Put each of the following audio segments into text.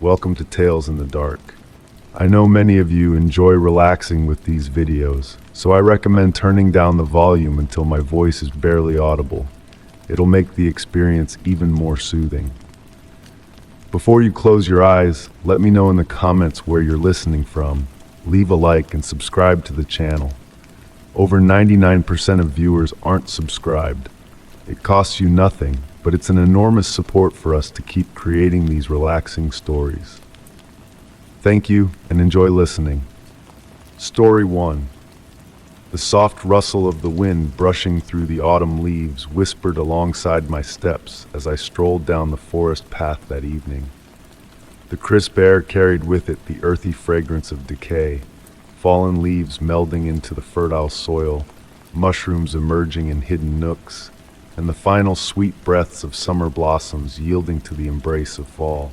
welcome to Tales in the Dark. I know many of you enjoy relaxing with these videos, so I recommend turning down the volume until my voice is barely audible. It'll make the experience even more soothing. Before you close your eyes, let me know in the comments where you're listening from. Leave a like and subscribe to the channel. Over 99% of viewers aren't subscribed. It costs you nothing, but it's an enormous support for us to keep creating these relaxing stories. Thank you and enjoy listening. Story 1. The soft rustle of the wind brushing through the autumn leaves whispered alongside my steps as I strolled down the forest path that evening. The crisp air carried with it the earthy fragrance of decay, fallen leaves melding into the fertile soil, mushrooms emerging in hidden nooks, and the final sweet breaths of summer blossoms yielding to the embrace of fall.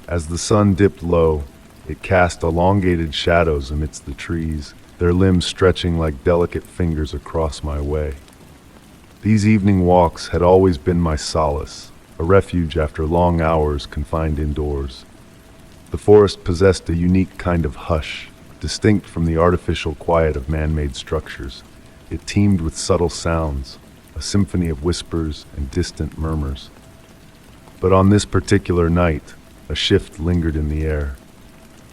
As the sun dipped low, it cast elongated shadows amidst the trees, their limbs stretching like delicate fingers across my way. These evening walks had always been my solace, a refuge after long hours confined indoors. The forest possessed a unique kind of hush, distinct from the artificial quiet of man-made structures. It teemed with subtle sounds, a symphony of whispers and distant murmurs. But on this particular night, a shift lingered in the air.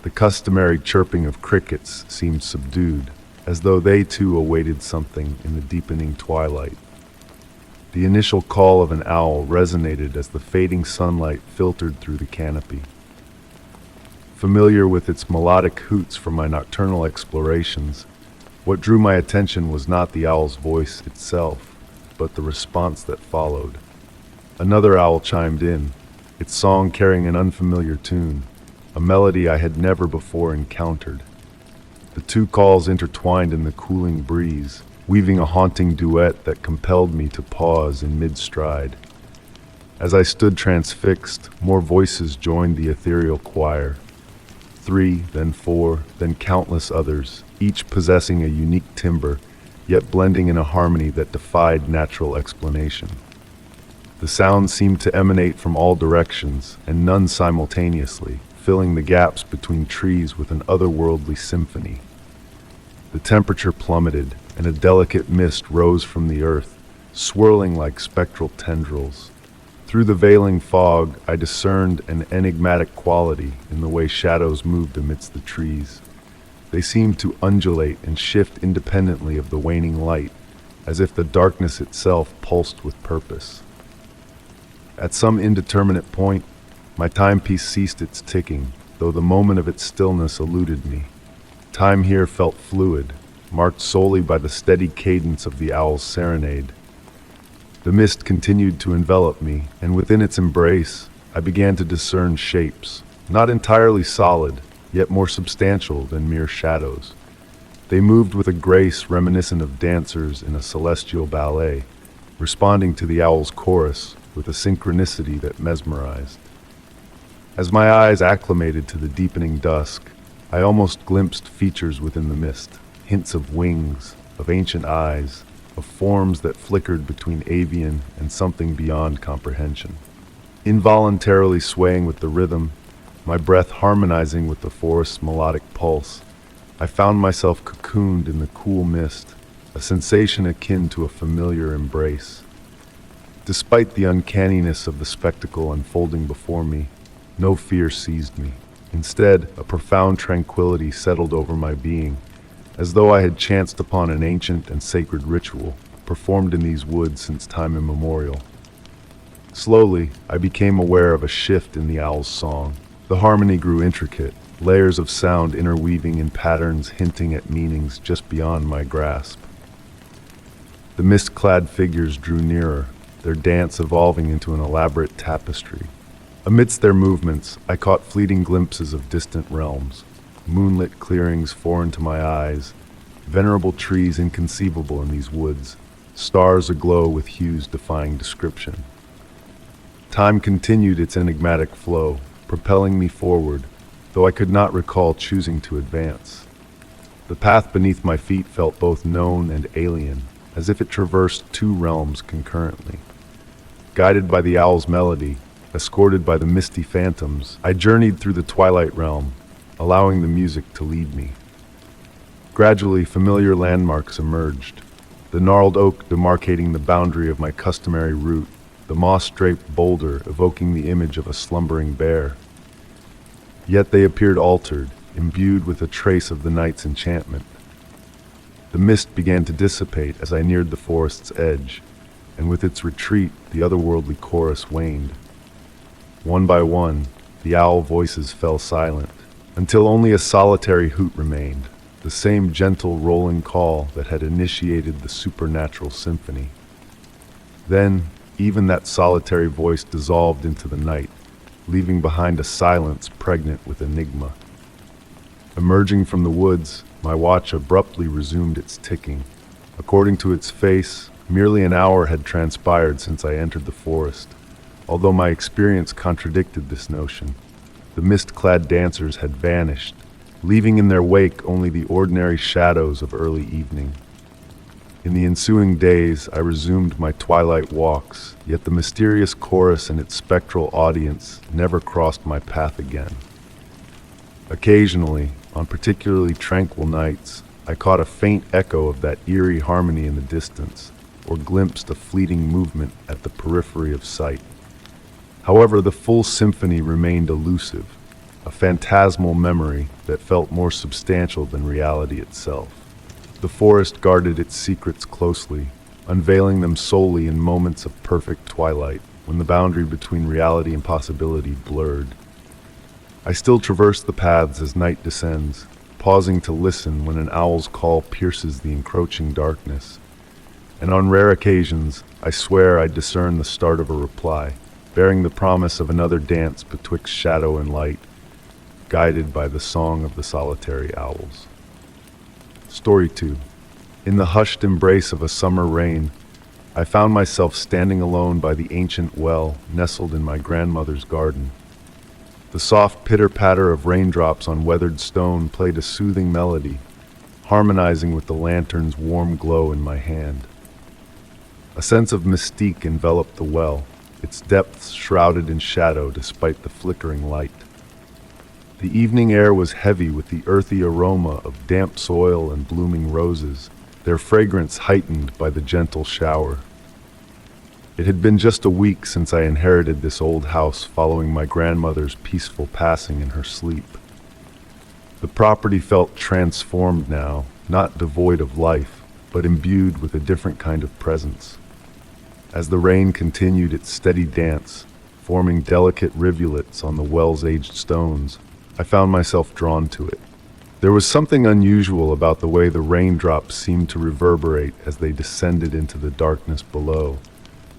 The customary chirping of crickets seemed subdued, as though they too awaited something in the deepening twilight. The initial call of an owl resonated as the fading sunlight filtered through the canopy. Familiar with its melodic hoots from my nocturnal explorations, what drew my attention was not the owl's voice itself, but the response that followed. Another owl chimed in, its song carrying an unfamiliar tune, a melody I had never before encountered. The two calls intertwined in the cooling breeze, weaving a haunting duet that compelled me to pause in mid-stride. As I stood transfixed, more voices joined the ethereal choir. 3, then 4, then countless others, each possessing a unique timbre, yet blending in a harmony that defied natural explanation. The sounds seemed to emanate from all directions, and none simultaneously, filling the gaps between trees with an otherworldly symphony. The temperature plummeted, and a delicate mist rose from the earth, swirling like spectral tendrils. Through the veiling fog, I discerned an enigmatic quality in the way shadows moved amidst the trees. They seemed to undulate and shift independently of the waning light, as if the darkness itself pulsed with purpose. At some indeterminate point, my timepiece ceased its ticking, though the moment of its stillness eluded me. Time here felt fluid, marked solely by the steady cadence of the owl's serenade. The mist continued to envelop me, and within its embrace, I began to discern shapes, not entirely solid, yet more substantial than mere shadows. They moved with a grace reminiscent of dancers in a celestial ballet, responding to the owl's chorus with a synchronicity that mesmerized. As my eyes acclimated to the deepening dusk, I almost glimpsed features within the mist, hints of wings, of ancient eyes, of forms that flickered between avian and something beyond comprehension. Involuntarily swaying with the rhythm, my breath harmonizing with the forest's melodic pulse, I found myself cocooned in the cool mist, a sensation akin to a familiar embrace. Despite the uncanniness of the spectacle unfolding before me, no fear seized me. Instead, a profound tranquility settled over my being, as though I had chanced upon an ancient and sacred ritual, performed in these woods since time immemorial. Slowly, I became aware of a shift in the owl's song. The harmony grew intricate, layers of sound interweaving in patterns hinting at meanings just beyond my grasp. The mist-clad figures drew nearer, their dance evolving into an elaborate tapestry. Amidst their movements, I caught fleeting glimpses of distant realms, moonlit clearings foreign to my eyes, venerable trees inconceivable in these woods, stars aglow with hues defying description. Time continued its enigmatic flow, propelling me forward, though I could not recall choosing to advance. The path beneath my feet felt both known and alien, as if it traversed two realms concurrently. Guided by the owl's melody, Escorted by the misty phantoms, I journeyed through the twilight realm, allowing the music to lead me. Gradually, familiar landmarks emerged. The gnarled oak demarcating the boundary of my customary route, the moss-draped boulder evoking the image of a slumbering bear. Yet they appeared altered, imbued with a trace of the night's enchantment. The mist began to dissipate as I neared the forest's edge, and with its retreat, the otherworldly chorus waned. One by one, the owl voices fell silent, until only a solitary hoot remained, the same gentle rolling call that had initiated the supernatural symphony. Then, even that solitary voice dissolved into the night, leaving behind a silence pregnant with enigma. Emerging from the woods, my watch abruptly resumed its ticking. According to its face, merely an hour had transpired since I entered the forest, although my experience contradicted this notion. The mist-clad dancers had vanished, leaving in their wake only the ordinary shadows of early evening. In the ensuing days, I resumed my twilight walks, yet the mysterious chorus and its spectral audience never crossed my path again. Occasionally, on particularly tranquil nights, I caught a faint echo of that eerie harmony in the distance, or glimpsed a fleeting movement at the periphery of sight. However, the full symphony remained elusive, a phantasmal memory that felt more substantial than reality itself. The forest guarded its secrets closely, unveiling them solely in moments of perfect twilight, when the boundary between reality and possibility blurred. I still traverse the paths as night descends, pausing to listen when an owl's call pierces the encroaching darkness. And on rare occasions, I swear I discern the start of a reply, bearing the promise of another dance betwixt shadow and light, guided by the song of the solitary owls. Story 2. In the hushed embrace of a summer rain, I found myself standing alone by the ancient well nestled in my grandmother's garden. The soft pitter-patter of raindrops on weathered stone played a soothing melody, harmonizing with the lantern's warm glow in my hand. A sense of mystique enveloped the well, its depths shrouded in shadow despite the flickering light. The evening air was heavy with the earthy aroma of damp soil and blooming roses, their fragrance heightened by the gentle shower. It had been just a week since I inherited this old house following my grandmother's peaceful passing in her sleep. The property felt transformed now, not devoid of life, but imbued with a different kind of presence. As the rain continued its steady dance, forming delicate rivulets on the well's aged stones, I found myself drawn to it. There was something unusual about the way the raindrops seemed to reverberate as they descended into the darkness below.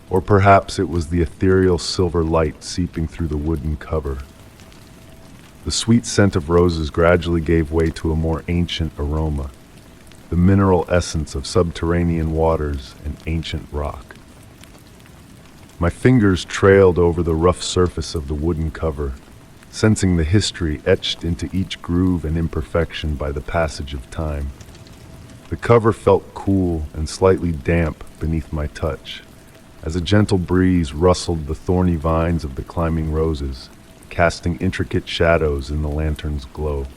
Or perhaps it was the ethereal silver light seeping through the wooden cover. The sweet scent of roses gradually gave way to a more ancient aroma, the mineral essence of subterranean waters and ancient rock. My fingers trailed over the rough surface of the wooden cover, sensing the history etched into each groove and imperfection by the passage of time. The cover felt cool and slightly damp beneath my touch, as a gentle breeze rustled the thorny vines of the climbing roses, casting intricate shadows in the lantern's glow.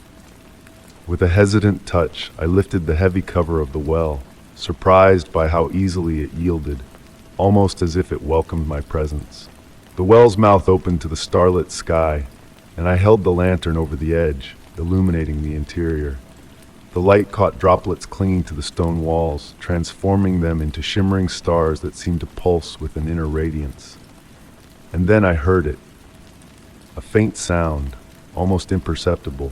With a hesitant touch, I lifted the heavy cover of the well, surprised by how easily it yielded, almost as if it welcomed my presence. The well's mouth opened to the starlit sky, and I held the lantern over the edge, illuminating the interior. The light caught droplets clinging to the stone walls, transforming them into shimmering stars that seemed to pulse with an inner radiance. And then I heard it. A faint sound, almost imperceptible,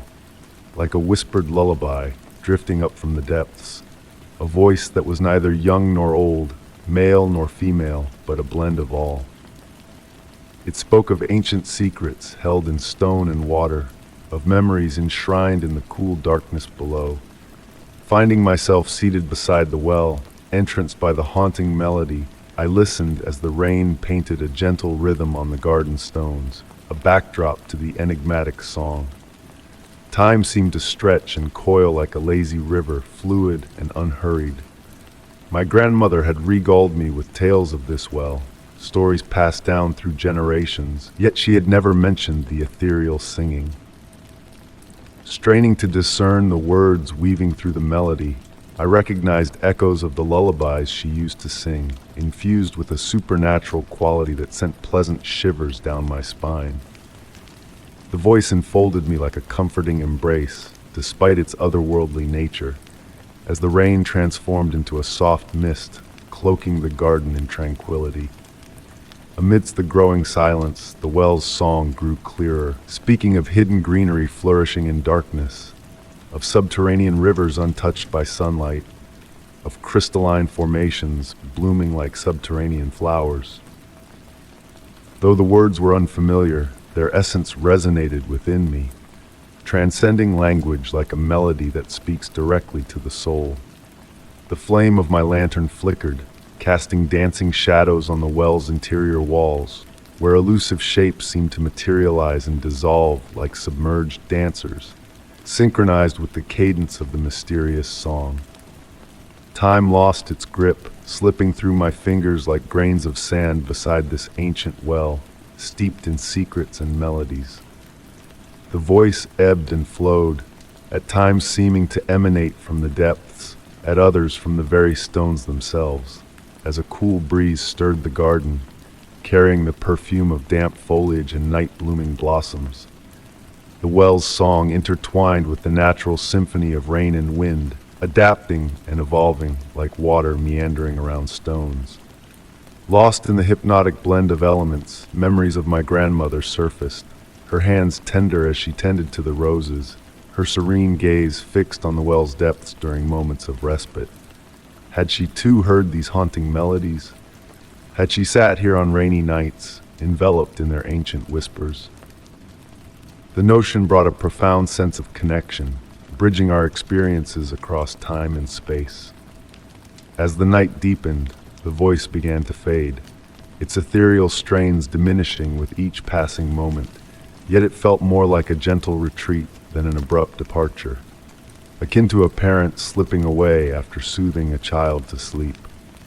like a whispered lullaby drifting up from the depths. A voice that was neither young nor old, male nor female, but a blend of all. It spoke of ancient secrets held in stone and water, of memories enshrined in the cool darkness below. Finding myself seated beside the well, entranced by the haunting melody, I listened as the rain painted a gentle rhythm on the garden stones, a backdrop to the enigmatic song. Time seemed to stretch and coil like a lazy river, fluid and unhurried. My grandmother had regaled me with tales of this well, stories passed down through generations, yet she had never mentioned the ethereal singing. Straining to discern the words weaving through the melody, I recognized echoes of the lullabies she used to sing, infused with a supernatural quality that sent pleasant shivers down my spine. The voice enfolded me like a comforting embrace, despite its otherworldly nature, as the rain transformed into a soft mist, cloaking the garden in tranquility. Amidst the growing silence, the well's song grew clearer, speaking of hidden greenery flourishing in darkness, of subterranean rivers untouched by sunlight, of crystalline formations blooming like subterranean flowers. Though the words were unfamiliar, their essence resonated within me, transcending language like a melody that speaks directly to the soul. The flame of my lantern flickered, casting dancing shadows on the well's interior walls, where elusive shapes seemed to materialize and dissolve like submerged dancers, synchronized with the cadence of the mysterious song. Time lost its grip, slipping through my fingers like grains of sand beside this ancient well, steeped in secrets and melodies. The voice ebbed and flowed, at times seeming to emanate from the depths, at others from the very stones themselves, as a cool breeze stirred the garden, carrying the perfume of damp foliage and night-blooming blossoms. The well's song intertwined with the natural symphony of rain and wind, adapting and evolving like water meandering around stones. Lost in the hypnotic blend of elements, memories of my grandmother surfaced, her hands tender as she tended to the roses, her serene gaze fixed on the well's depths during moments of respite. Had she too heard these haunting melodies? Had she sat here on rainy nights, enveloped in their ancient whispers? The notion brought a profound sense of connection, bridging our experiences across time and space. As the night deepened, the voice began to fade, its ethereal strains diminishing with each passing moment, yet it felt more like a gentle retreat than an abrupt departure, akin to a parent slipping away after soothing a child to sleep.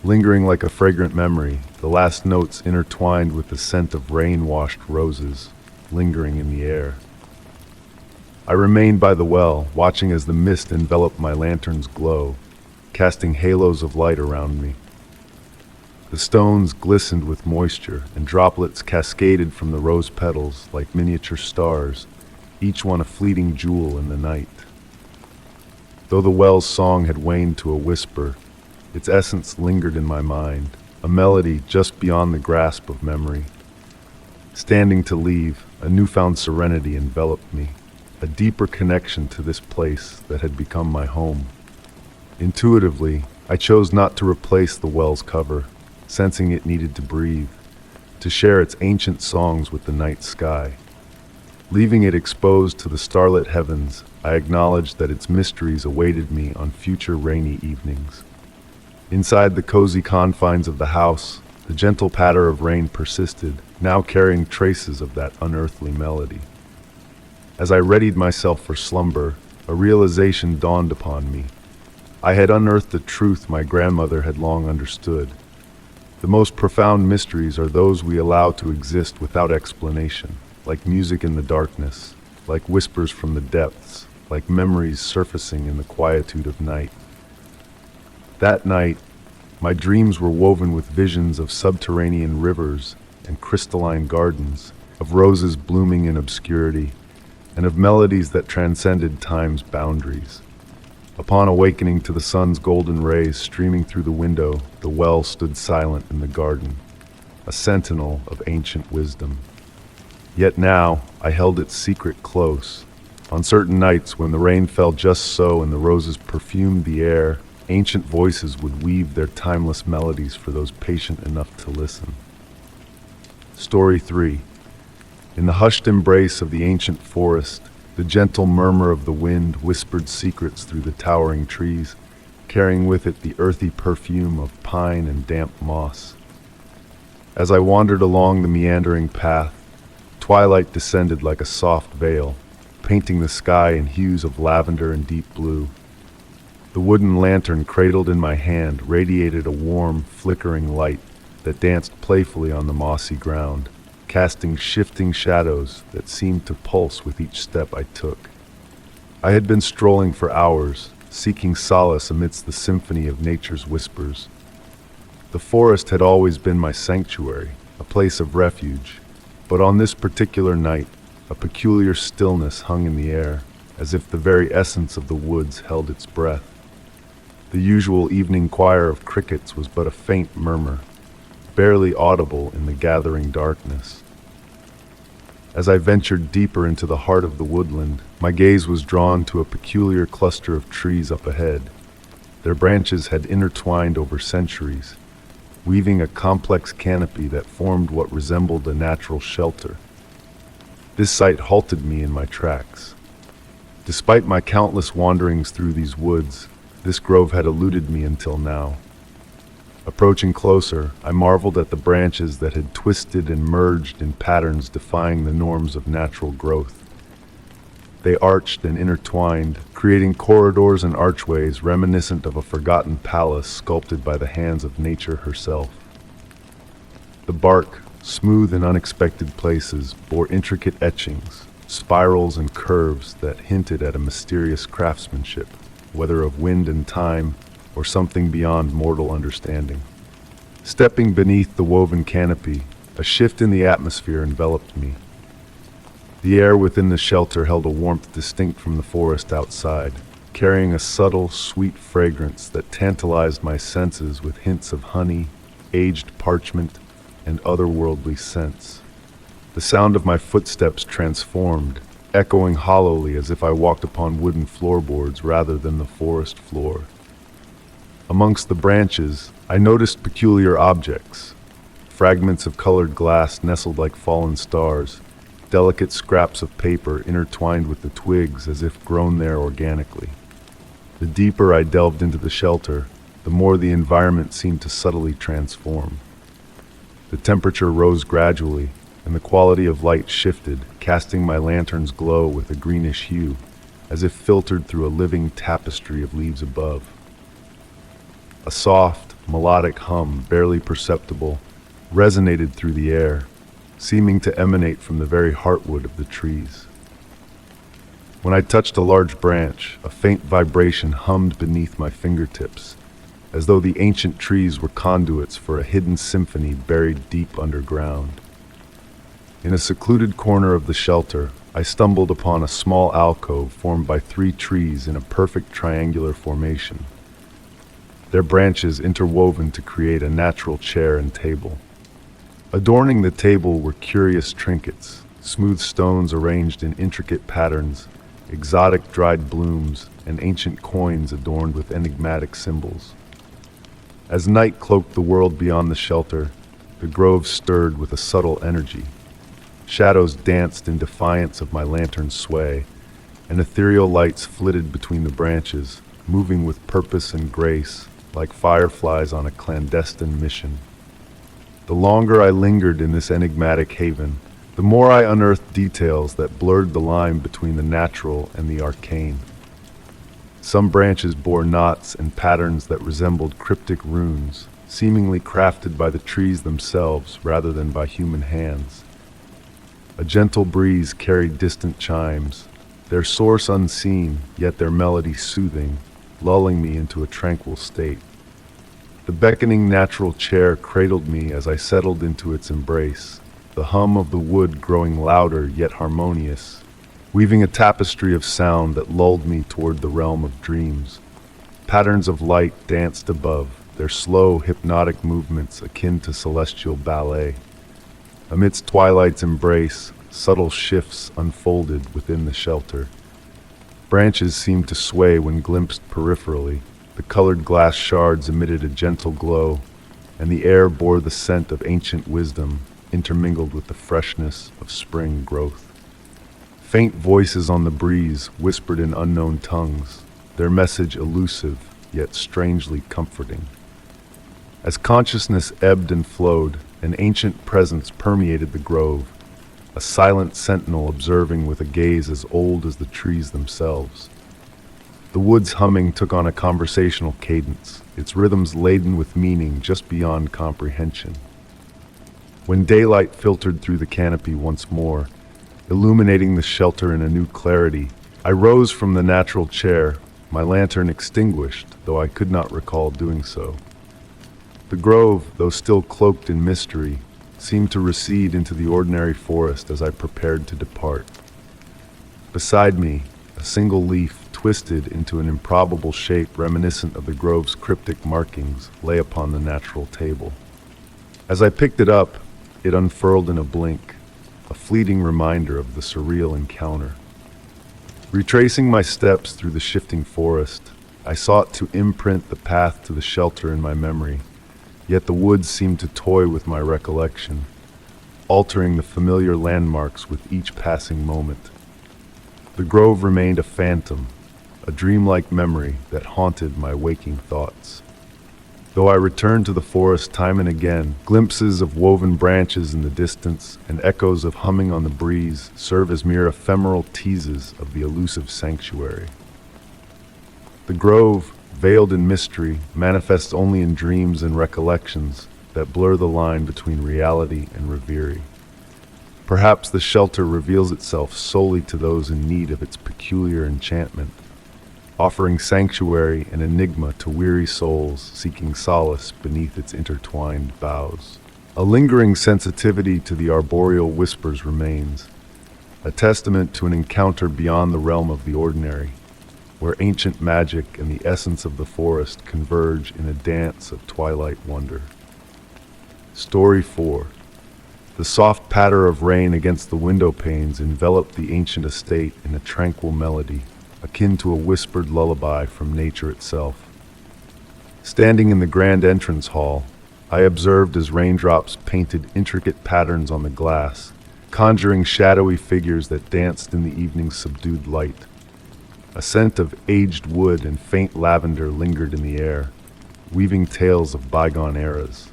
Lingering like a fragrant memory, the last notes intertwined with the scent of rain-washed roses, lingering in the air. I remained by the well, watching as the mist enveloped my lantern's glow, casting halos of light around me. The stones glistened with moisture, and droplets cascaded from the rose petals like miniature stars, each one a fleeting jewel in the night. Though the well's song had waned to a whisper, its essence lingered in my mind, a melody just beyond the grasp of memory. Standing to leave, a newfound serenity enveloped me, a deeper connection to this place that had become my home. Intuitively, I chose not to replace the well's cover, sensing it needed to breathe, to share its ancient songs with the night sky. Leaving it exposed to the starlit heavens, I acknowledged that its mysteries awaited me on future rainy evenings. Inside the cozy confines of the house, the gentle patter of rain persisted, now carrying traces of that unearthly melody. As I readied myself for slumber, a realization dawned upon me. I had unearthed the truth my grandmother had long understood. The most profound mysteries are those we allow to exist without explanation, like music in the darkness, like whispers from the depths, like memories surfacing in the quietude of night. That night, my dreams were woven with visions of subterranean rivers and crystalline gardens, of roses blooming in obscurity, and of melodies that transcended time's boundaries. Upon awakening to the sun's golden rays streaming through the window, the well stood silent in the garden, a sentinel of ancient wisdom. Yet now, I held its secret close. On certain nights when the rain fell just so and the roses perfumed the air, ancient voices would weave their timeless melodies for those patient enough to listen. Story 3. In the hushed embrace of the ancient forest, the gentle murmur of the wind whispered secrets through the towering trees, carrying with it the earthy perfume of pine and damp moss. As I wandered along the meandering path, twilight descended like a soft veil, painting the sky in hues of lavender and deep blue. The wooden lantern cradled in my hand radiated a warm, flickering light, that danced playfully on the mossy ground, casting shifting shadows that seemed to pulse with each step I took. I had been strolling for hours, seeking solace amidst the symphony of nature's whispers. The forest had always been my sanctuary, a place of refuge, but on this particular night, a peculiar stillness hung in the air, as if the very essence of the woods held its breath. The usual evening choir of crickets was but a faint murmur, barely audible in the gathering darkness. As I ventured deeper into the heart of the woodland, my gaze was drawn to a peculiar cluster of trees up ahead. Their branches had intertwined over centuries, weaving a complex canopy that formed what resembled a natural shelter. This sight halted me in my tracks. Despite my countless wanderings through these woods, this grove had eluded me until now. Approaching closer, I marveled at the branches that had twisted and merged in patterns defying the norms of natural growth. They arched and intertwined, creating corridors and archways reminiscent of a forgotten palace sculpted by the hands of nature herself. The bark, smooth in unexpected places, bore intricate etchings, spirals and curves that hinted at a mysterious craftsmanship, whether of wind and time, or something beyond mortal understanding. Stepping beneath the woven canopy, a shift in the atmosphere enveloped me. The air within the shelter held a warmth distinct from the forest outside, carrying a subtle, sweet fragrance that tantalized my senses with hints of honey, aged parchment, and otherworldly scents. The sound of my footsteps transformed, echoing hollowly as if I walked upon wooden floorboards rather than the forest floor. Amongst the branches, I noticed peculiar objects. Fragments of colored glass nestled like fallen stars, delicate scraps of paper intertwined with the twigs as if grown there organically. The deeper I delved into the shelter, the more the environment seemed to subtly transform. The temperature rose gradually, and the quality of light shifted, casting my lantern's glow with a greenish hue, as if filtered through a living tapestry of leaves above. A soft, melodic hum, barely perceptible, resonated through the air, seeming to emanate from the very heartwood of the trees. When I touched a large branch, a faint vibration hummed beneath my fingertips, as though the ancient trees were conduits for a hidden symphony buried deep underground. In a secluded corner of the shelter, I stumbled upon a small alcove formed by 3 trees in a perfect triangular formation, their branches interwoven to create a natural chair and table. Adorning the table were curious trinkets, smooth stones arranged in intricate patterns, exotic dried blooms, and ancient coins adorned with enigmatic symbols. As night cloaked the world beyond the shelter, the grove stirred with a subtle energy. Shadows danced in defiance of my lantern's sway, and ethereal lights flitted between the branches, moving with purpose and grace, like fireflies on a clandestine mission. The longer I lingered in this enigmatic haven, the more I unearthed details that blurred the line between the natural and the arcane. Some branches bore knots and patterns that resembled cryptic runes, seemingly crafted by the trees themselves rather than by human hands. A gentle breeze carried distant chimes, their source unseen, yet their melody soothing, lulling me into a tranquil state. The beckoning natural chair cradled me as I settled into its embrace, the hum of the wood growing louder yet harmonious, weaving a tapestry of sound that lulled me toward the realm of dreams. Patterns of light danced above, their slow, hypnotic movements akin to celestial ballet. Amidst twilight's embrace, subtle shifts unfolded within the shelter. Branches seemed to sway when glimpsed peripherally. The colored glass shards emitted a gentle glow, and the air bore the scent of ancient wisdom, intermingled with the freshness of spring growth. Faint voices on the breeze whispered in unknown tongues, their message elusive, yet strangely comforting. As consciousness ebbed and flowed, an ancient presence permeated the grove, a silent sentinel observing with a gaze as old as the trees themselves. The wood's humming took on a conversational cadence, its rhythms laden with meaning just beyond comprehension. When daylight filtered through the canopy once more, illuminating the shelter in a new clarity, I rose from the natural chair, my lantern extinguished, though I could not recall doing so. The grove, though still cloaked in mystery, seemed to recede into the ordinary forest as I prepared to depart. Beside me, a single leaf, twisted into an improbable shape reminiscent of the grove's cryptic markings, lay upon the natural table. As I picked it up, it unfurled in a blink, a fleeting reminder of the surreal encounter. Retracing my steps through the shifting forest, I sought to imprint the path to the shelter in my memory, yet the woods seemed to toy with my recollection, altering the familiar landmarks with each passing moment. The grove remained a phantom, a dreamlike memory that haunted my waking thoughts. Though I returned to the forest time and again, glimpses of woven branches in the distance and echoes of humming on the breeze serve as mere ephemeral teases of the elusive sanctuary. The grove, veiled in mystery, manifests only in dreams and recollections that blur the line between reality and reverie. Perhaps the shelter reveals itself solely to those in need of its peculiar enchantment, offering sanctuary and enigma to weary souls seeking solace beneath its intertwined boughs. A lingering sensitivity to the arboreal whispers remains, a testament to an encounter beyond the realm of the ordinary, where ancient magic and the essence of the forest converge in a dance of twilight wonder. Story 4. The soft patter of rain against the window panes enveloped the ancient estate in a tranquil melody, akin to a whispered lullaby from nature itself. Standing in the grand entrance hall, I observed as raindrops painted intricate patterns on the glass, conjuring shadowy figures that danced in the evening's subdued light. A scent of aged wood and faint lavender lingered in the air, weaving tales of bygone eras.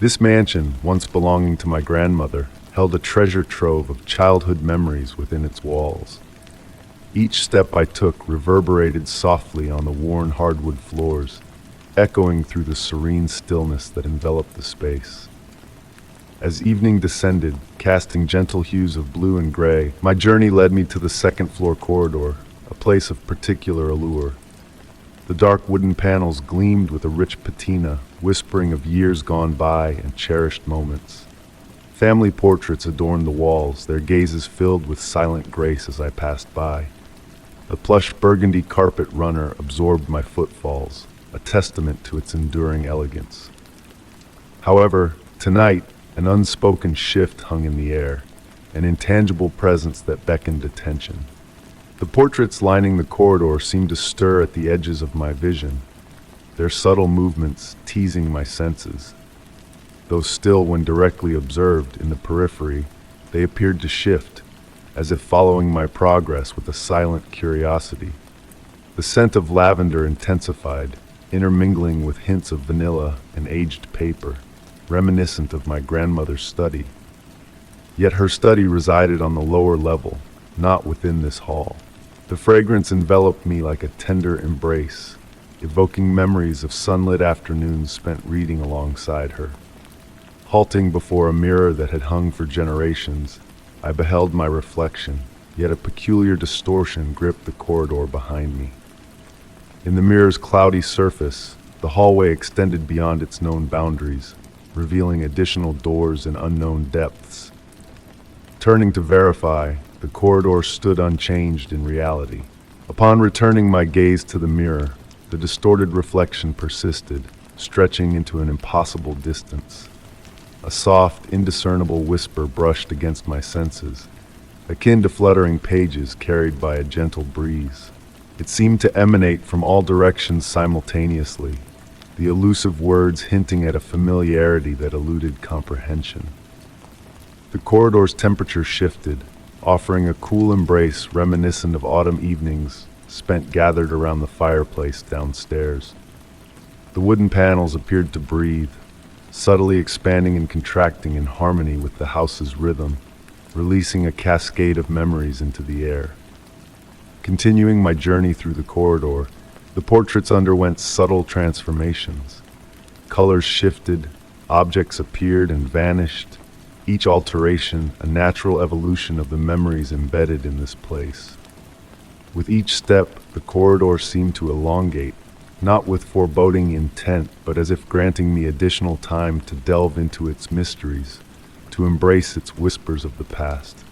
This mansion, once belonging to my grandmother, held a treasure trove of childhood memories within its walls. Each step I took reverberated softly on the worn hardwood floors, echoing through the serene stillness that enveloped the space. As evening descended, casting gentle hues of blue and gray, my journey led me to the second-floor corridor, a place of particular allure. The dark wooden panels gleamed with a rich patina, whispering of years gone by and cherished moments. Family portraits adorned the walls, their gazes filled with silent grace as I passed by. The plush burgundy carpet runner absorbed my footfalls, a testament to its enduring elegance. However, tonight, an unspoken shift hung in the air, an intangible presence that beckoned attention. The portraits lining the corridor seemed to stir at the edges of my vision, their subtle movements teasing my senses. Though still when directly observed in the periphery, they appeared to shift, as if following my progress with a silent curiosity. The scent of lavender intensified, intermingling with hints of vanilla and aged paper, reminiscent of my grandmother's study. Yet her study resided on the lower level, not within this hall. The fragrance enveloped me like a tender embrace, evoking memories of sunlit afternoons spent reading alongside her. Halting before a mirror that had hung for generations, I beheld my reflection, yet a peculiar distortion gripped the corridor behind me. In the mirror's cloudy surface, the hallway extended beyond its known boundaries, revealing additional doors and unknown depths. Turning to verify, the corridor stood unchanged in reality. Upon returning my gaze to the mirror, the distorted reflection persisted, stretching into an impossible distance. A soft, indiscernible whisper brushed against my senses, akin to fluttering pages carried by a gentle breeze. It seemed to emanate from all directions simultaneously, the elusive words hinting at a familiarity that eluded comprehension. The corridor's temperature shifted, offering a cool embrace reminiscent of autumn evenings spent gathered around the fireplace downstairs. The wooden panels appeared to breathe, subtly expanding and contracting in harmony with the house's rhythm, releasing a cascade of memories into the air. Continuing my journey through the corridor, the portraits underwent subtle transformations. Colors shifted, Objects appeared and vanished, each alteration a natural evolution of the memories embedded in this place. With each step, the corridor seemed to elongate, not with foreboding intent, but as if granting me additional time to delve into its mysteries, to embrace its whispers of the past.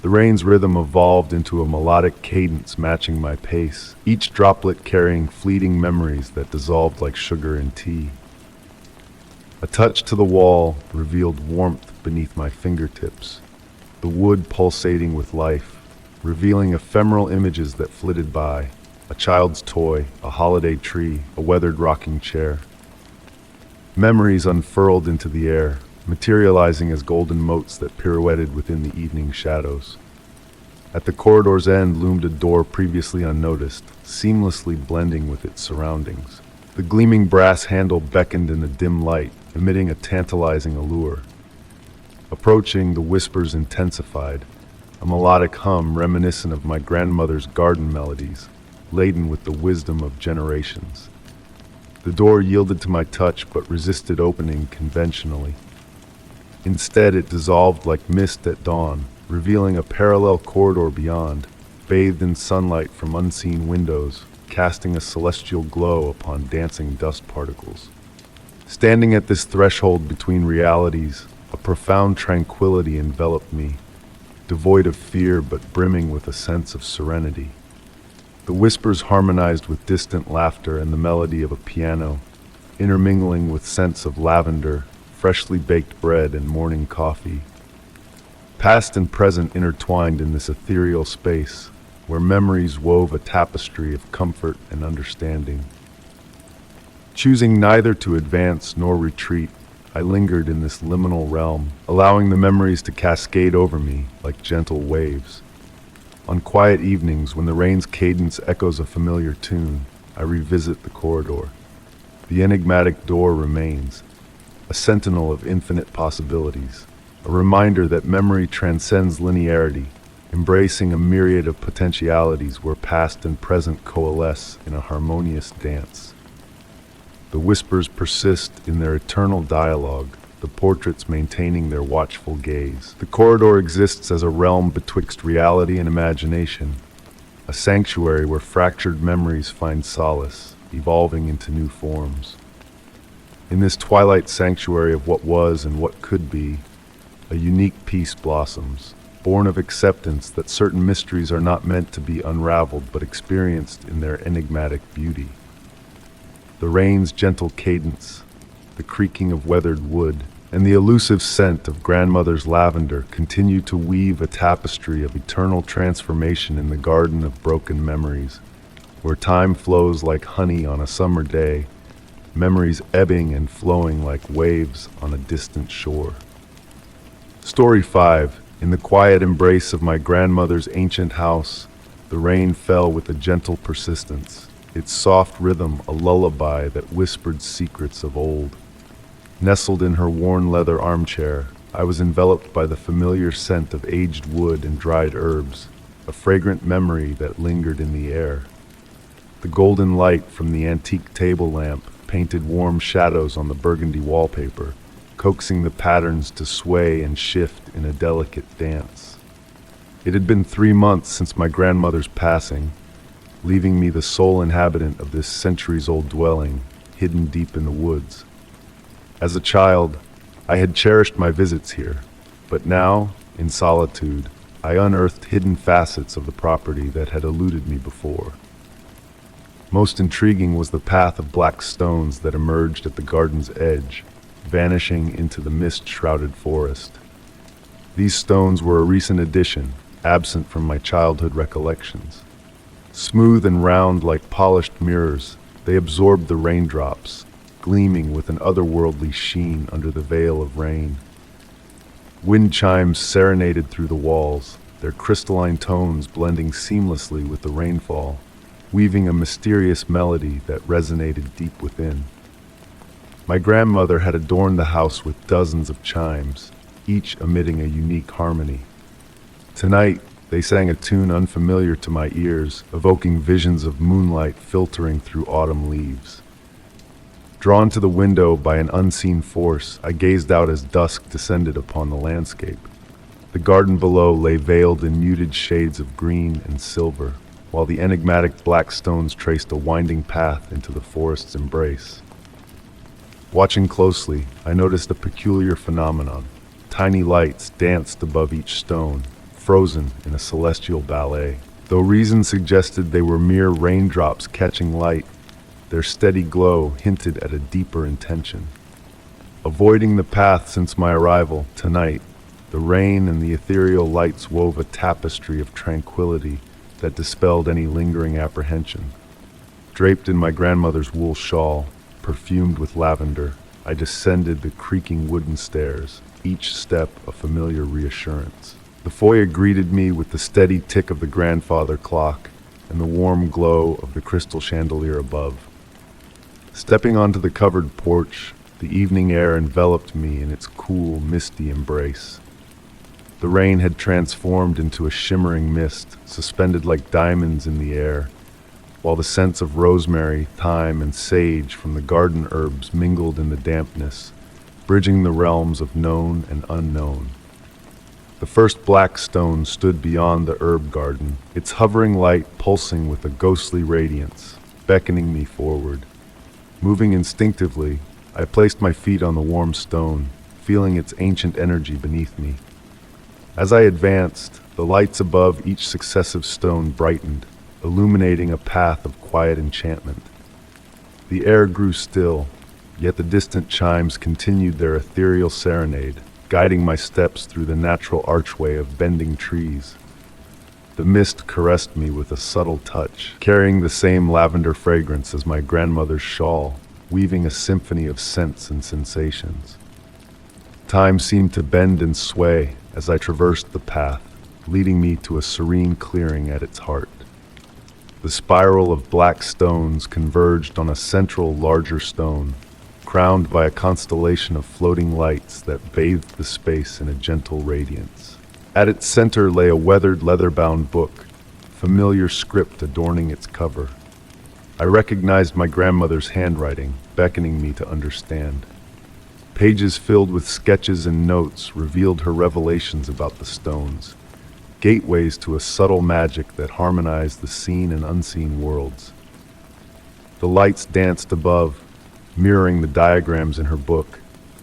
The rain's rhythm evolved into a melodic cadence matching my pace, each droplet carrying fleeting memories that dissolved like sugar in tea. A touch to the wall revealed warmth beneath my fingertips, the wood pulsating with life, revealing ephemeral images that flitted by, a child's toy, a holiday tree, a weathered rocking chair. Memories unfurled into the air, materializing as golden motes that pirouetted within the evening shadows. At the corridor's end loomed a door previously unnoticed, seamlessly blending with its surroundings. The gleaming brass handle beckoned in the dim light, emitting a tantalizing allure. Approaching, the whispers intensified, a melodic hum reminiscent of my grandmother's garden melodies, laden with the wisdom of generations. The door yielded to my touch but resisted opening conventionally. Instead, it dissolved like mist at dawn, revealing a parallel corridor beyond, bathed in sunlight from unseen windows, casting a celestial glow upon dancing dust particles. Standing at this threshold between realities, a profound tranquility enveloped me, devoid of fear but brimming with a sense of serenity. The whispers harmonized with distant laughter and the melody of a piano, intermingling with scents of lavender, freshly baked bread, and morning coffee. Past and present intertwined in this ethereal space, where memories wove a tapestry of comfort and understanding. Choosing neither to advance nor retreat, I lingered in this liminal realm, allowing the memories to cascade over me like gentle waves. On quiet evenings, when the rain's cadence echoes a familiar tune, I revisit the corridor. The enigmatic door remains, a sentinel of infinite possibilities, a reminder that memory transcends linearity, embracing a myriad of potentialities where past and present coalesce in a harmonious dance. The whispers persist in their eternal dialogue, the portraits maintaining their watchful gaze. The corridor exists as a realm betwixt reality and imagination, a sanctuary where fractured memories find solace, evolving into new forms. In this twilight sanctuary of what was and what could be, a unique peace blossoms, born of acceptance that certain mysteries are not meant to be unraveled but experienced in their enigmatic beauty. The rain's gentle cadence, the creaking of weathered wood, and the elusive scent of grandmother's lavender continue to weave a tapestry of eternal transformation in the garden of broken memories, where time flows like honey on a summer day, memories ebbing and flowing like waves on a distant shore. Story 5. In the quiet embrace of my grandmother's ancient house, the rain fell with a gentle persistence, its soft rhythm a lullaby that whispered secrets of old. Nestled in her worn leather armchair, I was enveloped by the familiar scent of aged wood and dried herbs, a fragrant memory that lingered in the air. The golden light from the antique table lamp painted warm shadows on the burgundy wallpaper, coaxing the patterns to sway and shift in a delicate dance. It had been 3 months since my grandmother's passing, leaving me the sole inhabitant of this centuries-old dwelling, hidden deep in the woods. As a child, I had cherished my visits here, but now, in solitude, I unearthed hidden facets of the property that had eluded me before. Most intriguing was the path of black stones that emerged at the garden's edge, vanishing into the mist-shrouded forest. These stones were a recent addition, absent from my childhood recollections. Smooth and round like polished mirrors, they absorbed the raindrops, gleaming with an otherworldly sheen under the veil of rain. Wind chimes serenaded through the walls, their crystalline tones blending seamlessly with the rainfall, weaving a mysterious melody that resonated deep within. My grandmother had adorned the house with dozens of chimes, each emitting a unique harmony. Tonight, they sang a tune unfamiliar to my ears, evoking visions of moonlight filtering through autumn leaves. Drawn to the window by an unseen force, I gazed out as dusk descended upon the landscape. The garden below lay veiled in muted shades of green and silver, while the enigmatic black stones traced a winding path into the forest's embrace. Watching closely, I noticed a peculiar phenomenon. Tiny lights danced above each stone, frozen in a celestial ballet. Though reason suggested they were mere raindrops catching light, their steady glow hinted at a deeper intention. Avoiding the path since my arrival, tonight, the rain and the ethereal lights wove a tapestry of tranquility that dispelled any lingering apprehension. Draped in my grandmother's wool shawl, perfumed with lavender, I descended the creaking wooden stairs, each step a familiar reassurance. The foyer greeted me with the steady tick of the grandfather clock and the warm glow of the crystal chandelier above. Stepping onto the covered porch, the evening air enveloped me in its cool, misty embrace. The rain had transformed into a shimmering mist, suspended like diamonds in the air, while the scents of rosemary, thyme, and sage from the garden herbs mingled in the dampness, bridging the realms of known and unknown. The first black stone stood beyond the herb garden, its hovering light pulsing with a ghostly radiance, beckoning me forward. Moving instinctively, I placed my feet on the warm stone, feeling its ancient energy beneath me. As I advanced, the lights above each successive stone brightened, illuminating a path of quiet enchantment. The air grew still, yet the distant chimes continued their ethereal serenade, guiding my steps through the natural archway of bending trees. The mist caressed me with a subtle touch, carrying the same lavender fragrance as my grandmother's shawl, weaving a symphony of scents and sensations. Time seemed to bend and sway as I traversed the path, leading me to a serene clearing at its heart. The spiral of black stones converged on a central, larger stone, crowned by a constellation of floating lights that bathed the space in a gentle radiance. At its center lay a weathered, leather-bound book, familiar script adorning its cover. I recognized my grandmother's handwriting, beckoning me to understand. Pages filled with sketches and notes revealed her revelations about the stones, gateways to a subtle magic that harmonized the seen and unseen worlds. The lights danced above, mirroring the diagrams in her book,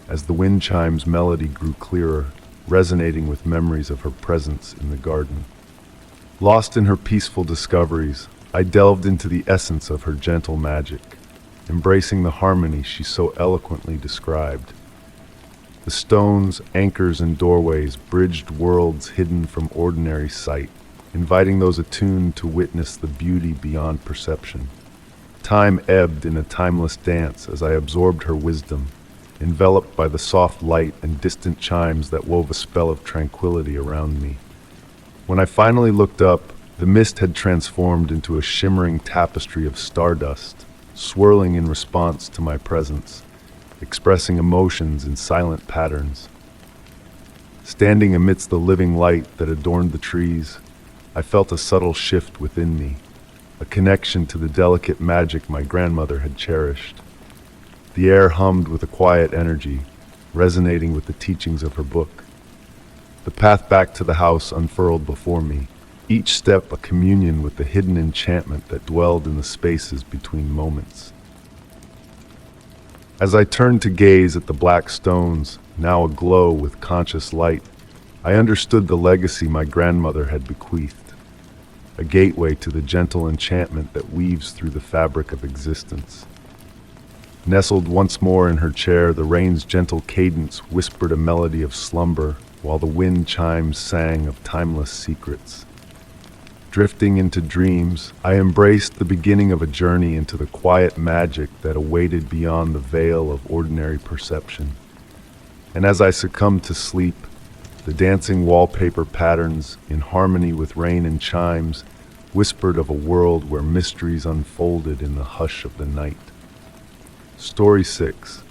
as the wind chimes' melody grew clearer, resonating with memories of her presence in the garden. Lost in her peaceful discoveries, I delved into the essence of her gentle magic, embracing the harmony she so eloquently described. The stones, anchors, and doorways bridged worlds hidden from ordinary sight, inviting those attuned to witness the beauty beyond perception. Time ebbed in a timeless dance as I absorbed her wisdom, enveloped by the soft light and distant chimes that wove a spell of tranquility around me. When I finally looked up, the mist had transformed into a shimmering tapestry of stardust, swirling in response to my presence, expressing emotions in silent patterns. Standing amidst the living light that adorned the trees, I felt a subtle shift within me, a connection to the delicate magic my grandmother had cherished. The air hummed with a quiet energy, resonating with the teachings of her book. The path back to the house unfurled before me, each step a communion with the hidden enchantment that dwelled in the spaces between moments. As I turned to gaze at the black stones, now aglow with conscious light, I understood the legacy my grandmother had bequeathed, a gateway to the gentle enchantment that weaves through the fabric of existence. Nestled once more in her chair, the rain's gentle cadence whispered a melody of slumber, while the wind chimes sang of timeless secrets. Drifting into dreams, I embraced the beginning of a journey into the quiet magic that awaited beyond the veil of ordinary perception. And as I succumbed to sleep, the dancing wallpaper patterns, in harmony with rain and chimes, whispered of a world where mysteries unfolded in the hush of the night. Story 6.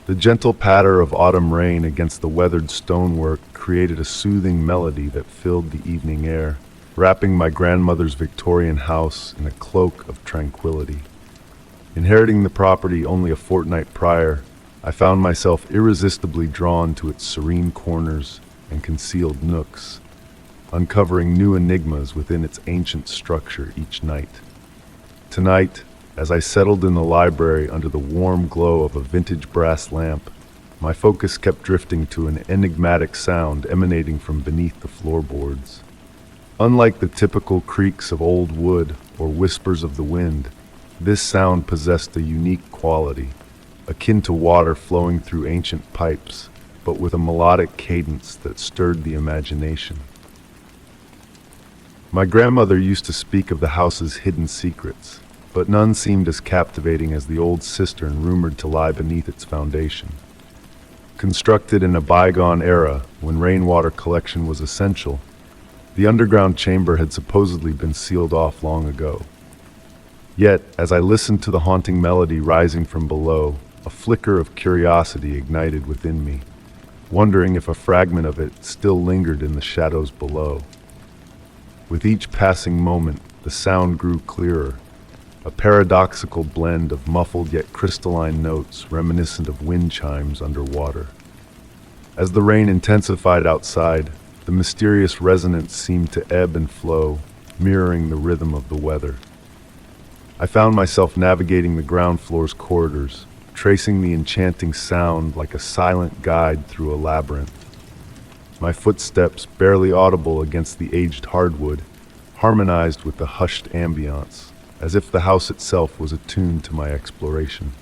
The gentle patter of autumn rain against the weathered stonework created a soothing melody that filled the evening air, wrapping my grandmother's Victorian house in a cloak of tranquility. Inheriting the property only a fortnight prior, I found myself irresistibly drawn to its serene corners and concealed nooks, uncovering new enigmas within its ancient structure each night. Tonight, as I settled in the library under the warm glow of a vintage brass lamp, my focus kept drifting to an enigmatic sound emanating from beneath the floorboards. Unlike the typical creaks of old wood or whispers of the wind, this sound possessed a unique quality, akin to water flowing through ancient pipes, but with a melodic cadence that stirred the imagination. My grandmother used to speak of the house's hidden secrets, but none seemed as captivating as the old cistern rumored to lie beneath its foundation. Constructed in a bygone era when rainwater collection was essential, the underground chamber had supposedly been sealed off long ago. Yet, as I listened to the haunting melody rising from below, a flicker of curiosity ignited within me, wondering if a fragment of it still lingered in the shadows below. With each passing moment, the sound grew clearer, a paradoxical blend of muffled yet crystalline notes reminiscent of wind chimes underwater. As the rain intensified outside, the mysterious resonance seemed to ebb and flow, mirroring the rhythm of the weather. I found myself navigating the ground floor's corridors, tracing the enchanting sound like a silent guide through a labyrinth. My footsteps, barely audible against the aged hardwood, harmonized with the hushed ambiance, as if the house itself was attuned to my exploration.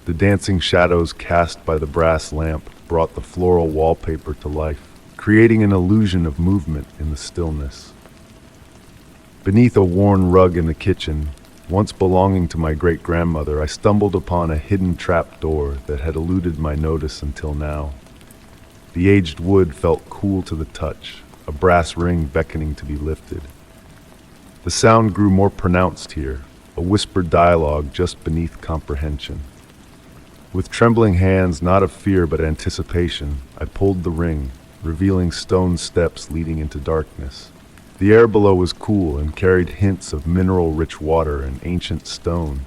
The dancing shadows cast by the brass lamp brought the floral wallpaper to life, creating an illusion of movement in the stillness. Beneath a worn rug in the kitchen, once belonging to my great-grandmother, I stumbled upon a hidden trap door that had eluded my notice until now. The aged wood felt cool to the touch, a brass ring beckoning to be lifted. The sound grew more pronounced here, a whispered dialogue just beneath comprehension. With trembling hands, not of fear but anticipation, I pulled the ring, revealing stone steps leading into darkness. The air below was cool and carried hints of mineral-rich water and ancient stone,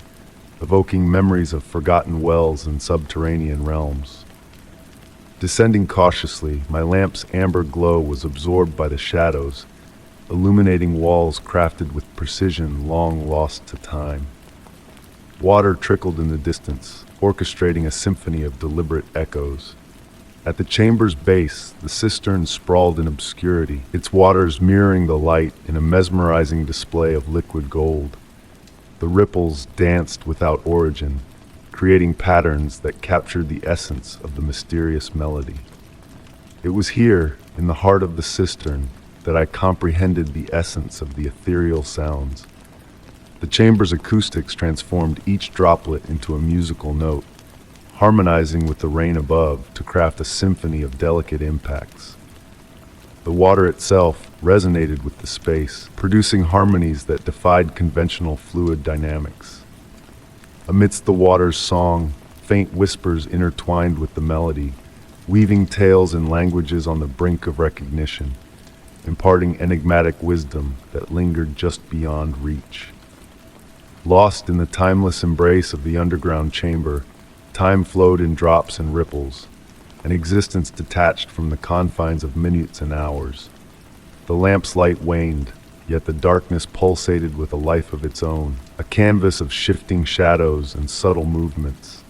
evoking memories of forgotten wells and subterranean realms. Descending cautiously, my lamp's amber glow was absorbed by the shadows, illuminating walls crafted with precision long lost to time. Water trickled in the distance, orchestrating a symphony of deliberate echoes. At the chamber's base, the cistern sprawled in obscurity, its waters mirroring the light in a mesmerizing display of liquid gold. The ripples danced without origin, creating patterns that captured the essence of the mysterious melody. It was here, in the heart of the cistern, that I comprehended the essence of the ethereal sounds. The chamber's acoustics transformed each droplet into a musical note, harmonizing with the rain above to craft a symphony of delicate impacts. The water itself resonated with the space, producing harmonies that defied conventional fluid dynamics. Amidst the water's song, faint whispers intertwined with the melody, weaving tales and languages on the brink of recognition, imparting enigmatic wisdom that lingered just beyond reach. Lost in the timeless embrace of the underground chamber, time flowed in drops and ripples, an existence detached from the confines of minutes and hours. The lamp's light waned, yet the darkness pulsated with a life of its own, a canvas of shifting shadows and subtle movements.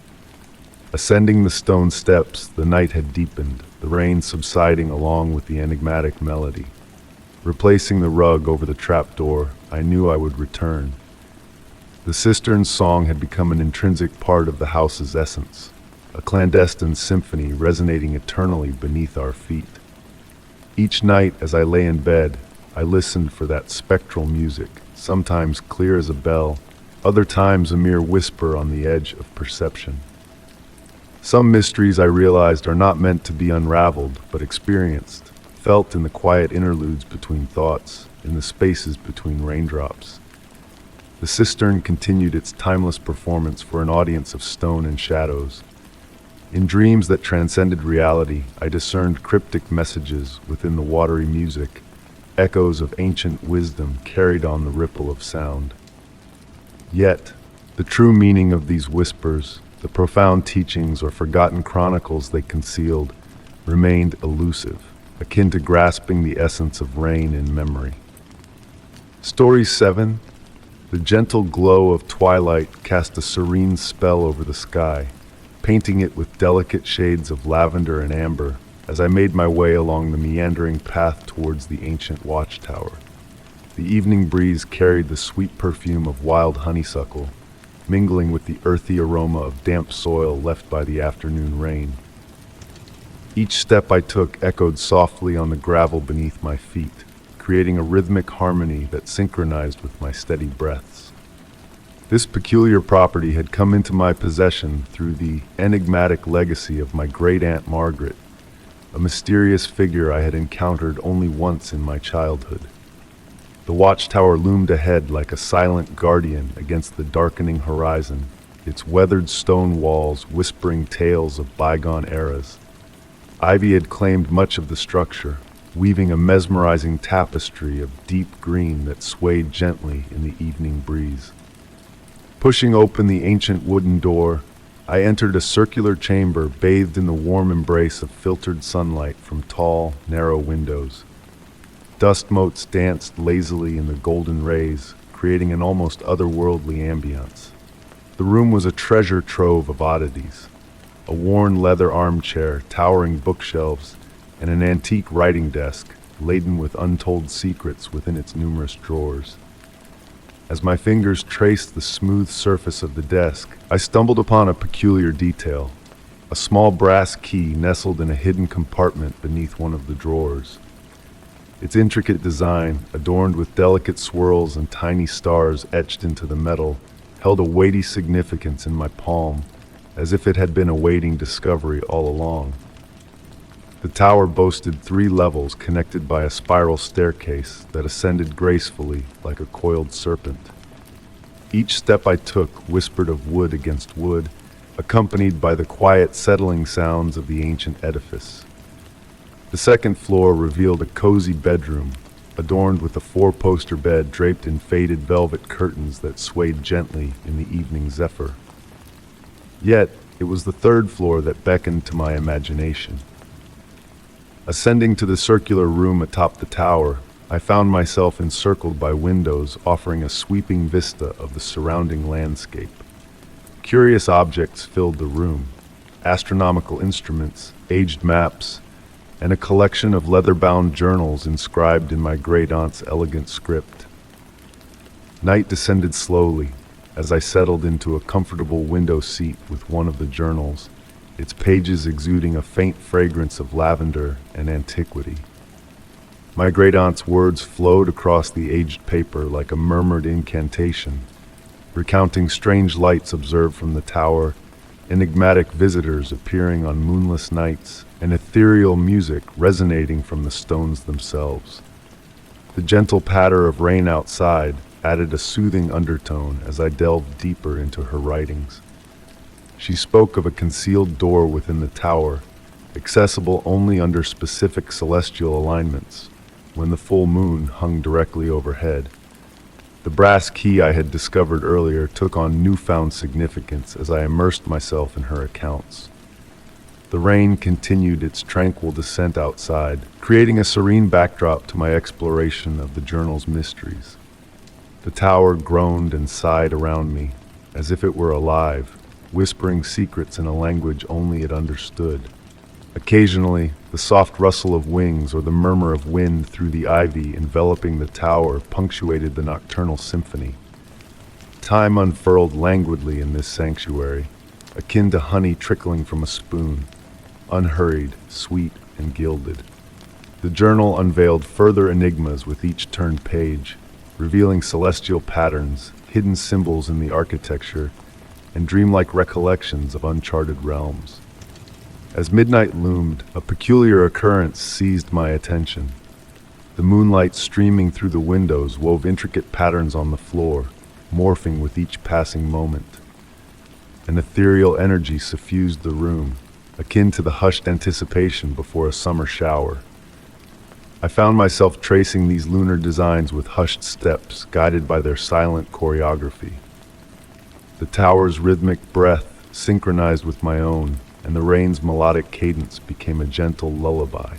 Ascending the stone steps, the night had deepened, the rain subsiding along with the enigmatic melody. Replacing the rug over the trapdoor, I knew I would return. The cistern's song had become an intrinsic part of the house's essence, a clandestine symphony resonating eternally beneath our feet. Each night as I lay in bed, I listened for that spectral music, sometimes clear as a bell, other times a mere whisper on the edge of perception. Some mysteries, I realized, are not meant to be unraveled, but experienced, felt in the quiet interludes between thoughts, in the spaces between raindrops. The cistern continued its timeless performance for an audience of stone and shadows. In dreams that transcended reality, I discerned cryptic messages within the watery music, echoes of ancient wisdom carried on the ripple of sound. Yet, The true meaning of these whispers, the profound teachings or forgotten chronicles they concealed, remained elusive, akin to grasping the essence of rain in memory. Story 7. The gentle glow of twilight cast a serene spell over the sky, painting it with delicate shades of lavender and amber as I made my way along the meandering path towards the ancient watchtower. The evening breeze carried the sweet perfume of wild honeysuckle, mingling with the earthy aroma of damp soil left by the afternoon rain. Each step I took echoed softly on the gravel beneath my feet, creating a rhythmic harmony that synchronized with my steady breaths. This peculiar property had come into my possession through the enigmatic legacy of my great-aunt Margaret, a mysterious figure I had encountered only once in my childhood. The watchtower loomed ahead like a silent guardian against the darkening horizon, its weathered stone walls whispering tales of bygone eras. Ivy had claimed much of the structure, weaving a mesmerizing tapestry of deep green that swayed gently in the evening breeze. Pushing open the ancient wooden door, I entered a circular chamber bathed in the warm embrace of filtered sunlight from tall, narrow windows. Dust motes danced lazily in the golden rays, creating an almost otherworldly ambience. The room was a treasure trove of oddities: a worn leather armchair, towering bookshelves, and an antique writing desk laden with untold secrets within its numerous drawers. As my fingers traced the smooth surface of the desk, I stumbled upon a peculiar detail: a small brass key nestled in a hidden compartment beneath one of the drawers. Its intricate design, adorned with delicate swirls and tiny stars etched into the metal, held a weighty significance in my palm, as if it had been awaiting discovery all along. The tower boasted 3 levels connected by a spiral staircase that ascended gracefully like a coiled serpent. Each step I took whispered of wood against wood, accompanied by the quiet settling sounds of the ancient edifice. The second floor revealed a cozy bedroom, adorned with a 4-poster bed draped in faded velvet curtains that swayed gently in the evening zephyr. Yet, it was the 3rd floor that beckoned to my imagination. Ascending to the circular room atop the tower, I found myself encircled by windows offering a sweeping vista of the surrounding landscape. Curious objects filled the room: astronomical instruments, aged maps, and a collection of leather-bound journals inscribed in my great-aunt's elegant script. Night descended slowly as I settled into a comfortable window seat with one of the journals, its pages exuding a faint fragrance of lavender and antiquity. My great-aunt's words flowed across the aged paper like a murmured incantation, recounting strange lights observed from the tower, enigmatic visitors appearing on moonless nights, and ethereal music resonating from the stones themselves. The gentle patter of rain outside added a soothing undertone as I delved deeper into her writings. She spoke of a concealed door within the tower, accessible only under specific celestial alignments, when the full moon hung directly overhead. The brass key I had discovered earlier took on newfound significance as I immersed myself in her accounts. The rain continued its tranquil descent outside, creating a serene backdrop to my exploration of the journal's mysteries. The tower groaned and sighed around me, as if it were alive, whispering secrets in a language only it understood. Occasionally, the soft rustle of wings or the murmur of wind through the ivy enveloping the tower punctuated the nocturnal symphony. Time unfurled languidly in this sanctuary, akin to honey trickling from a spoon, unhurried, sweet, and gilded. The journal unveiled further enigmas with each turned page, revealing celestial patterns, hidden symbols in the architecture, and dreamlike recollections of uncharted realms. As midnight loomed, a peculiar occurrence seized my attention. The moonlight streaming through the windows wove intricate patterns on the floor, morphing with each passing moment. An ethereal energy suffused the room, akin to the hushed anticipation before a summer shower. I found myself tracing these lunar designs with hushed steps, guided by their silent choreography. The tower's rhythmic breath synchronized with my own, and the rain's melodic cadence became a gentle lullaby.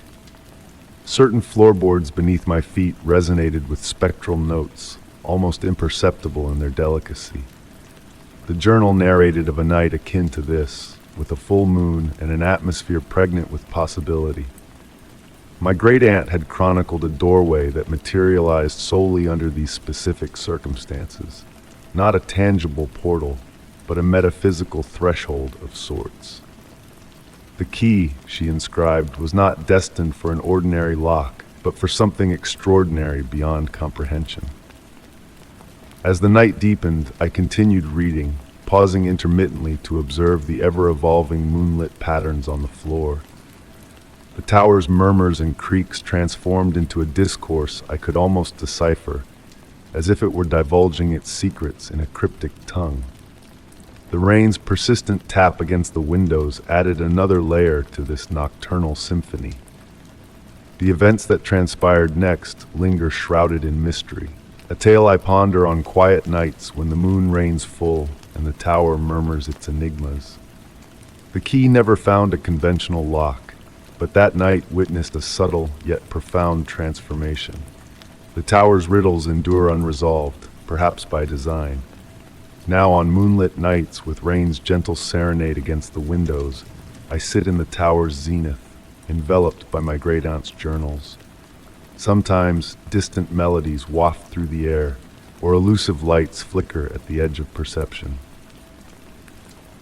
Certain floorboards beneath my feet resonated with spectral notes, almost imperceptible in their delicacy. The journal narrated of a night akin to this, with a full moon and an atmosphere pregnant with possibility. My great-aunt had chronicled a doorway that materialized solely under these specific circumstances, not a tangible portal, but a metaphysical threshold of sorts. The key, she inscribed, was not destined for an ordinary lock, but for something extraordinary beyond comprehension. As the night deepened, I continued reading, pausing intermittently to observe the ever-evolving moonlit patterns on the floor. The tower's murmurs and creaks transformed into a discourse I could almost decipher, as if it were divulging its secrets in a cryptic tongue. The rain's persistent tap against the windows added another layer to this nocturnal symphony. The events that transpired next linger shrouded in mystery, a tale I ponder on quiet nights when the moon reigns full and the tower murmurs its enigmas. The key never found a conventional lock, but that night witnessed a subtle yet profound transformation. The tower's riddles endure unresolved, perhaps by design. Now on moonlit nights, with rain's gentle serenade against the windows, I sit in the tower's zenith, enveloped by my great-aunt's journals. Sometimes distant melodies waft through the air, or elusive lights flicker at the edge of perception.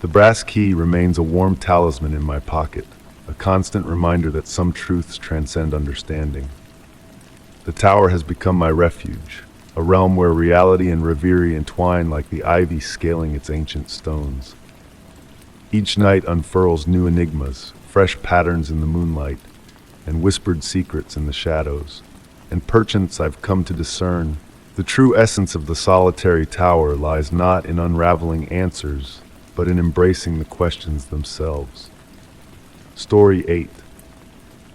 The brass key remains a warm talisman in my pocket, a constant reminder that some truths transcend understanding. The tower has become my refuge, a realm where reality and reverie entwine like the ivy scaling its ancient stones. Each night unfurls new enigmas, fresh patterns in the moonlight, and whispered secrets in the shadows. And perchance I've come to discern the true essence of the solitary tower lies not in unraveling answers, but in embracing the questions themselves. Story 8.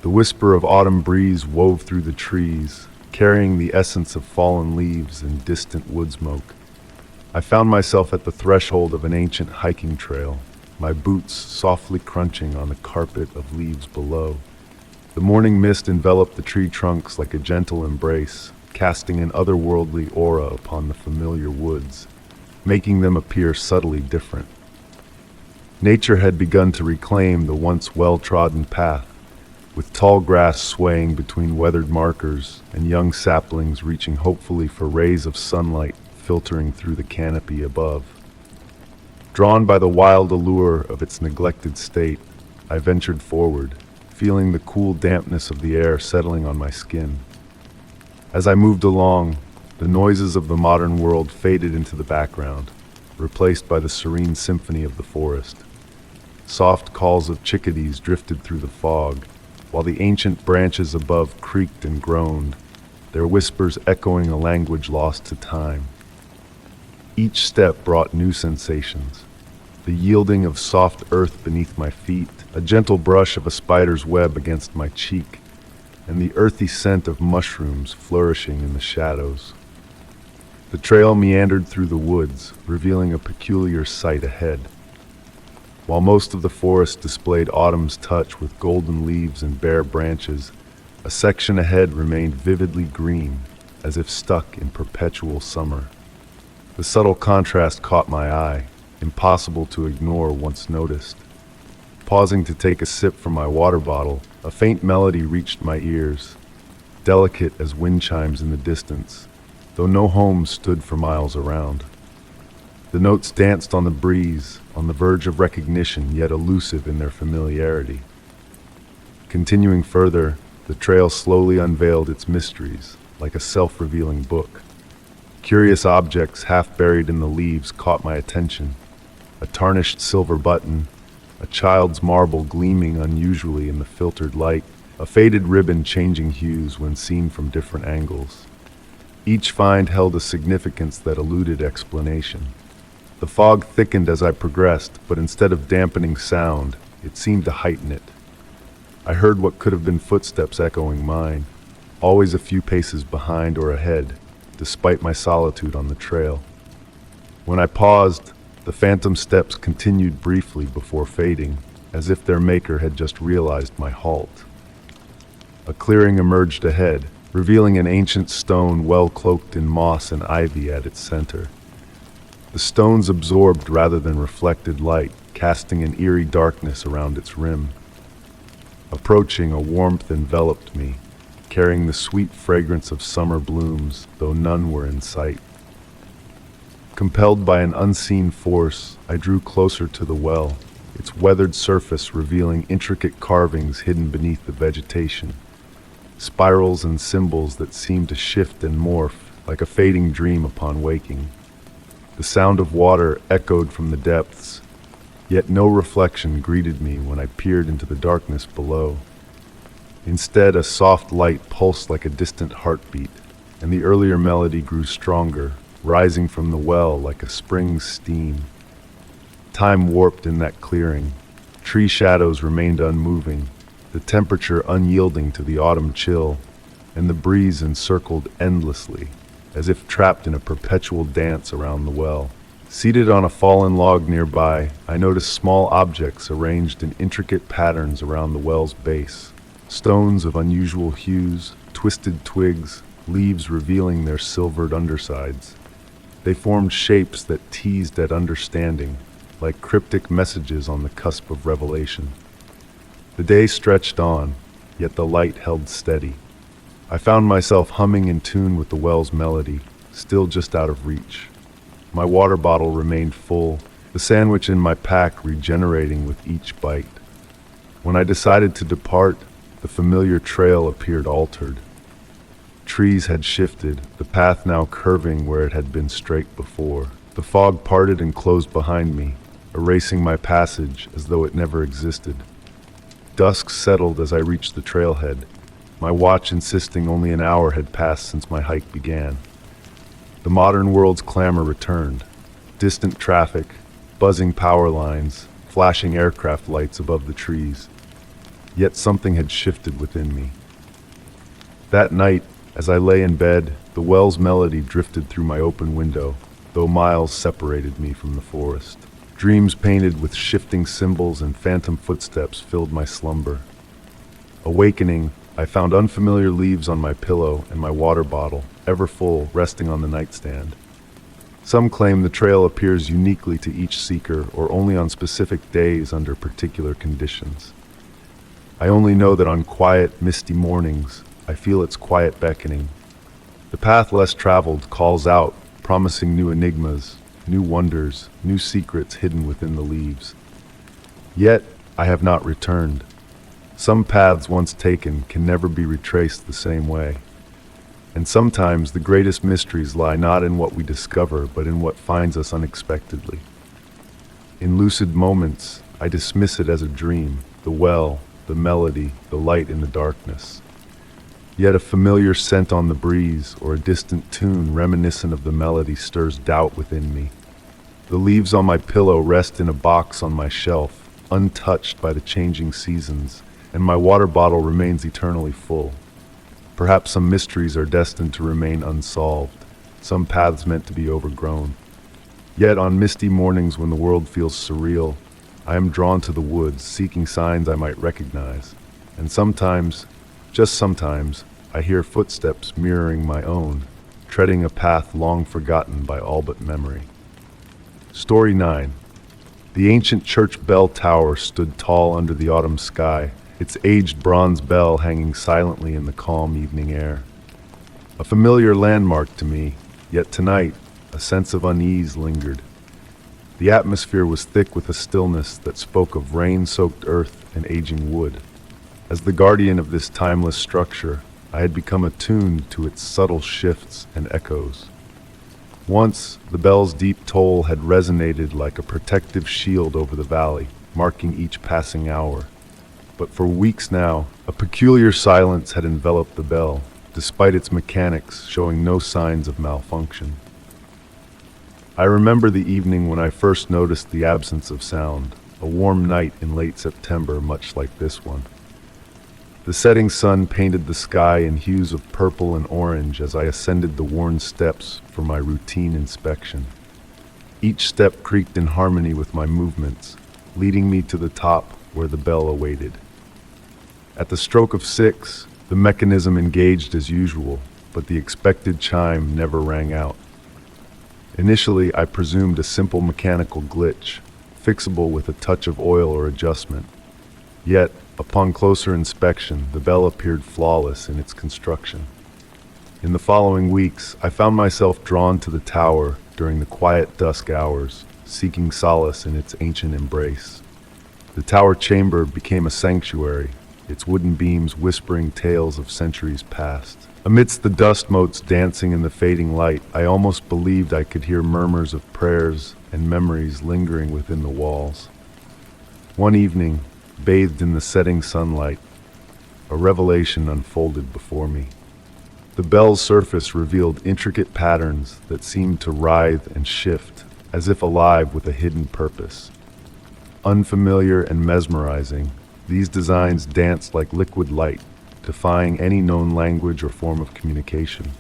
The whisper of autumn breeze wove through the trees, carrying the essence of fallen leaves and distant wood smoke. I found myself at the threshold of an ancient hiking trail, my boots softly crunching on the carpet of leaves below. The morning mist enveloped the tree trunks like a gentle embrace, casting an otherworldly aura upon the familiar woods, making them appear subtly different. Nature had begun to reclaim the once well-trodden path, with tall grass swaying between weathered markers and young saplings reaching hopefully for rays of sunlight filtering through the canopy above. Drawn by the wild allure of its neglected state, I ventured forward, feeling the cool dampness of the air settling on my skin. As I moved along, the noises of the modern world faded into the background, replaced by the serene symphony of the forest. Soft calls of chickadees drifted through the fog, while the ancient branches above creaked and groaned, their whispers echoing a language lost to time. Each step brought new sensations, the yielding of soft earth beneath my feet, a gentle brush of a spider's web against my cheek, and the earthy scent of mushrooms flourishing in the shadows. The trail meandered through the woods, revealing a peculiar sight ahead. While most of the forest displayed autumn's touch with golden leaves and bare branches, a section ahead remained vividly green, as if stuck in perpetual summer. The subtle contrast caught my eye, impossible to ignore once noticed. Pausing to take a sip from my water bottle, a faint melody reached my ears, delicate as wind chimes in the distance, though no homes stood for miles around. The notes danced on the breeze, on the verge of recognition yet elusive in their familiarity. Continuing further, the trail slowly unveiled its mysteries, like a self-revealing book. Curious objects half buried in the leaves caught my attention. A tarnished silver button, a child's marble gleaming unusually in the filtered light, a faded ribbon changing hues when seen from different angles. Each find held a significance that eluded explanation. The fog thickened as I progressed, but instead of dampening sound, it seemed to heighten it. I heard what could have been footsteps echoing mine, always a few paces behind or ahead, despite my solitude on the trail. When I paused, The phantom steps continued briefly before fading, as if their maker had just realized my halt. A clearing emerged ahead, revealing an ancient stone well cloaked in moss and ivy at its center. The stones absorbed rather than reflected light, casting an eerie darkness around its rim. Approaching, a warmth enveloped me, carrying the sweet fragrance of summer blooms, though none were in sight. Compelled by an unseen force, I drew closer to the well, its weathered surface revealing intricate carvings hidden beneath the vegetation. Spirals and symbols that seemed to shift and morph, like a fading dream upon waking. The sound of water echoed from the depths, yet no reflection greeted me when I peered into the darkness below. Instead, a soft light pulsed like a distant heartbeat, and the earlier melody grew stronger, rising from the well like a spring's steam. Time warped in that clearing. Tree shadows remained unmoving, the temperature unyielding to the autumn chill, and the breeze encircled endlessly, as if trapped in a perpetual dance around the well. Seated on a fallen log nearby, I noticed small objects arranged in intricate patterns around the well's base. Stones of unusual hues, twisted twigs, leaves revealing their silvered undersides. They formed shapes that teased at understanding, like cryptic messages on the cusp of revelation. The day stretched on, yet the light held steady. I found myself humming in tune with the well's melody, still just out of reach. My water bottle remained full, the sandwich in my pack regenerating with each bite. When I decided to depart, the familiar trail appeared altered. Trees had shifted, the path now curving where it had been straight before. The fog parted and closed behind me, erasing my passage as though it never existed. Dusk settled as I reached the trailhead, my watch insisting only an hour had passed since my hike began. The modern world's clamor returned. Distant traffic, buzzing power lines, flashing aircraft lights above the trees. Yet something had shifted within me. That night, as I lay in bed, the well's melody drifted through my open window, though miles separated me from the forest. Dreams painted with shifting symbols and phantom footsteps filled my slumber. Awakening, I found unfamiliar leaves on my pillow and my water bottle, ever full, resting on the nightstand. Some claim the trail appears uniquely to each seeker or only on specific days under particular conditions. I only know that on quiet, misty mornings, I feel its quiet beckoning. The path less traveled calls out, promising new enigmas, new wonders, new secrets hidden within the leaves. Yet, I have not returned. Some paths once taken can never be retraced the same way. And sometimes the greatest mysteries lie not in what we discover, but in what finds us unexpectedly. In lucid moments, I dismiss it as a dream, the well, the melody, the light in the darkness. Yet a familiar scent on the breeze or a distant tune reminiscent of the melody stirs doubt within me. The leaves on my pillow rest in a box on my shelf, untouched by the changing seasons, and my water bottle remains eternally full. Perhaps some mysteries are destined to remain unsolved, some paths meant to be overgrown. Yet on misty mornings when the world feels surreal, I am drawn to the woods, seeking signs I might recognize. And sometimes, just sometimes, I hear footsteps mirroring my own, treading a path long forgotten by all but memory. Story 9. The ancient church bell tower stood tall under the autumn sky, its aged bronze bell hanging silently in the calm evening air. A familiar landmark to me, yet tonight, a sense of unease lingered. The atmosphere was thick with a stillness that spoke of rain-soaked earth and aging wood. As the guardian of this timeless structure, I had become attuned to its subtle shifts and echoes. Once, the bell's deep toll had resonated like a protective shield over the valley, marking each passing hour. But for weeks now, a peculiar silence had enveloped the bell, despite its mechanics showing no signs of malfunction. I remember the evening when I first noticed the absence of sound, a warm night in late September much like this one. The setting sun painted the sky in hues of purple and orange as I ascended the worn steps for my routine inspection. Each step creaked in harmony with my movements, leading me to the top where the bell awaited. At the stroke of 6, the mechanism engaged as usual, but the expected chime never rang out. Initially, I presumed a simple mechanical glitch, fixable with a touch of oil or adjustment. Yet, upon closer inspection, the bell appeared flawless in its construction. In the following weeks, I found myself drawn to the tower during the quiet dusk hours, seeking solace in its ancient embrace. The tower chamber became a sanctuary, its wooden beams whispering tales of centuries past. Amidst the dust motes dancing in the fading light, I almost believed I could hear murmurs of prayers and memories lingering within the walls. One evening, bathed in the setting sunlight, a revelation unfolded before me. The bell's surface revealed intricate patterns that seemed to writhe and shift, as if alive with a hidden purpose. Unfamiliar and mesmerizing, these designs danced like liquid light, defying any known language or form of communication.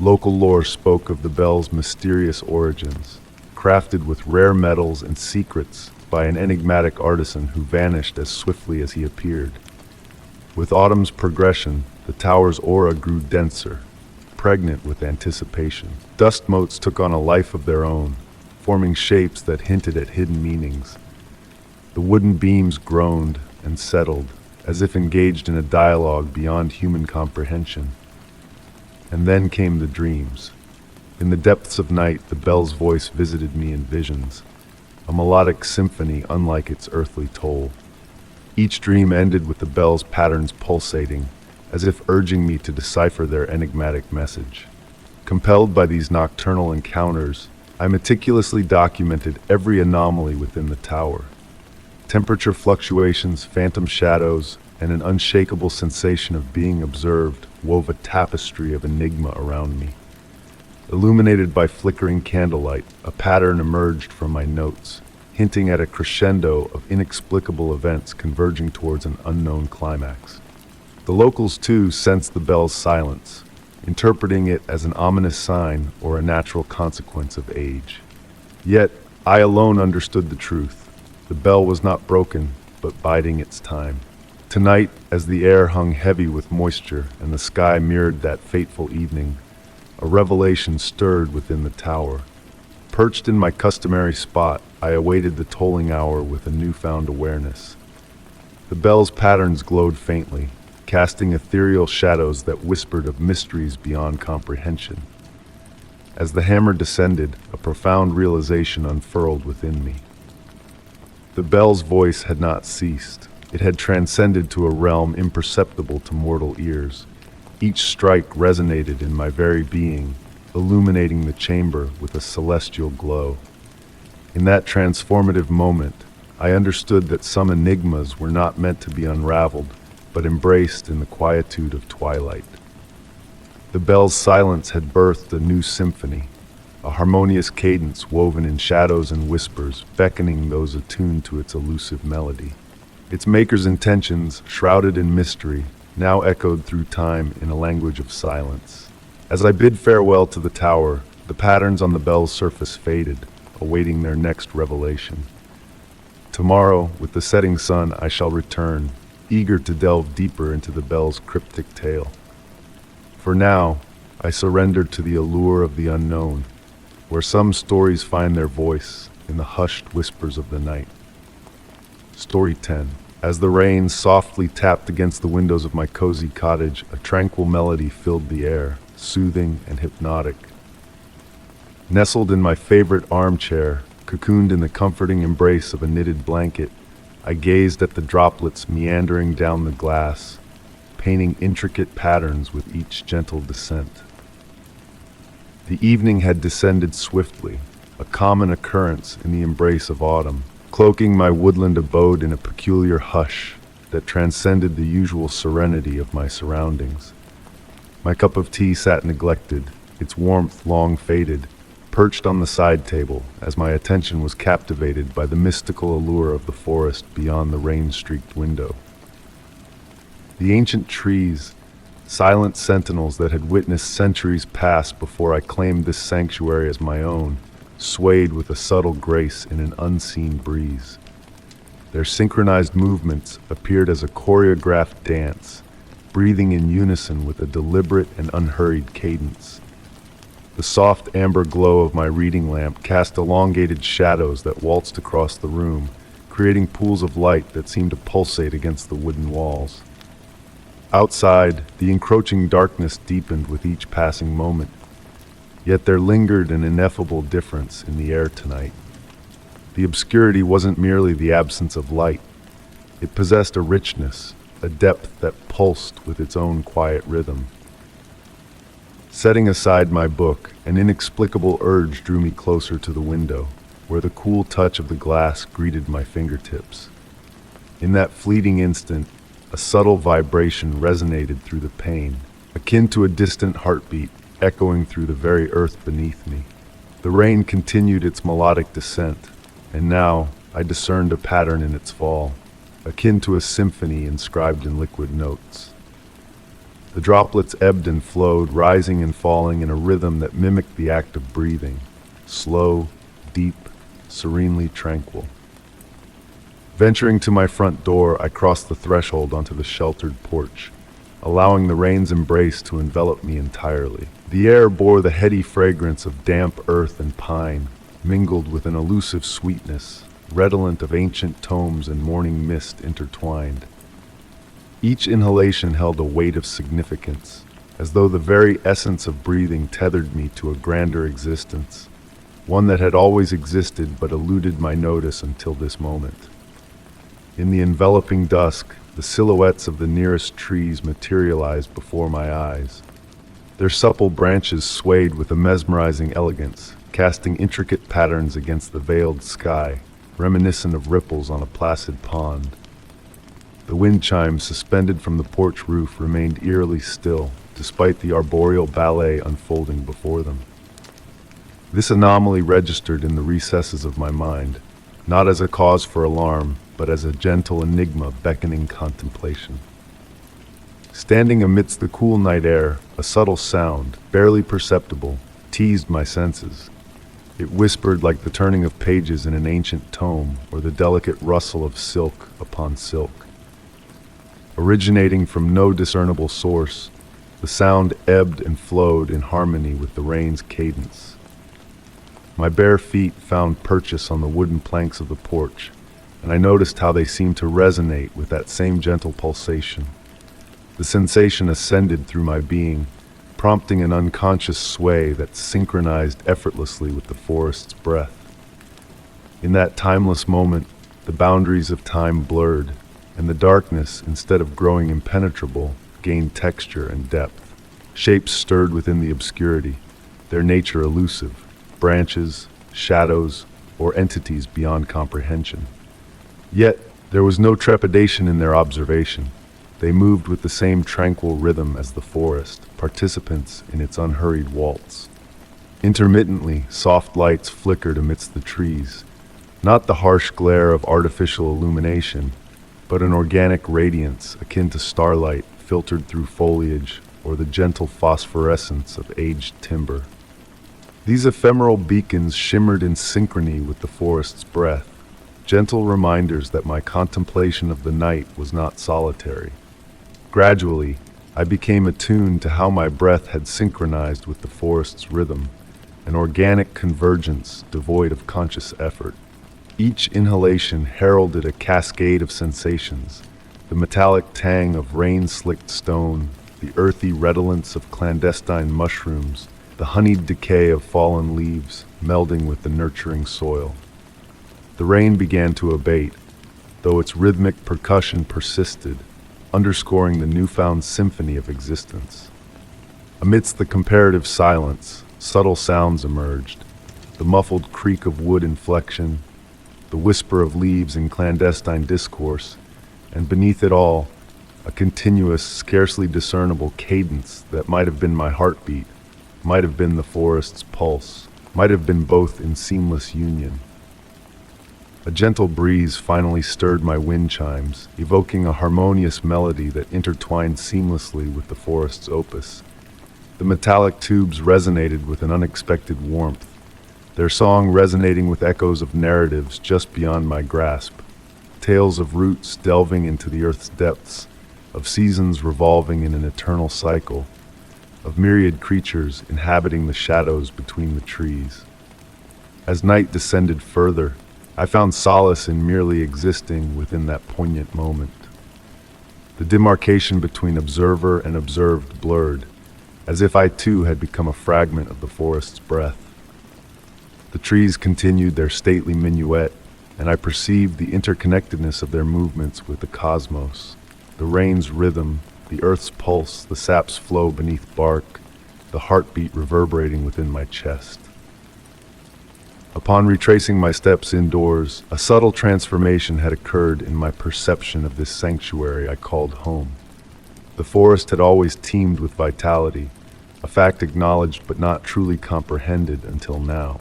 Local lore spoke of the bell's mysterious origins, crafted with rare metals and secrets by an enigmatic artisan who vanished as swiftly as he appeared. With autumn's progression, the tower's aura grew denser, pregnant with anticipation. Dust motes took on a life of their own, forming shapes that hinted at hidden meanings. The wooden beams groaned and settled, as if engaged in a dialogue beyond human comprehension. And then came the dreams. In the depths of night, the bell's voice visited me in visions, a melodic symphony unlike its earthly toll. Each dream ended with the bell's patterns pulsating, as if urging me to decipher their enigmatic message. Compelled by these nocturnal encounters, I meticulously documented every anomaly within the tower. Temperature fluctuations, phantom shadows, and an unshakable sensation of being observed wove a tapestry of enigma around me. Illuminated by flickering candlelight, a pattern emerged from my notes, hinting at a crescendo of inexplicable events converging towards an unknown climax. The locals, too, sensed the bell's silence, interpreting it as an ominous sign or a natural consequence of age. Yet, I alone understood the truth. The bell was not broken, but biding its time. Tonight, as the air hung heavy with moisture and the sky mirrored that fateful evening, a revelation stirred within the tower. Perched in my customary spot, I awaited the tolling hour with a newfound awareness. The bell's patterns glowed faintly, casting ethereal shadows that whispered of mysteries beyond comprehension. As the hammer descended, a profound realization unfurled within me. The bell's voice had not ceased. It had transcended to a realm imperceptible to mortal ears. Each strike resonated in my very being, illuminating the chamber with a celestial glow. In that transformative moment, I understood that some enigmas were not meant to be unraveled, but embraced in the quietude of twilight. The bell's silence had birthed a new symphony, a harmonious cadence woven in shadows and whispers, beckoning those attuned to its elusive melody. Its maker's intentions, shrouded in mystery, now echoed through time in a language of silence. As I bid farewell to the tower, the patterns on the bell's surface faded, awaiting their next revelation. Tomorrow, with the setting sun, I shall return, eager to delve deeper into the bell's cryptic tale. For now, I surrender to the allure of the unknown, where some stories find their voice in the hushed whispers of the night. Story 10. As the rain softly tapped against the windows of my cozy cottage, a tranquil melody filled the air, soothing and hypnotic. Nestled in my favorite armchair, cocooned in the comforting embrace of a knitted blanket, I gazed at the droplets meandering down the glass, painting intricate patterns with each gentle descent. The evening had descended swiftly, a common occurrence in the embrace of autumn, cloaking my woodland abode in a peculiar hush that transcended the usual serenity of my surroundings. My cup of tea sat neglected, its warmth long faded, perched on the side table as my attention was captivated by the mystical allure of the forest beyond the rain-streaked window. The ancient trees, silent sentinels that had witnessed centuries pass before I claimed this sanctuary as my own, swayed with a subtle grace in an unseen breeze. Their synchronized movements appeared as a choreographed dance, breathing in unison with a deliberate and unhurried cadence. The soft amber glow of my reading lamp cast elongated shadows that waltzed across the room, creating pools of light that seemed to pulsate against the wooden walls. Outside, the encroaching darkness deepened with each passing moment, yet there lingered an ineffable difference in the air tonight. The obscurity wasn't merely the absence of light. It possessed a richness, a depth that pulsed with its own quiet rhythm. Setting aside my book, an inexplicable urge drew me closer to the window, where the cool touch of the glass greeted my fingertips. In that fleeting instant, a subtle vibration resonated through the pane, akin to a distant heartbeat echoing through the very earth beneath me. The rain continued its melodic descent, and now I discerned a pattern in its fall, akin to a symphony inscribed in liquid notes. The droplets ebbed and flowed, rising and falling in a rhythm that mimicked the act of breathing, slow, deep, serenely tranquil. Venturing to my front door, I crossed the threshold onto the sheltered porch, allowing the rain's embrace to envelop me entirely. The air bore the heady fragrance of damp earth and pine, mingled with an elusive sweetness, redolent of ancient tomes and morning mist intertwined. Each inhalation held a weight of significance, as though the very essence of breathing tethered me to a grander existence, one that had always existed but eluded my notice until this moment. In the enveloping dusk, the silhouettes of the nearest trees materialized before my eyes. Their supple branches swayed with a mesmerizing elegance, casting intricate patterns against the veiled sky, reminiscent of ripples on a placid pond. The wind chimes suspended from the porch roof remained eerily still, despite the arboreal ballet unfolding before them. This anomaly registered in the recesses of my mind, not as a cause for alarm, but as a gentle enigma beckoning contemplation. Standing amidst the cool night air, a subtle sound, barely perceptible, teased my senses. It whispered like the turning of pages in an ancient tome, or the delicate rustle of silk upon silk. Originating from no discernible source, the sound ebbed and flowed in harmony with the rain's cadence. My bare feet found purchase on the wooden planks of the porch, and I noticed how they seemed to resonate with that same gentle pulsation. The sensation ascended through my being, prompting an unconscious sway that synchronized effortlessly with the forest's breath. In that timeless moment, the boundaries of time blurred, and the darkness, instead of growing impenetrable, gained texture and depth. Shapes stirred within the obscurity, their nature elusive, branches, shadows, or entities beyond comprehension. Yet, there was no trepidation in their observation. They moved with the same tranquil rhythm as the forest, participants in its unhurried waltz. Intermittently, soft lights flickered amidst the trees, not the harsh glare of artificial illumination, but an organic radiance akin to starlight filtered through foliage or the gentle phosphorescence of aged timber. These ephemeral beacons shimmered in synchrony with the forest's breath, gentle reminders that my contemplation of the night was not solitary. Gradually, I became attuned to how my breath had synchronized with the forest's rhythm, an organic convergence devoid of conscious effort. Each inhalation heralded a cascade of sensations, the metallic tang of rain-slicked stone, the earthy redolence of clandestine mushrooms, the honeyed decay of fallen leaves, melding with the nurturing soil. The rain began to abate, though its rhythmic percussion persisted, underscoring the newfound symphony of existence. Amidst the comparative silence, subtle sounds emerged, the muffled creak of wood inflection, the whisper of leaves in clandestine discourse, and beneath it all, a continuous, scarcely discernible cadence that might have been my heartbeat, might have been the forest's pulse, might have been both in seamless union. A gentle breeze finally stirred my wind chimes, evoking a harmonious melody that intertwined seamlessly with the forest's opus. The metallic tubes resonated with an unexpected warmth, their song resonating with echoes of narratives just beyond my grasp. Tales of roots delving into the earth's depths, of seasons revolving in an eternal cycle, of myriad creatures inhabiting the shadows between the trees. As night descended further, I found solace in merely existing within that poignant moment. The demarcation between observer and observed blurred, as if I too had become a fragment of the forest's breath. The trees continued their stately minuet, and I perceived the interconnectedness of their movements with the cosmos. The rain's rhythm, the earth's pulse, the sap's flow beneath bark, the heartbeat reverberating within my chest. Upon retracing my steps indoors, a subtle transformation had occurred in my perception of this sanctuary I called home. The forest had always teemed with vitality, a fact acknowledged but not truly comprehended until now.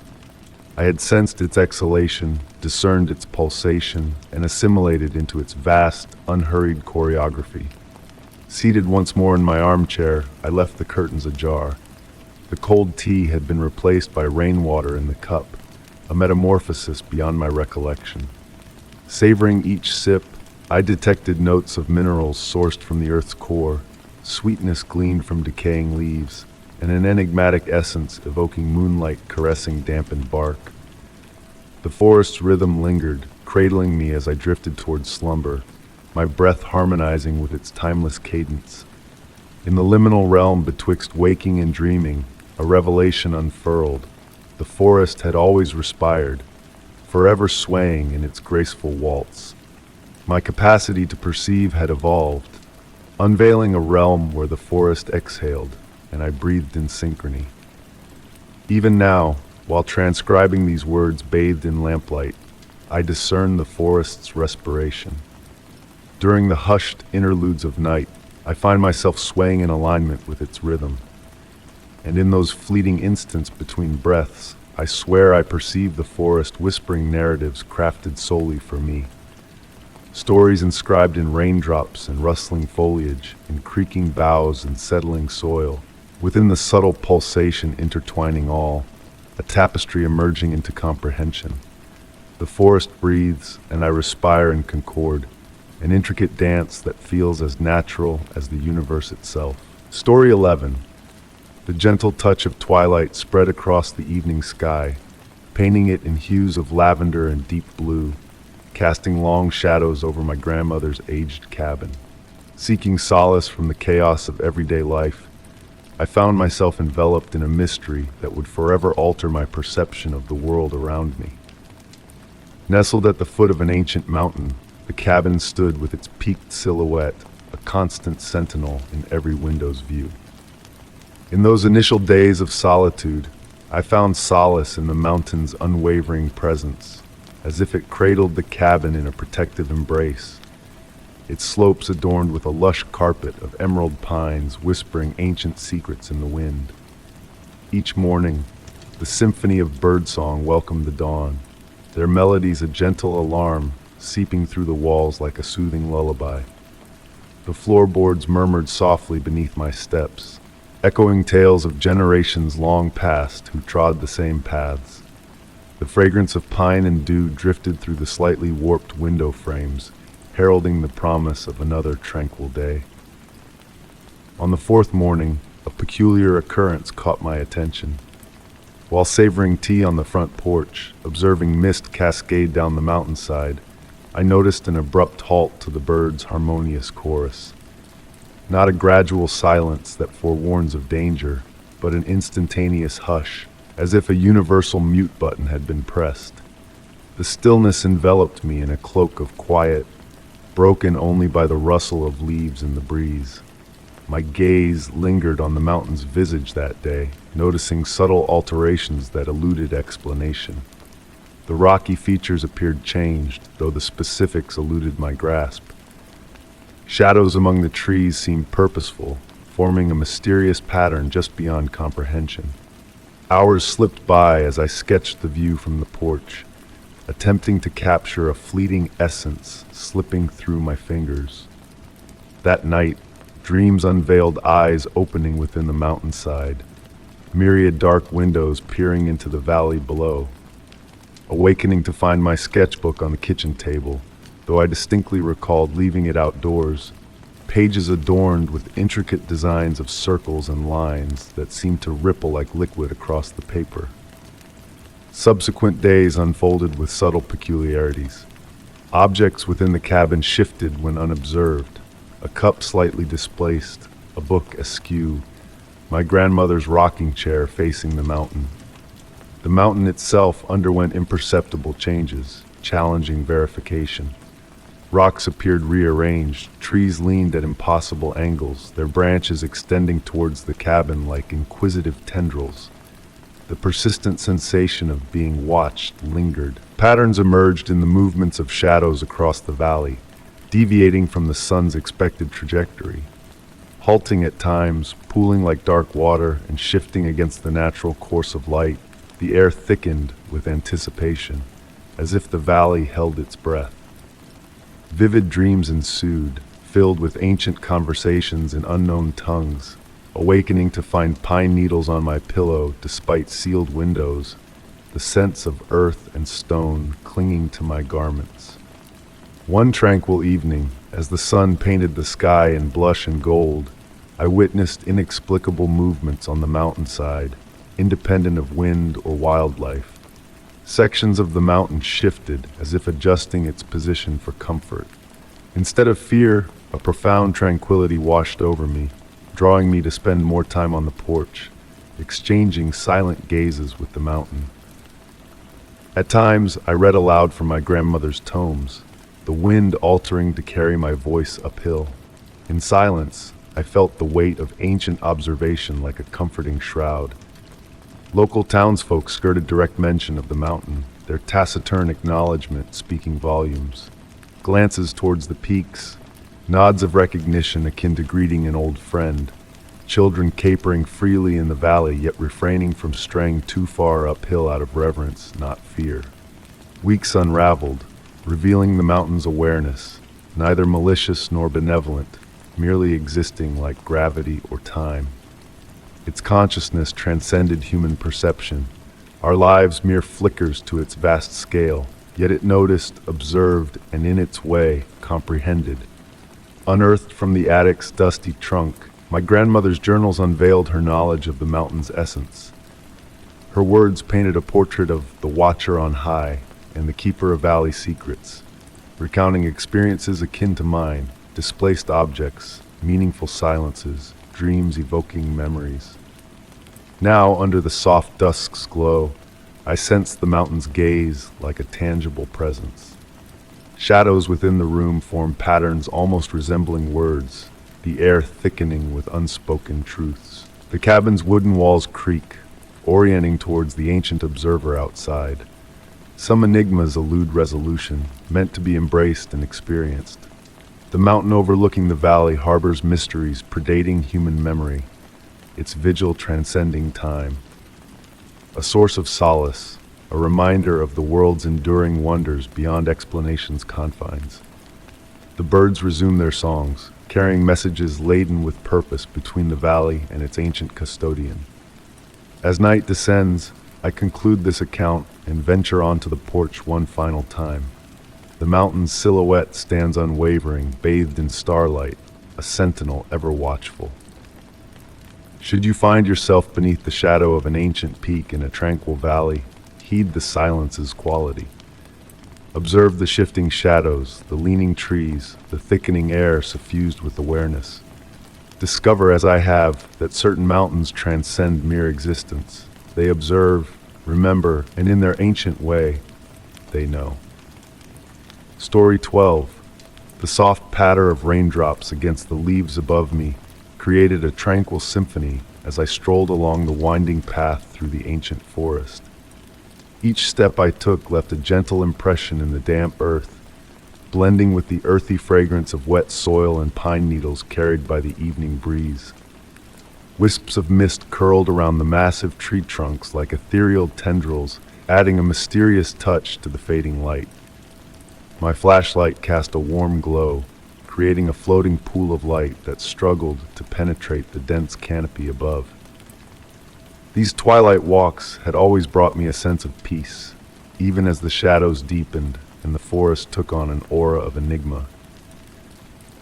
I had sensed its exhalation, discerned its pulsation, and assimilated into its vast, unhurried choreography. Seated once more in my armchair, I left the curtains ajar. The cold tea had been replaced by rainwater in the cup, a metamorphosis beyond my recollection. Savoring each sip, I detected notes of minerals sourced from the earth's core, sweetness gleaned from decaying leaves, and an enigmatic essence evoking moonlight caressing dampened bark. The forest's rhythm lingered, cradling me as I drifted towards slumber, my breath harmonizing with its timeless cadence. In the liminal realm betwixt waking and dreaming, a revelation unfurled. The forest had always respired, forever swaying in its graceful waltz. My capacity to perceive had evolved, unveiling a realm where the forest exhaled, and I breathed in synchrony. Even now, while transcribing these words bathed in lamplight, I discern the forest's respiration. During the hushed interludes of night, I find myself swaying in alignment with its rhythm. And in those fleeting instants between breaths, I swear I perceive the forest whispering narratives crafted solely for me. Stories inscribed in raindrops and rustling foliage, in creaking boughs and settling soil, within the subtle pulsation intertwining all, a tapestry emerging into comprehension. The forest breathes, and I respire in concord, an intricate dance that feels as natural as the universe itself. Story 11. The gentle touch of twilight spread across the evening sky, painting it in hues of lavender and deep blue, casting long shadows over my grandmother's aged cabin. Seeking solace from the chaos of everyday life, I found myself enveloped in a mystery that would forever alter my perception of the world around me. Nestled at the foot of an ancient mountain, the cabin stood with its peaked silhouette, a constant sentinel in every window's view. In those initial days of solitude, I found solace in the mountain's unwavering presence, as if it cradled the cabin in a protective embrace. Its slopes adorned with a lush carpet of emerald pines whispering ancient secrets in the wind. Each morning, the symphony of birdsong welcomed the dawn, their melodies a gentle alarm seeping through the walls like a soothing lullaby. The floorboards murmured softly beneath my steps, echoing tales of generations long past who trod the same paths. The fragrance of pine and dew drifted through the slightly warped window frames, heralding the promise of another tranquil day. On the fourth morning, a peculiar occurrence caught my attention. While savoring tea on the front porch, observing mist cascade down the mountainside, I noticed an abrupt halt to the birds' harmonious chorus. Not a gradual silence that forewarns of danger, but an instantaneous hush, as if a universal mute button had been pressed. The stillness enveloped me in a cloak of quiet, broken only by the rustle of leaves in the breeze. My gaze lingered on the mountain's visage that day, noticing subtle alterations that eluded explanation. The rocky features appeared changed, though the specifics eluded my grasp. Shadows among the trees seemed purposeful, forming a mysterious pattern just beyond comprehension. Hours slipped by as I sketched the view from the porch, attempting to capture a fleeting essence slipping through my fingers. That night, dreams unveiled eyes opening within the mountainside, myriad dark windows peering into the valley below. Awakening to find my sketchbook on the kitchen table, though I distinctly recalled leaving it outdoors, pages adorned with intricate designs of circles and lines that seemed to ripple like liquid across the paper. Subsequent days unfolded with subtle peculiarities. Objects within the cabin shifted when unobserved, a cup slightly displaced, a book askew, my grandmother's rocking chair facing the mountain. The mountain itself underwent imperceptible changes, challenging verification. Rocks appeared rearranged, trees leaned at impossible angles, their branches extending towards the cabin like inquisitive tendrils. The persistent sensation of being watched lingered. Patterns emerged in the movements of shadows across the valley, deviating from the sun's expected trajectory. Halting at times, pooling like dark water, and shifting against the natural course of light, the air thickened with anticipation, as if the valley held its breath. Vivid dreams ensued, filled with ancient conversations in unknown tongues, awakening to find pine needles on my pillow despite sealed windows, the scents of earth and stone clinging to my garments. One tranquil evening, as the sun painted the sky in blush and gold, I witnessed inexplicable movements on the mountainside, independent of wind or wildlife. Sections of the mountain shifted as if adjusting its position for comfort. Instead of fear, a profound tranquility washed over me, drawing me to spend more time on the porch, exchanging silent gazes with the mountain. At times, I read aloud from my grandmother's tomes, the wind altering to carry my voice uphill. In silence, I felt the weight of ancient observation like a comforting shroud. Local townsfolk skirted direct mention of the mountain, their taciturn acknowledgement speaking volumes. Glances towards the peaks, nods of recognition akin to greeting an old friend. Children capering freely in the valley, yet refraining from straying too far uphill out of reverence, not fear. Weeks unraveled, revealing the mountain's awareness, neither malicious nor benevolent, merely existing like gravity or time. Its consciousness transcended human perception, our lives mere flickers to its vast scale, yet it noticed, observed, and in its way, comprehended. Unearthed from the attic's dusty trunk, my grandmother's journals unveiled her knowledge of the mountain's essence. Her words painted a portrait of the Watcher on high and the Keeper of Valley secrets, recounting experiences akin to mine, displaced objects, meaningful silences, dreams evoking memories. Now, under the soft dusk's glow, I sensed the mountain's gaze like a tangible presence. Shadows within the room formed patterns almost resembling words, the air thickening with unspoken truths. The cabin's wooden walls creak, orienting towards the ancient observer outside. Some enigmas elude resolution, meant to be embraced and experienced. The mountain overlooking the valley harbors mysteries predating human memory, its vigil transcending time. A source of solace, a reminder of the world's enduring wonders beyond explanation's confines. The birds resume their songs, carrying messages laden with purpose between the valley and its ancient custodian. As night descends, I conclude this account and venture onto the porch one final time. The mountain's silhouette stands unwavering, bathed in starlight, a sentinel ever watchful. Should you find yourself beneath the shadow of an ancient peak in a tranquil valley, heed the silence's quality. Observe the shifting shadows, the leaning trees, the thickening air suffused with awareness. Discover, as I have, that certain mountains transcend mere existence. They observe, remember, and in their ancient way, they know. Story 12. The soft patter of raindrops against the leaves above me created a tranquil symphony as I strolled along the winding path through the ancient forest. Each step I took left a gentle impression in the damp earth, blending with the earthy fragrance of wet soil and pine needles carried by the evening breeze. Wisps of mist curled around the massive tree trunks like ethereal tendrils, adding a mysterious touch to the fading light. My flashlight cast a warm glow, creating a floating pool of light that struggled to penetrate the dense canopy above. These twilight walks had always brought me a sense of peace, even as the shadows deepened and the forest took on an aura of enigma.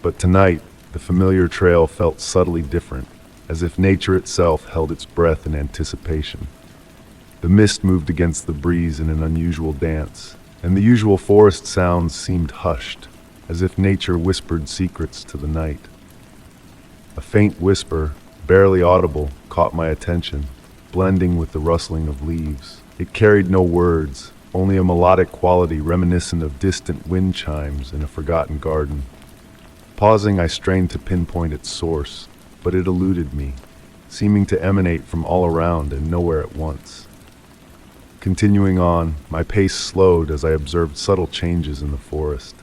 But tonight, the familiar trail felt subtly different, as if nature itself held its breath in anticipation. The mist moved against the breeze in an unusual dance, and the usual forest sounds seemed hushed, as if nature whispered secrets to the night. A faint whisper, barely audible, caught my attention, blending with the rustling of leaves. It carried no words, only a melodic quality reminiscent of distant wind chimes in a forgotten garden. Pausing, I strained to pinpoint its source, but it eluded me, seeming to emanate from all around and nowhere at once. Continuing on, my pace slowed as I observed subtle changes in the forest.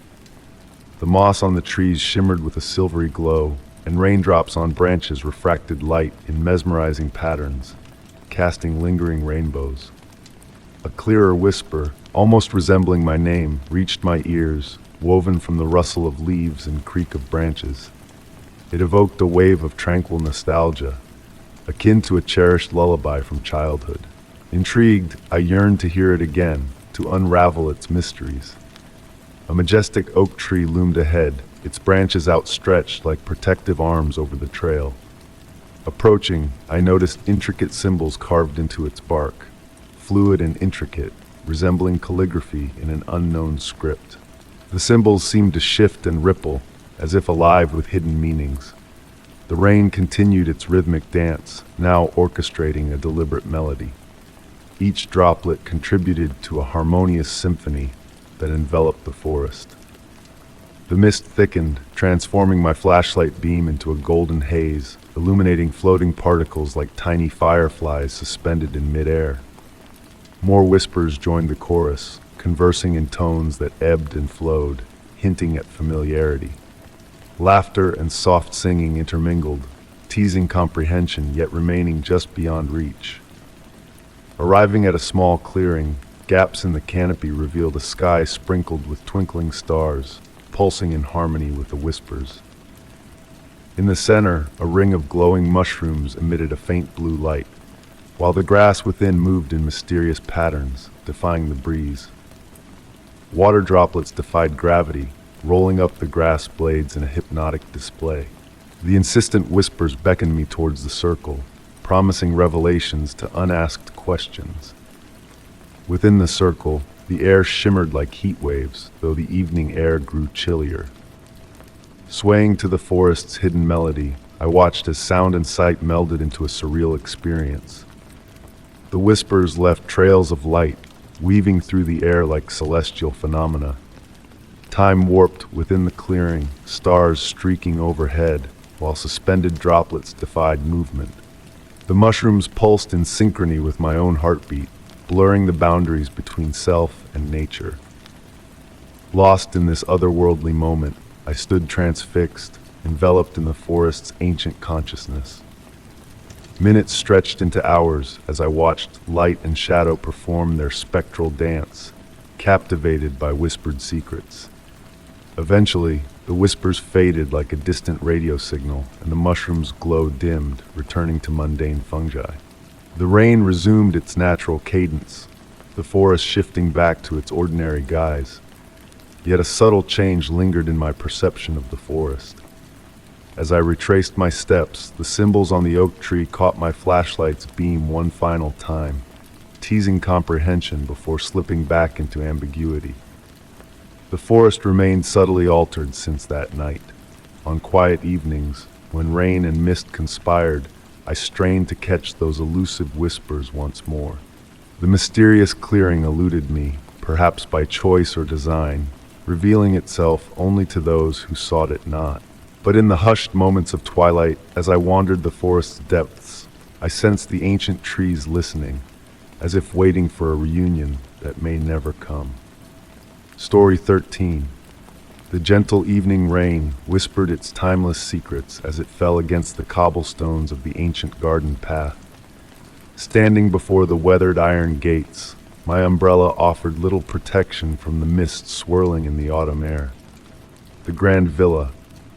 The moss on the trees shimmered with a silvery glow, and raindrops on branches refracted light in mesmerizing patterns, casting lingering rainbows. A clearer whisper, almost resembling my name, reached my ears, woven from the rustle of leaves and creak of branches. It evoked a wave of tranquil nostalgia, akin to a cherished lullaby from childhood. Intrigued, I yearned to hear it again, to unravel its mysteries. A majestic oak tree loomed ahead, its branches outstretched like protective arms over the trail. Approaching, I noticed intricate symbols carved into its bark, fluid and intricate, resembling calligraphy in an unknown script. The symbols seemed to shift and ripple, as if alive with hidden meanings. The rain continued its rhythmic dance, now orchestrating a deliberate melody. Each droplet contributed to a harmonious symphony that enveloped the forest. The mist thickened, transforming my flashlight beam into a golden haze, illuminating floating particles like tiny fireflies suspended in midair. More whispers joined the chorus, conversing in tones that ebbed and flowed, hinting at familiarity. Laughter and soft singing intermingled, teasing comprehension yet remaining just beyond reach. Arriving at a small clearing, gaps in the canopy revealed a sky sprinkled with twinkling stars, pulsing in harmony with the whispers. In the center, a ring of glowing mushrooms emitted a faint blue light, while the grass within moved in mysterious patterns, defying the breeze. Water droplets defied gravity, rolling up the grass blades in a hypnotic display. The insistent whispers beckoned me towards the circle, promising revelations to unasked questions. Within the circle, the air shimmered like heat waves, though the evening air grew chillier. Swaying to the forest's hidden melody, I watched as sound and sight melded into a surreal experience. The whispers left trails of light, weaving through the air like celestial phenomena. Time warped within the clearing, stars streaking overhead, while suspended droplets defied movement. The mushrooms pulsed in synchrony with my own heartbeat, blurring the boundaries between self and nature. Lost in this otherworldly moment, I stood transfixed, enveloped in the forest's ancient consciousness. Minutes stretched into hours as I watched light and shadow perform their spectral dance, captivated by whispered secrets. Eventually, the whispers faded like a distant radio signal, and the mushroom's glow dimmed, returning to mundane fungi. The rain resumed its natural cadence, the forest shifting back to its ordinary guise. Yet a subtle change lingered in my perception of the forest. As I retraced my steps, the symbols on the oak tree caught my flashlight's beam one final time, teasing comprehension before slipping back into ambiguity. The forest remained subtly altered since that night. On quiet evenings, when rain and mist conspired, I strained to catch those elusive whispers once more. The mysterious clearing eluded me, perhaps by choice or design, revealing itself only to those who sought it not. But in the hushed moments of twilight, as I wandered the forest's depths, I sensed the ancient trees listening, as if waiting for a reunion that may never come. Story 13. The gentle evening rain whispered its timeless secrets as it fell against the cobblestones of the ancient garden path. Standing before the weathered iron gates, my umbrella offered little protection from the mist swirling in the autumn air. The grand villa,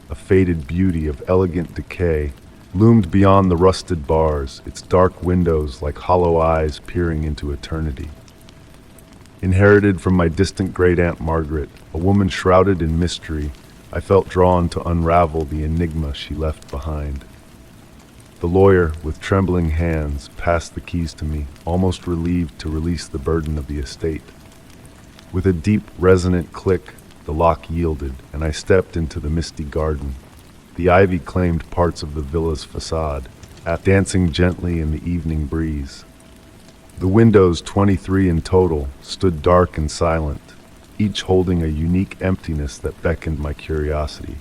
a faded beauty of elegant decay, loomed beyond the rusted bars, its dark windows like hollow eyes peering into eternity. Inherited from my distant great-aunt Margaret, a woman shrouded in mystery, I felt drawn to unravel the enigma she left behind. The lawyer, with trembling hands, passed the keys to me, almost relieved to release the burden of the estate. With a deep, resonant click, the lock yielded, and I stepped into the misty garden. The ivy claimed parts of the villa's facade, dancing gently in the evening breeze. The windows, 23 in total, stood dark and silent, each holding a unique emptiness that beckoned my curiosity.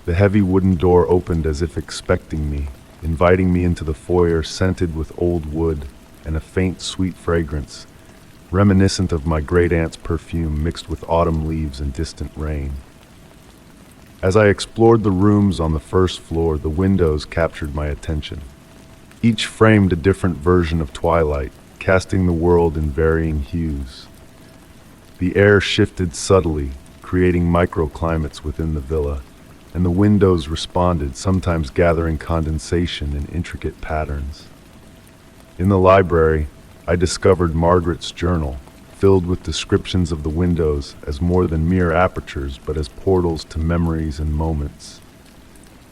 The heavy wooden door opened as if expecting me, inviting me into the foyer scented with old wood and a faint sweet fragrance, reminiscent of my great-aunt's perfume mixed with autumn leaves and distant rain. As I explored the rooms on the first floor, the windows captured my attention. Each framed a different version of twilight, casting the world in varying hues. The air shifted subtly, creating microclimates within the villa, and the windows responded, sometimes gathering condensation in intricate patterns. In the library, I discovered Margaret's journal, filled with descriptions of the windows as more than mere apertures but as portals to memories and moments.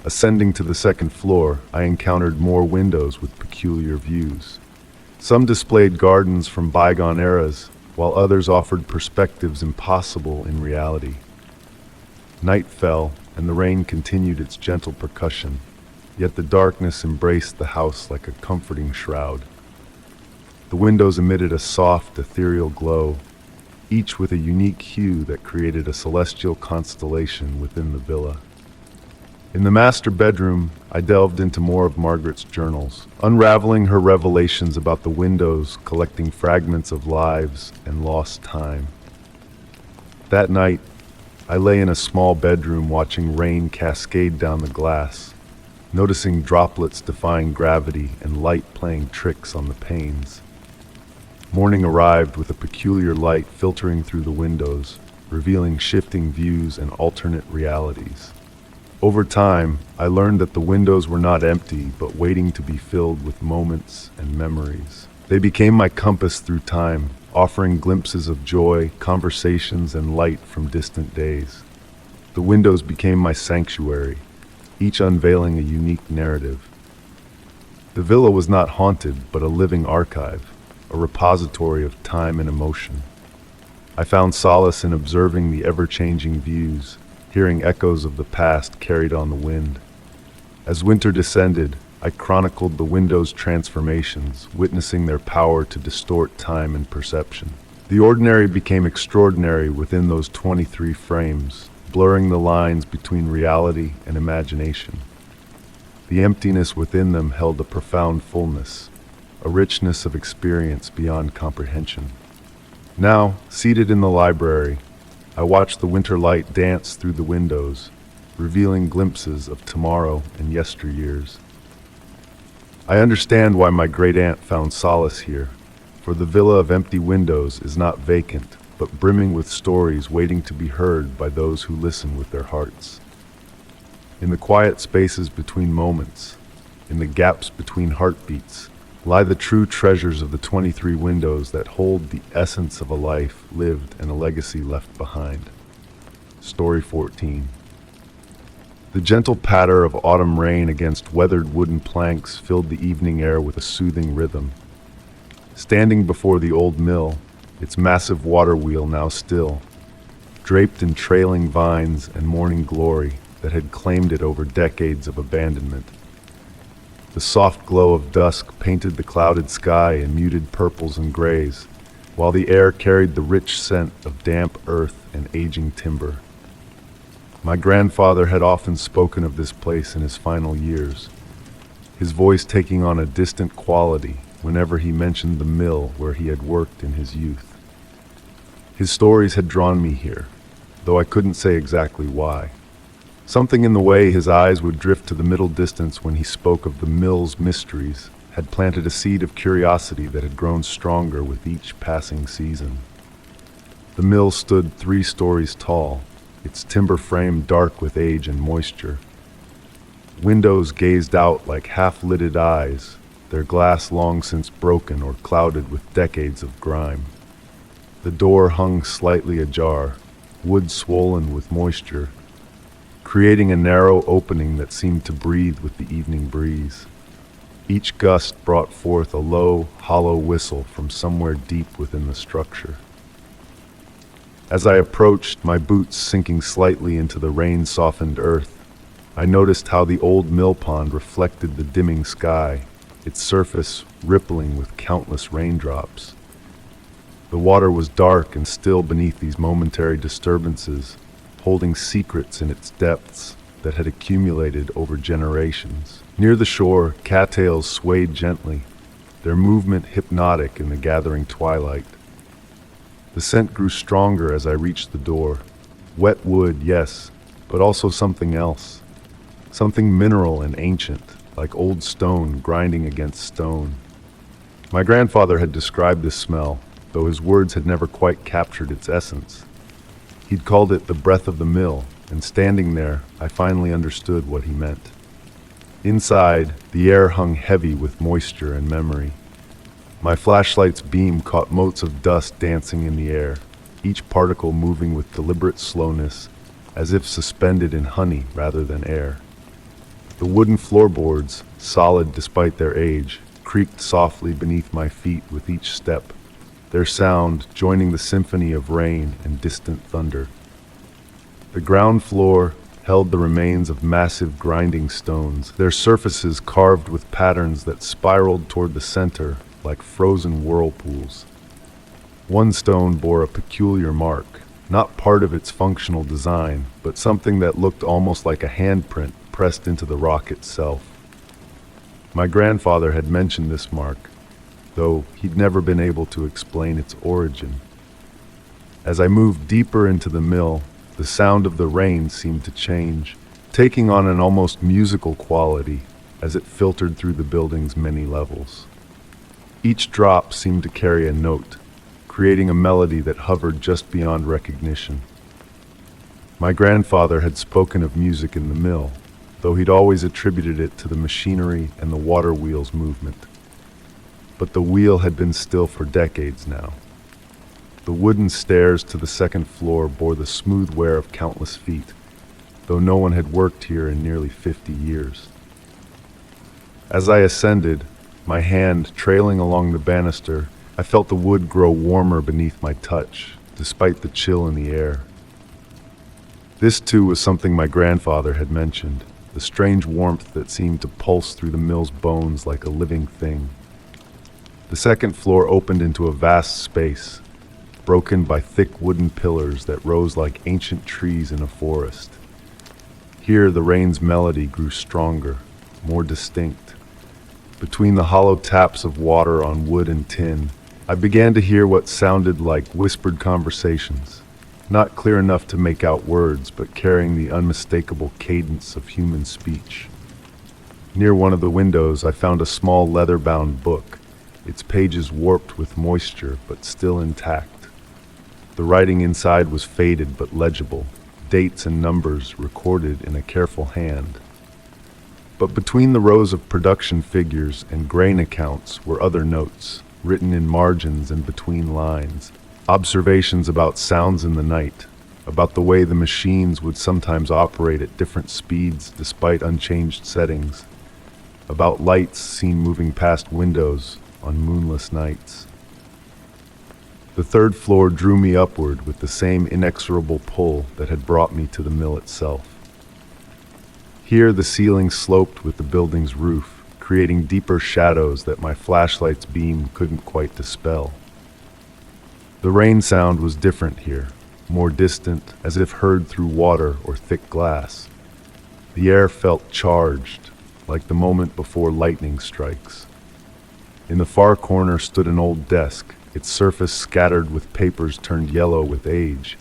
Ascending to the second floor, I encountered more windows with peculiar views. Some displayed gardens from bygone eras, while others offered perspectives impossible in reality. Night fell, and the rain continued its gentle percussion, yet the darkness embraced the house like a comforting shroud. The windows emitted a soft, ethereal glow, each with a unique hue that created a celestial constellation within the villa. In the master bedroom, I delved into more of Margaret's journals, unraveling her revelations about the windows, collecting fragments of lives and lost time. That night, I lay in a small bedroom watching rain cascade down the glass, noticing droplets defying gravity and light playing tricks on the panes. Morning arrived with a peculiar light filtering through the windows, revealing shifting views and alternate realities. Over time, I learned that the windows were not empty, but waiting to be filled with moments and memories. They became my compass through time, offering glimpses of joy, conversations, and light from distant days. The windows became my sanctuary, each unveiling a unique narrative. The villa was not haunted, but a living archive, a repository of time and emotion. I found solace in observing the ever-changing views, hearing echoes of the past carried on the wind. As winter descended, I chronicled the windows' transformations, witnessing their power to distort time and perception. The ordinary became extraordinary within those 23 frames, blurring the lines between reality and imagination. The emptiness within them held a profound fullness, a richness of experience beyond comprehension. Now, seated in the library, I watched the winter light dance through the windows, revealing glimpses of tomorrow and yesteryears. I understand why my great-aunt found solace here, for the villa of empty windows is not vacant, but brimming with stories waiting to be heard by those who listen with their hearts. In the quiet spaces between moments, in the gaps between heartbeats, lie the true treasures of the 23 windows that hold the essence of a life lived and a legacy left behind. Story 14. The gentle patter of autumn rain against weathered wooden planks filled the evening air with a soothing rhythm. Standing before the old mill, its massive water wheel now still, draped in trailing vines and morning glory that had claimed it over decades of abandonment. The soft glow of dusk painted the clouded sky in muted purples and grays, while the air carried the rich scent of damp earth and aging timber. My grandfather had often spoken of this place in his final years, his voice taking on a distant quality whenever he mentioned the mill where he had worked in his youth. His stories had drawn me here, though I couldn't say exactly why. Something in the way his eyes would drift to the middle distance when he spoke of the mill's mysteries had planted a seed of curiosity that had grown stronger with each passing season. The mill stood 3 stories tall, its timber frame dark with age and moisture. Windows gazed out like half-lidded eyes, their glass long since broken or clouded with decades of grime. The door hung slightly ajar, wood swollen with moisture, creating a narrow opening that seemed to breathe with the evening breeze. Each gust brought forth a low, hollow whistle from somewhere deep within the structure. As I approached, my boots sinking slightly into the rain-softened earth, I noticed how the old mill pond reflected the dimming sky, its surface rippling with countless raindrops. The water was dark and still beneath these momentary disturbances, holding secrets in its depths that had accumulated over generations. Near the shore, cattails swayed gently, their movement hypnotic in the gathering twilight. The scent grew stronger as I reached the door. Wet wood, yes, but also something else. Something mineral and ancient, like old stone grinding against stone. My grandfather had described this smell, though his words had never quite captured its essence. He'd called it the breath of the mill, and standing there, I finally understood what he meant. Inside, the air hung heavy with moisture and memory. My flashlight's beam caught motes of dust dancing in the air, each particle moving with deliberate slowness, as if suspended in honey rather than air. The wooden floorboards, solid despite their age, creaked softly beneath my feet with each step, their sound joining the symphony of rain and distant thunder. The ground floor held the remains of massive grinding stones, their surfaces carved with patterns that spiraled toward the center like frozen whirlpools. One stone bore a peculiar mark, not part of its functional design, but something that looked almost like a handprint pressed into the rock itself. My grandfather had mentioned this mark, though he'd never been able to explain its origin. As I moved deeper into the mill, the sound of the rain seemed to change, taking on an almost musical quality as it filtered through the building's many levels. Each drop seemed to carry a note, creating a melody that hovered just beyond recognition. My grandfather had spoken of music in the mill, though he'd always attributed it to the machinery and the water wheel's movement. But the wheel had been still for decades now. The wooden stairs to the second floor bore the smooth wear of countless feet, though no one had worked here in nearly 50 years. As I ascended, my hand trailing along the banister, I felt the wood grow warmer beneath my touch, despite the chill in the air. This too was something my grandfather had mentioned, the strange warmth that seemed to pulse through the mill's bones like a living thing. The second floor opened into a vast space, broken by thick wooden pillars that rose like ancient trees in a forest. Here the rain's melody grew stronger, more distinct. Between the hollow taps of water on wood and tin, I began to hear what sounded like whispered conversations, not clear enough to make out words, but carrying the unmistakable cadence of human speech. Near one of the windows, I found a small leather-bound book, its pages warped with moisture but still intact. The writing inside was faded but legible, dates and numbers recorded in a careful hand. But between the rows of production figures and grain accounts were other notes, written in margins and between lines, observations about sounds in the night, about the way the machines would sometimes operate at different speeds despite unchanged settings, about lights seen moving past windows on moonless nights. The third floor drew me upward with the same inexorable pull that had brought me to the mill itself. Here the ceiling sloped with the building's roof, creating deeper shadows that my flashlight's beam couldn't quite dispel. The rain sound was different here, more distant, as if heard through water or thick glass. The air felt charged, like the moment before lightning strikes. In the far corner stood an old desk, its surface scattered with papers turned yellow with age.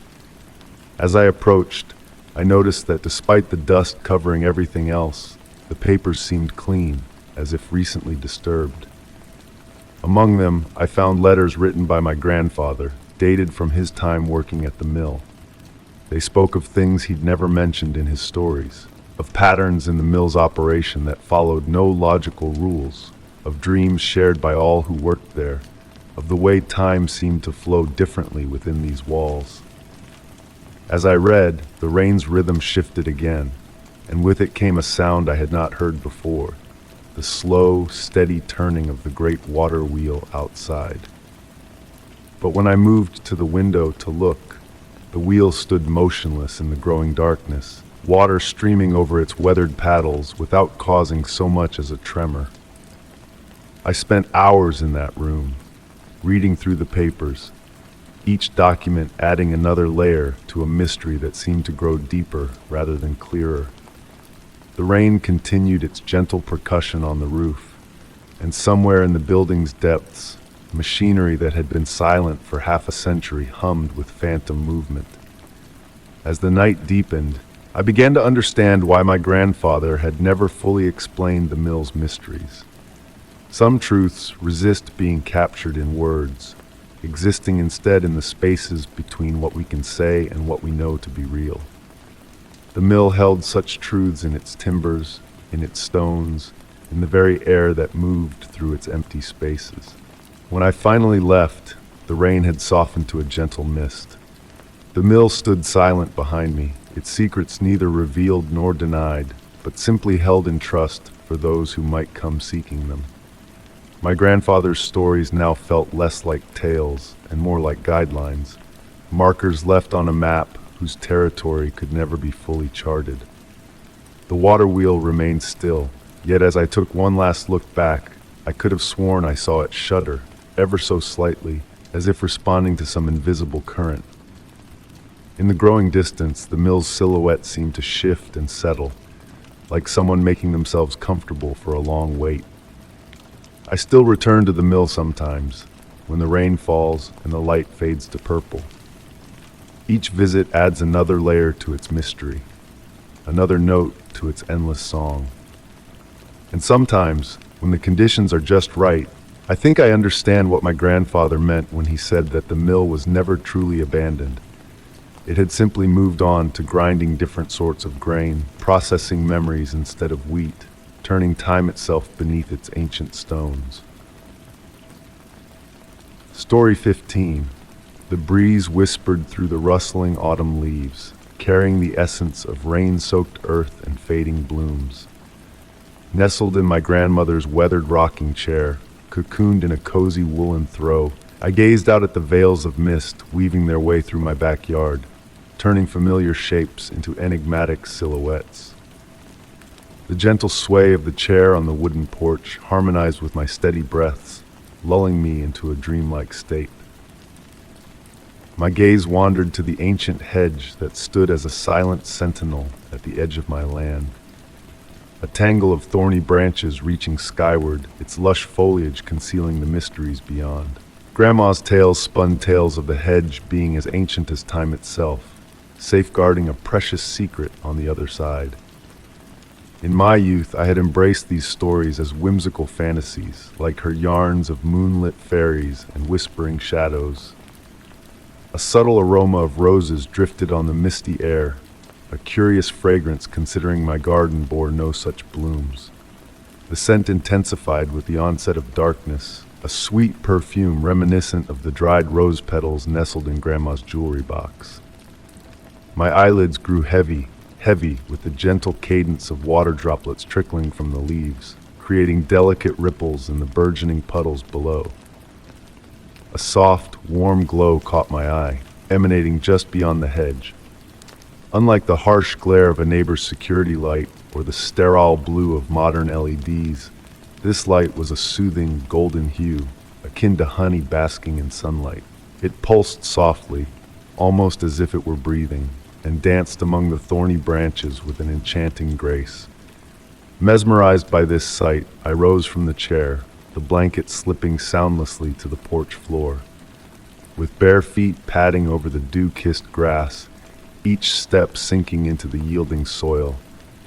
As I approached, I noticed that despite the dust covering everything else, the papers seemed clean, as if recently disturbed. Among them, I found letters written by my grandfather, dated from his time working at the mill. They spoke of things he'd never mentioned in his stories, of patterns in the mill's operation that followed no logical rules, of dreams shared by all who worked there, of the way time seemed to flow differently within these walls. As I read, the rain's rhythm shifted again, and with it came a sound I had not heard before, the slow, steady turning of the great water wheel outside. But when I moved to the window to look, the wheel stood motionless in the growing darkness, water streaming over its weathered paddles without causing so much as a tremor. I spent hours in that room, reading through the papers, each document adding another layer to a mystery that seemed to grow deeper rather than clearer. The rain continued its gentle percussion on the roof, and somewhere in the building's depths, machinery that had been silent for half a century hummed with phantom movement. As the night deepened, I began to understand why my grandfather had never fully explained the mill's mysteries. Some truths resist being captured in words, existing instead in the spaces between what we can say and what we know to be real. The mill held such truths in its timbers, in its stones, in the very air that moved through its empty spaces. When I finally left, the rain had softened to a gentle mist. The mill stood silent behind me, its secrets neither revealed nor denied, but simply held in trust for those who might come seeking them. My grandfather's stories now felt less like tales and more like guidelines, markers left on a map whose territory could never be fully charted. The water wheel remained still, yet as I took one last look back, I could have sworn I saw it shudder, ever so slightly, as if responding to some invisible current. In the growing distance, the mill's silhouette seemed to shift and settle, like someone making themselves comfortable for a long wait. I still return to the mill sometimes, when the rain falls and the light fades to purple. Each visit adds another layer to its mystery, another note to its endless song. And sometimes, when the conditions are just right, I think I understand what my grandfather meant when he said that the mill was never truly abandoned. It had simply moved on to grinding different sorts of grain, processing memories instead of wheat, turning time itself beneath its ancient stones. Story 15. The breeze whispered through the rustling autumn leaves, carrying the essence of rain-soaked earth and fading blooms. Nestled in my grandmother's weathered rocking chair, cocooned in a cozy woolen throw, I gazed out at the veils of mist weaving their way through my backyard, turning familiar shapes into enigmatic silhouettes. The gentle sway of the chair on the wooden porch harmonized with my steady breaths, lulling me into a dreamlike state. My gaze wandered to the ancient hedge that stood as a silent sentinel at the edge of my land. A tangle of thorny branches reaching skyward, its lush foliage concealing the mysteries beyond. Grandma's tales spun tales of the hedge being as ancient as time itself, safeguarding a precious secret on the other side. In my youth, I had embraced these stories as whimsical fantasies, like her yarns of moonlit fairies and whispering shadows. A subtle aroma of roses drifted on the misty air, a curious fragrance considering my garden bore no such blooms. The scent intensified with the onset of darkness, a sweet perfume reminiscent of the dried rose petals nestled in Grandma's jewelry box. My eyelids grew heavy with the gentle cadence of water droplets trickling from the leaves, creating delicate ripples in the burgeoning puddles below. A soft, warm glow caught my eye, emanating just beyond the hedge. Unlike the harsh glare of a neighbor's security light or the sterile blue of modern LEDs, this light was a soothing golden hue, akin to honey basking in sunlight. It pulsed softly, almost as if it were breathing, and danced among the thorny branches with an enchanting grace. Mesmerized by this sight, I rose from the chair, the blanket slipping soundlessly to the porch floor. With bare feet padding over the dew-kissed grass, each step sinking into the yielding soil,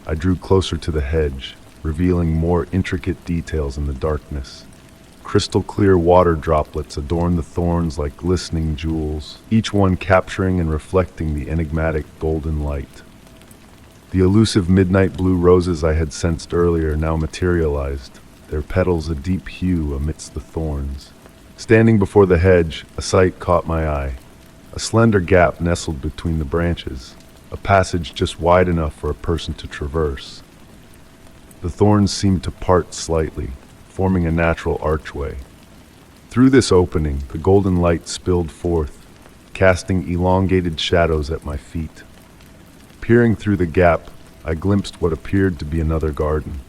I drew closer to the hedge, revealing more intricate details in the darkness. Crystal clear water droplets adorned the thorns like glistening jewels, each one capturing and reflecting the enigmatic golden light. The elusive midnight blue roses I had sensed earlier now materialized, their petals a deep hue amidst the thorns. Standing before the hedge, a sight caught my eye. A slender gap nestled between the branches, a passage just wide enough for a person to traverse. The thorns seemed to part slightly, forming a natural archway. Through this opening, the golden light spilled forth, casting elongated shadows at my feet. Peering through the gap, I glimpsed what appeared to be another garden.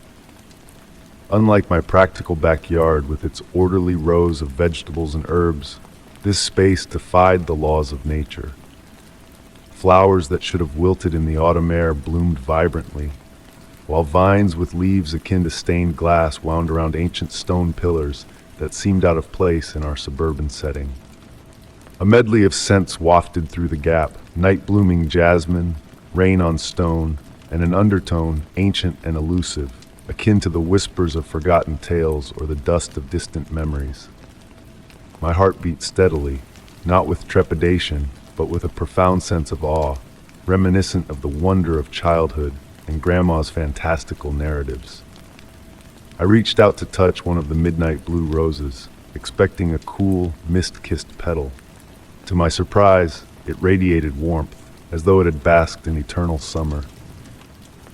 Unlike my practical backyard with its orderly rows of vegetables and herbs, this space defied the laws of nature. Flowers that should have wilted in the autumn air bloomed vibrantly, while vines with leaves akin to stained glass wound around ancient stone pillars that seemed out of place in our suburban setting. A medley of scents wafted through the gap, night-blooming jasmine, rain on stone, and an undertone ancient and elusive, akin to the whispers of forgotten tales or the dust of distant memories. My heart beat steadily, not with trepidation, but with a profound sense of awe, reminiscent of the wonder of childhood and Grandma's fantastical narratives. I reached out to touch one of the midnight blue roses, expecting a cool, mist-kissed petal. To my surprise, it radiated warmth, as though it had basked in eternal summer.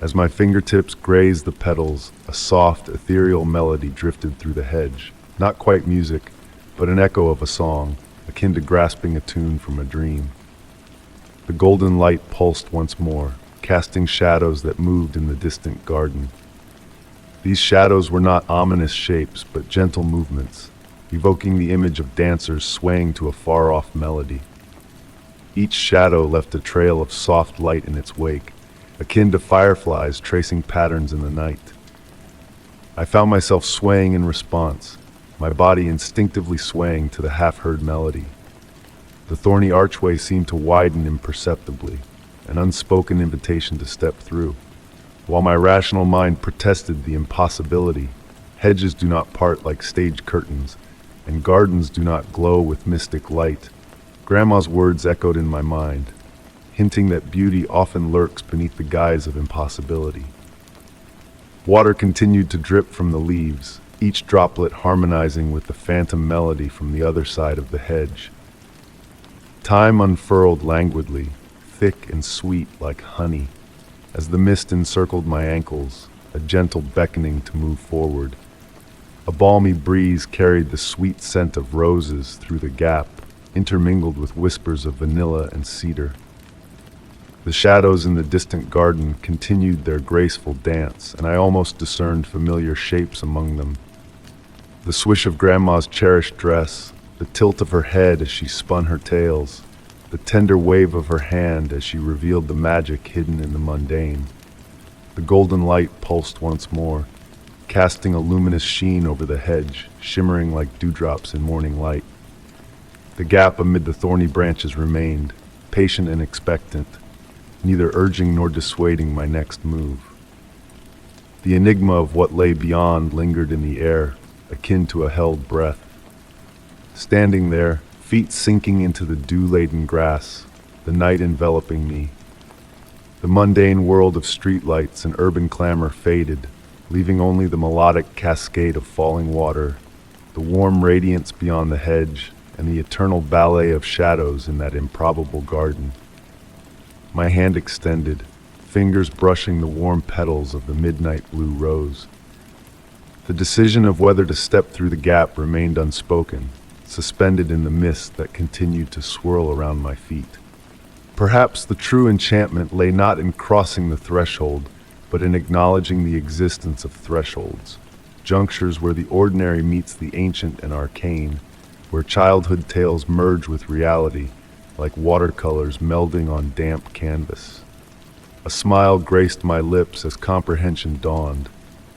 As my fingertips grazed the petals, a soft, ethereal melody drifted through the hedge, not quite music, but an echo of a song, akin to grasping a tune from a dream. The golden light pulsed once more, casting shadows that moved in the distant garden. These shadows were not ominous shapes, but gentle movements, evoking the image of dancers swaying to a far-off melody. Each shadow left a trail of soft light in its wake, akin to fireflies tracing patterns in the night. I found myself swaying in response, my body instinctively swaying to the half-heard melody. The thorny archway seemed to widen imperceptibly, an unspoken invitation to step through. While my rational mind protested the impossibility, hedges do not part like stage curtains, and gardens do not glow with mystic light, Grandma's words echoed in my mind, hinting that beauty often lurks beneath the guise of impossibility. Water continued to drip from the leaves, each droplet harmonizing with the phantom melody from the other side of the hedge. Time unfurled languidly, thick and sweet like honey, as the mist encircled my ankles, a gentle beckoning to move forward. A balmy breeze carried the sweet scent of roses through the gap, intermingled with whispers of vanilla and cedar. The shadows in the distant garden continued their graceful dance, and I almost discerned familiar shapes among them. The swish of Grandma's cherished dress, the tilt of her head as she spun her tales, the tender wave of her hand as she revealed the magic hidden in the mundane. The golden light pulsed once more, casting a luminous sheen over the hedge, shimmering like dewdrops in morning light. The gap amid the thorny branches remained, patient and expectant, neither urging nor dissuading my next move. The enigma of what lay beyond lingered in the air, akin to a held breath. Standing there, feet sinking into the dew-laden grass, the night enveloping me. The mundane world of streetlights and urban clamor faded, leaving only the melodic cascade of falling water, the warm radiance beyond the hedge, and the eternal ballet of shadows in that improbable garden. My hand extended, fingers brushing the warm petals of the midnight blue rose. The decision of whether to step through the gap remained unspoken, suspended in the mist that continued to swirl around my feet. Perhaps the true enchantment lay not in crossing the threshold, but in acknowledging the existence of thresholds, junctures where the ordinary meets the ancient and arcane, where childhood tales merge with reality, like watercolors melding on damp canvas. A smile graced my lips as comprehension dawned,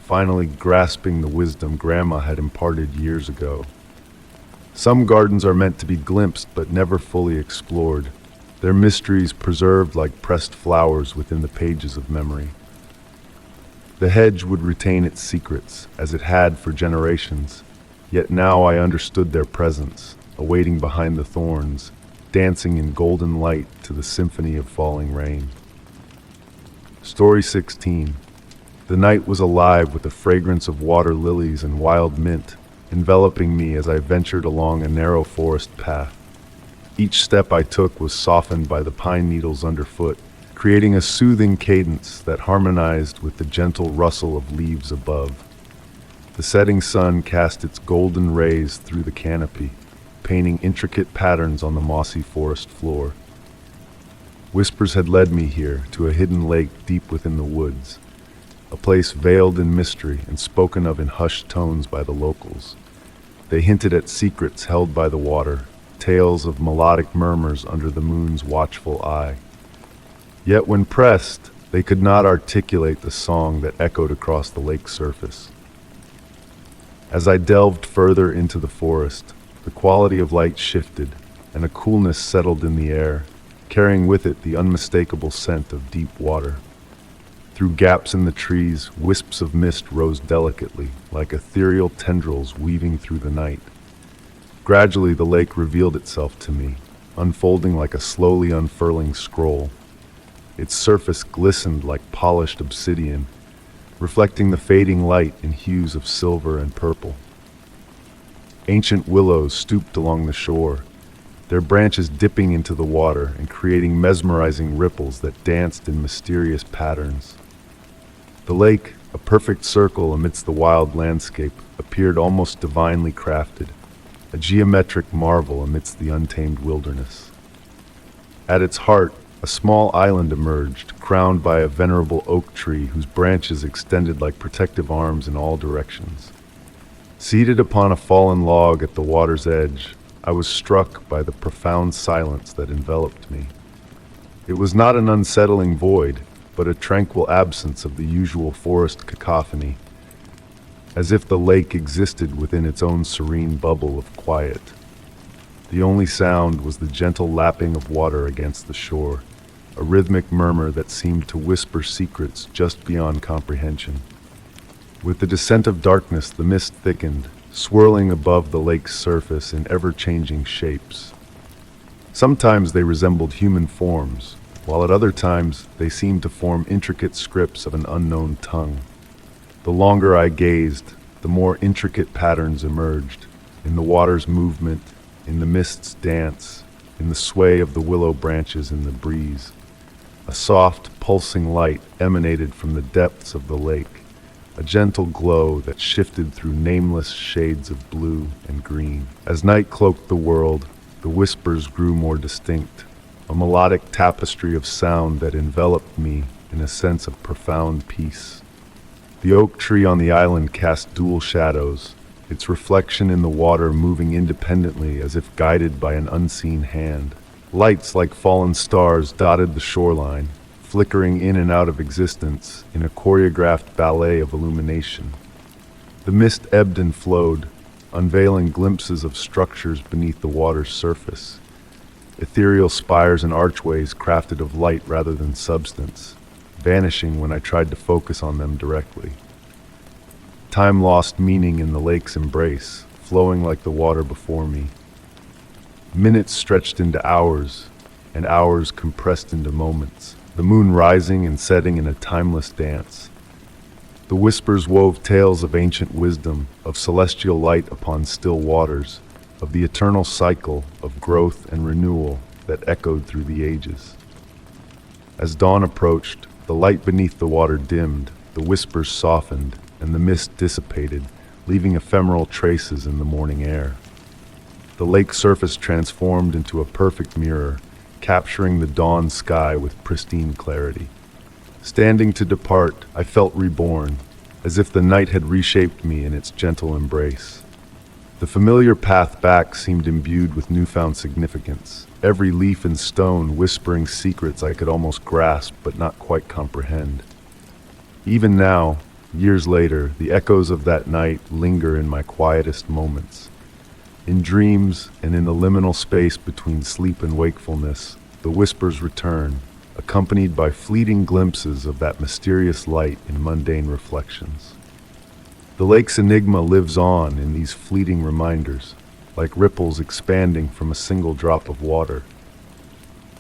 finally grasping the wisdom Grandma had imparted years ago. Some gardens are meant to be glimpsed but never fully explored, their mysteries preserved like pressed flowers within the pages of memory. The hedge would retain its secrets, as it had for generations, yet now I understood their presence, awaiting behind the thorns, dancing in golden light to the symphony of falling rain. Story 16. The night was alive with the fragrance of water lilies and wild mint, enveloping me as I ventured along a narrow forest path. Each step I took was softened by the pine needles underfoot, creating a soothing cadence that harmonized with the gentle rustle of leaves above. The setting sun cast its golden rays through the canopy, painting intricate patterns on the mossy forest floor. Whispers had led me here to a hidden lake deep within the woods, a place veiled in mystery and spoken of in hushed tones by the locals. They hinted at secrets held by the water, tales of melodic murmurs under the moon's watchful eye. Yet when pressed, they could not articulate the song that echoed across the lake's surface. As I delved further into the forest, the quality of light shifted, and a coolness settled in the air, carrying with it the unmistakable scent of deep water. Through gaps in the trees, wisps of mist rose delicately, like ethereal tendrils weaving through the night. Gradually, the lake revealed itself to me, unfolding like a slowly unfurling scroll. Its surface glistened like polished obsidian, reflecting the fading light in hues of silver and purple. Ancient willows stooped along the shore, their branches dipping into the water and creating mesmerizing ripples that danced in mysterious patterns. The lake, a perfect circle amidst the wild landscape, appeared almost divinely crafted, a geometric marvel amidst the untamed wilderness. At its heart, a small island emerged, crowned by a venerable oak tree whose branches extended like protective arms in all directions. Seated upon a fallen log at the water's edge, I was struck by the profound silence that enveloped me. It was not an unsettling void, but a tranquil absence of the usual forest cacophony, as if the lake existed within its own serene bubble of quiet. The only sound was the gentle lapping of water against the shore, a rhythmic murmur that seemed to whisper secrets just beyond comprehension. With the descent of darkness, the mist thickened, swirling above the lake's surface in ever-changing shapes. Sometimes they resembled human forms, while at other times they seemed to form intricate scripts of an unknown tongue. The longer I gazed, the more intricate patterns emerged, in the water's movement, in the mist's dance, in the sway of the willow branches in the breeze. A soft, pulsing light emanated from the depths of the lake, a gentle glow that shifted through nameless shades of blue and green. As night cloaked the world, the whispers grew more distinct, a melodic tapestry of sound that enveloped me in a sense of profound peace. The oak tree on the island cast dual shadows, its reflection in the water moving independently as if guided by an unseen hand. Lights like fallen stars dotted the shoreline, flickering in and out of existence in a choreographed ballet of illumination. The mist ebbed and flowed, unveiling glimpses of structures beneath the water's surface, ethereal spires and archways crafted of light rather than substance, vanishing when I tried to focus on them directly. Time lost meaning in the lake's embrace, flowing like the water before me. Minutes stretched into hours, and hours compressed into moments, the moon rising and setting in a timeless dance. The whispers wove tales of ancient wisdom, of celestial light upon still waters, of the eternal cycle of growth and renewal that echoed through the ages. As dawn approached, the light beneath the water dimmed, the whispers softened, and the mist dissipated, leaving ephemeral traces in the morning air. The lake surface transformed into a perfect mirror, capturing the dawn sky with pristine clarity. Standing to depart, I felt reborn, as if the night had reshaped me in its gentle embrace. The familiar path back seemed imbued with newfound significance, every leaf and stone whispering secrets I could almost grasp but not quite comprehend. Even now, years later, the echoes of that night linger in my quietest moments. In dreams and in the liminal space between sleep and wakefulness, the whispers return, accompanied by fleeting glimpses of that mysterious light in mundane reflections. The lake's enigma lives on in these fleeting reminders, like ripples expanding from a single drop of water.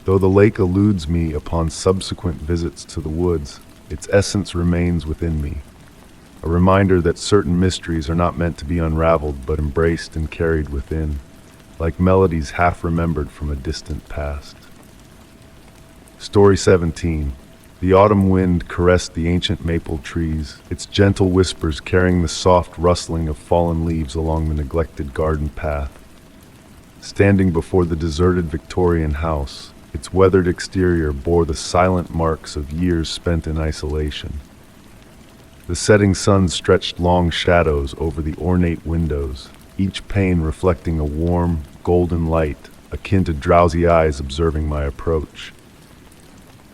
Though the lake eludes me upon subsequent visits to the woods, its essence remains within me, a reminder that certain mysteries are not meant to be unraveled but embraced and carried within, like melodies half remembered from a distant past. Story 17. The autumn wind caressed the ancient maple trees, its gentle whispers carrying the soft rustling of fallen leaves along the neglected garden path. Standing before the deserted Victorian house, its weathered exterior bore the silent marks of years spent in isolation. The setting sun stretched long shadows over the ornate windows, each pane reflecting a warm, golden light, akin to drowsy eyes observing my approach.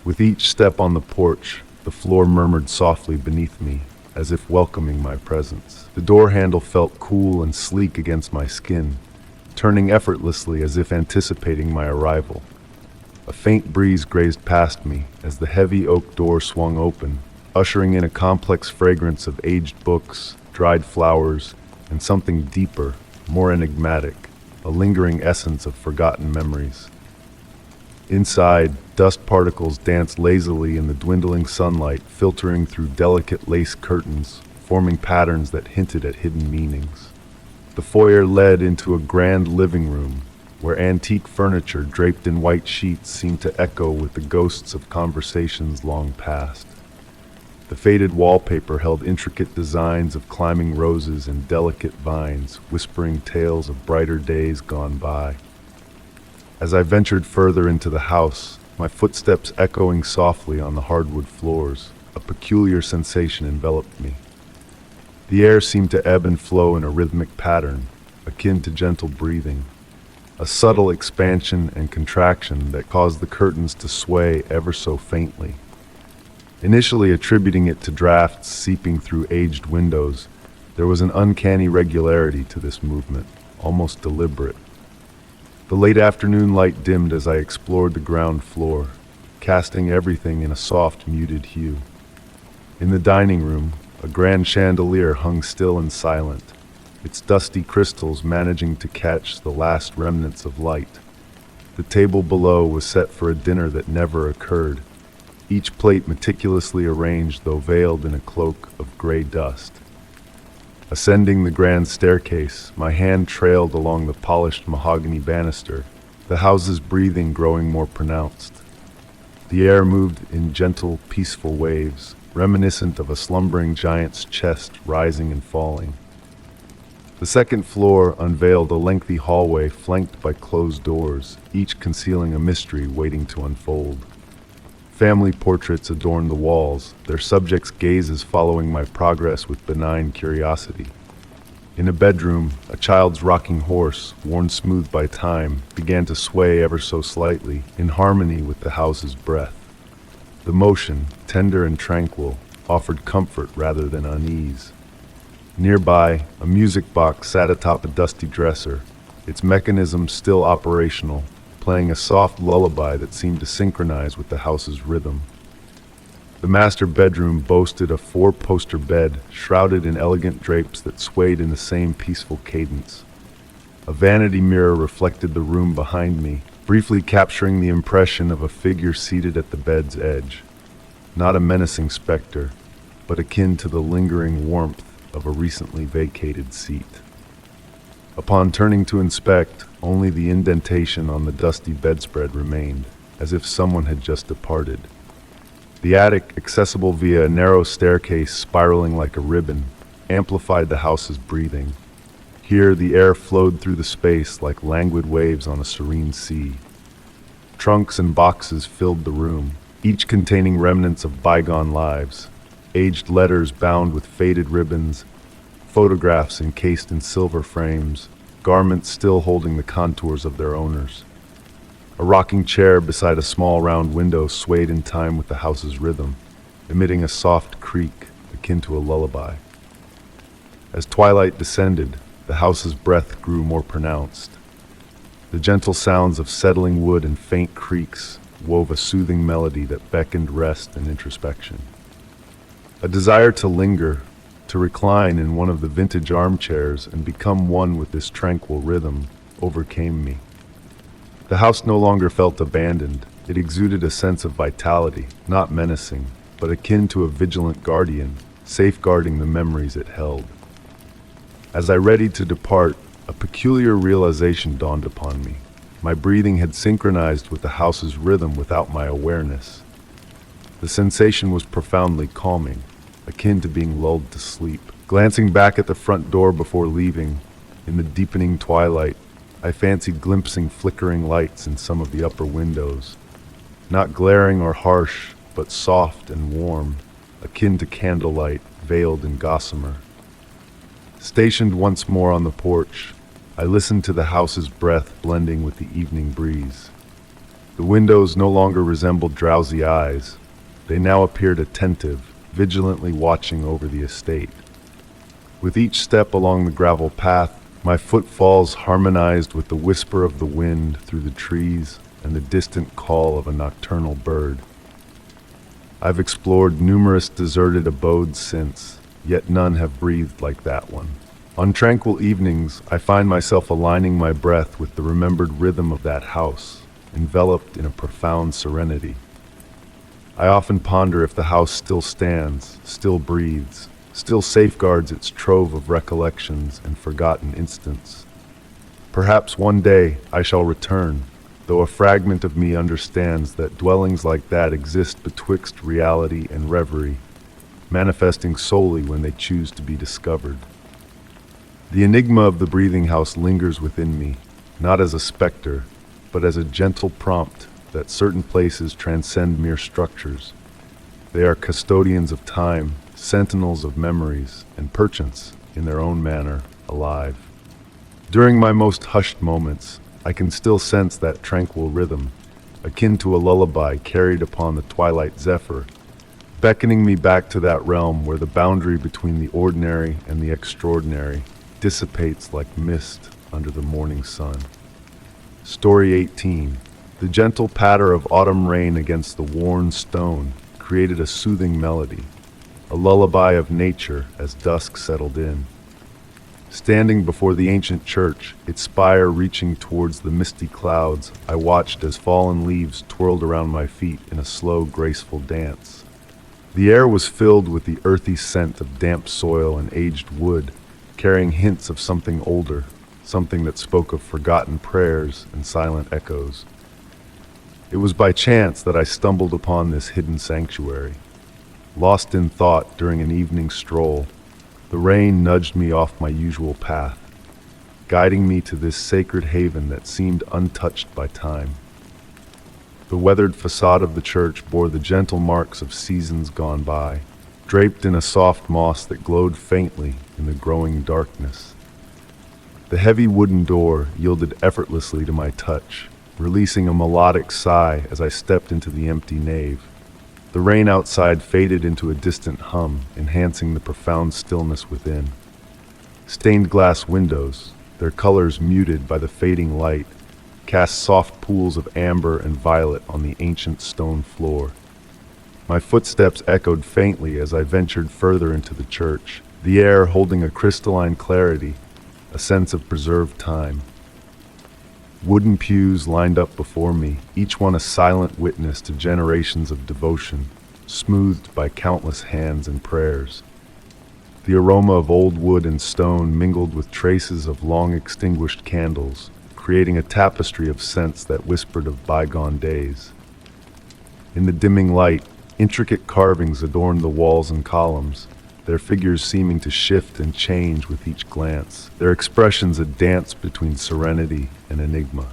With each step on the porch, the floor murmured softly beneath me, as if welcoming my presence. The door handle felt cool and sleek against my skin, turning effortlessly as if anticipating my arrival. A faint breeze grazed past me as the heavy oak door swung open, ushering in a complex fragrance of aged books, dried flowers, and something deeper, more enigmatic, a lingering essence of forgotten memories. Inside, dust particles danced lazily in the dwindling sunlight, filtering through delicate lace curtains, forming patterns that hinted at hidden meanings. The foyer led into a grand living room, where antique furniture draped in white sheets seemed to echo with the ghosts of conversations long past. The faded wallpaper held intricate designs of climbing roses and delicate vines, whispering tales of brighter days gone by. As I ventured further into the house, my footsteps echoing softly on the hardwood floors, a peculiar sensation enveloped me. The air seemed to ebb and flow in a rhythmic pattern, akin to gentle breathing, a subtle expansion and contraction that caused the curtains to sway ever so faintly. Initially attributing it to drafts seeping through aged windows, there was an uncanny regularity to this movement, almost deliberate. The late afternoon light dimmed as I explored the ground floor, casting everything in a soft, muted hue. In the dining room, a grand chandelier hung still and silent, its dusty crystals managing to catch the last remnants of light. The table below was set for a dinner that never occurred, each plate meticulously arranged though veiled in a cloak of gray dust. Ascending the grand staircase, my hand trailed along the polished mahogany banister, the house's breathing growing more pronounced. The air moved in gentle, peaceful waves, reminiscent of a slumbering giant's chest rising and falling. The second floor unveiled a lengthy hallway flanked by closed doors, each concealing a mystery waiting to unfold. Family portraits adorned the walls, their subjects' gazes following my progress with benign curiosity. In a bedroom, a child's rocking horse, worn smooth by time, began to sway ever so slightly, in harmony with the house's breath. The motion, tender and tranquil, offered comfort rather than unease. Nearby, a music box sat atop a dusty dresser, its mechanism still operational, playing a soft lullaby that seemed to synchronize with the house's rhythm. The master bedroom boasted a four-poster bed shrouded in elegant drapes that swayed in the same peaceful cadence. A vanity mirror reflected the room behind me, briefly capturing the impression of a figure seated at the bed's edge. Not a menacing specter, but akin to the lingering warmth of a recently vacated seat. Upon turning to inspect, only the indentation on the dusty bedspread remained, as if someone had just departed. The attic, accessible via a narrow staircase spiraling like a ribbon, amplified the house's breathing. Here, the air flowed through the space like languid waves on a serene sea. Trunks and boxes filled the room, each containing remnants of bygone lives, aged letters bound with faded ribbons, photographs encased in silver frames, garments still holding the contours of their owners. A rocking chair beside a small round window swayed in time with the house's rhythm, emitting a soft creak akin to a lullaby. As twilight descended, the house's breath grew more pronounced. The gentle sounds of settling wood and faint creaks wove a soothing melody that beckoned rest and introspection. A desire to linger, to recline in one of the vintage armchairs and become one with this tranquil rhythm, overcame me. The house no longer felt abandoned. It exuded a sense of vitality, not menacing, but akin to a vigilant guardian, safeguarding the memories it held. As I readied to depart, a peculiar realization dawned upon me. My breathing had synchronized with the house's rhythm without my awareness. The sensation was profoundly calming, akin to being lulled to sleep. Glancing back at the front door before leaving, in the deepening twilight, I fancied glimpsing flickering lights in some of the upper windows. Not glaring or harsh, but soft and warm, akin to candlelight veiled in gossamer. Stationed once more on the porch, I listened to the house's breath blending with the evening breeze. The windows no longer resembled drowsy eyes. They now appeared attentive, vigilantly watching over the estate. With each step along the gravel path, my footfalls harmonized with the whisper of the wind through the trees and the distant call of a nocturnal bird. I've explored numerous deserted abodes since, yet none have breathed like that one. On tranquil evenings, I find myself aligning my breath with the remembered rhythm of that house, enveloped in a profound serenity. I often ponder if the house still stands, still breathes, still safeguards its trove of recollections and forgotten instants. Perhaps one day I shall return, though a fragment of me understands that dwellings like that exist betwixt reality and reverie, manifesting solely when they choose to be discovered. The enigma of the breathing house lingers within me, not as a specter, but as a gentle prompt that certain places transcend mere structures. They are custodians of time, sentinels of memories, and perchance, in their own manner, alive. During my most hushed moments, I can still sense that tranquil rhythm, akin to a lullaby carried upon the twilight zephyr, beckoning me back to that realm where the boundary between the ordinary and the extraordinary dissipates like mist under the morning sun. Story 18. The gentle patter of autumn rain against the worn stone created a soothing melody, a lullaby of nature as dusk settled in. Standing before the ancient church, its spire reaching towards the misty clouds, I watched as fallen leaves twirled around my feet in a slow, graceful dance. The air was filled with the earthy scent of damp soil and aged wood, carrying hints of something older, something that spoke of forgotten prayers and silent echoes. It was by chance that I stumbled upon this hidden sanctuary. Lost in thought during an evening stroll, the rain nudged me off my usual path, guiding me to this sacred haven that seemed untouched by time. The weathered facade of the church bore the gentle marks of seasons gone by, draped in a soft moss that glowed faintly in the growing darkness. The heavy wooden door yielded effortlessly to my touch, releasing a melodic sigh as I stepped into the empty nave. The rain outside faded into a distant hum, enhancing the profound stillness within. Stained glass windows, their colors muted by the fading light, cast soft pools of amber and violet on the ancient stone floor. My footsteps echoed faintly as I ventured further into the church, the air holding a crystalline clarity, a sense of preserved time. Wooden pews lined up before me, each one a silent witness to generations of devotion, smoothed by countless hands and prayers. The aroma of old wood and stone mingled with traces of long-extinguished candles, creating a tapestry of scents that whispered of bygone days. In the dimming light, intricate carvings adorned the walls and columns, their figures seeming to shift and change with each glance, their expressions a dance between serenity and enigma.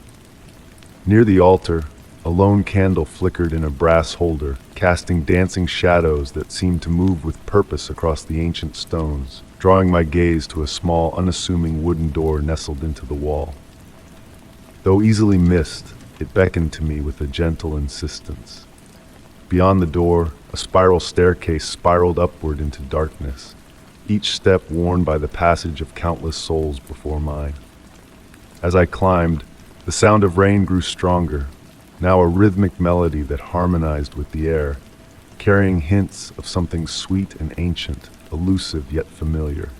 Near the altar, a lone candle flickered in a brass holder, casting dancing shadows that seemed to move with purpose across the ancient stones, drawing my gaze to a small, unassuming wooden door nestled into the wall. Though easily missed, it beckoned to me with a gentle insistence. Beyond the door, a spiral staircase spiraled upward into darkness, each step worn by the passage of countless souls before mine. As I climbed, the sound of rain grew stronger, now a rhythmic melody that harmonized with the air, carrying hints of something sweet and ancient, elusive yet familiar.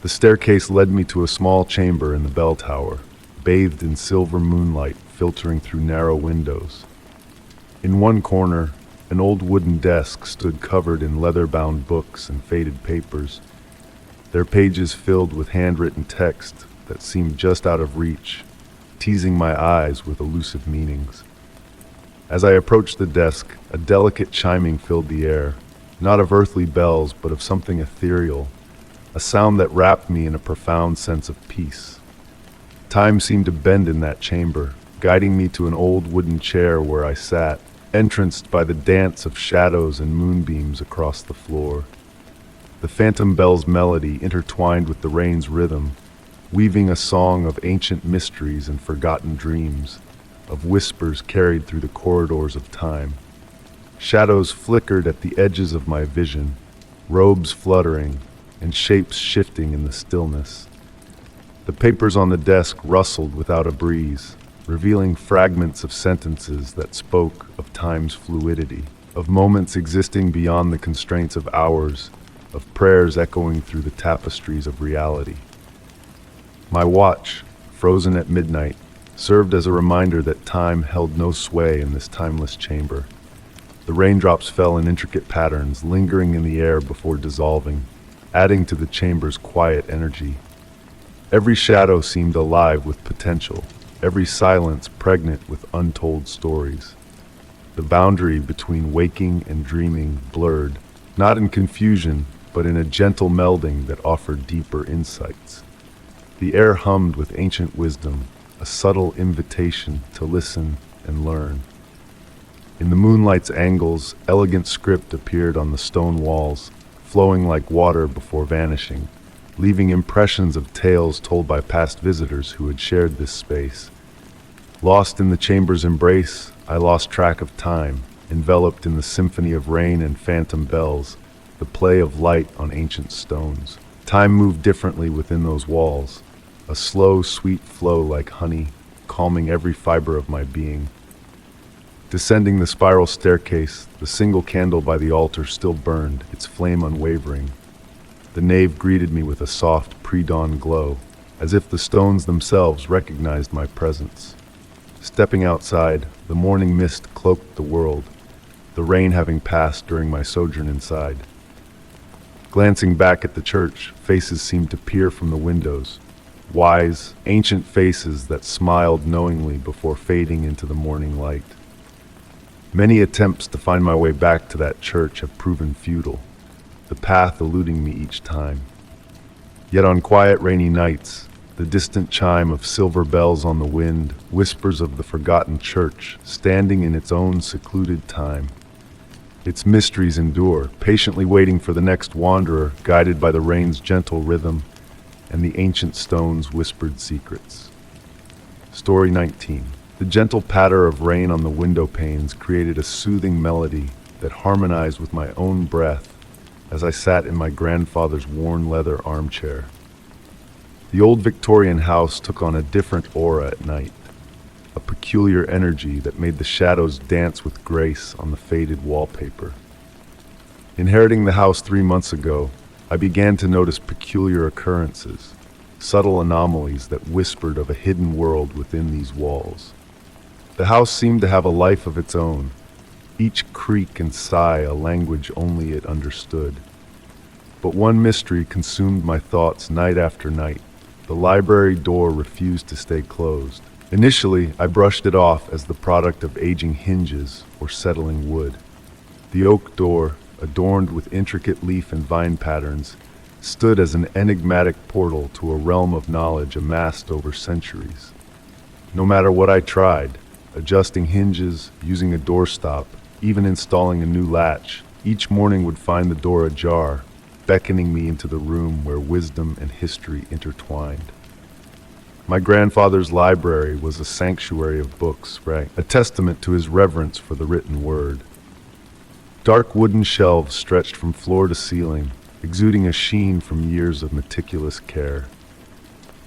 The staircase led me to a small chamber in the bell tower, bathed in silver moonlight filtering through narrow windows. In one corner, An old wooden desk stood covered in leather-bound books and faded papers, their pages filled with handwritten text that seemed just out of reach, teasing my eyes with elusive meanings. As I approached the desk, a delicate chiming filled the air, not of earthly bells, but of something ethereal, a sound that wrapped me in a profound sense of peace. Time seemed to bend in that chamber, guiding me to an old wooden chair where I sat, entranced by the dance of shadows and moonbeams across the floor. The phantom bell's melody intertwined with the rain's rhythm, weaving a song of ancient mysteries and forgotten dreams, of whispers carried through the corridors of time. Shadows flickered at the edges of my vision, robes fluttering and shapes shifting in the stillness. The papers on the desk rustled without a breeze, revealing fragments of sentences that spoke of time's fluidity, of moments existing beyond the constraints of hours, of prayers echoing through the tapestries of reality. My watch, frozen at midnight, served as a reminder that time held no sway in this timeless chamber. The raindrops fell in intricate patterns, lingering in the air before dissolving, adding to the chamber's quiet energy. Every shadow seemed alive with potential, every silence pregnant with untold stories. The boundary between waking and dreaming blurred, not in confusion, but in a gentle melding that offered deeper insights. The air hummed with ancient wisdom, a subtle invitation to listen and learn. In the moonlight's angles, elegant script appeared on the stone walls, flowing like water before vanishing, leaving impressions of tales told by past visitors who had shared this space. Lost in the chamber's embrace, I lost track of time, enveloped in the symphony of rain and phantom bells, the play of light on ancient stones. Time moved differently within those walls, a slow, sweet flow like honey, calming every fiber of my being. Descending the spiral staircase, the single candle by the altar still burned, its flame unwavering. The nave greeted me with a soft, pre-dawn glow, as if the stones themselves recognized my presence. Stepping outside, the morning mist cloaked the world, the rain having passed during my sojourn inside. Glancing back at the church, faces seemed to peer from the windows, wise, ancient faces that smiled knowingly before fading into the morning light. Many attempts to find my way back to that church have proven futile, the path eluding me each time. Yet on quiet rainy nights, the distant chime of silver bells on the wind whispers of the forgotten church standing in its own secluded time. Its mysteries endure, patiently waiting for the next wanderer, guided by the rain's gentle rhythm and the ancient stone's whispered secrets. Story 19. The gentle patter of rain on the window panes created a soothing melody that harmonized with my own breath as I sat in my grandfather's worn leather armchair. The old Victorian house took on a different aura at night, a peculiar energy that made the shadows dance with grace on the faded wallpaper. Inheriting the house 3 months ago, I began to notice peculiar occurrences, subtle anomalies that whispered of a hidden world within these walls. The house seemed to have a life of its own, each creak and sigh a language only it understood. But one mystery consumed my thoughts night after night. The library door refused to stay closed. Initially, I brushed it off as the product of aging hinges or settling wood. The oak door, adorned with intricate leaf and vine patterns, stood as an enigmatic portal to a realm of knowledge amassed over centuries. No matter what I tried, adjusting hinges, using a doorstop, even installing a new latch, each morning would find the door ajar, beckoning me into the room where wisdom and history intertwined. My grandfather's library was a sanctuary of books, a testament to his reverence for the written word. Dark wooden shelves stretched from floor to ceiling, exuding a sheen from years of meticulous care.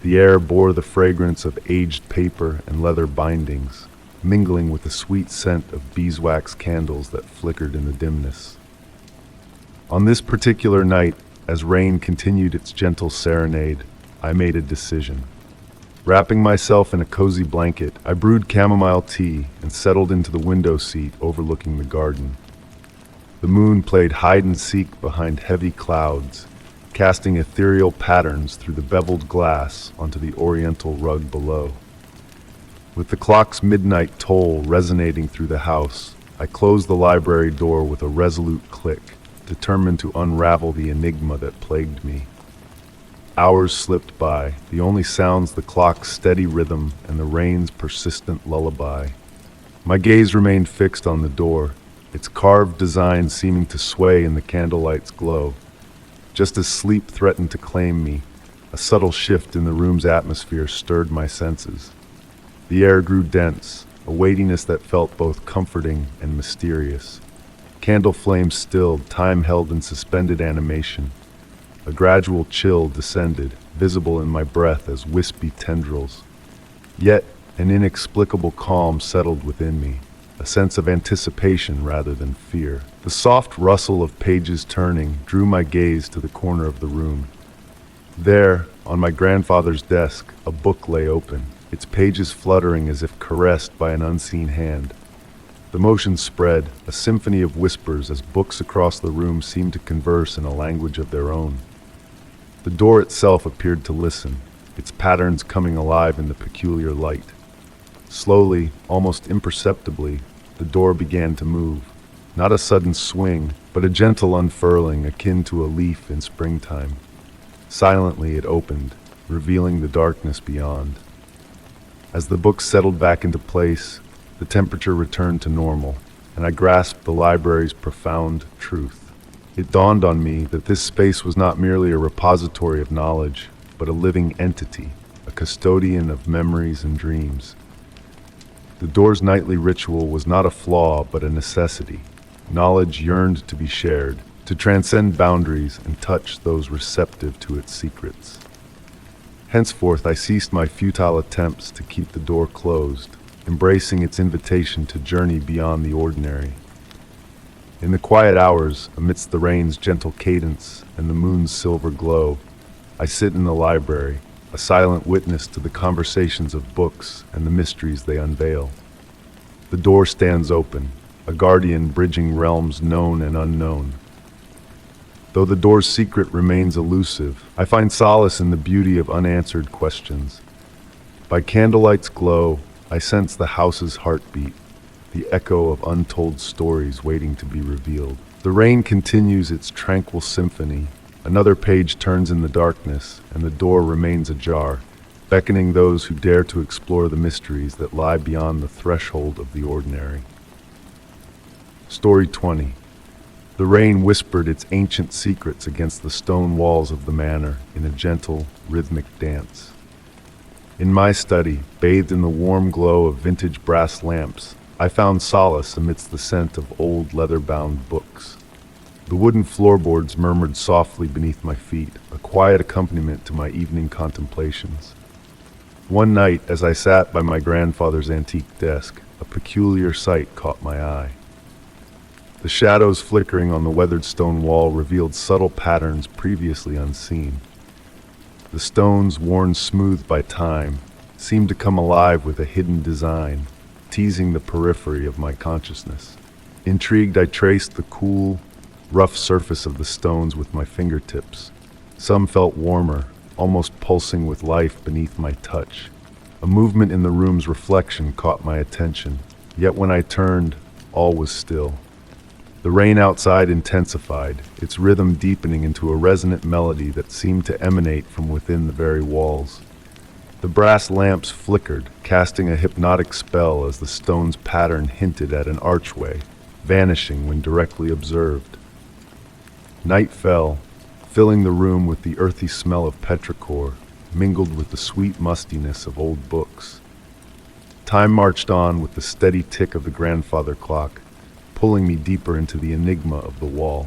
The air bore the fragrance of aged paper and leather bindings, mingling with the sweet scent of beeswax candles that flickered in the dimness. On this particular night, as rain continued its gentle serenade, I made a decision. Wrapping myself in a cozy blanket, I brewed chamomile tea and settled into the window seat overlooking the garden. The moon played hide-and-seek behind heavy clouds, casting ethereal patterns through the beveled glass onto the oriental rug below. With the clock's midnight toll resonating through the house, I closed the library door with a resolute click, determined to unravel the enigma that plagued me. Hours slipped by, the only sounds the clock's steady rhythm and the rain's persistent lullaby. My gaze remained fixed on the door, its carved design seeming to sway in the candlelight's glow. Just as sleep threatened to claim me, a subtle shift in the room's atmosphere stirred my senses. The air grew dense, a weightiness that felt both comforting and mysterious. Candle flames stilled, time held in suspended animation. A gradual chill descended, visible in my breath as wispy tendrils. Yet, an inexplicable calm settled within me, a sense of anticipation rather than fear. The soft rustle of pages turning drew my gaze to the corner of the room. There, on my grandfather's desk, a book lay open, its pages fluttering as if caressed by an unseen hand. The motion spread, a symphony of whispers as books across the room seemed to converse in a language of their own. The door itself appeared to listen, its patterns coming alive in the peculiar light. Slowly, almost imperceptibly, the door began to move. Not a sudden swing, but a gentle unfurling akin to a leaf in springtime. Silently it opened, revealing the darkness beyond. As the book settled back into place, the temperature returned to normal, and I grasped the library's profound truth. It dawned on me that this space was not merely a repository of knowledge, but a living entity, a custodian of memories and dreams. The door's nightly ritual was not a flaw, but a necessity. Knowledge yearned to be shared, to transcend boundaries and touch those receptive to its secrets. Henceforth, I ceased my futile attempts to keep the door closed, embracing its invitation to journey beyond the ordinary. In the quiet hours, amidst the rain's gentle cadence and the moon's silver glow, I sit in the library, a silent witness to the conversations of books and the mysteries they unveil. The door stands open, a guardian bridging realms known and unknown. Though the door's secret remains elusive, I find solace in the beauty of unanswered questions. By candlelight's glow, I sense the house's heartbeat, the echo of untold stories waiting to be revealed. The rain continues its tranquil symphony. Another page turns in the darkness, and the door remains ajar, beckoning those who dare to explore the mysteries that lie beyond the threshold of the ordinary. Story 20. The rain whispered its ancient secrets against the stone walls of the manor in a gentle, rhythmic dance. In my study, bathed in the warm glow of vintage brass lamps, I found solace amidst the scent of old leather-bound books. The wooden floorboards murmured softly beneath my feet, a quiet accompaniment to my evening contemplations. One night, as I sat by my grandfather's antique desk, a peculiar sight caught my eye. The shadows flickering on the weathered stone wall revealed subtle patterns previously unseen. The stones, worn smooth by time, seemed to come alive with a hidden design, teasing the periphery of my consciousness. Intrigued, I traced the cool, rough surface of the stones with my fingertips. Some felt warmer, almost pulsing with life beneath my touch. A movement in the room's reflection caught my attention, yet when I turned, all was still. The rain outside intensified, its rhythm deepening into a resonant melody that seemed to emanate from within the very walls. The brass lamps flickered, casting a hypnotic spell as the stone's pattern hinted at an archway, vanishing when directly observed. Night fell, filling the room with the earthy smell of petrichor, mingled with the sweet mustiness of old books. Time marched on with the steady tick of the grandfather clock, pulling me deeper into the enigma of the wall.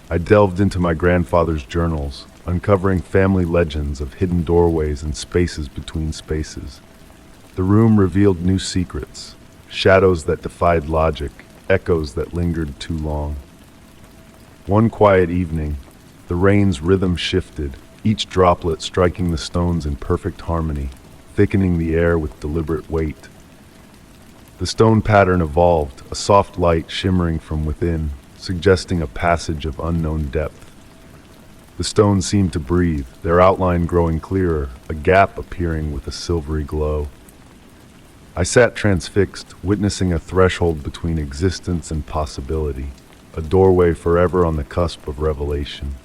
I delved into my grandfather's journals, uncovering family legends of hidden doorways and spaces between spaces. The room revealed new secrets, shadows that defied logic, echoes that lingered too long. One quiet evening, the rain's rhythm shifted, each droplet striking the stones in perfect harmony, thickening the air with deliberate weight. The stone pattern evolved, a soft light shimmering from within, suggesting a passage of unknown depth. The stones seemed to breathe, their outline growing clearer, a gap appearing with a silvery glow. I sat transfixed, witnessing a threshold between existence and possibility, a doorway forever on the cusp of revelation.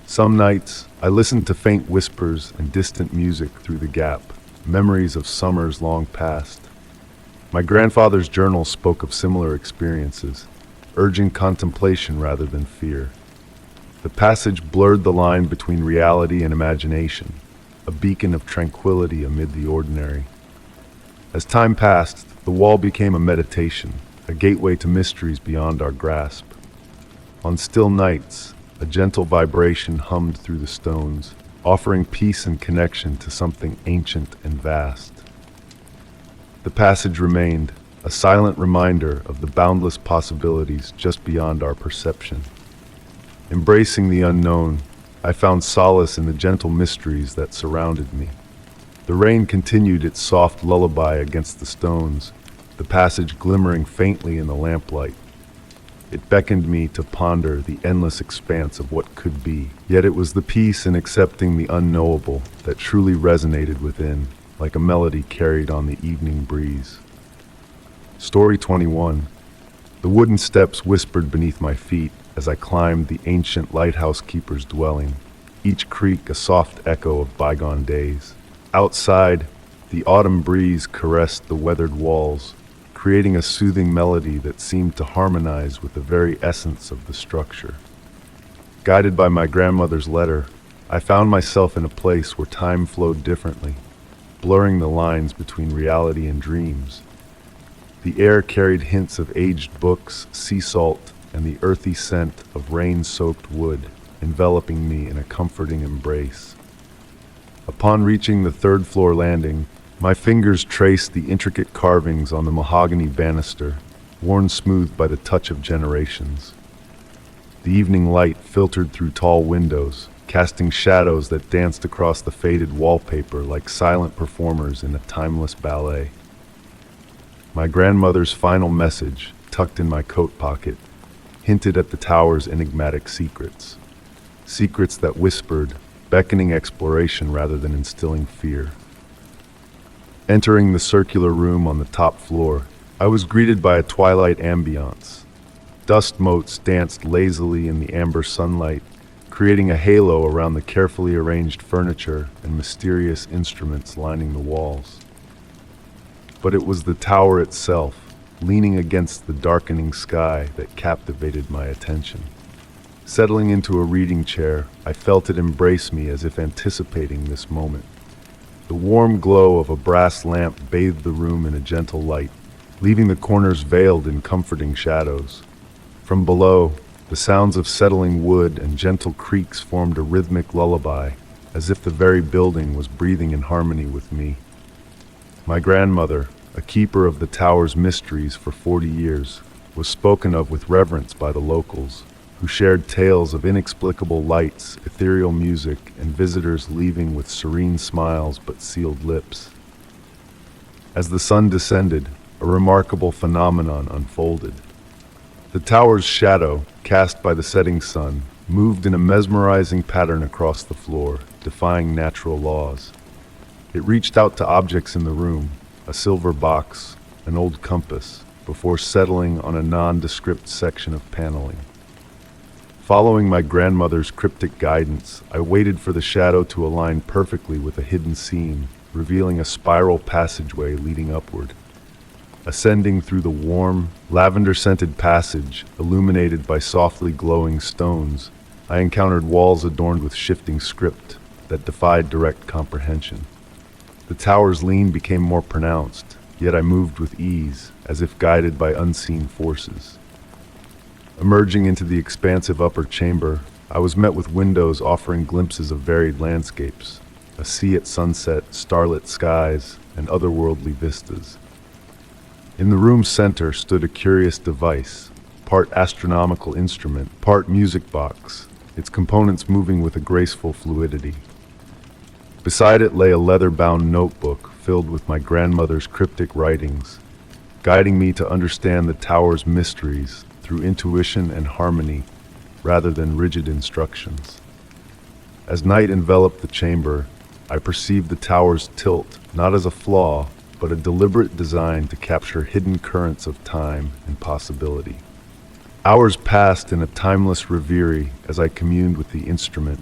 Some nights, I listened to faint whispers and distant music through the gap, memories of summers long past. My grandfather's journal spoke of similar experiences, urging contemplation rather than fear. The passage blurred the line between reality and imagination, a beacon of tranquility amid the ordinary. As time passed, the wall became a meditation, a gateway to mysteries beyond our grasp. On still nights, a gentle vibration hummed through the stones, offering peace and connection to something ancient and vast. The passage remained, a silent reminder of the boundless possibilities just beyond our perception. Embracing the unknown, I found solace in the gentle mysteries that surrounded me. The rain continued its soft lullaby against the stones, the passage glimmering faintly in the lamplight. It beckoned me to ponder the endless expanse of what could be, yet it was the peace in accepting the unknowable that truly resonated within, like a melody carried on the evening breeze. Story 21. The wooden steps whispered beneath my feet as I climbed the ancient lighthouse keeper's dwelling, each creak a soft echo of bygone days. Outside, the autumn breeze caressed the weathered walls, creating a soothing melody that seemed to harmonize with the very essence of the structure. Guided by my grandmother's letter, I found myself in a place where time flowed differently, blurring the lines between reality and dreams. The air carried hints of aged books, sea salt, and the earthy scent of rain-soaked wood, enveloping me in a comforting embrace. Upon reaching the third-floor landing, my fingers traced the intricate carvings on the mahogany banister, worn smooth by the touch of generations. The evening light filtered through tall windows, casting shadows that danced across the faded wallpaper like silent performers in a timeless ballet. My grandmother's final message, tucked in my coat pocket, hinted at the tower's enigmatic secrets. Secrets that whispered, beckoning exploration rather than instilling fear. Entering the circular room on the top floor, I was greeted by a twilight ambiance. Dust motes danced lazily in the amber sunlight, creating a halo around the carefully arranged furniture and mysterious instruments lining the walls. But it was the tower itself, leaning against the darkening sky, that captivated my attention. Settling into a reading chair, I felt it embrace me as if anticipating this moment. The warm glow of a brass lamp bathed the room in a gentle light, leaving the corners veiled in comforting shadows. From below, the sounds of settling wood and gentle creaks formed a rhythmic lullaby, as if the very building was breathing in harmony with me. My grandmother, a keeper of the tower's mysteries for 40 years, was spoken of with reverence by the locals, who shared tales of inexplicable lights, ethereal music, and visitors leaving with serene smiles but sealed lips. As the sun descended, a remarkable phenomenon unfolded. The tower's shadow, cast by the setting sun, moved in a mesmerizing pattern across the floor, defying natural laws. It reached out to objects in the room, a silver box, an old compass, before settling on a nondescript section of paneling. Following my grandmother's cryptic guidance, I waited for the shadow to align perfectly with a hidden seam, revealing a spiral passageway leading upward. Ascending through the warm, lavender-scented passage, illuminated by softly glowing stones, I encountered walls adorned with shifting script that defied direct comprehension. The tower's lean became more pronounced, yet I moved with ease, as if guided by unseen forces. Emerging into the expansive upper chamber, I was met with windows offering glimpses of varied landscapes, a sea at sunset, starlit skies, and otherworldly vistas. In the room's center stood a curious device, part astronomical instrument, part music box, its components moving with a graceful fluidity. Beside it lay a leather-bound notebook filled with my grandmother's cryptic writings, guiding me to understand the tower's mysteries through intuition and harmony rather than rigid instructions. As night enveloped the chamber, I perceived the tower's tilt not as a flaw, but a deliberate design to capture hidden currents of time and possibility. Hours passed in a timeless reverie as I communed with the instrument,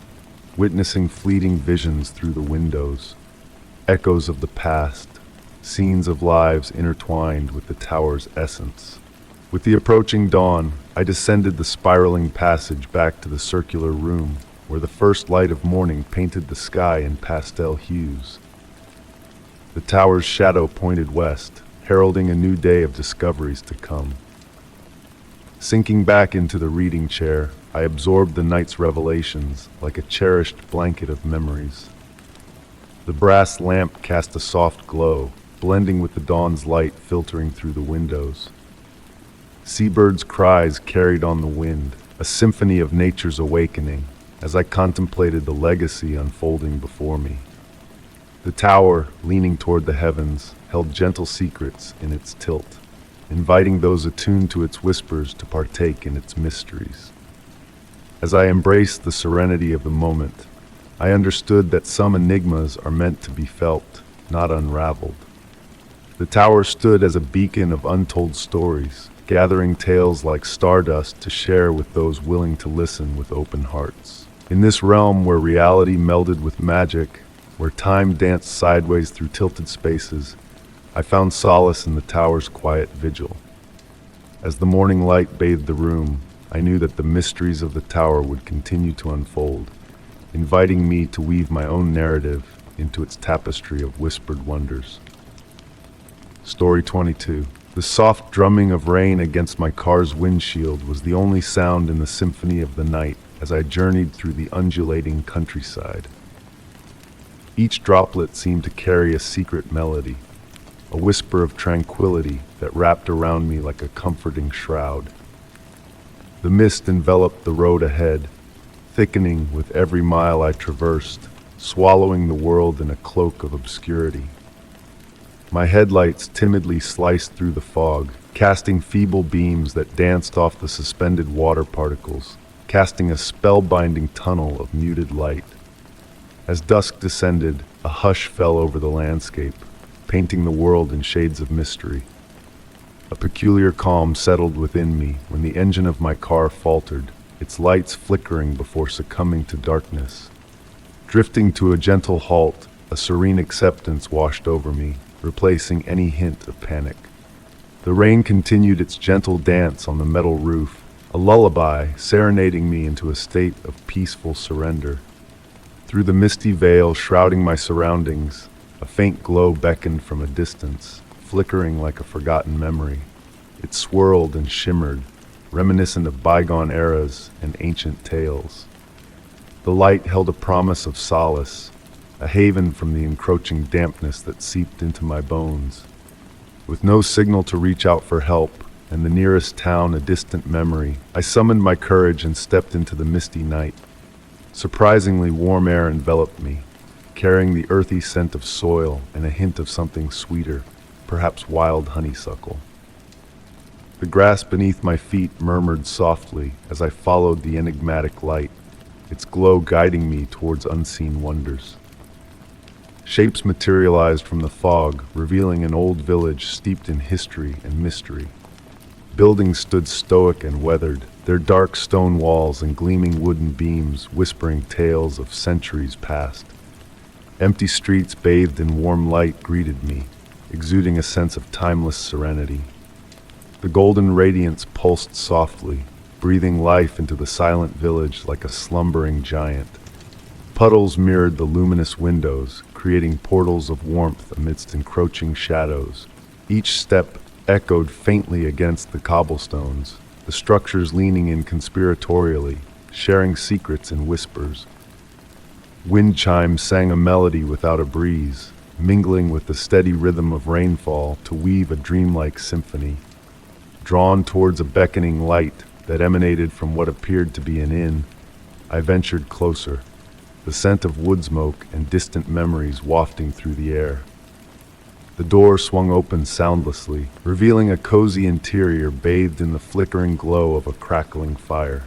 witnessing fleeting visions through the windows, echoes of the past, scenes of lives intertwined with the tower's essence. With the approaching dawn, I descended the spiraling passage back to the circular room, where the first light of morning painted the sky in pastel hues. The tower's shadow pointed west, heralding a new day of discoveries to come. Sinking back into the reading chair, I absorbed the night's revelations like a cherished blanket of memories. The brass lamp cast a soft glow, blending with the dawn's light filtering through the windows. Seabirds' cries carried on the wind, a symphony of nature's awakening, as I contemplated the legacy unfolding before me. The tower, leaning toward the heavens, held gentle secrets in its tilt, inviting those attuned to its whispers to partake in its mysteries. As I embraced the serenity of the moment, I understood that some enigmas are meant to be felt, not unraveled. The tower stood as a beacon of untold stories, gathering tales like stardust to share with those willing to listen with open hearts. In this realm where reality melded with magic, where time danced sideways through tilted spaces, I found solace in the tower's quiet vigil. As the morning light bathed the room, I knew that the mysteries of the tower would continue to unfold, inviting me to weave my own narrative into its tapestry of whispered wonders. Story 22. The soft drumming of rain against my car's windshield was the only sound in the symphony of the night as I journeyed through the undulating countryside. Each droplet seemed to carry a secret melody, a whisper of tranquility that wrapped around me like a comforting shroud. The mist enveloped the road ahead, thickening with every mile I traversed, swallowing the world in a cloak of obscurity. My headlights timidly sliced through the fog, casting feeble beams that danced off the suspended water particles, casting a spellbinding tunnel of muted light. As dusk descended, a hush fell over the landscape, painting the world in shades of mystery. A peculiar calm settled within me when the engine of my car faltered, its lights flickering before succumbing to darkness. Drifting to a gentle halt, a serene acceptance washed over me, replacing any hint of panic. The rain continued its gentle dance on the metal roof, a lullaby serenading me into a state of peaceful surrender. Through the misty veil shrouding my surroundings, a faint glow beckoned from a distance, flickering like a forgotten memory. It swirled and shimmered, reminiscent of bygone eras and ancient tales. The light held a promise of solace, a haven from the encroaching dampness that seeped into my bones. With no signal to reach out for help, and the nearest town a distant memory, I summoned my courage and stepped into the misty night. Surprisingly warm air enveloped me, carrying the earthy scent of soil and a hint of something sweeter, perhaps wild honeysuckle. The grass beneath my feet murmured softly as I followed the enigmatic light, its glow guiding me towards unseen wonders. Shapes materialized from the fog, revealing an old village steeped in history and mystery. Buildings stood stoic and weathered, their dark stone walls and gleaming wooden beams whispering tales of centuries past. Empty streets bathed in warm light greeted me, exuding a sense of timeless serenity. The golden radiance pulsed softly, breathing life into the silent village like a slumbering giant. Puddles mirrored the luminous windows, creating portals of warmth amidst encroaching shadows. Each step echoed faintly against the cobblestones, the structures leaning in conspiratorially, sharing secrets and whispers. Wind chimes sang a melody without a breeze, mingling with the steady rhythm of rainfall to weave a dreamlike symphony. Drawn towards a beckoning light that emanated from what appeared to be an inn, I ventured closer, the scent of wood smoke and distant memories wafting through the air. The The door swung open soundlessly, revealing a cozy interior bathed in the flickering glow of a crackling fire.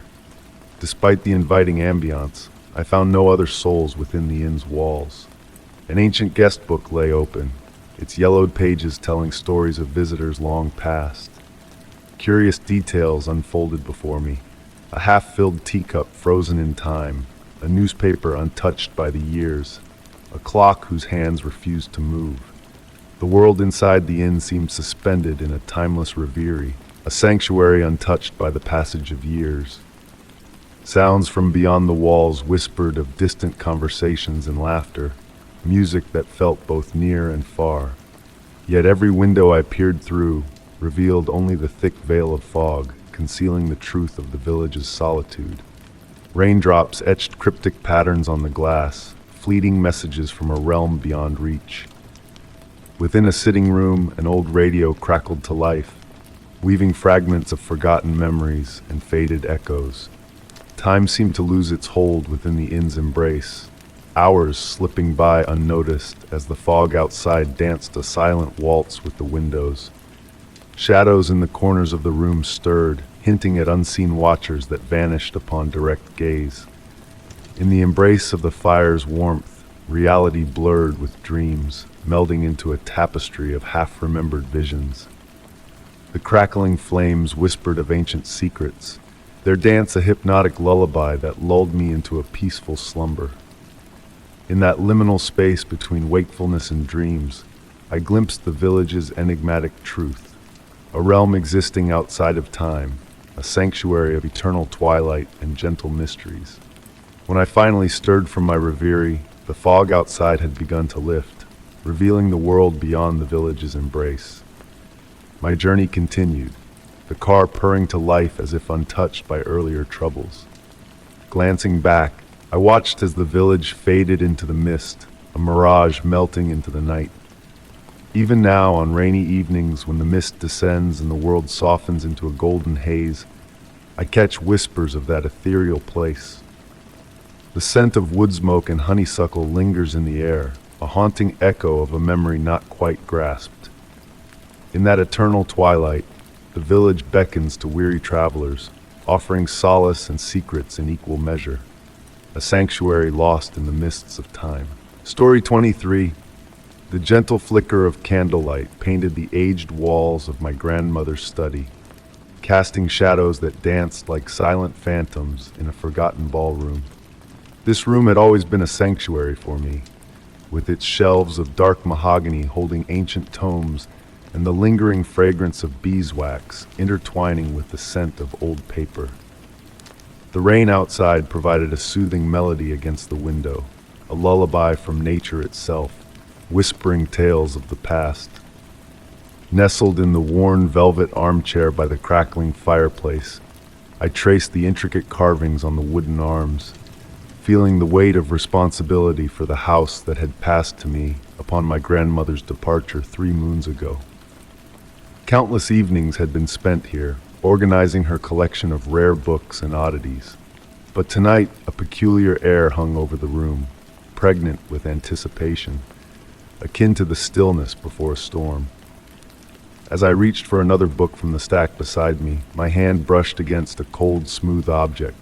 Despite the inviting ambiance, I found no other souls within the inn's walls. An ancient guest book lay open, its yellowed pages telling stories of visitors long past. Curious details unfolded before me. A half-filled teacup frozen in time, a newspaper untouched by the years, a clock whose hands refused to move. The world inside the inn seemed suspended in a timeless reverie, a sanctuary untouched by the passage of years. Sounds from beyond the walls whispered of distant conversations and laughter, music that felt both near and far. Yet every window I peered through revealed only the thick veil of fog, concealing the truth of the village's solitude. Raindrops etched cryptic patterns on the glass, fleeting messages from a realm beyond reach. Within a sitting room, an old radio crackled to life, weaving fragments of forgotten memories and faded echoes. Time seemed to lose its hold within the inn's embrace, hours slipping by unnoticed as the fog outside danced a silent waltz with the windows. Shadows in the corners of the room stirred, hinting at unseen watchers that vanished upon direct gaze. In the embrace of the fire's warmth, reality blurred with dreams, melding into a tapestry of half-remembered visions. The crackling flames whispered of ancient secrets, their dance a hypnotic lullaby that lulled me into a peaceful slumber. In that liminal space between wakefulness and dreams, I glimpsed the village's enigmatic truth, a realm existing outside of time, a sanctuary of eternal twilight and gentle mysteries. When I finally stirred from my reverie, the fog outside had begun to lift, revealing the world beyond the village's embrace. My journey continued, the car purring to life as if untouched by earlier troubles. Glancing back, I watched as the village faded into the mist, a mirage melting into the night. Even now, on rainy evenings when the mist descends and the world softens into a golden haze, I catch whispers of that ethereal place. The scent of wood smoke and honeysuckle lingers in the air, a haunting echo of a memory not quite grasped. In that eternal twilight, the village beckons to weary travelers, offering solace and secrets in equal measure, a sanctuary lost in the mists of time. Story 23. The gentle flicker of candlelight painted the aged walls of my grandmother's study, casting shadows that danced like silent phantoms in a forgotten ballroom. This room had always been a sanctuary for me, with its shelves of dark mahogany holding ancient tomes and the lingering fragrance of beeswax intertwining with the scent of old paper. The rain outside provided a soothing melody against the window, a lullaby from nature itself, whispering tales of the past. Nestled in the worn velvet armchair by the crackling fireplace, I traced the intricate carvings on the wooden arms, feeling the weight of responsibility for the house that had passed to me upon my grandmother's departure 3 moons ago. Countless evenings had been spent here, organizing her collection of rare books and oddities. But tonight, a peculiar air hung over the room, pregnant with anticipation, akin to the stillness before a storm. As I reached for another book from the stack beside me, my hand brushed against a cold, smooth object.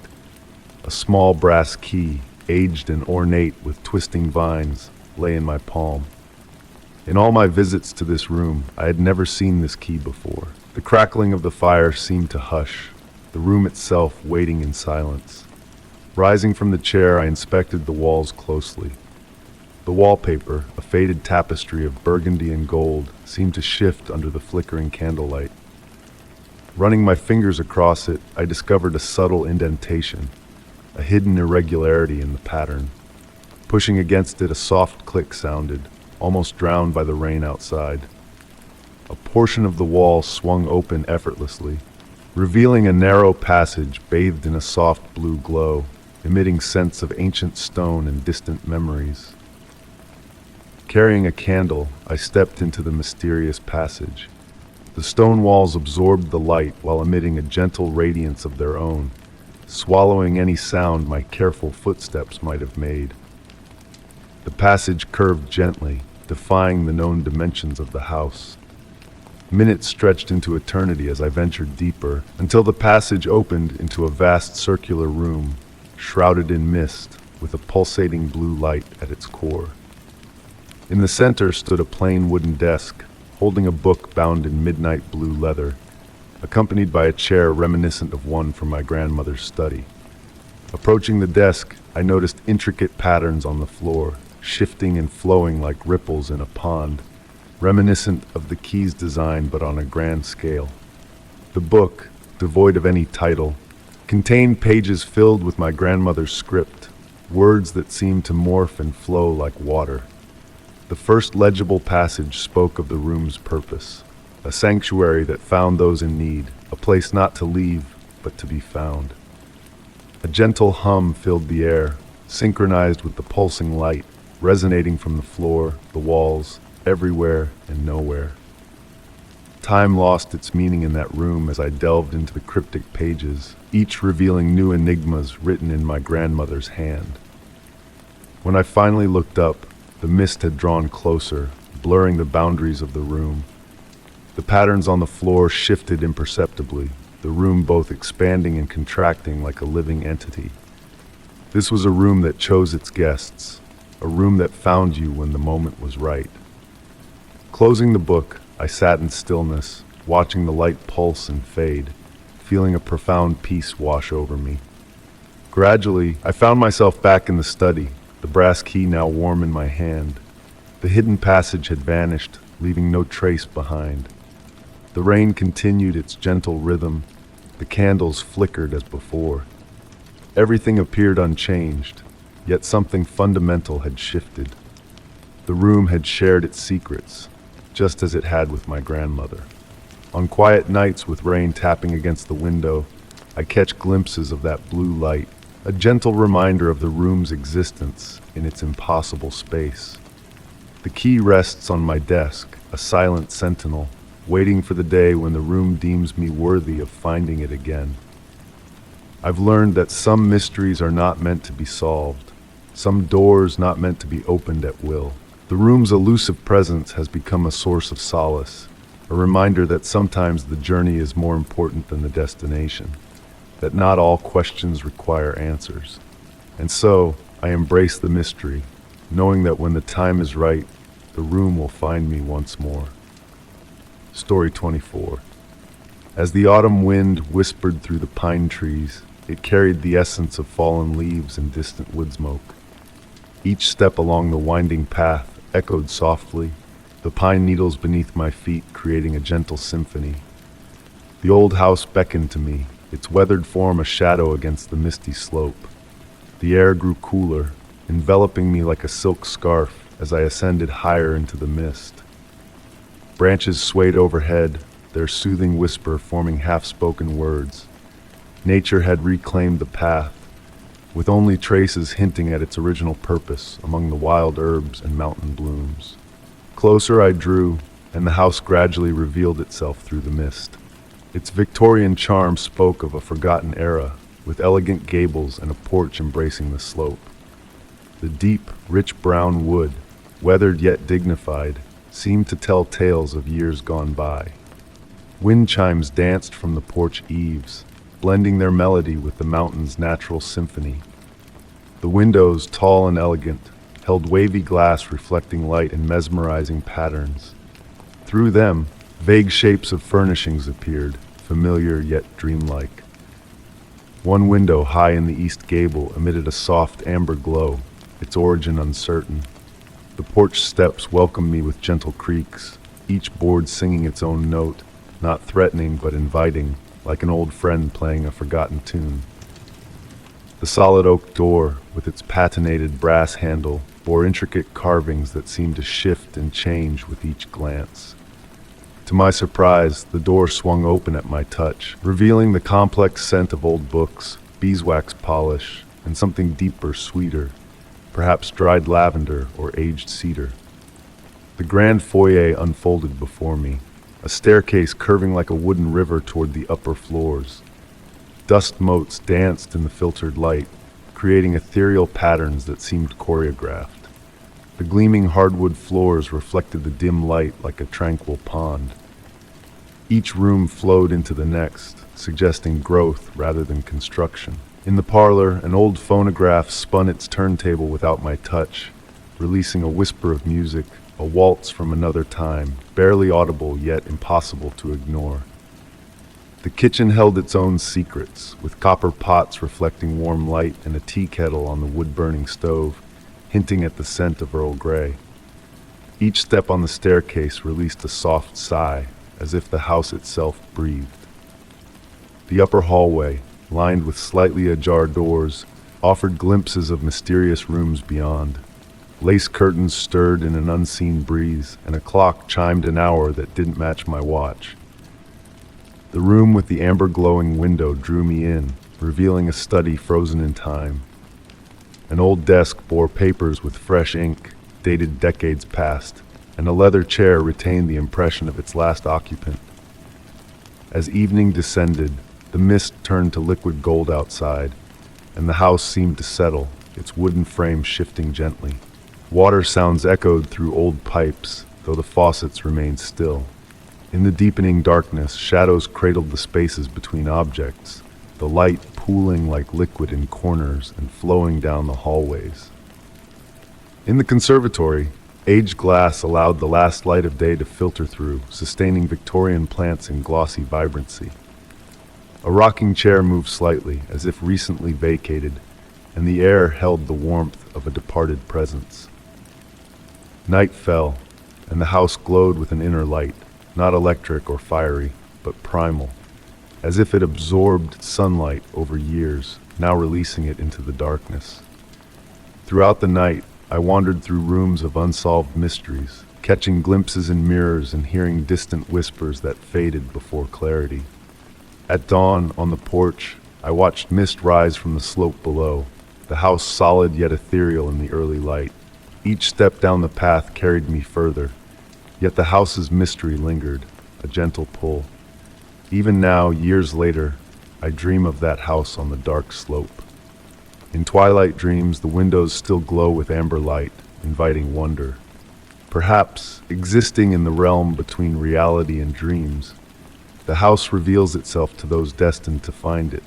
A small brass key, aged and ornate with twisting vines, lay in my palm. In all my visits to this room, I had never seen this key before. The crackling of the fire seemed to hush, the room itself waiting in silence. Rising from the chair, I inspected the walls closely. The wallpaper, a faded tapestry of burgundy and gold, seemed to shift under the flickering candlelight. Running my fingers across it, I discovered a subtle indentation, a hidden irregularity in the pattern. Pushing against it, a soft click sounded, almost drowned by the rain outside. A portion of the wall swung open effortlessly, revealing a narrow passage bathed in a soft blue glow, emitting scents of ancient stone and distant memories. Carrying a candle, I stepped into the mysterious passage. The stone walls absorbed the light while emitting a gentle radiance of their own, swallowing any sound my careful footsteps might have made. The passage curved gently, defying the known dimensions of the house. Minutes stretched into eternity as I ventured deeper, until the passage opened into a vast circular room, shrouded in mist, with a pulsating blue light at its core. In the center stood a plain wooden desk, holding a book bound in midnight blue leather, accompanied by a chair reminiscent of one from my grandmother's study. Approaching the desk, I noticed intricate patterns on the floor, shifting and flowing like ripples in a pond, reminiscent of the key's design but on a grand scale. The book, devoid of any title, contained pages filled with my grandmother's script, words that seemed to morph and flow like water. The first legible passage spoke of the room's purpose, a sanctuary that found those in need, a place not to leave, but to be found. A gentle hum filled the air, synchronized with the pulsing light, resonating from the floor, the walls, everywhere and nowhere. Time lost its meaning in that room as I delved into the cryptic pages, each revealing new enigmas written in my grandmother's hand. When I finally looked up, the mist had drawn closer, blurring the boundaries of the room. The patterns on the floor shifted imperceptibly, the room both expanding and contracting like a living entity. This was a room that chose its guests, a room that found you when the moment was right. Closing the book, I sat in stillness, watching the light pulse and fade, feeling a profound peace wash over me. Gradually, I found myself back in the study, the brass key now warm in my hand. The hidden passage had vanished, leaving no trace behind. The rain continued its gentle rhythm. The candles flickered as before. Everything appeared unchanged, yet something fundamental had shifted. The room had shared its secrets, just as it had with my grandmother. On quiet nights with rain tapping against the window, I catch glimpses of that blue light, a gentle reminder of the room's existence in its impossible space. The key rests on my desk, a silent sentinel, waiting for the day when the room deems me worthy of finding it again. I've learned that some mysteries are not meant to be solved, some doors not meant to be opened at will. The room's elusive presence has become a source of solace, a reminder that sometimes the journey is more important than the destination, that not all questions require answers. And so, I embrace the mystery, knowing that when the time is right, the room will find me once more. Story 24. As the autumn wind whispered through the pine trees, it carried the essence of fallen leaves and distant wood smoke. Each step along the winding path echoed softly, the pine needles beneath my feet creating a gentle symphony. The old house beckoned to me, its weathered form a shadow against the misty slope. The air grew cooler, enveloping me like a silk scarf as I ascended higher into the mist. Branches swayed overhead, their soothing whisper forming half-spoken words. Nature had reclaimed the path, with only traces hinting at its original purpose among the wild herbs and mountain blooms. Closer I drew, and the house gradually revealed itself through the mist. Its Victorian charm spoke of a forgotten era, with elegant gables and a porch embracing the slope. The deep, rich brown wood, weathered yet dignified, seemed to tell tales of years gone by. Wind chimes danced from the porch eaves, blending their melody with the mountain's natural symphony. The windows, tall and elegant, held wavy glass reflecting light in mesmerizing patterns. Through them, vague shapes of furnishings appeared, familiar yet dreamlike. One window high in the east gable emitted a soft amber glow, its origin uncertain. The porch steps welcomed me with gentle creaks, each board singing its own note, not threatening but inviting, like an old friend playing a forgotten tune. The solid oak door, with its patinated brass handle, bore intricate carvings that seemed to shift and change with each glance. To my surprise, the door swung open at my touch, revealing the complex scent of old books, beeswax polish, and something deeper, sweeter, perhaps dried lavender or aged cedar. The grand foyer unfolded before me, a staircase curving like a wooden river toward the upper floors. Dust motes danced in the filtered light, creating ethereal patterns that seemed choreographed. The gleaming hardwood floors reflected the dim light like a tranquil pond. Each room flowed into the next, suggesting growth rather than construction. In the parlor, an old phonograph spun its turntable without my touch, releasing a whisper of music, a waltz from another time, barely audible yet impossible to ignore. The kitchen held its own secrets, with copper pots reflecting warm light and a tea kettle on the wood-burning stove, hinting at the scent of Earl Grey. Each step on the staircase released a soft sigh, as if the house itself breathed. The upper hallway, lined with slightly ajar doors, offered glimpses of mysterious rooms beyond. Lace curtains stirred in an unseen breeze, and a clock chimed an hour that didn't match my watch. The room with the amber-glowing window drew me in, revealing a study frozen in time. An old desk bore papers with fresh ink, dated decades past, and a leather chair retained the impression of its last occupant. As evening descended, the mist turned to liquid gold outside, and the house seemed to settle, its wooden frame shifting gently. Water sounds echoed through old pipes, though the faucets remained still. In the deepening darkness, shadows cradled the spaces between objects, the light pooling like liquid in corners and flowing down the hallways. In the conservatory, aged glass allowed the last light of day to filter through, sustaining Victorian plants in glossy vibrancy. A rocking chair moved slightly, as if recently vacated, and the air held the warmth of a departed presence. Night fell, and the house glowed with an inner light, not electric or fiery, but primal, as if it absorbed sunlight over years, now releasing it into the darkness. Throughout the night, I wandered through rooms of unsolved mysteries, catching glimpses in mirrors and hearing distant whispers that faded before clarity. At dawn, on the porch, I watched mist rise from the slope below, the house solid yet ethereal in the early light. Each step down the path carried me further, yet the house's mystery lingered, a gentle pull. Even now, years later, I dream of that house on the dark slope. In twilight dreams, the windows still glow with amber light, inviting wonder. Perhaps, existing in the realm between reality and dreams, the house reveals itself to those destined to find it,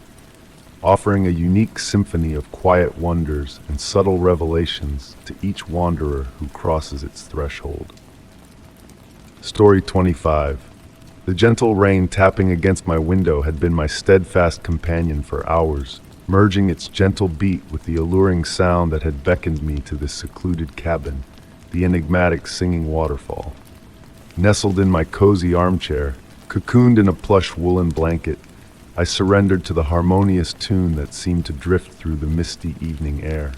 offering a unique symphony of quiet wonders and subtle revelations to each wanderer who crosses its threshold. Story 25. The gentle rain tapping against my window had been my steadfast companion for hours, merging its gentle beat with the alluring sound that had beckoned me to this secluded cabin, the enigmatic singing waterfall. Nestled in my cozy armchair, cocooned in a plush woolen blanket, I surrendered to the harmonious tune that seemed to drift through the misty evening air.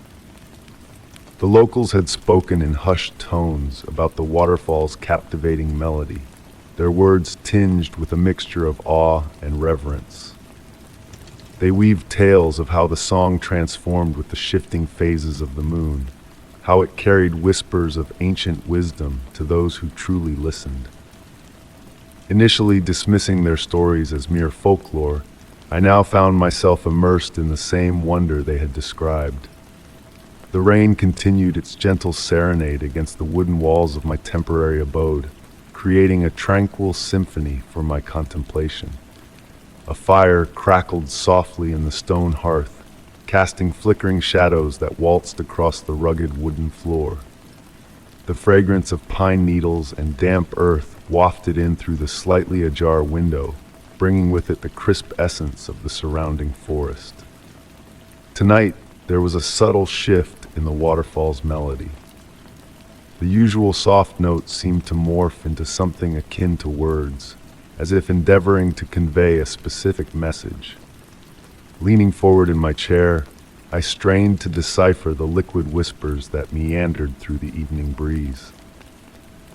The locals had spoken in hushed tones about the waterfall's captivating melody, their words tinged with a mixture of awe and reverence. They weaved tales of how the song transformed with the shifting phases of the moon, how it carried whispers of ancient wisdom to those who truly listened. Initially dismissing their stories as mere folklore, I now found myself immersed in the same wonder they had described. The rain continued its gentle serenade against the wooden walls of my temporary abode, creating a tranquil symphony for my contemplation. A fire crackled softly in the stone hearth, casting flickering shadows that waltzed across the rugged wooden floor. The fragrance of pine needles and damp earth wafted in through the slightly ajar window, bringing with it the crisp essence of the surrounding forest. Tonight, there was a subtle shift in the waterfall's melody. The usual soft notes seemed to morph into something akin to words, as if endeavoring to convey a specific message. Leaning forward in my chair, I strained to decipher the liquid whispers that meandered through the evening breeze.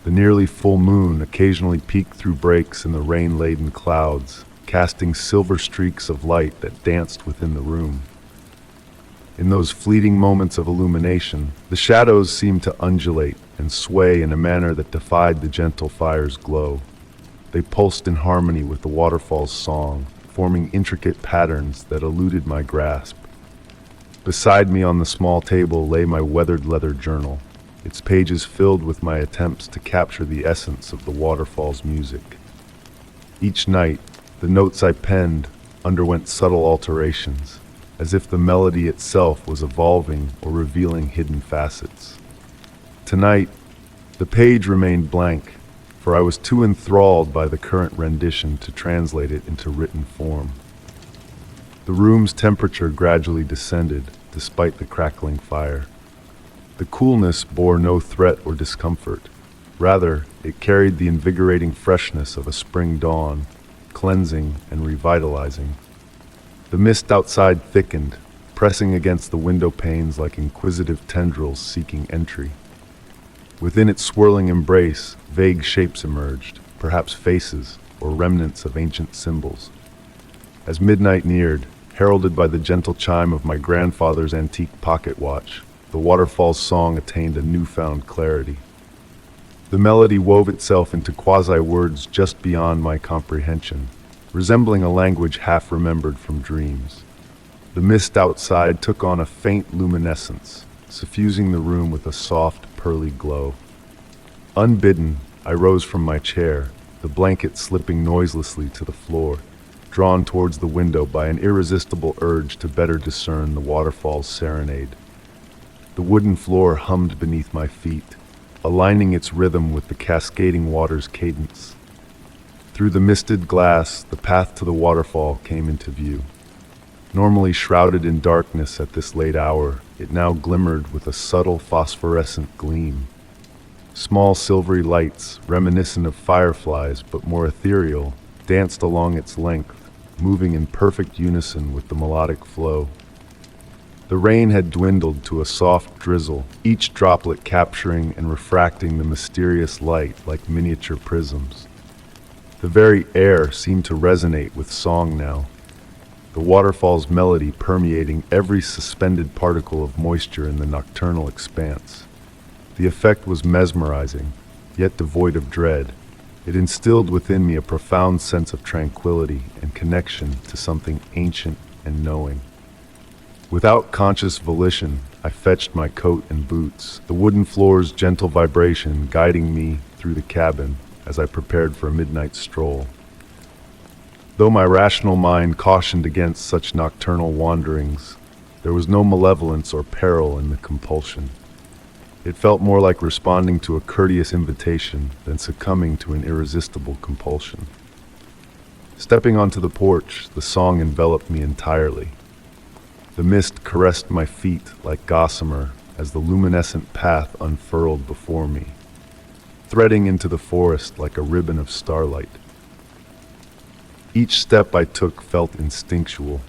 The nearly full moon occasionally peeked through breaks in the rain-laden clouds, casting silver streaks of light that danced within the room. In those fleeting moments of illumination, the shadows seemed to undulate and sway in a manner that defied the gentle fire's glow. They pulsed in harmony with the waterfall's song, forming intricate patterns that eluded my grasp. Beside me on the small table lay my weathered leather journal, its pages filled with my attempts to capture the essence of the waterfall's music. Each night, the notes I penned underwent subtle alterations, as if the melody itself was evolving or revealing hidden facets. Tonight, the page remained blank, for I was too enthralled by the current rendition to translate it into written form. The room's temperature gradually descended, despite the crackling fire. The coolness bore no threat or discomfort. Rather, it carried the invigorating freshness of a spring dawn, cleansing and revitalizing. The mist outside thickened, pressing against the window panes like inquisitive tendrils seeking entry. Within its swirling embrace, vague shapes emerged, perhaps faces or remnants of ancient symbols. As midnight neared, heralded by the gentle chime of my grandfather's antique pocket watch, the waterfall's song attained a newfound clarity. The melody wove itself into quasi-words just beyond my comprehension, resembling a language half remembered from dreams. The mist outside took on a faint luminescence, suffusing the room with a soft, pearly glow. Unbidden, I rose from my chair, the blanket slipping noiselessly to the floor, drawn towards the window by an irresistible urge to better discern the waterfall's serenade. The wooden floor hummed beneath my feet, aligning its rhythm with the cascading water's cadence. Through the misted glass, the path to the waterfall came into view. Normally shrouded in darkness at this late hour, it now glimmered with a subtle phosphorescent gleam. Small silvery lights, reminiscent of fireflies but more ethereal, danced along its length, moving in perfect unison with the melodic flow. The rain had dwindled to a soft drizzle, each droplet capturing and refracting the mysterious light like miniature prisms. The very air seemed to resonate with song now, the waterfall's melody permeating every suspended particle of moisture in the nocturnal expanse. The effect was mesmerizing, yet devoid of dread. It instilled within me a profound sense of tranquility and connection to something ancient and knowing. Without conscious volition, I fetched my coat and boots, the wooden floor's gentle vibration guiding me through the cabin as I prepared for a midnight stroll. Though my rational mind cautioned against such nocturnal wanderings, there was no malevolence or peril in the compulsion. It felt more like responding to a courteous invitation than succumbing to an irresistible compulsion. Stepping onto the porch, the song enveloped me entirely. The mist caressed my feet like gossamer as the luminescent path unfurled before me, threading into the forest like a ribbon of starlight. Each step I took felt instinctual,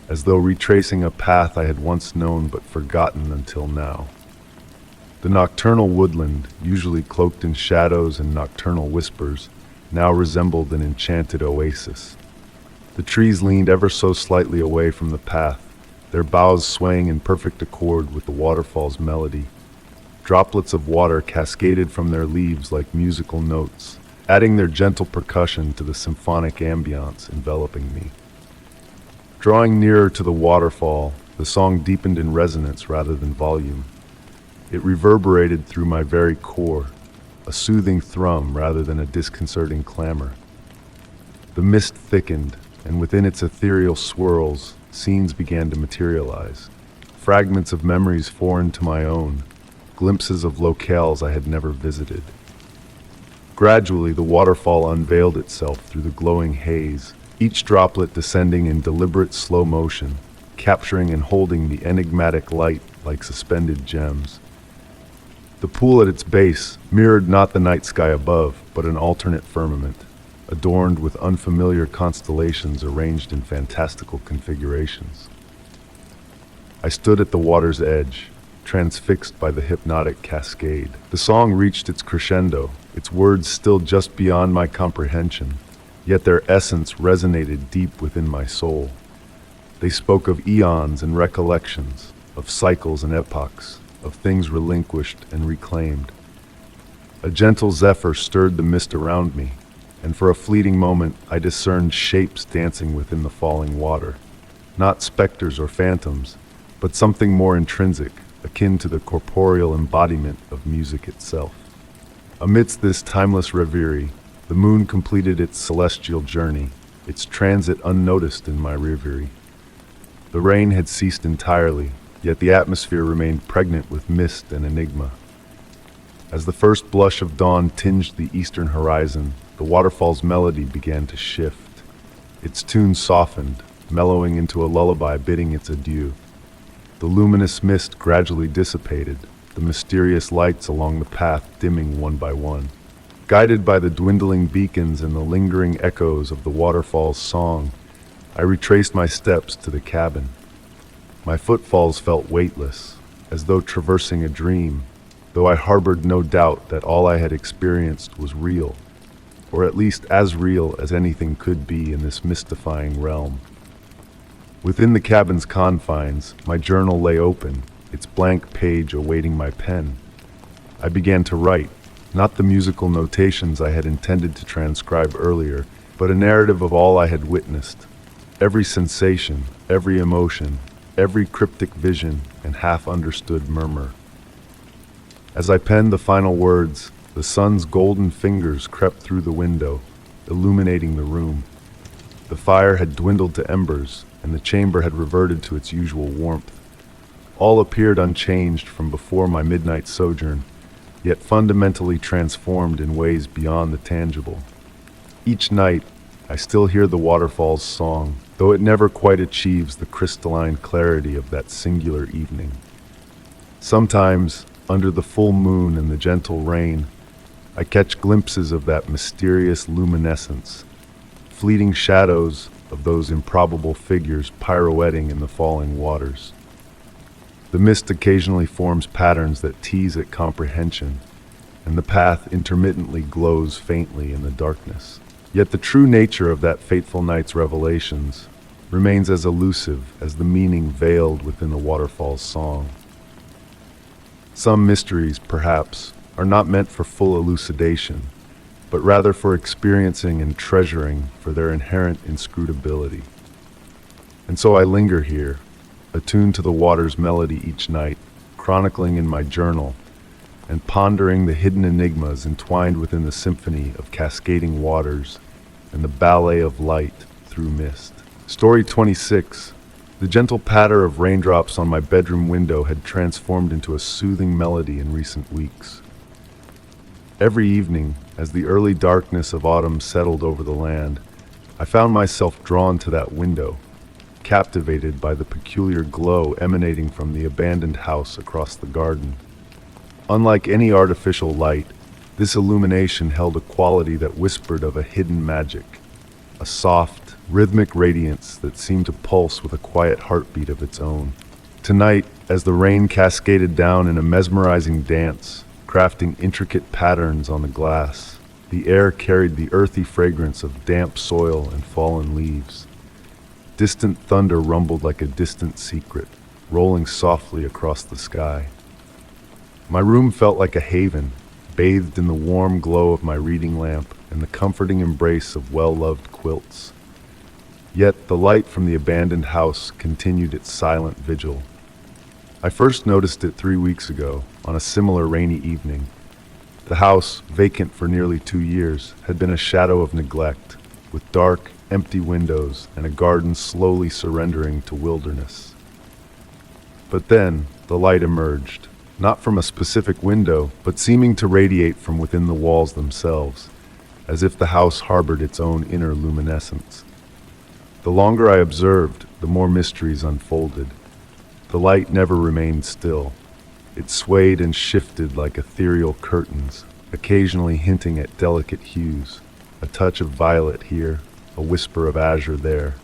as though retracing a path I had once known but forgotten until now. The nocturnal woodland, usually cloaked in shadows and nocturnal whispers, now resembled an enchanted oasis. The trees leaned ever so slightly away from the path, their boughs swaying in perfect accord with the waterfall's melody. Droplets of water cascaded from their leaves like musical notes, adding their gentle percussion to the symphonic ambience enveloping me. Drawing nearer to the waterfall, the song deepened in resonance rather than volume. It reverberated through my very core, a soothing thrum rather than a disconcerting clamor. The mist thickened, and within its ethereal swirls, scenes began to materialize. Fragments of memories foreign to my own, glimpses of locales I had never visited. Gradually, the waterfall unveiled itself through the glowing haze, each droplet descending in deliberate slow motion, capturing and holding the enigmatic light like suspended gems. The pool at its base mirrored not the night sky above, but an alternate firmament, adorned with unfamiliar constellations arranged in fantastical configurations. I stood at the water's edge, transfixed by the hypnotic cascade. The song reached its crescendo, its words still just beyond my comprehension, yet their essence resonated deep within my soul. They spoke of eons and recollections, of cycles and epochs, of things relinquished and reclaimed. A gentle zephyr stirred the mist around me, and for a fleeting moment I discerned shapes dancing within the falling water. Not specters or phantoms, but something more intrinsic, akin to the corporeal embodiment of music itself. Amidst this timeless reverie, the moon completed its celestial journey, its transit unnoticed in my reverie. The rain had ceased entirely, yet the atmosphere remained pregnant with mist and enigma. As the first blush of dawn tinged the eastern horizon, the waterfall's melody began to shift. Its tune softened, mellowing into a lullaby bidding its adieu. The luminous mist gradually dissipated, the mysterious lights along the path dimming one by one. Guided by the dwindling beacons and the lingering echoes of the waterfall's song, I retraced my steps to the cabin. My footfalls felt weightless, as though traversing a dream, though I harbored no doubt that all I had experienced was real, or at least as real as anything could be in this mystifying realm. Within the cabin's confines, my journal lay open, its blank page awaiting my pen. I began to write, not the musical notations I had intended to transcribe earlier, but a narrative of all I had witnessed. Every sensation, every emotion, every cryptic vision and half-understood murmur. As I penned the final words, the sun's golden fingers crept through the window, illuminating the room. The fire had dwindled to embers, and the chamber had reverted to its usual warmth. All appeared unchanged from before my midnight sojourn, yet fundamentally transformed in ways beyond the tangible. Each night, I still hear the waterfall's song, though it never quite achieves the crystalline clarity of that singular evening. Sometimes, under the full moon and the gentle rain, I catch glimpses of that mysterious luminescence, fleeting shadows of those improbable figures pirouetting in the falling waters. The mist occasionally forms patterns that tease at comprehension, and the path intermittently glows faintly in the darkness. Yet the true nature of that fateful night's revelations remains as elusive as the meaning veiled within the waterfall's song. Some mysteries, perhaps, are not meant for full elucidation, but rather for experiencing and treasuring for their inherent inscrutability. And so I linger here, attuned to the water's melody each night, chronicling in my journal, and pondering the hidden enigmas entwined within the symphony of cascading waters and the ballet of light through mist. Story 26. The gentle patter of raindrops on my bedroom window had transformed into a soothing melody in recent weeks. Every evening, as the early darkness of autumn settled over the land, I found myself drawn to that window, captivated by the peculiar glow emanating from the abandoned house across the garden. Unlike any artificial light, this illumination held a quality that whispered of a hidden magic, a soft, rhythmic radiance that seemed to pulse with a quiet heartbeat of its own. Tonight, as the rain cascaded down in a mesmerizing dance, crafting intricate patterns on the glass, the air carried the earthy fragrance of damp soil and fallen leaves. Distant thunder rumbled like a distant secret, rolling softly across the sky. My room felt like a haven, bathed in the warm glow of my reading lamp and the comforting embrace of well-loved quilts. Yet the light from the abandoned house continued its silent vigil. I first noticed it 3 weeks ago, on a similar rainy evening. The house, vacant for nearly 2 years, had been a shadow of neglect, with dark, empty windows and a garden slowly surrendering to wilderness. But then, the light emerged, not from a specific window, but seeming to radiate from within the walls themselves, as if the house harbored its own inner luminescence. The longer I observed, the more mysteries unfolded. The light never remained still. It swayed and shifted like ethereal curtains, occasionally hinting at delicate hues, a touch of violet here, a whisper of azure there.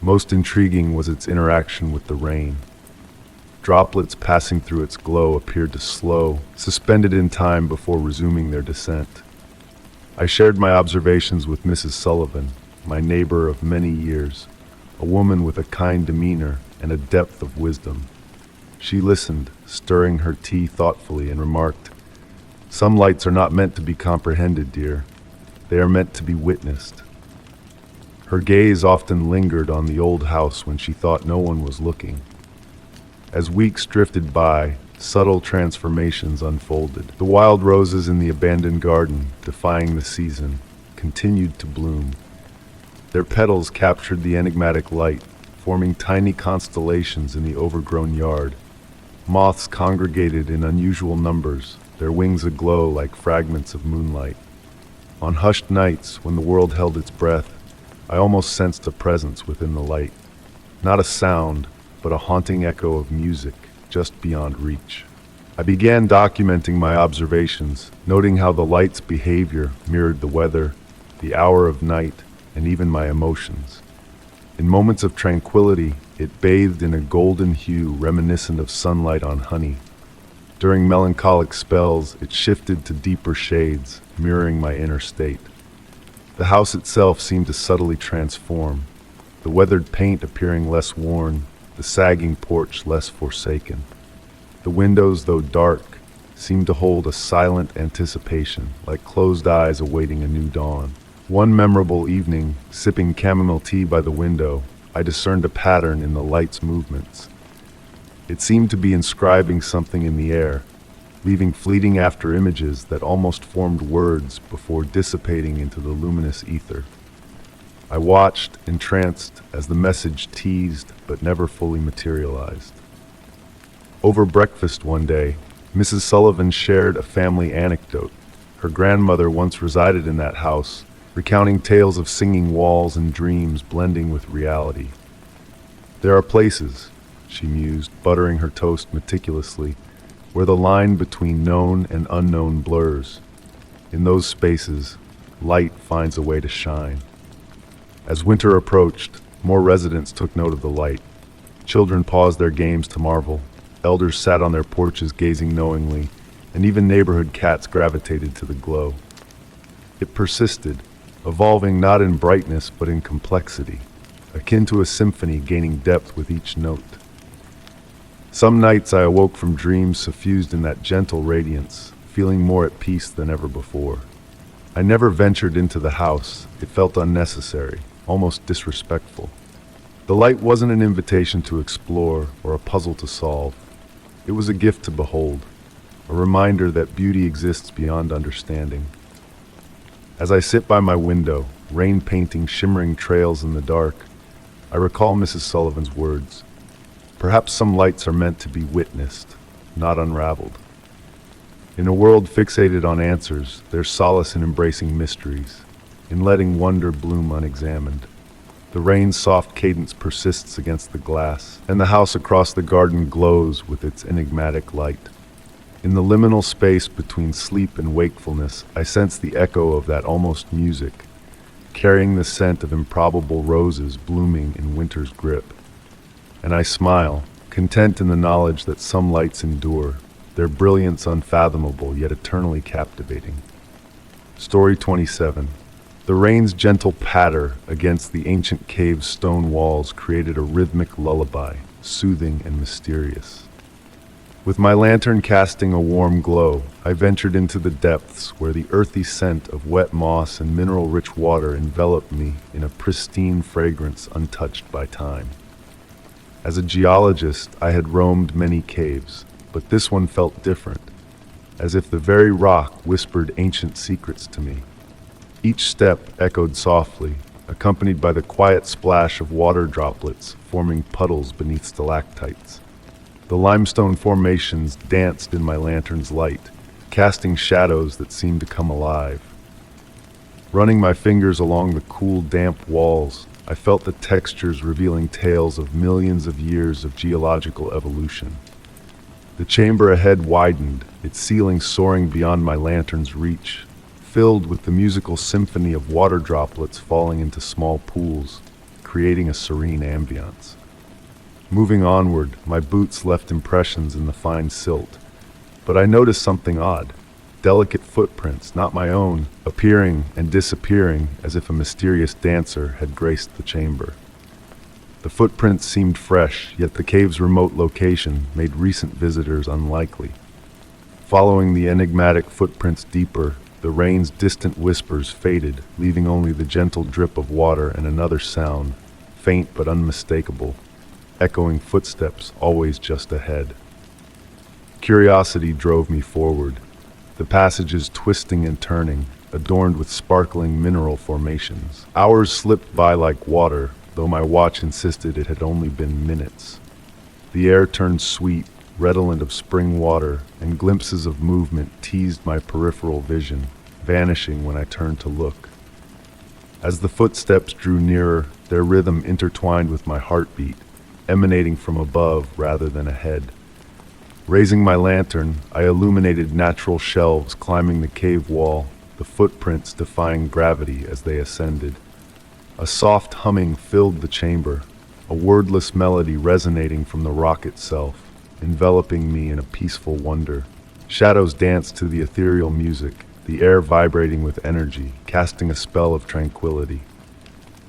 Most intriguing was its interaction with the rain. Droplets passing through its glow appeared to slow, suspended in time before resuming their descent. I shared my observations with Mrs. Sullivan, my neighbor of many years, a woman with a kind demeanor and a depth of wisdom. She listened, stirring her tea thoughtfully, and remarked, "Some lights are not meant to be comprehended, dear. They are meant to be witnessed." Her gaze often lingered on the old house when she thought no one was looking. As weeks drifted by, subtle transformations unfolded. The wild roses in the abandoned garden, defying the season, continued to bloom. Their petals captured the enigmatic light, forming tiny constellations in the overgrown yard. Moths congregated in unusual numbers, their wings aglow like fragments of moonlight. On hushed nights, when the world held its breath, I almost sensed a presence within the light. Not a sound, but a haunting echo of music, just beyond reach. I began documenting my observations, noting how the light's behavior mirrored the weather, the hour of night, and even my emotions. In moments of tranquility, it bathed in a golden hue reminiscent of sunlight on honey. During melancholic spells, it shifted to deeper shades, mirroring my inner state. The house itself seemed to subtly transform, the weathered paint appearing less worn, the sagging porch less forsaken. The windows, though dark, seemed to hold a silent anticipation, like closed eyes awaiting a new dawn. One memorable evening, sipping chamomile tea by the window, I discerned a pattern in the light's movements. It seemed to be inscribing something in the air, leaving fleeting after images that almost formed words before dissipating into the luminous ether. I watched, entranced, as the message teased but never fully materialized. Over breakfast one day, Mrs. Sullivan shared a family anecdote. Her grandmother once resided in that house, recounting tales of singing walls and dreams blending with reality. There are places, she mused, buttering her toast meticulously, where the line between known and unknown blurs. In those spaces, light finds a way to shine. As winter approached, more residents took note of the light. Children paused their games to marvel. Elders sat on their porches gazing knowingly, and even neighborhood cats gravitated to the glow. It persisted, evolving not in brightness but in complexity, akin to a symphony gaining depth with each note. Some nights I awoke from dreams suffused in that gentle radiance, feeling more at peace than ever before. I never ventured into the house. It felt unnecessary, almost disrespectful. The light wasn't an invitation to explore or a puzzle to solve. It was a gift to behold, a reminder that beauty exists beyond understanding. As I sit by my window, rain painting shimmering trails in the dark, I recall Mrs. Sullivan's words. Perhaps some lights are meant to be witnessed, not unraveled. In a world fixated on answers, there's solace in embracing mysteries, in letting wonder bloom unexamined. The rain's soft cadence persists against the glass, and the house across the garden glows with its enigmatic light. In the liminal space between sleep and wakefulness, I sense the echo of that almost music, carrying the scent of improbable roses blooming in winter's grip. And I smile, content in the knowledge that some lights endure, their brilliance unfathomable yet eternally captivating. Story 27. The rain's gentle patter against the ancient cave's stone walls created a rhythmic lullaby, soothing and mysterious. With my lantern casting a warm glow, I ventured into the depths where the earthy scent of wet moss and mineral-rich water enveloped me in a pristine fragrance untouched by time. As a geologist, I had roamed many caves, but this one felt different, as if the very rock whispered ancient secrets to me. Each step echoed softly, accompanied by the quiet splash of water droplets forming puddles beneath stalactites. The limestone formations danced in my lantern's light, casting shadows that seemed to come alive. Running my fingers along the cool, damp walls, I felt the textures revealing tales of millions of years of geological evolution. The chamber ahead widened, its ceiling soaring beyond my lantern's reach, filled with the musical symphony of water droplets falling into small pools, creating a serene ambiance. Moving onward, my boots left impressions in the fine silt, but I noticed something odd. Delicate footprints, not my own, appearing and disappearing as if a mysterious dancer had graced the chamber. The footprints seemed fresh, yet the cave's remote location made recent visitors unlikely. Following the enigmatic footprints deeper, the rain's distant whispers faded, leaving only the gentle drip of water and another sound, faint but unmistakable. echoing footsteps always just ahead. Curiosity drove me forward, the passages twisting and turning, adorned with sparkling mineral formations. Hours slipped by like water, though my watch insisted it had only been minutes. The air turned sweet, redolent of spring water, and glimpses of movement teased my peripheral vision, vanishing when I turned to look. As the footsteps drew nearer, their rhythm intertwined with my heartbeat, emanating from above rather than ahead. Raising my lantern, I illuminated natural shelves climbing the cave wall, the footprints defying gravity as they ascended. A soft humming filled the chamber, a wordless melody resonating from the rock itself, enveloping me in a peaceful wonder. Shadows danced to the ethereal music, the air vibrating with energy, casting a spell of tranquility.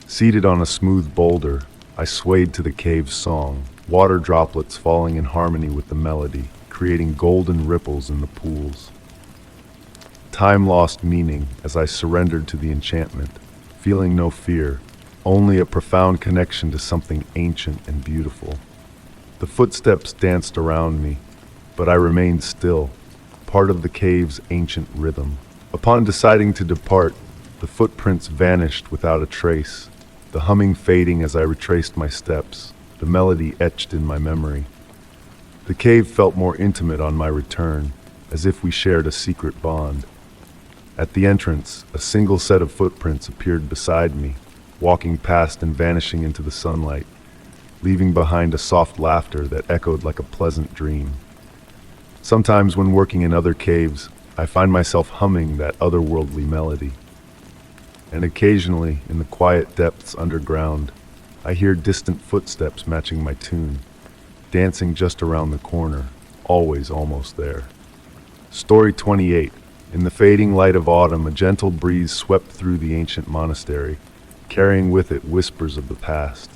Seated on a smooth boulder, I swayed to the cave's song, water droplets falling in harmony with the melody, creating golden ripples in the pools. Time lost meaning as I surrendered to the enchantment, feeling no fear, only a profound connection to something ancient and beautiful. The footsteps danced around me, but I remained still, part of the cave's ancient rhythm. Upon deciding to depart, the footprints vanished without a trace, the humming fading as I retraced my steps, the melody etched in my memory. The cave felt more intimate on my return, as if we shared a secret bond. At the entrance, a single set of footprints appeared beside me, walking past and vanishing into the sunlight, leaving behind a soft laughter that echoed like a pleasant dream. Sometimes when working in other caves, I find myself humming that otherworldly melody. And occasionally, in the quiet depths underground, I hear distant footsteps matching my tune, dancing just around the corner, always almost there. Story 28. In the fading light of autumn, a gentle breeze swept through the ancient monastery, carrying with it whispers of the past.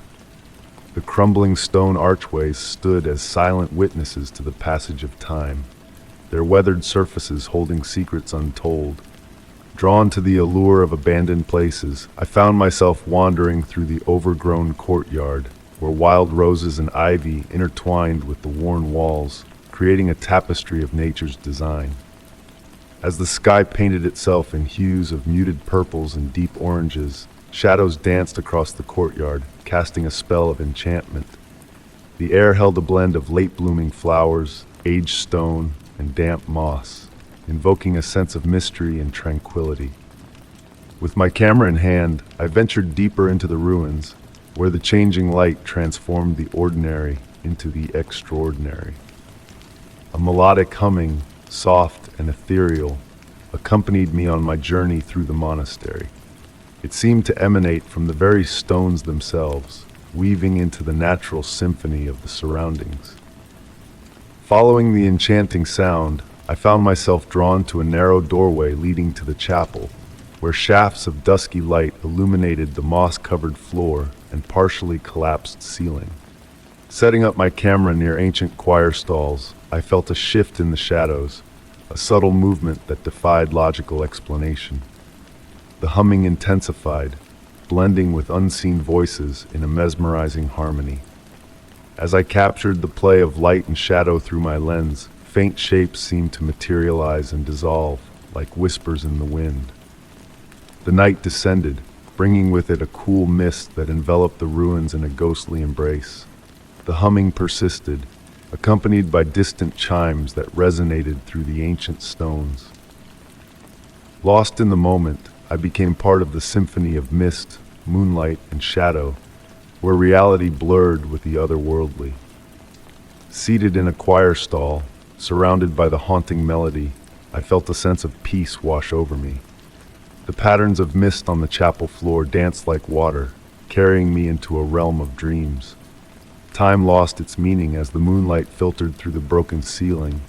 The crumbling stone archways stood as silent witnesses to the passage of time, their weathered surfaces holding secrets untold. Drawn to the allure of abandoned places, I found myself wandering through the overgrown courtyard, where wild roses and ivy intertwined with the worn walls, creating a tapestry of nature's design. As the sky painted itself in hues of muted purples and deep oranges, shadows danced across the courtyard, casting a spell of enchantment. The air held a blend of late-blooming flowers, aged stone, and damp moss, invoking a sense of mystery and tranquility. With my camera in hand, I ventured deeper into the ruins, where the changing light transformed the ordinary into the extraordinary. A melodic humming, soft and ethereal, accompanied me on my journey through the monastery. It seemed to emanate from the very stones themselves, weaving into the natural symphony of the surroundings. Following the enchanting sound, I found myself drawn to a narrow doorway leading to the chapel, where shafts of dusky light illuminated the moss-covered floor and partially collapsed ceiling. Setting up my camera near ancient choir stalls, I felt a shift in the shadows, a subtle movement that defied logical explanation. The humming intensified, blending with unseen voices in a mesmerizing harmony. As I captured the play of light and shadow through my lens, faint shapes seemed to materialize and dissolve, like whispers in the wind. The night descended, bringing with it a cool mist that enveloped the ruins in a ghostly embrace. The humming persisted, accompanied by distant chimes that resonated through the ancient stones. Lost in the moment, I became part of the symphony of mist, moonlight, and shadow, where reality blurred with the otherworldly. Seated in a choir stall, surrounded by the haunting melody, I felt a sense of peace wash over me. The patterns of mist on the chapel floor danced like water, carrying me into a realm of dreams. Time lost its meaning as the moonlight filtered through the broken ceiling,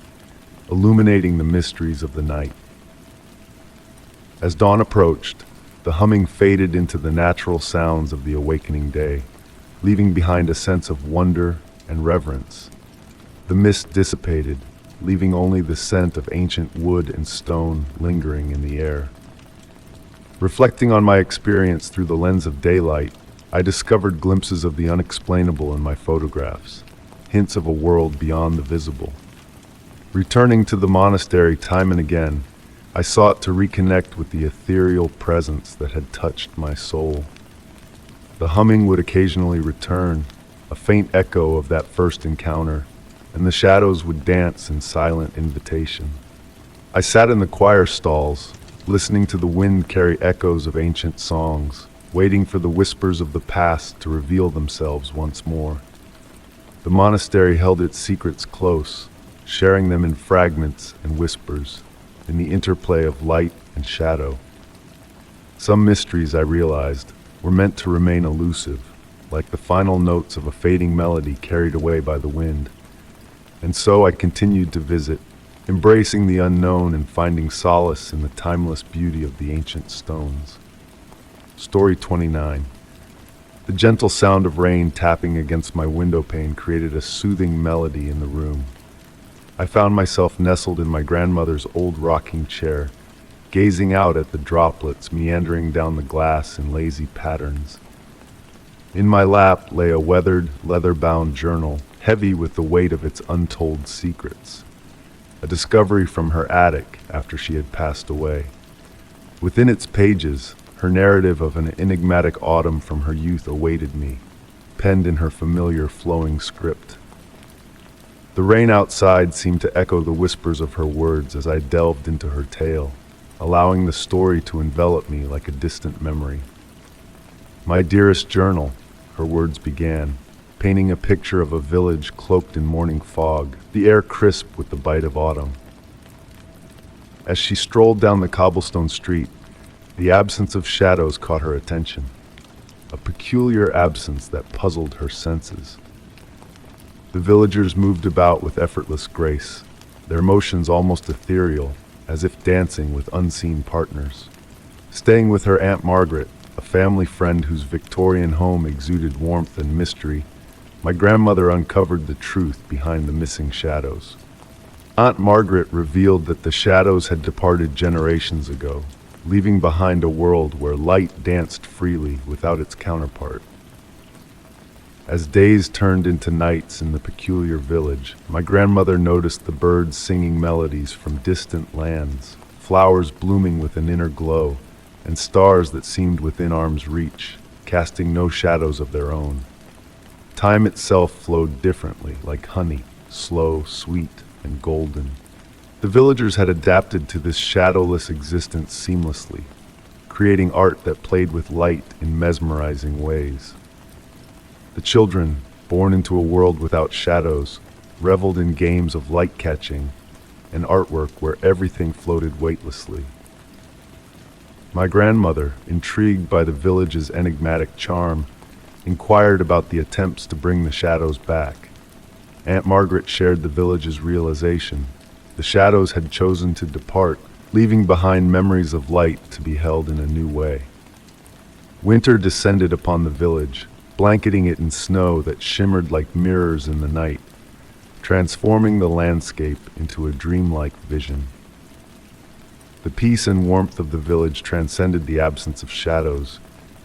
illuminating the mysteries of the night. As dawn approached, the humming faded into the natural sounds of the awakening day, leaving behind a sense of wonder and reverence. The mist dissipated, leaving only the scent of ancient wood and stone lingering in the air. Reflecting on my experience through the lens of daylight, I discovered glimpses of the unexplainable in my photographs, hints of a world beyond the visible. Returning to the monastery time and again, I sought to reconnect with the ethereal presence that had touched my soul. The humming would occasionally return, a faint echo of that first encounter, and the shadows would dance in silent invitation. I sat in the choir stalls, listening to the wind carry echoes of ancient songs, waiting for the whispers of the past to reveal themselves once more. The monastery held its secrets close, sharing them in fragments and whispers, in the interplay of light and shadow. Some mysteries, I realized, were meant to remain elusive, like the final notes of a fading melody carried away by the wind. And so I continued to visit, embracing the unknown and finding solace in the timeless beauty of the ancient stones. Story 29. The gentle sound of rain tapping against my window pane created a soothing melody in the room. I found myself nestled in my grandmother's old rocking chair, gazing out at the droplets meandering down the glass in lazy patterns. In my lap lay a weathered, leather-bound journal, heavy with the weight of its untold secrets. A discovery from her attic after she had passed away. Within its pages, her narrative of an enigmatic autumn from her youth awaited me, penned in her familiar flowing script. The rain outside seemed to echo the whispers of her words as I delved into her tale, allowing the story to envelop me like a distant memory. "My dearest journal," her words began, painting a picture of a village cloaked in morning fog, the air crisp with the bite of autumn. As she strolled down the cobblestone street, the absence of shadows caught her attention, a peculiar absence that puzzled her senses. The villagers moved about with effortless grace, their motions almost ethereal, as if dancing with unseen partners. Staying with her Aunt Margaret, a family friend whose Victorian home exuded warmth and mystery, my grandmother uncovered the truth behind the missing shadows. Aunt Margaret revealed that the shadows had departed generations ago, leaving behind a world where light danced freely without its counterpart. As days turned into nights in the peculiar village, my grandmother noticed the birds singing melodies from distant lands, flowers blooming with an inner glow, and stars that seemed within arm's reach, casting no shadows of their own. Time itself flowed differently, like honey, slow, sweet, and golden. The villagers had adapted to this shadowless existence seamlessly, creating art that played with light in mesmerizing ways. The children, born into a world without shadows, reveled in games of light catching and artwork where everything floated weightlessly. My grandmother, intrigued by the village's enigmatic charm, inquired about the attempts to bring the shadows back. Aunt Margaret shared the village's realization. The shadows had chosen to depart, leaving behind memories of light to be held in a new way. Winter descended upon the village, blanketing it in snow that shimmered like mirrors in the night, transforming the landscape into a dreamlike vision. The peace and warmth of the village transcended the absence of shadows,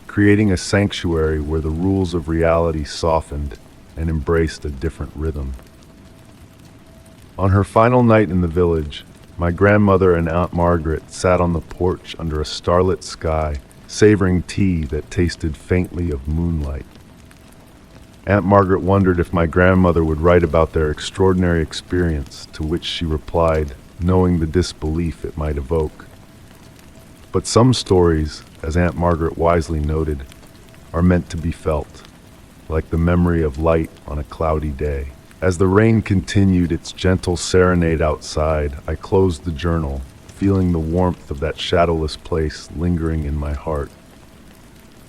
creating a sanctuary where the rules of reality softened and embraced a different rhythm. On her final night in the village, my grandmother and Aunt Margaret sat on the porch under a starlit sky, savoring tea that tasted faintly of moonlight. Aunt Margaret wondered if my grandmother would write about their extraordinary experience, to which she replied, knowing the disbelief it might evoke. But some stories, as Aunt Margaret wisely noted, are meant to be felt, like the memory of light on a cloudy day. As the rain continued its gentle serenade outside, I closed the journal, feeling the warmth of that shadowless place lingering in my heart.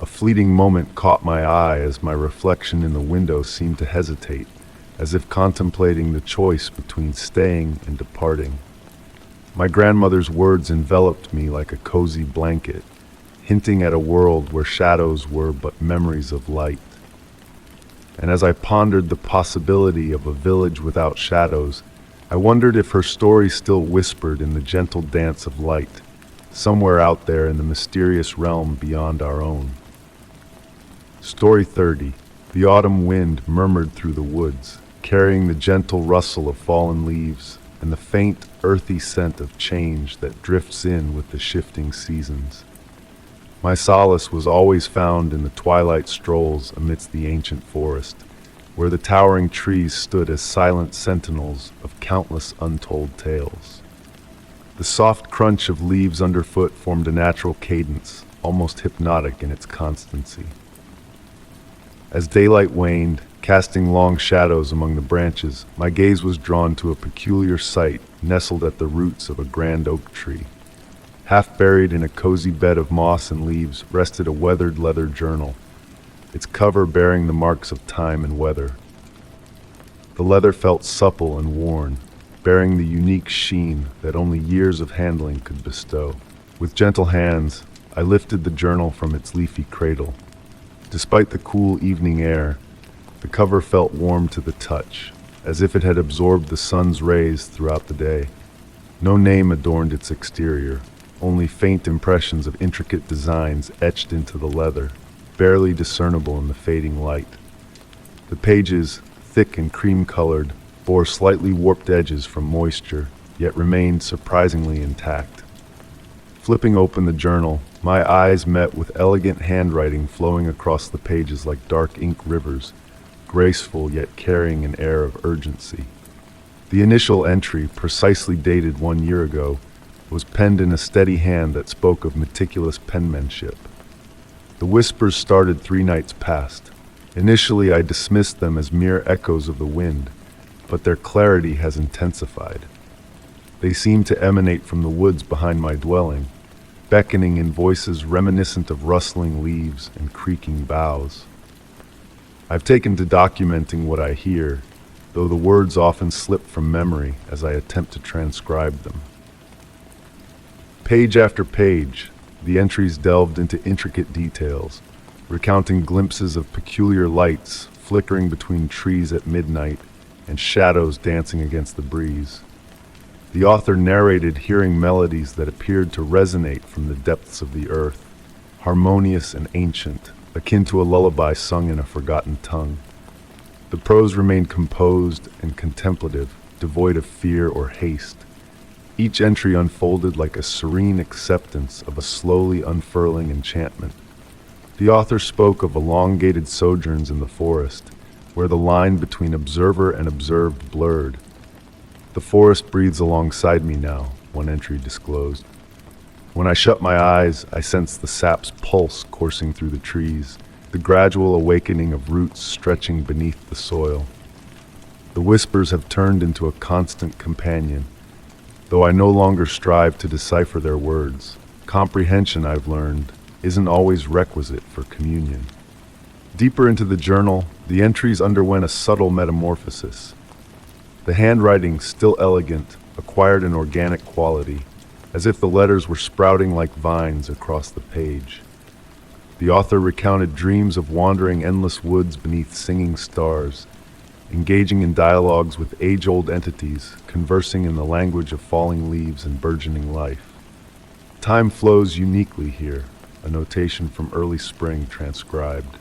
A fleeting moment caught my eye as my reflection in the window seemed to hesitate, as if contemplating the choice between staying and departing. My grandmother's words enveloped me like a cozy blanket, hinting at a world where shadows were but memories of light. And as I pondered the possibility of a village without shadows, I wondered if her story still whispered in the gentle dance of light, somewhere out there in the mysterious realm beyond our own. Story 30. The autumn wind murmured through the woods, carrying the gentle rustle of fallen leaves and the faint, earthy scent of change that drifts in with the shifting seasons. My solace was always found in the twilight strolls amidst the ancient forest, where the towering trees stood as silent sentinels of countless untold tales. The soft crunch of leaves underfoot formed a natural cadence, almost hypnotic in its constancy. As daylight waned, casting long shadows among the branches, my gaze was drawn to a peculiar sight nestled at the roots of a grand oak tree. Half buried in a cozy bed of moss and leaves rested a weathered leather journal, its cover bearing the marks of time and weather. The leather felt supple and worn, bearing the unique sheen that only years of handling could bestow. With gentle hands, I lifted the journal from its leafy cradle. Despite the cool evening air, the cover felt warm to the touch, as if it had absorbed the sun's rays throughout the day. No name adorned its exterior, only faint impressions of intricate designs etched into the leather, barely discernible in the fading light. The pages, thick and cream-colored, bore slightly warped edges from moisture, yet remained surprisingly intact. Flipping open the journal, my eyes met with elegant handwriting flowing across the pages like dark ink rivers, graceful yet carrying an air of urgency. The initial entry, precisely dated 1 year ago, was penned in a steady hand that spoke of meticulous penmanship. The whispers started 3 nights past. Initially, I dismissed them as mere echoes of the wind, but their clarity has intensified. They seem to emanate from the woods behind my dwelling, beckoning in voices reminiscent of rustling leaves and creaking boughs. I've taken to documenting what I hear, though the words often slip from memory as I attempt to transcribe them. Page after page, the entries delved into intricate details, recounting glimpses of peculiar lights flickering between trees at midnight and shadows dancing against the breeze. The author narrated hearing melodies that appeared to resonate from the depths of the earth, harmonious and ancient, akin to a lullaby sung in a forgotten tongue. The prose remained composed and contemplative, devoid of fear or haste. Each entry unfolded like a serene acceptance of a slowly unfurling enchantment. The author spoke of elongated sojourns in the forest, where the line between observer and observed blurred. "The forest breathes alongside me now," one entry disclosed. "When I shut my eyes, I sense the sap's pulse coursing through the trees, the gradual awakening of roots stretching beneath the soil. The whispers have turned into a constant companion, though I no longer strive to decipher their words. Comprehension, I've learned, isn't always requisite for communion." Deeper into the journal, the entries underwent a subtle metamorphosis. The handwriting, still elegant, acquired an organic quality, as if the letters were sprouting like vines across the page. The author recounted dreams of wandering endless woods beneath singing stars, engaging in dialogues with age-old entities, conversing in the language of falling leaves and burgeoning life. "Time flows uniquely here," a notation from early spring transcribed.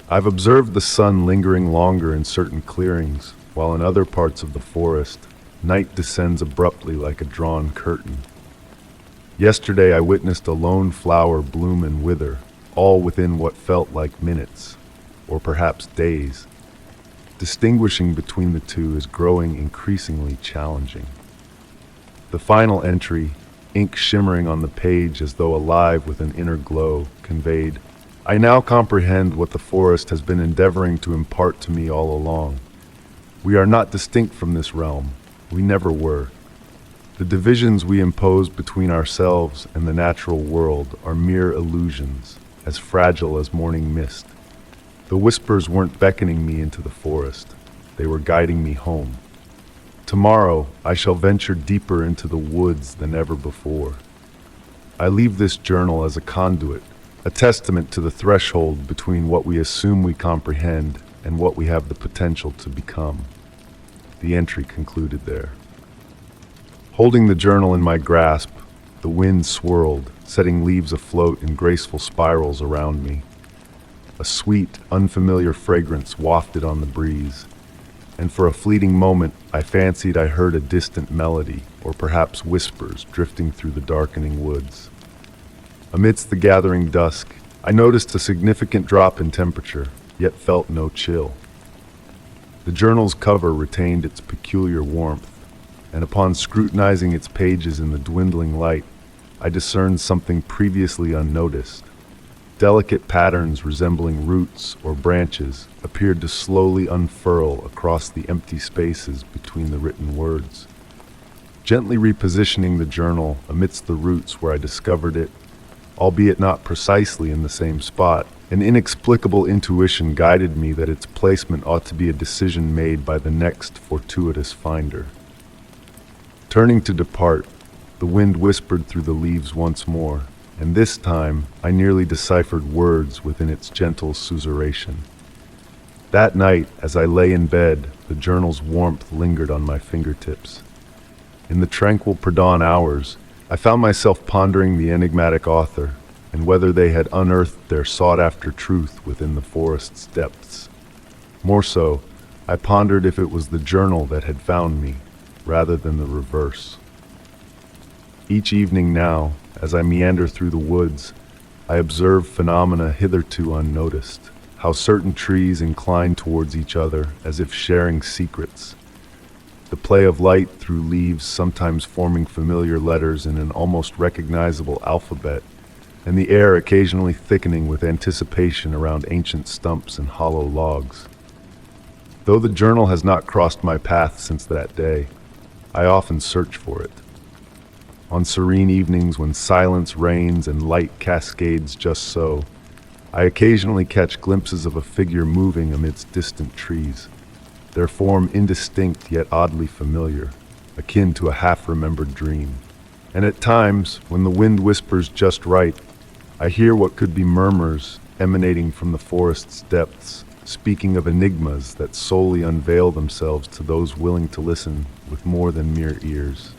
"I've observed the sun lingering longer in certain clearings, while in other parts of the forest, night descends abruptly like a drawn curtain. Yesterday I witnessed a lone flower bloom and wither, all within what felt like minutes, or perhaps days. Distinguishing between the two is growing increasingly challenging." The final entry, ink shimmering on the page as though alive with an inner glow, conveyed, "I now comprehend what the forest has been endeavoring to impart to me all along. We are not distinct from this realm. We never were. The divisions we impose between ourselves and the natural world are mere illusions, as fragile as morning mist. The whispers weren't beckoning me into the forest. They were guiding me home. Tomorrow, I shall venture deeper into the woods than ever before. I leave this journal as a conduit, a testament to the threshold between what we assume we comprehend and what we have the potential to become." The entry concluded there. Holding the journal in my grasp, the wind swirled, setting leaves afloat in graceful spirals around me. a sweet, unfamiliar fragrance wafted on the breeze, and for a fleeting moment I fancied I heard a distant melody, or perhaps whispers, drifting through the darkening woods. Amidst the gathering dusk, I noticed a significant drop in temperature, yet felt no chill. The journal's cover retained its peculiar warmth, and upon scrutinizing its pages in the dwindling light, I discerned something previously unnoticed. Delicate patterns resembling roots or branches appeared to slowly unfurl across the empty spaces between the written words. Gently repositioning the journal amidst the roots where I discovered it, albeit not precisely in the same spot, an inexplicable intuition guided me that its placement ought to be a decision made by the next fortuitous finder. Turning to depart, the wind whispered through the leaves once more, and this time I nearly deciphered words within its gentle susurration. That night, as I lay in bed, the journal's warmth lingered on my fingertips. In the tranquil pre-dawn hours, I found myself pondering the enigmatic author, and whether they had unearthed their sought-after truth within the forest's depths. More so, I pondered if it was the journal that had found me, rather than the reverse. Each evening now, as I meander through the woods, I observe phenomena hitherto unnoticed, how certain trees incline towards each other as if sharing secrets. The play of light through leaves sometimes forming familiar letters in an almost recognizable alphabet, and the air occasionally thickening with anticipation around ancient stumps and hollow logs. Though the journal has not crossed my path since that day, I often search for it. On serene evenings when silence reigns and light cascades just so, I occasionally catch glimpses of a figure moving amidst distant trees, their form indistinct yet oddly familiar, akin to a half-remembered dream. And at times, when the wind whispers just right, I hear what could be murmurs emanating from the forest's depths, speaking of enigmas that solely unveil themselves to those willing to listen with more than mere ears.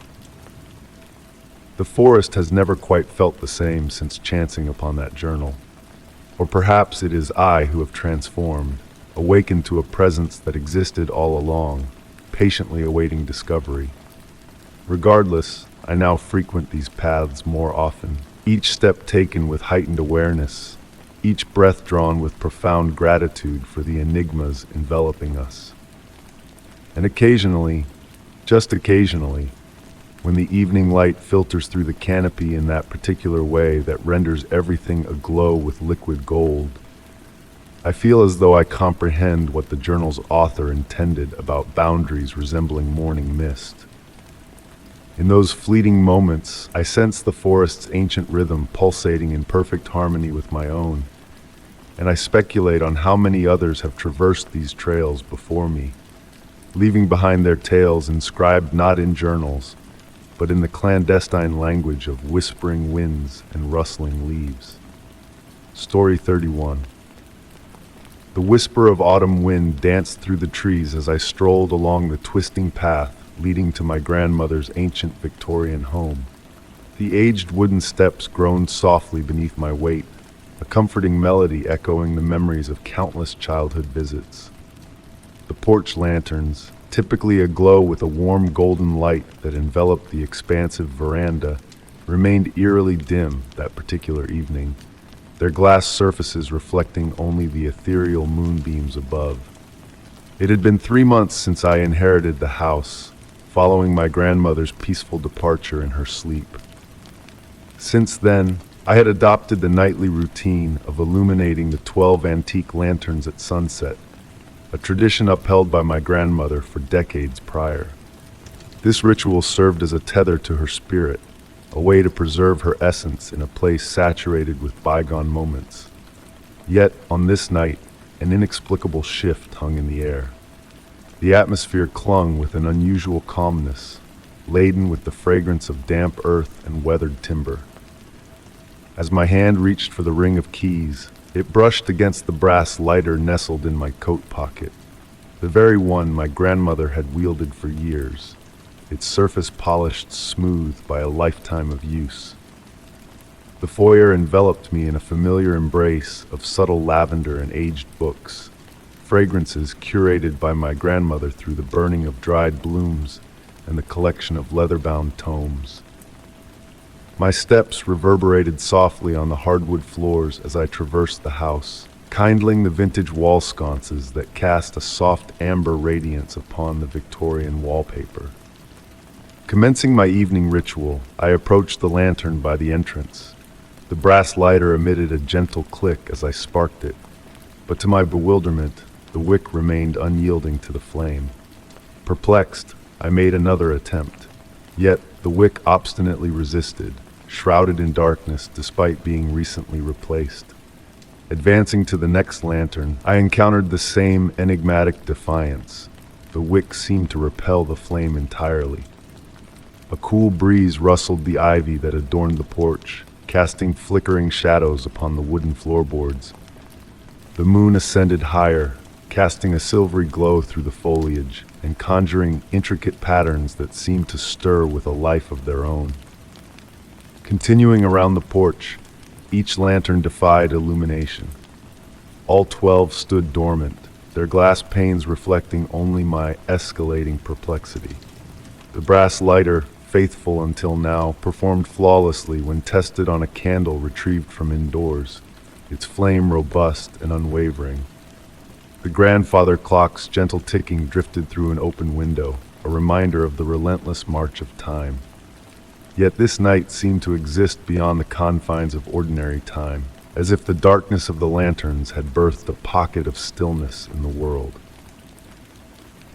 The forest has never quite felt the same since chancing upon that journal. Or perhaps it is I who have transformed, awakened to a presence that existed all along, patiently awaiting discovery. Regardless, I now frequent these paths more often, each step taken with heightened awareness, each breath drawn with profound gratitude for the enigmas enveloping us. And occasionally, just occasionally, when the evening light filters through the canopy in that particular way that renders everything aglow with liquid gold, I feel as though I comprehend what the journal's author intended about boundaries resembling morning mist. In those fleeting moments, I sense the forest's ancient rhythm pulsating in perfect harmony with my own, and I speculate on how many others have traversed these trails before me, leaving behind their tales inscribed not in journals, but in the clandestine language of whispering winds and rustling leaves. Story 31. The whisper of autumn wind danced through the trees as I strolled along the twisting path leading to my grandmother's ancient Victorian home. The aged wooden steps groaned softly beneath my weight, a comforting melody echoing the memories of countless childhood visits. The porch lanterns, typically aglow with a warm golden light that enveloped the expansive veranda, remained eerily dim that particular evening, their glass surfaces reflecting only the ethereal moonbeams above. It had been 3 months since I inherited the house, following my grandmother's peaceful departure in her sleep. Since then, I had adopted the nightly routine of illuminating the 12 antique lanterns at sunset, a tradition upheld by my grandmother for decades prior. This ritual served as a tether to her spirit, a way to preserve her essence in a place saturated with bygone moments. Yet, on this night, an inexplicable shift hung in the air. The atmosphere clung with an unusual calmness, laden with the fragrance of damp earth and weathered timber. As my hand reached for the ring of keys, it brushed against the brass lighter nestled in my coat pocket, the very one my grandmother had wielded for years, its surface polished smooth by a lifetime of use. The foyer enveloped me in a familiar embrace of subtle lavender and aged books, fragrances curated by my grandmother through the burning of dried blooms and the collection of leather-bound tomes. My steps reverberated softly on the hardwood floors as I traversed the house, kindling the vintage wall sconces that cast a soft amber radiance upon the Victorian wallpaper. Commencing my evening ritual, I approached the lantern by the entrance. The brass lighter emitted a gentle click as I sparked it, but to my bewilderment, the wick remained unyielding to the flame. Perplexed, I made another attempt, yet the wick obstinately resisted, shrouded in darkness despite being recently replaced. Advancing to the next lantern, I encountered the same enigmatic defiance. The wick seemed to repel the flame entirely. A cool breeze rustled the ivy that adorned the porch, casting flickering shadows upon the wooden floorboards. The moon ascended higher, casting a silvery glow through the foliage and conjuring intricate patterns that seemed to stir with a life of their own. Continuing around the porch, each lantern defied illumination. All 12 stood dormant, their glass panes reflecting only my escalating perplexity. The brass lighter, faithful until now, performed flawlessly when tested on a candle retrieved from indoors, its flame robust and unwavering. The grandfather clock's gentle ticking drifted through an open window, a reminder of the relentless march of time. Yet this night seemed to exist beyond the confines of ordinary time, as if the darkness of the lanterns had birthed a pocket of stillness in the world.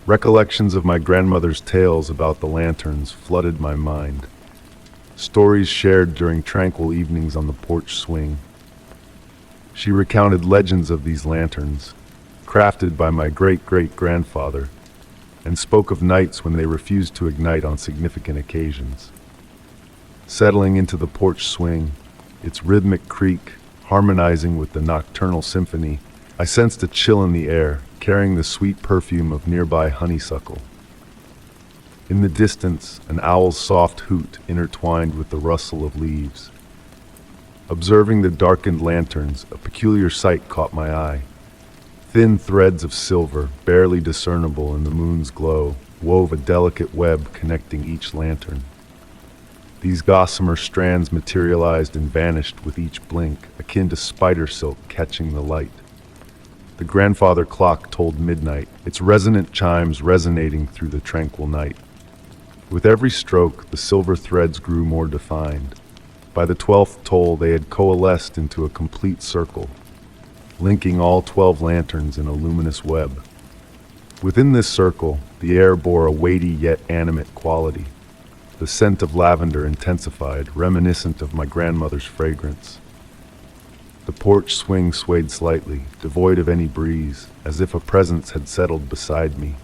Recollections of my grandmother's tales about the lanterns flooded my mind. Stories shared during tranquil evenings on the porch swing. She recounted legends of these lanterns, crafted by my great-great-grandfather, and spoke of nights when they refused to ignite on significant occasions. Settling into the porch swing, its rhythmic creak harmonizing with the nocturnal symphony, I sensed a chill in the air, carrying the sweet perfume of nearby honeysuckle. In the distance, an owl's soft hoot intertwined with the rustle of leaves. Observing the darkened lanterns, a peculiar sight caught my eye. Thin threads of silver, barely discernible in the moon's glow, wove a delicate web connecting each lantern. These gossamer strands materialized and vanished with each blink, akin to spider silk catching the light. The grandfather clock told midnight, its resonant chimes resonating through the tranquil night. With every stroke, the silver threads grew more defined. By the 12th toll, they had coalesced into a complete circle, linking all 12 lanterns in a luminous web. Within this circle, the air bore a weighty yet animate quality. The scent of lavender intensified, reminiscent of my grandmother's fragrance. The porch swing swayed slightly, devoid of any breeze, as if a presence had settled beside me.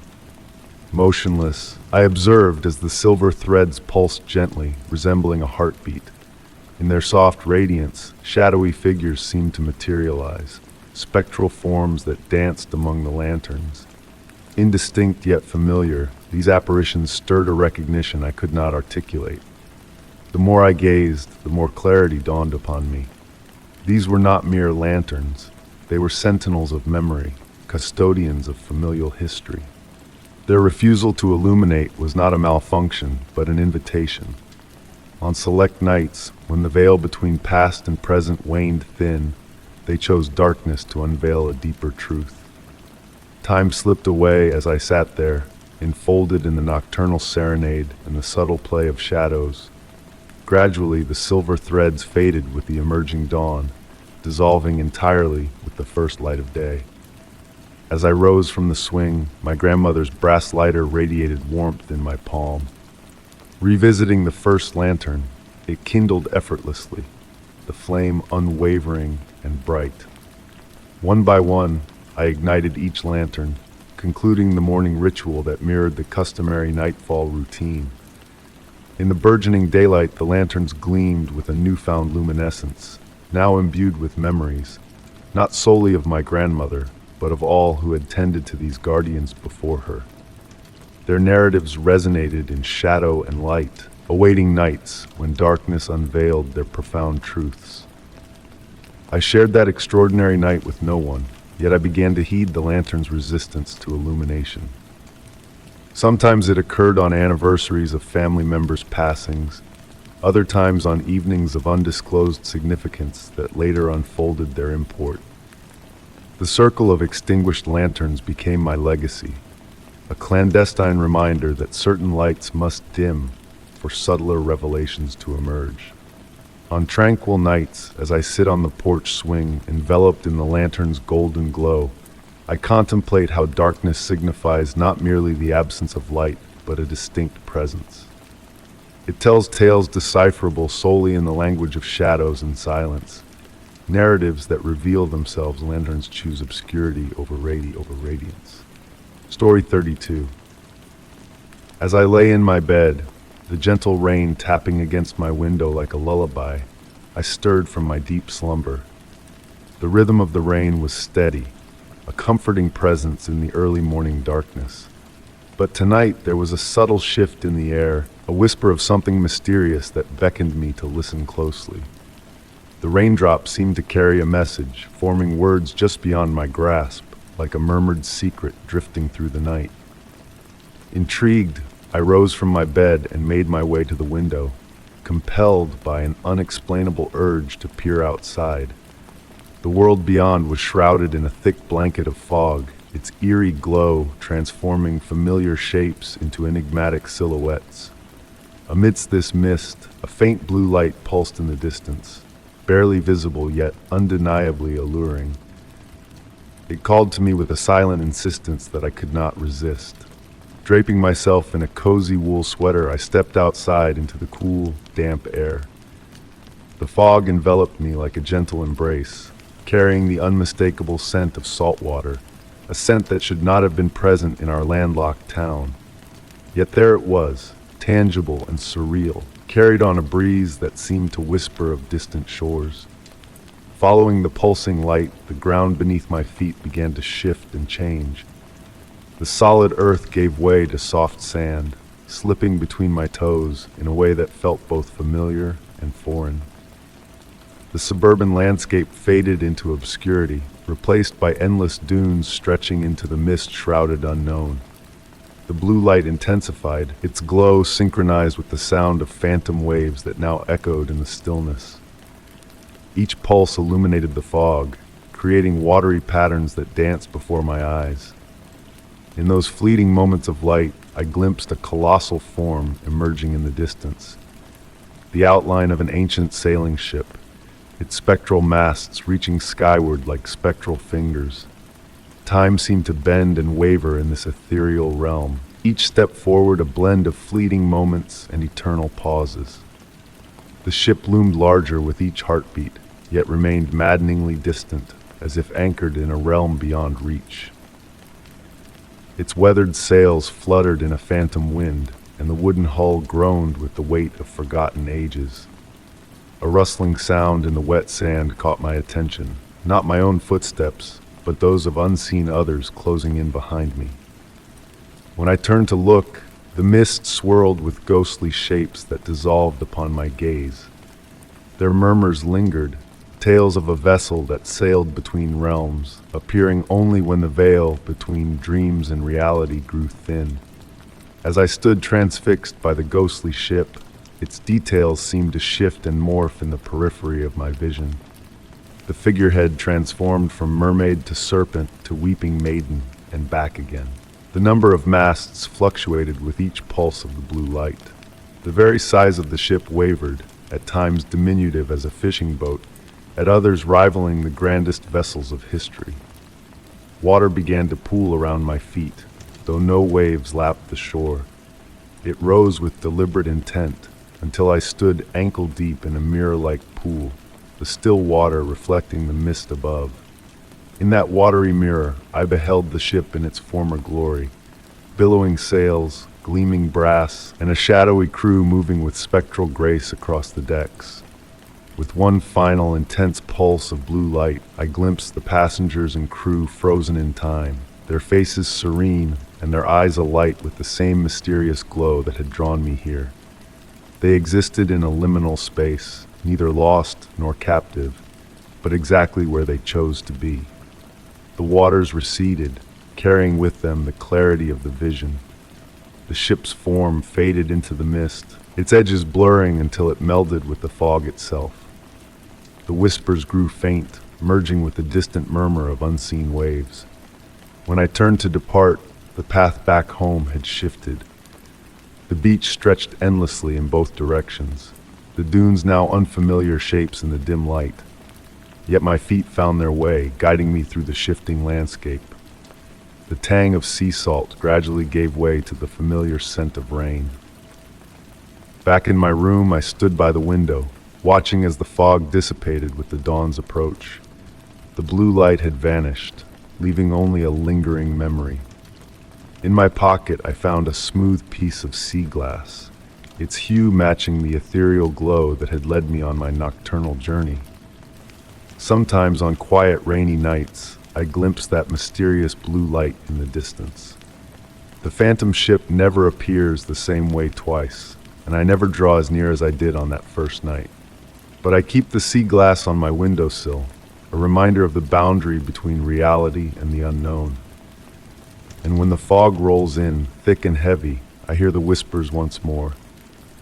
Motionless, I observed as the silver threads pulsed gently, resembling a heartbeat. In their soft radiance, shadowy figures seemed to materialize, spectral forms that danced among the lanterns. Indistinct yet familiar, these apparitions stirred a recognition I could not articulate. The more I gazed, the more clarity dawned upon me. These were not mere lanterns. They were sentinels of memory, custodians of familial history. Their refusal to illuminate was not a malfunction, but an invitation. On select nights, when the veil between past and present waned thin, they chose darkness to unveil a deeper truth. Time slipped away as I sat there, enfolded in the nocturnal serenade and the subtle play of shadows. Gradually, the silver threads faded with the emerging dawn, dissolving entirely with the first light of day. As I rose from the swing, my grandmother's brass lighter radiated warmth in my palm. Revisiting the first lantern, it kindled effortlessly, the flame unwavering and bright. One by one, I ignited each lantern, concluding the morning ritual that mirrored the customary nightfall routine. In the burgeoning daylight, the lanterns gleamed with a newfound luminescence, now imbued with memories, not solely of my grandmother, but of all who had tended to these guardians before her. Their narratives resonated in shadow and light, awaiting nights when darkness unveiled their profound truths. I shared that extraordinary night with no one, yet I began to heed the lantern's resistance to illumination. Sometimes it occurred on anniversaries of family members' passings, other times on evenings of undisclosed significance that later unfolded their import. The circle of extinguished lanterns became my legacy, a clandestine reminder that certain lights must dim for subtler revelations to emerge. On tranquil nights, as I sit on the porch swing, enveloped in the lantern's golden glow, I contemplate how darkness signifies not merely the absence of light, but a distinct presence. It tells tales decipherable solely in the language of shadows and silence, narratives that reveal themselves. Lanterns choose obscurity over radiance. Story 32. As I lay in my bed, the gentle rain tapping against my window like a lullaby, I stirred from my deep slumber. The rhythm of the rain was steady, a comforting presence in the early morning darkness. But tonight there was a subtle shift in the air, a whisper of something mysterious that beckoned me to listen closely. The raindrops seemed to carry a message, forming words just beyond my grasp, like a murmured secret drifting through the night. Intrigued, I rose from my bed and made my way to the window, compelled by an unexplainable urge to peer outside. The world beyond was shrouded in a thick blanket of fog, its eerie glow transforming familiar shapes into enigmatic silhouettes. Amidst this mist, a faint blue light pulsed in the distance, barely visible yet undeniably alluring. It called to me with a silent insistence that I could not resist. Draping myself in a cozy wool sweater, I stepped outside into the cool, damp air. The fog enveloped me like a gentle embrace, carrying the unmistakable scent of salt water, a scent that should not have been present in our landlocked town. Yet there it was, tangible and surreal, carried on a breeze that seemed to whisper of distant shores. Following the pulsing light, the ground beneath my feet began to shift and change. The solid earth gave way to soft sand, slipping between my toes in a way that felt both familiar and foreign. The suburban landscape faded into obscurity, replaced by endless dunes stretching into the mist-shrouded unknown. The blue light intensified, its glow synchronized with the sound of phantom waves that now echoed in the stillness. Each pulse illuminated the fog, creating watery patterns that danced before my eyes. In those fleeting moments of light, I glimpsed a colossal form emerging in the distance. The outline of an ancient sailing ship, its spectral masts reaching skyward like spectral fingers. Time seemed to bend and waver in this ethereal realm, each step forward a blend of fleeting moments and eternal pauses. The ship loomed larger with each heartbeat, yet remained maddeningly distant, as if anchored in a realm beyond reach. Its weathered sails fluttered in a phantom wind, and the wooden hull groaned with the weight of forgotten ages. A rustling sound in the wet sand caught my attention, not my own footsteps, but those of unseen others closing in behind me. When I turned to look, the mist swirled with ghostly shapes that dissolved upon my gaze. Their murmurs lingered, tales of a vessel that sailed between realms, appearing only when the veil between dreams and reality grew thin. As I stood transfixed by the ghostly ship, its details seemed to shift and morph in the periphery of my vision. The figurehead transformed from mermaid to serpent to weeping maiden and back again. The number of masts fluctuated with each pulse of the blue light. The very size of the ship wavered, at times diminutive as a fishing boat, at others rivaling the grandest vessels of history. Water began to pool around my feet, though no waves lapped the shore. It rose with deliberate intent, until I stood ankle-deep in a mirror-like pool, the still water reflecting the mist above. In that watery mirror, I beheld the ship in its former glory, billowing sails, gleaming brass, and a shadowy crew moving with spectral grace across the decks. With one final intense pulse of blue light, I glimpsed the passengers and crew frozen in time, their faces serene and their eyes alight with the same mysterious glow that had drawn me here. They existed in a liminal space, neither lost nor captive, but exactly where they chose to be. The waters receded, carrying with them the clarity of the vision. The ship's form faded into the mist, its edges blurring until it melded with the fog itself. The whispers grew faint, merging with the distant murmur of unseen waves. When I turned to depart, the path back home had shifted. The beach stretched endlessly in both directions, the dunes now unfamiliar shapes in the dim light. Yet my feet found their way, guiding me through the shifting landscape. The tang of sea salt gradually gave way to the familiar scent of rain. Back in my room, I stood by the window, watching as the fog dissipated with the dawn's approach. The blue light had vanished, leaving only a lingering memory. In my pocket, I found a smooth piece of sea glass, its hue matching the ethereal glow that had led me on my nocturnal journey. Sometimes on quiet, rainy nights, I glimpsed that mysterious blue light in the distance. The phantom ship never appears the same way twice, and I never draw as near as I did on that first night. But I keep the sea glass on my windowsill, a reminder of the boundary between reality and the unknown. And when the fog rolls in, thick and heavy, I hear the whispers once more.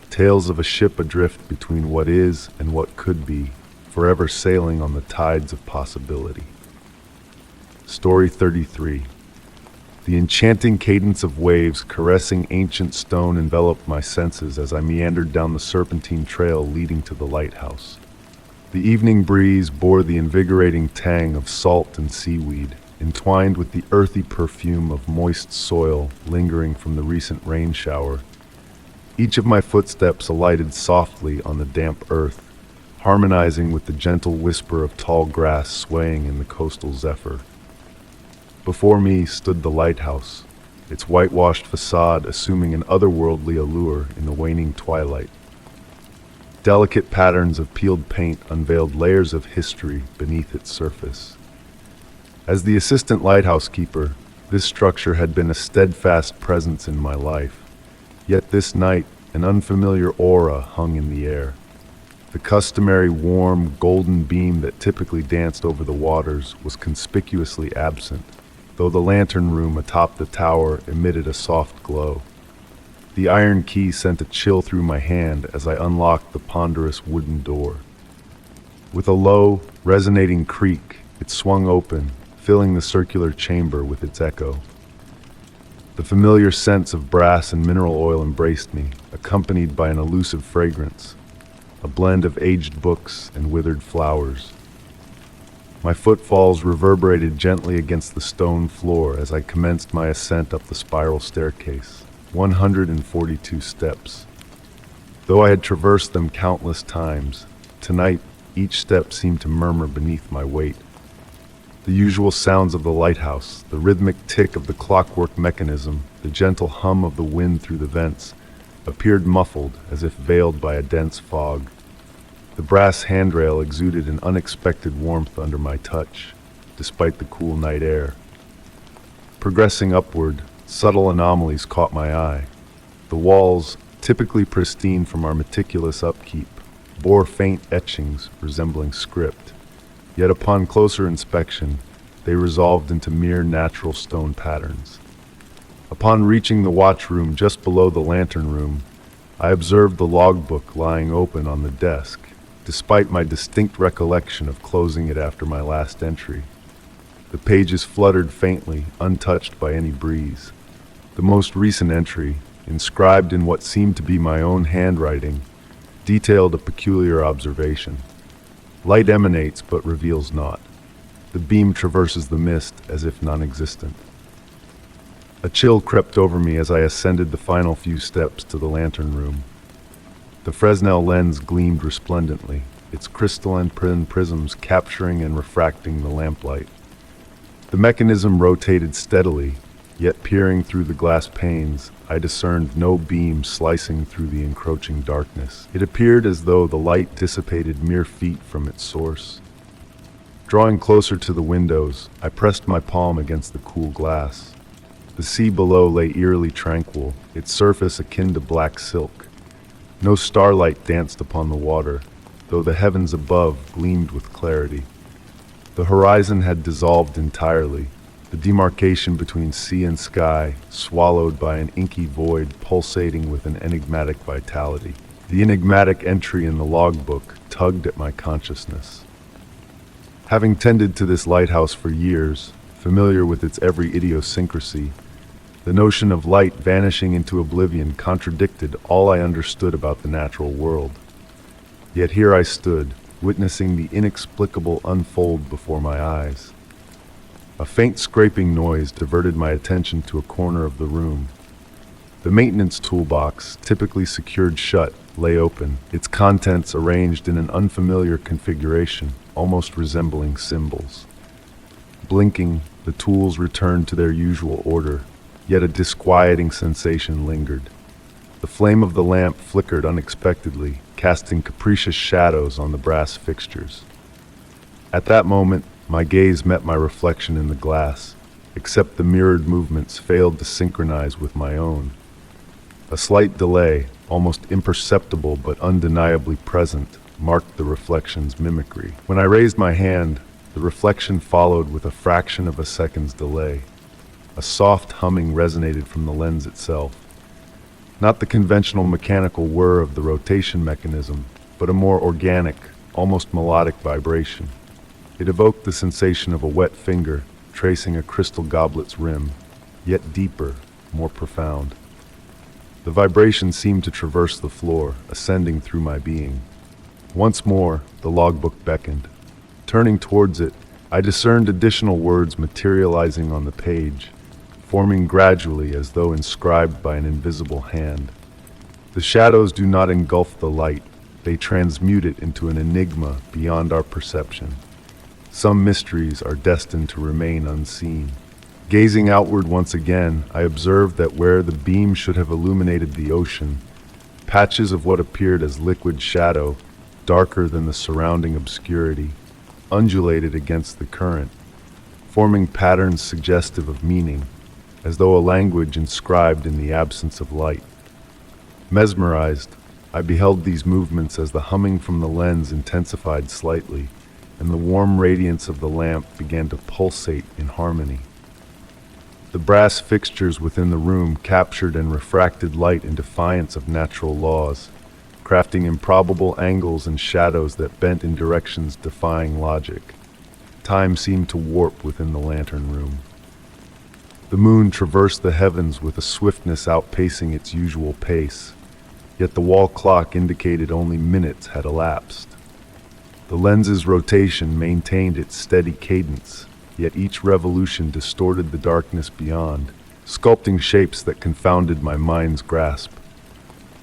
Tales of a ship adrift between what is and what could be, forever sailing on the tides of possibility. Story 33. The enchanting cadence of waves caressing ancient stone enveloped my senses as I meandered down the serpentine trail leading to the lighthouse. The evening breeze bore the invigorating tang of salt and seaweed, entwined with the earthy perfume of moist soil lingering from the recent rain shower. Each of my footsteps alighted softly on the damp earth, harmonizing with the gentle whisper of tall grass swaying in the coastal zephyr. Before me stood the lighthouse, its whitewashed facade assuming an otherworldly allure in the waning twilight. Delicate patterns of peeled paint unveiled layers of history beneath its surface. As the assistant lighthouse keeper, this structure had been a steadfast presence in my life. Yet this night, an unfamiliar aura hung in the air. The customary warm, golden beam that typically danced over the waters was conspicuously absent, though the lantern room atop the tower emitted a soft glow. The iron key sent a chill through my hand as I unlocked the ponderous wooden door. With a low, resonating creak, it swung open, filling the circular chamber with its echo. The familiar scents of brass and mineral oil embraced me, accompanied by an elusive fragrance, a blend of aged books and withered flowers. My footfalls reverberated gently against the stone floor as I commenced my ascent up the spiral staircase, 142 steps. Though I had traversed them countless times, tonight each step seemed to murmur beneath my weight. The usual sounds of the lighthouse, the rhythmic tick of the clockwork mechanism, the gentle hum of the wind through the vents, appeared muffled as if veiled by a dense fog. The brass handrail exuded an unexpected warmth under my touch, despite the cool night air. Progressing upward, subtle anomalies caught my eye. The walls, typically pristine from our meticulous upkeep, bore faint etchings resembling script. Yet upon closer inspection, they resolved into mere natural stone patterns. Upon reaching the watchroom just below the lantern room, I observed the logbook lying open on the desk, despite my distinct recollection of closing it after my last entry. The pages fluttered faintly, untouched by any breeze. The most recent entry, inscribed in what seemed to be my own handwriting, detailed a peculiar observation. Light emanates but reveals not. The beam traverses the mist as if non-existent. A chill crept over me as I ascended the final few steps to the lantern room. The Fresnel lens gleamed resplendently, its crystalline prisms capturing and refracting the lamplight. The mechanism rotated steadily, yet peering through the glass panes, I discerned no beam slicing through the encroaching darkness. It appeared as though the light dissipated mere feet from its source. Drawing closer to the windows, I pressed my palm against the cool glass. The sea below lay eerily tranquil, its surface akin to black silk. No starlight danced upon the water, though the heavens above gleamed with clarity. The horizon had dissolved entirely, the demarcation between sea and sky swallowed by an inky void pulsating with an enigmatic vitality. The enigmatic entry in the logbook tugged at my consciousness. Having tended to this lighthouse for years, familiar with its every idiosyncrasy, the notion of light vanishing into oblivion contradicted all I understood about the natural world. Yet here I stood, witnessing the inexplicable unfold before my eyes. A faint scraping noise diverted my attention to a corner of the room. The maintenance toolbox, typically secured shut, lay open, its contents arranged in an unfamiliar configuration, almost resembling symbols. Blinking, the tools returned to their usual order, yet a disquieting sensation lingered. The flame of the lamp flickered unexpectedly, casting capricious shadows on the brass fixtures. At that moment, my gaze met my reflection in the glass, except the mirrored movements failed to synchronize with my own. A slight delay, almost imperceptible but undeniably present, marked the reflection's mimicry. When I raised my hand, the reflection followed with a fraction of a second's delay. A soft humming resonated from the lens itself. Not the conventional mechanical whir of the rotation mechanism, but a more organic, almost melodic vibration. It evoked the sensation of a wet finger tracing a crystal goblet's rim, yet deeper, more profound. The vibration seemed to traverse the floor, ascending through my being. Once more, the logbook beckoned. Turning towards it, I discerned additional words materializing on the page, forming gradually as though inscribed by an invisible hand. The shadows do not engulf the light, they transmute it into an enigma beyond our perception. Some mysteries are destined to remain unseen. Gazing outward once again, I observed that where the beam should have illuminated the ocean, patches of what appeared as liquid shadow, darker than the surrounding obscurity, undulated against the current, forming patterns suggestive of meaning, as though a language inscribed in the absence of light. Mesmerized, I beheld these movements as the humming from the lens intensified slightly, and the warm radiance of the lamp began to pulsate in harmony. The brass fixtures within the room captured and refracted light in defiance of natural laws, crafting improbable angles and shadows that bent in directions defying logic. Time seemed to warp within the lantern room. The moon traversed the heavens with a swiftness outpacing its usual pace, yet the wall clock indicated only minutes had elapsed. The lens's rotation maintained its steady cadence, yet each revolution distorted the darkness beyond, sculpting shapes that confounded my mind's grasp.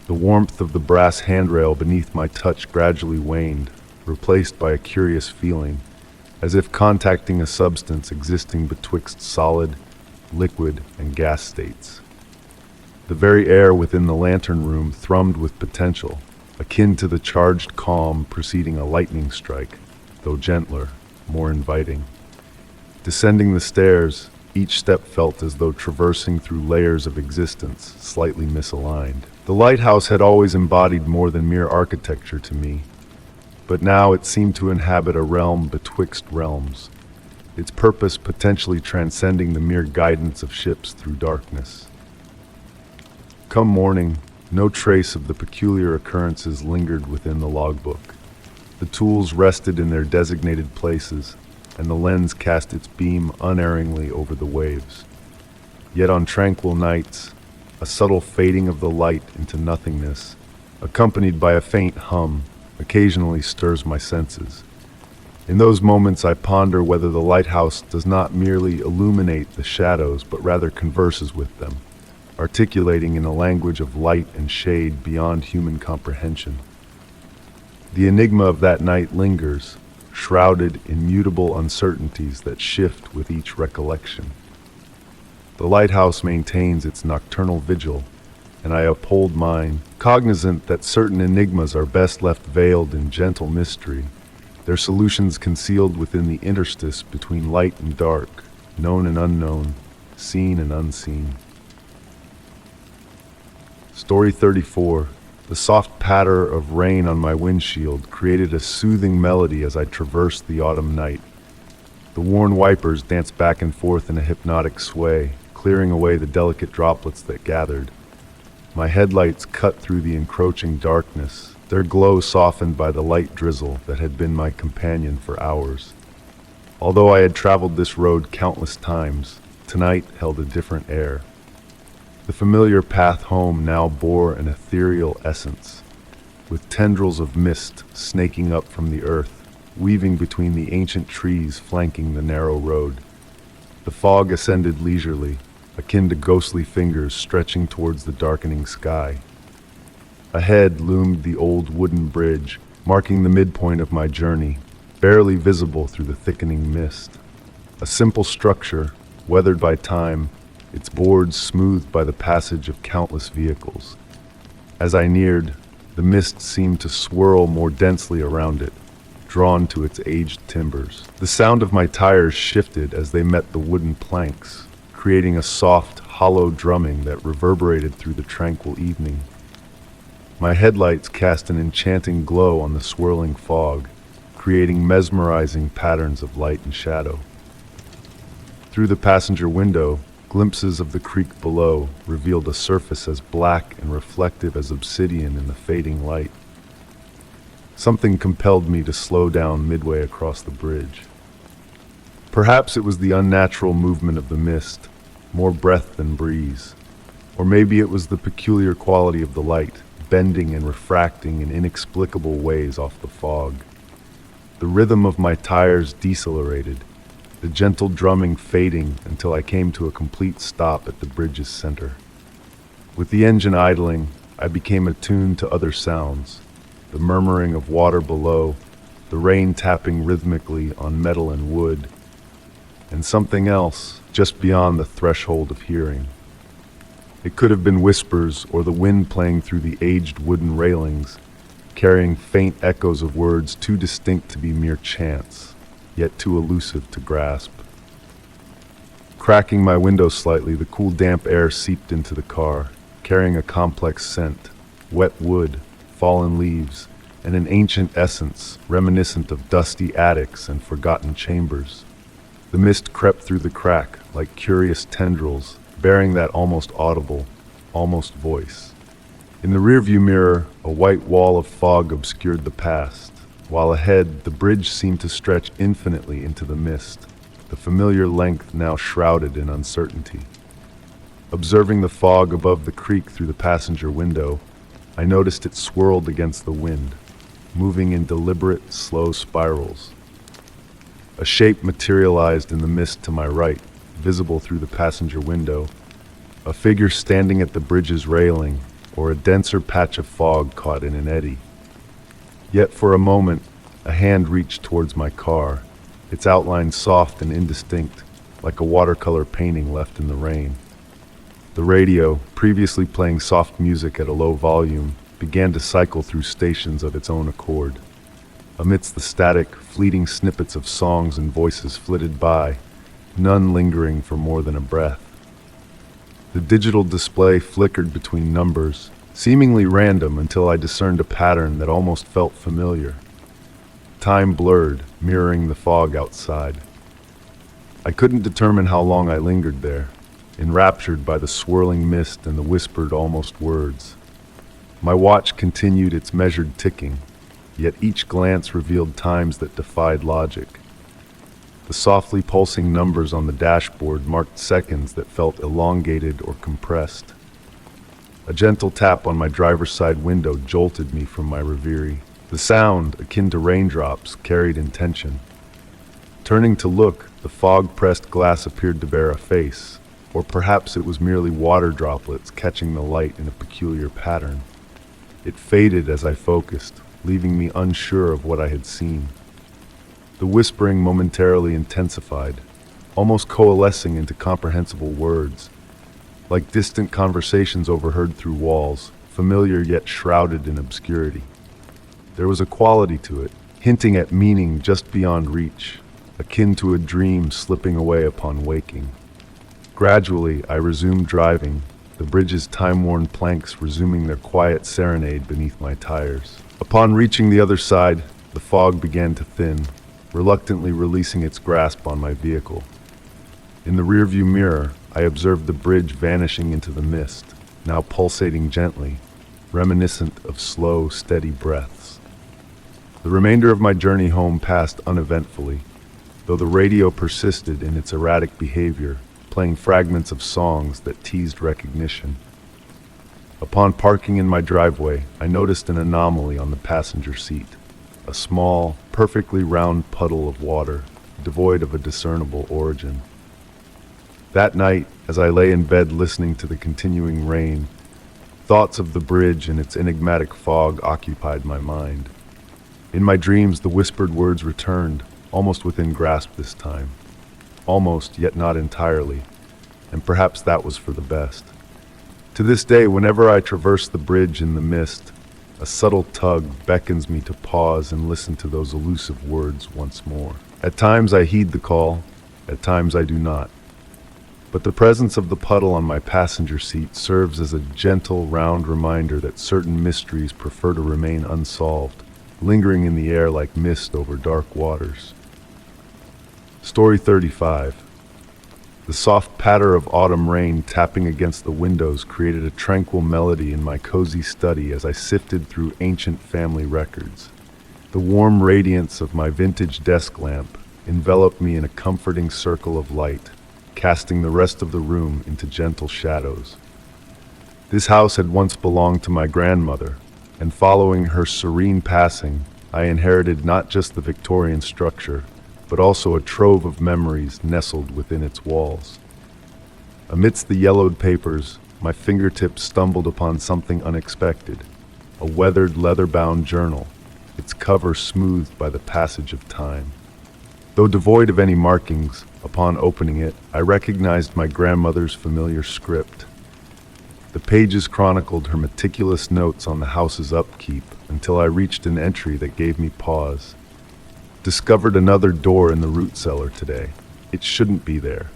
The warmth of the brass handrail beneath my touch gradually waned, replaced by a curious feeling, as if contacting a substance existing betwixt solid, liquid, and gas states. The very air within the lantern room thrummed with potential, akin to the charged calm preceding a lightning strike, though gentler, more inviting. Descending the stairs, each step felt as though traversing through layers of existence slightly misaligned. The lighthouse had always embodied more than mere architecture to me, but now it seemed to inhabit a realm betwixt realms, its purpose potentially transcending the mere guidance of ships through darkness. Come morning, no trace of the peculiar occurrences lingered within the logbook. The tools rested in their designated places, and the lens cast its beam unerringly over the waves. Yet on tranquil nights, a subtle fading of the light into nothingness, accompanied by a faint hum, occasionally stirs my senses. In those moments I ponder whether the lighthouse does not merely illuminate the shadows, but rather converses with them, articulating in a language of light and shade beyond human comprehension. The enigma of that night lingers, shrouded in mutable uncertainties that shift with each recollection. The lighthouse maintains its nocturnal vigil, and I uphold mine, cognizant that certain enigmas are best left veiled in gentle mystery, their solutions concealed within the interstice between light and dark, known and unknown, seen and unseen. Story 34, The soft patter of rain on my windshield created a soothing melody as I traversed the autumn night. The worn wipers danced back and forth in a hypnotic sway, clearing away the delicate droplets that gathered. My headlights cut through the encroaching darkness, their glow softened by the light drizzle that had been my companion for hours. Although I had traveled this road countless times, tonight held a different air. The familiar path home now bore an ethereal essence, with tendrils of mist snaking up from the earth, weaving between the ancient trees flanking the narrow road. The fog ascended leisurely, akin to ghostly fingers stretching towards the darkening sky. Ahead loomed the old wooden bridge, marking the midpoint of my journey, barely visible through the thickening mist. A simple structure, weathered by time, its boards smoothed by the passage of countless vehicles. As I neared, the mist seemed to swirl more densely around it, drawn to its aged timbers. The sound of my tires shifted as they met the wooden planks, creating a soft, hollow drumming that reverberated through the tranquil evening. My headlights cast an enchanting glow on the swirling fog, creating mesmerizing patterns of light and shadow. Through the passenger window, glimpses of the creek below revealed a surface as black and reflective as obsidian in the fading light. Something compelled me to slow down midway across the bridge. Perhaps it was the unnatural movement of the mist, more breath than breeze. Or maybe it was the peculiar quality of the light, bending and refracting in inexplicable ways off the fog. The rhythm of my tires decelerated, the gentle drumming fading until I came to a complete stop at the bridge's center. With the engine idling, I became attuned to other sounds, the murmuring of water below, the rain tapping rhythmically on metal and wood, and something else just beyond the threshold of hearing. It could have been whispers or the wind playing through the aged wooden railings, carrying faint echoes of words too distinct to be mere chants, yet too elusive to grasp. Cracking my window slightly, the cool damp air seeped into the car, carrying a complex scent, wet wood, fallen leaves, and an ancient essence reminiscent of dusty attics and forgotten chambers. The mist crept through the crack like curious tendrils, bearing that almost audible, almost voice. In the rearview mirror, a white wall of fog obscured the past, while ahead the bridge seemed to stretch infinitely into the mist, the familiar length now shrouded in uncertainty. Observing the fog above the creek through the passenger window, I noticed it swirled against the wind, moving in deliberate, slow spirals. A shape materialized in the mist to my right, visible through the passenger window, a figure standing at the bridge's railing, or a denser patch of fog caught in an eddy. Yet for a moment, a hand reached towards my car, its outline soft and indistinct, like a watercolor painting left in the rain. The radio, previously playing soft music at a low volume, began to cycle through stations of its own accord. Amidst the static, fleeting snippets of songs and voices flitted by, none lingering for more than a breath. The digital display flickered between numbers, seemingly random until I discerned a pattern that almost felt familiar. Time blurred, mirroring the fog outside. I couldn't determine how long I lingered there, enraptured by the swirling mist and the whispered almost words. My watch continued its measured ticking, yet each glance revealed times that defied logic. The softly pulsing numbers on the dashboard marked seconds that felt elongated or compressed. A gentle tap on my driver's side window jolted me from my reverie. The sound, akin to raindrops, carried intention. Turning to look, the fog-pressed glass appeared to bear a face, or perhaps it was merely water droplets catching the light in a peculiar pattern. It faded as I focused, leaving me unsure of what I had seen. The whispering momentarily intensified, almost coalescing into comprehensible words, like distant conversations overheard through walls, familiar yet shrouded in obscurity. There was a quality to it, hinting at meaning just beyond reach, akin to a dream slipping away upon waking. Gradually, I resumed driving, the bridge's time-worn planks resuming their quiet serenade beneath my tires. Upon reaching the other side, the fog began to thin, reluctantly releasing its grasp on my vehicle. In the rearview mirror, I observed the bridge vanishing into the mist, now pulsating gently, reminiscent of slow, steady breaths. The remainder of my journey home passed uneventfully, though the radio persisted in its erratic behavior, playing fragments of songs that teased recognition. Upon parking in my driveway, I noticed an anomaly on the passenger seat, a small, perfectly round puddle of water, devoid of a discernible origin. That night, as I lay in bed listening to the continuing rain, thoughts of the bridge and its enigmatic fog occupied my mind. In my dreams, the whispered words returned, almost within grasp this time. Almost, yet not entirely, and perhaps that was for the best. To this day, whenever I traverse the bridge in the mist, a subtle tug beckons me to pause and listen to those elusive words once more. At times I heed the call, at times I do not. But the presence of the puddle on my passenger seat serves as a gentle, round reminder that certain mysteries prefer to remain unsolved, lingering in the air like mist over dark waters. Story 35. The soft patter of autumn rain tapping against the windows created a tranquil melody in my cozy study as I sifted through ancient family records. The warm radiance of my vintage desk lamp enveloped me in a comforting circle of light, casting the rest of the room into gentle shadows. This house had once belonged to my grandmother, and following her serene passing, I inherited not just the Victorian structure, but also a trove of memories nestled within its walls. Amidst the yellowed papers, my fingertips stumbled upon something unexpected, a weathered leather-bound journal, its cover smoothed by the passage of time. Though devoid of any markings, upon opening it, I recognized my grandmother's familiar script. The pages chronicled her meticulous notes on the house's upkeep until I reached an entry that gave me pause. Discovered another door in the root cellar today. It shouldn't be there.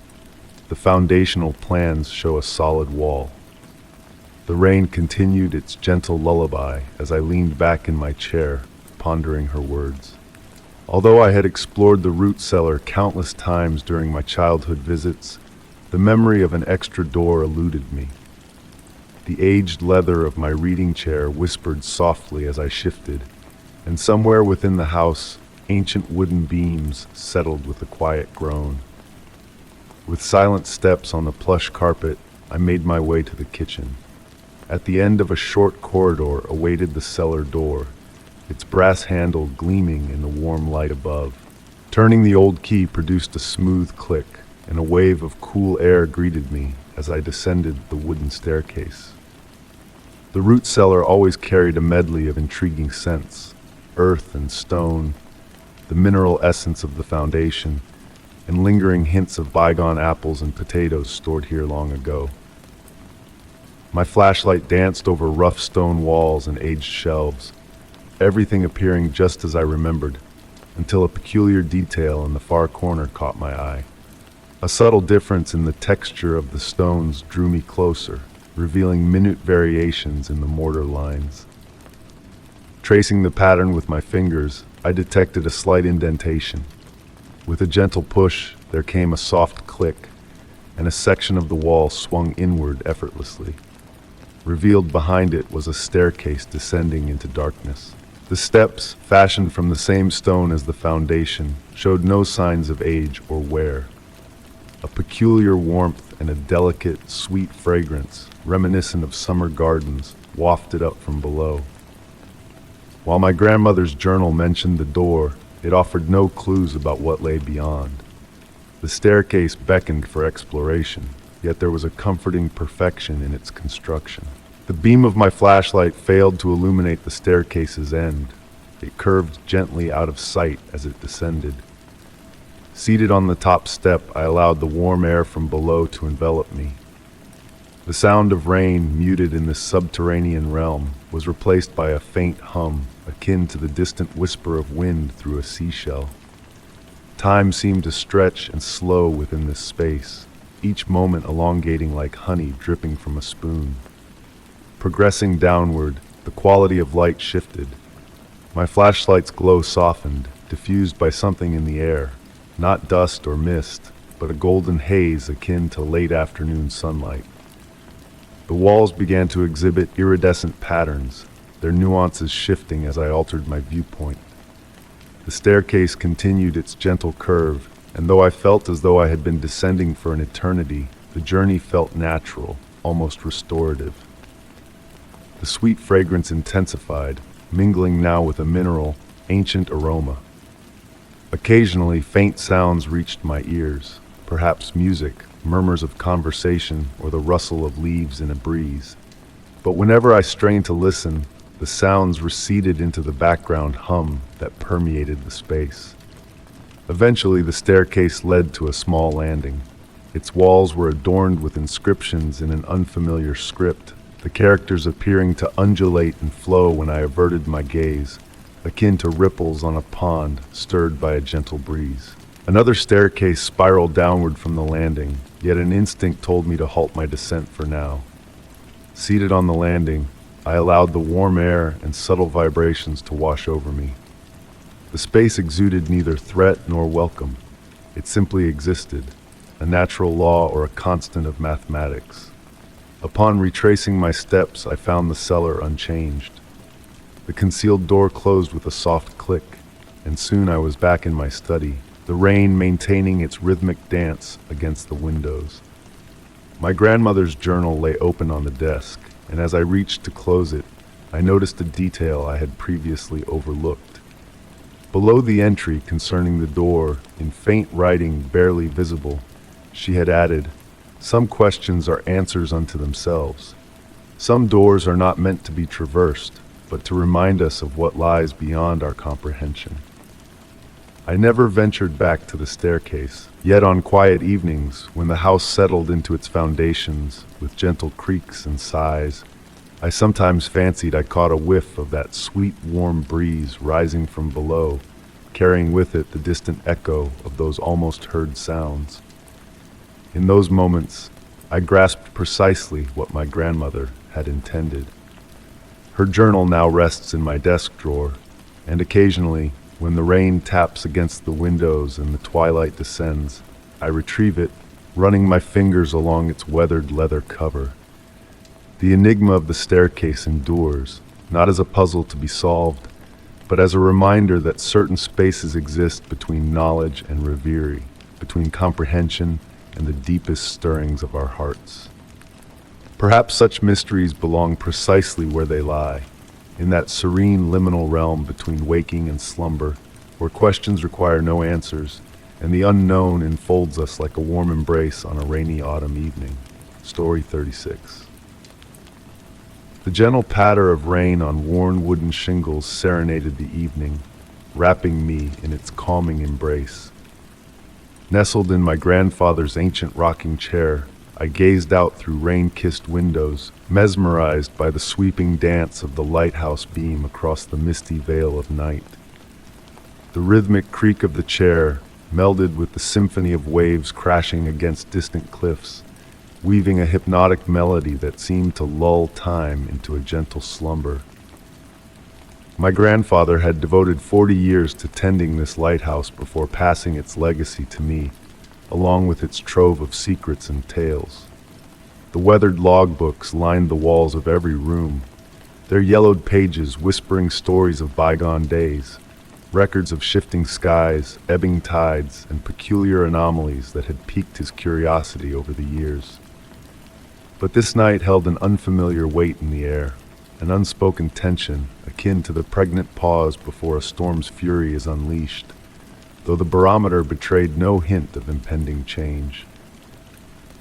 The foundational plans show a solid wall. The rain continued its gentle lullaby as I leaned back in my chair, pondering her words. Although I had explored the root cellar countless times during my childhood visits, the memory of an extra door eluded me. The aged leather of my reading chair whispered softly as I shifted, and somewhere within the house, ancient wooden beams settled with a quiet groan. With silent steps on the plush carpet, I made my way to the kitchen. At the end of a short corridor awaited the cellar door, its brass handle gleaming in the warm light above. Turning the old key produced a smooth click, and a wave of cool air greeted me as I descended the wooden staircase. The root cellar always carried a medley of intriguing scents, earth and stone, the mineral essence of the foundation, and lingering hints of bygone apples and potatoes stored here long ago. My flashlight danced over rough stone walls and aged shelves, everything appearing just as I remembered, until a peculiar detail in the far corner caught my eye. A subtle difference in the texture of the stones drew me closer, revealing minute variations in the mortar lines. Tracing the pattern with my fingers, I detected a slight indentation. With a gentle push, there came a soft click, and a section of the wall swung inward effortlessly. Revealed behind it was a staircase descending into darkness. The steps, fashioned from the same stone as the foundation, showed no signs of age or wear. A peculiar warmth and a delicate, sweet fragrance, reminiscent of summer gardens, wafted up from below. While my grandmother's journal mentioned the door, it offered no clues about what lay beyond. The staircase beckoned for exploration, yet there was a comforting perfection in its construction. The beam of my flashlight failed to illuminate the staircase's end. It curved gently out of sight as it descended. Seated on the top step, I allowed the warm air from below to envelop me. The sound of rain, muted in this subterranean realm, was replaced by a faint hum, akin to the distant whisper of wind through a seashell. Time seemed to stretch and slow within this space, each moment elongating like honey dripping from a spoon. Progressing downward, the quality of light shifted. My flashlight's glow softened, diffused by something in the air, not dust or mist, but a golden haze akin to late afternoon sunlight. The walls began to exhibit iridescent patterns, their nuances shifting as I altered my viewpoint. The staircase continued its gentle curve, and though I felt as though I had been descending for an eternity, the journey felt natural, almost restorative. The sweet fragrance intensified, mingling now with a mineral, ancient aroma. Occasionally, faint sounds reached my ears, perhaps music, murmurs of conversation, or the rustle of leaves in a breeze. But whenever I strained to listen, the sounds receded into the background hum that permeated the space. Eventually, the staircase led to a small landing. Its walls were adorned with inscriptions in an unfamiliar script, the characters appearing to undulate and flow when I averted my gaze, akin to ripples on a pond stirred by a gentle breeze. Another staircase spiraled downward from the landing, yet an instinct told me to halt my descent for now. Seated on the landing, I allowed the warm air and subtle vibrations to wash over me. The space exuded neither threat nor welcome. It simply existed, a natural law or a constant of mathematics. Upon retracing my steps, I found the cellar unchanged. The concealed door closed with a soft click, and soon I was back in my study, the rain maintaining its rhythmic dance against the windows. My grandmother's journal lay open on the desk, and as I reached to close it, I noticed a detail I had previously overlooked. Below the entry concerning the door, in faint writing barely visible, she had added, "Some questions are answers unto themselves. Some doors are not meant to be traversed, but to remind us of what lies beyond our comprehension." I never ventured back to the staircase, yet on quiet evenings, when the house settled into its foundations with gentle creaks and sighs, I sometimes fancied I caught a whiff of that sweet, warm breeze rising from below, carrying with it the distant echo of those almost heard sounds. In those moments, I grasped precisely what my grandmother had intended. Her journal now rests in my desk drawer, and occasionally, when the rain taps against the windows and the twilight descends, I retrieve it, running my fingers along its weathered leather cover. The enigma of the staircase endures, not as a puzzle to be solved, but as a reminder that certain spaces exist between knowledge and reverie, between comprehension and the deepest stirrings of our hearts. Perhaps such mysteries belong precisely where they lie, in that serene liminal realm between waking and slumber, where questions require no answers, and the unknown enfolds us like a warm embrace on a rainy autumn evening. Story 36. The gentle patter of rain on worn wooden shingles serenaded the evening, wrapping me in its calming embrace. Nestled in my grandfather's ancient rocking chair, I gazed out through rain-kissed windows, mesmerized by the sweeping dance of the lighthouse beam across the misty veil of night. The rhythmic creak of the chair melded with the symphony of waves crashing against distant cliffs, weaving a hypnotic melody that seemed to lull time into a gentle slumber. My grandfather had devoted 40 years to tending this lighthouse before passing its legacy to me, along with its trove of secrets and tales. The weathered logbooks lined the walls of every room, their yellowed pages whispering stories of bygone days, records of shifting skies, ebbing tides, and peculiar anomalies that had piqued his curiosity over the years. But this night held an unfamiliar weight in the air, an unspoken tension akin to the pregnant pause before a storm's fury is unleashed, though the barometer betrayed no hint of impending change.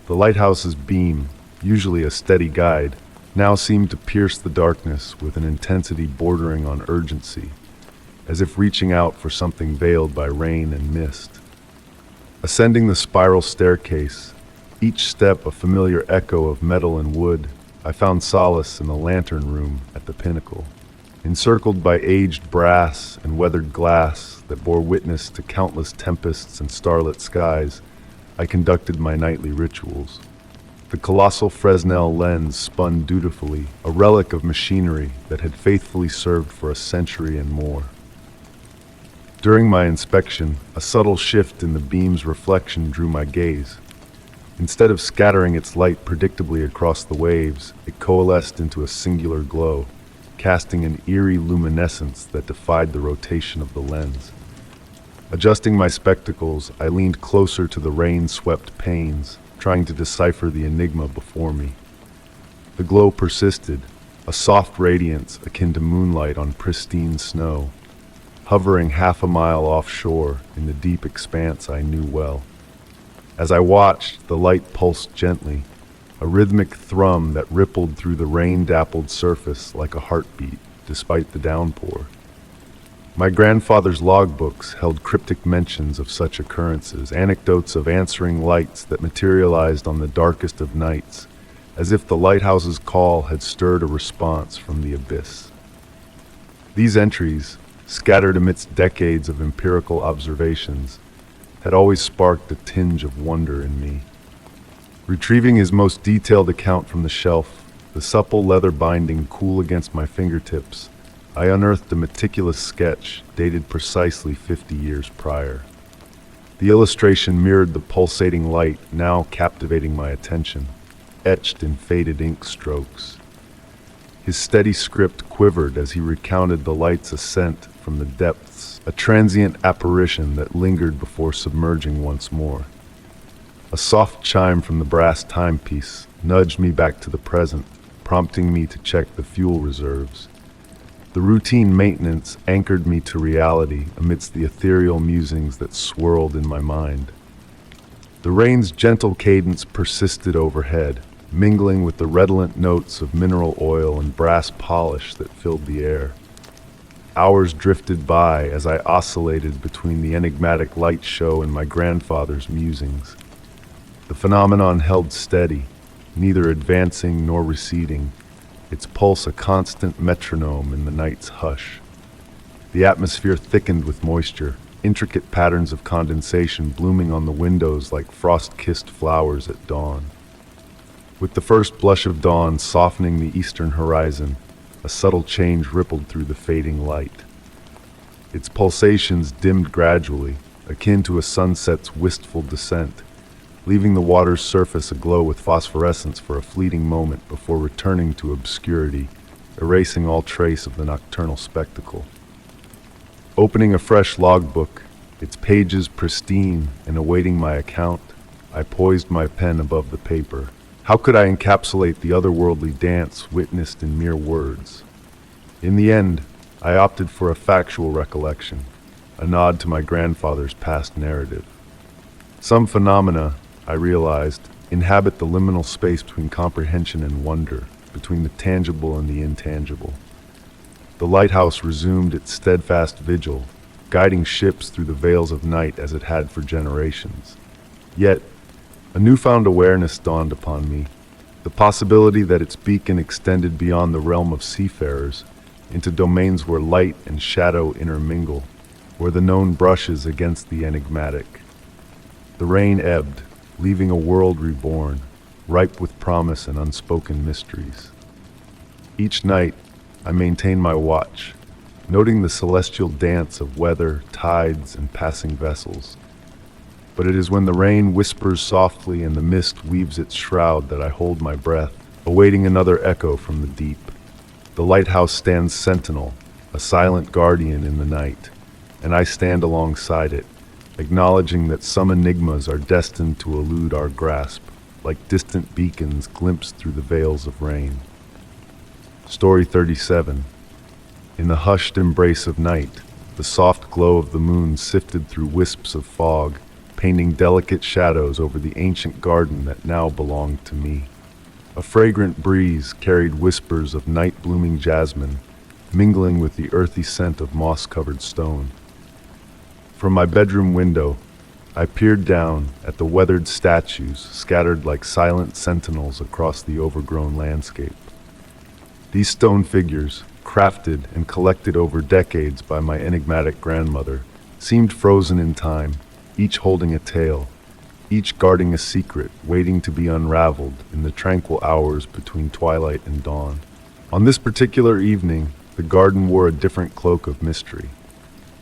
The lighthouse's beam, usually a steady guide, now seemed to pierce the darkness with an intensity bordering on urgency, as if reaching out for something veiled by rain and mist. Ascending the spiral staircase, each step a familiar echo of metal and wood, I found solace in the lantern room at the pinnacle. Encircled by aged brass and weathered glass that bore witness to countless tempests and starlit skies, I conducted my nightly rituals. The colossal Fresnel lens spun dutifully, a relic of machinery that had faithfully served for a century and more. During my inspection, a subtle shift in the beam's reflection drew my gaze. Instead of scattering its light predictably across the waves, it coalesced into a singular glow, casting an eerie luminescence that defied the rotation of the lens. Adjusting my spectacles, I leaned closer to the rain-swept panes, trying to decipher the enigma before me. The glow persisted, a soft radiance akin to moonlight on pristine snow, hovering half a mile offshore in the deep expanse I knew well. As I watched, the light pulsed gently, a rhythmic thrum that rippled through the rain-dappled surface like a heartbeat despite the downpour. My grandfather's logbooks held cryptic mentions of such occurrences, anecdotes of answering lights that materialized on the darkest of nights, as if the lighthouse's call had stirred a response from the abyss. These entries, scattered amidst decades of empirical observations, had always sparked a tinge of wonder in me. Retrieving his most detailed account from the shelf, the supple leather binding cool against my fingertips, I unearthed a meticulous sketch dated precisely 50 years prior. The illustration mirrored the pulsating light now captivating my attention, etched in faded ink strokes. His steady script quivered as he recounted the light's ascent from the depths, a transient apparition that lingered before submerging once more. A soft chime from the brass timepiece nudged me back to the present, prompting me to check the fuel reserves. The routine maintenance anchored me to reality amidst the ethereal musings that swirled in my mind. The rain's gentle cadence persisted overhead, mingling with the redolent notes of mineral oil and brass polish that filled the air. Hours drifted by as I oscillated between the enigmatic light show and my grandfather's musings. The phenomenon held steady, neither advancing nor receding, its pulse a constant metronome in the night's hush. The atmosphere thickened with moisture, intricate patterns of condensation blooming on the windows like frost-kissed flowers at dawn. With the first blush of dawn softening the eastern horizon, a subtle change rippled through the fading light. Its pulsations dimmed gradually, akin to a sunset's wistful descent, leaving the water's surface aglow with phosphorescence for a fleeting moment before returning to obscurity, erasing all trace of the nocturnal spectacle. Opening a fresh logbook, its pages pristine and awaiting my account, I poised my pen above the paper. How could I encapsulate the otherworldly dance witnessed in mere words? In the end, I opted for a factual recollection, a nod to my grandfather's past narrative. Some phenomena, I realized, inhabit the liminal space between comprehension and wonder, between the tangible and the intangible. The lighthouse resumed its steadfast vigil, guiding ships through the veils of night as it had for generations. Yet, a newfound awareness dawned upon me, the possibility that its beacon extended beyond the realm of seafarers, into domains where light and shadow intermingle, where the known brushes against the enigmatic. The rain ebbed, leaving a world reborn, ripe with promise and unspoken mysteries. Each night, I maintained my watch, noting the celestial dance of weather, tides, and passing vessels. But it is when the rain whispers softly and the mist weaves its shroud that I hold my breath, awaiting another echo from the deep. The lighthouse stands sentinel, a silent guardian in the night, and I stand alongside it, acknowledging that some enigmas are destined to elude our grasp, like distant beacons glimpsed through the veils of rain. Story 37. In the hushed embrace of night, the soft glow of the moon sifted through wisps of fog, painting delicate shadows over the ancient garden that now belonged to me. A fragrant breeze carried whispers of night-blooming jasmine, mingling with the earthy scent of moss-covered stone. From my bedroom window, I peered down at the weathered statues scattered like silent sentinels across the overgrown landscape. These stone figures, crafted and collected over decades by my enigmatic grandmother, seemed frozen in time, each holding a tale, each guarding a secret waiting to be unraveled in the tranquil hours between twilight and dawn. On this particular evening, the garden wore a different cloak of mystery.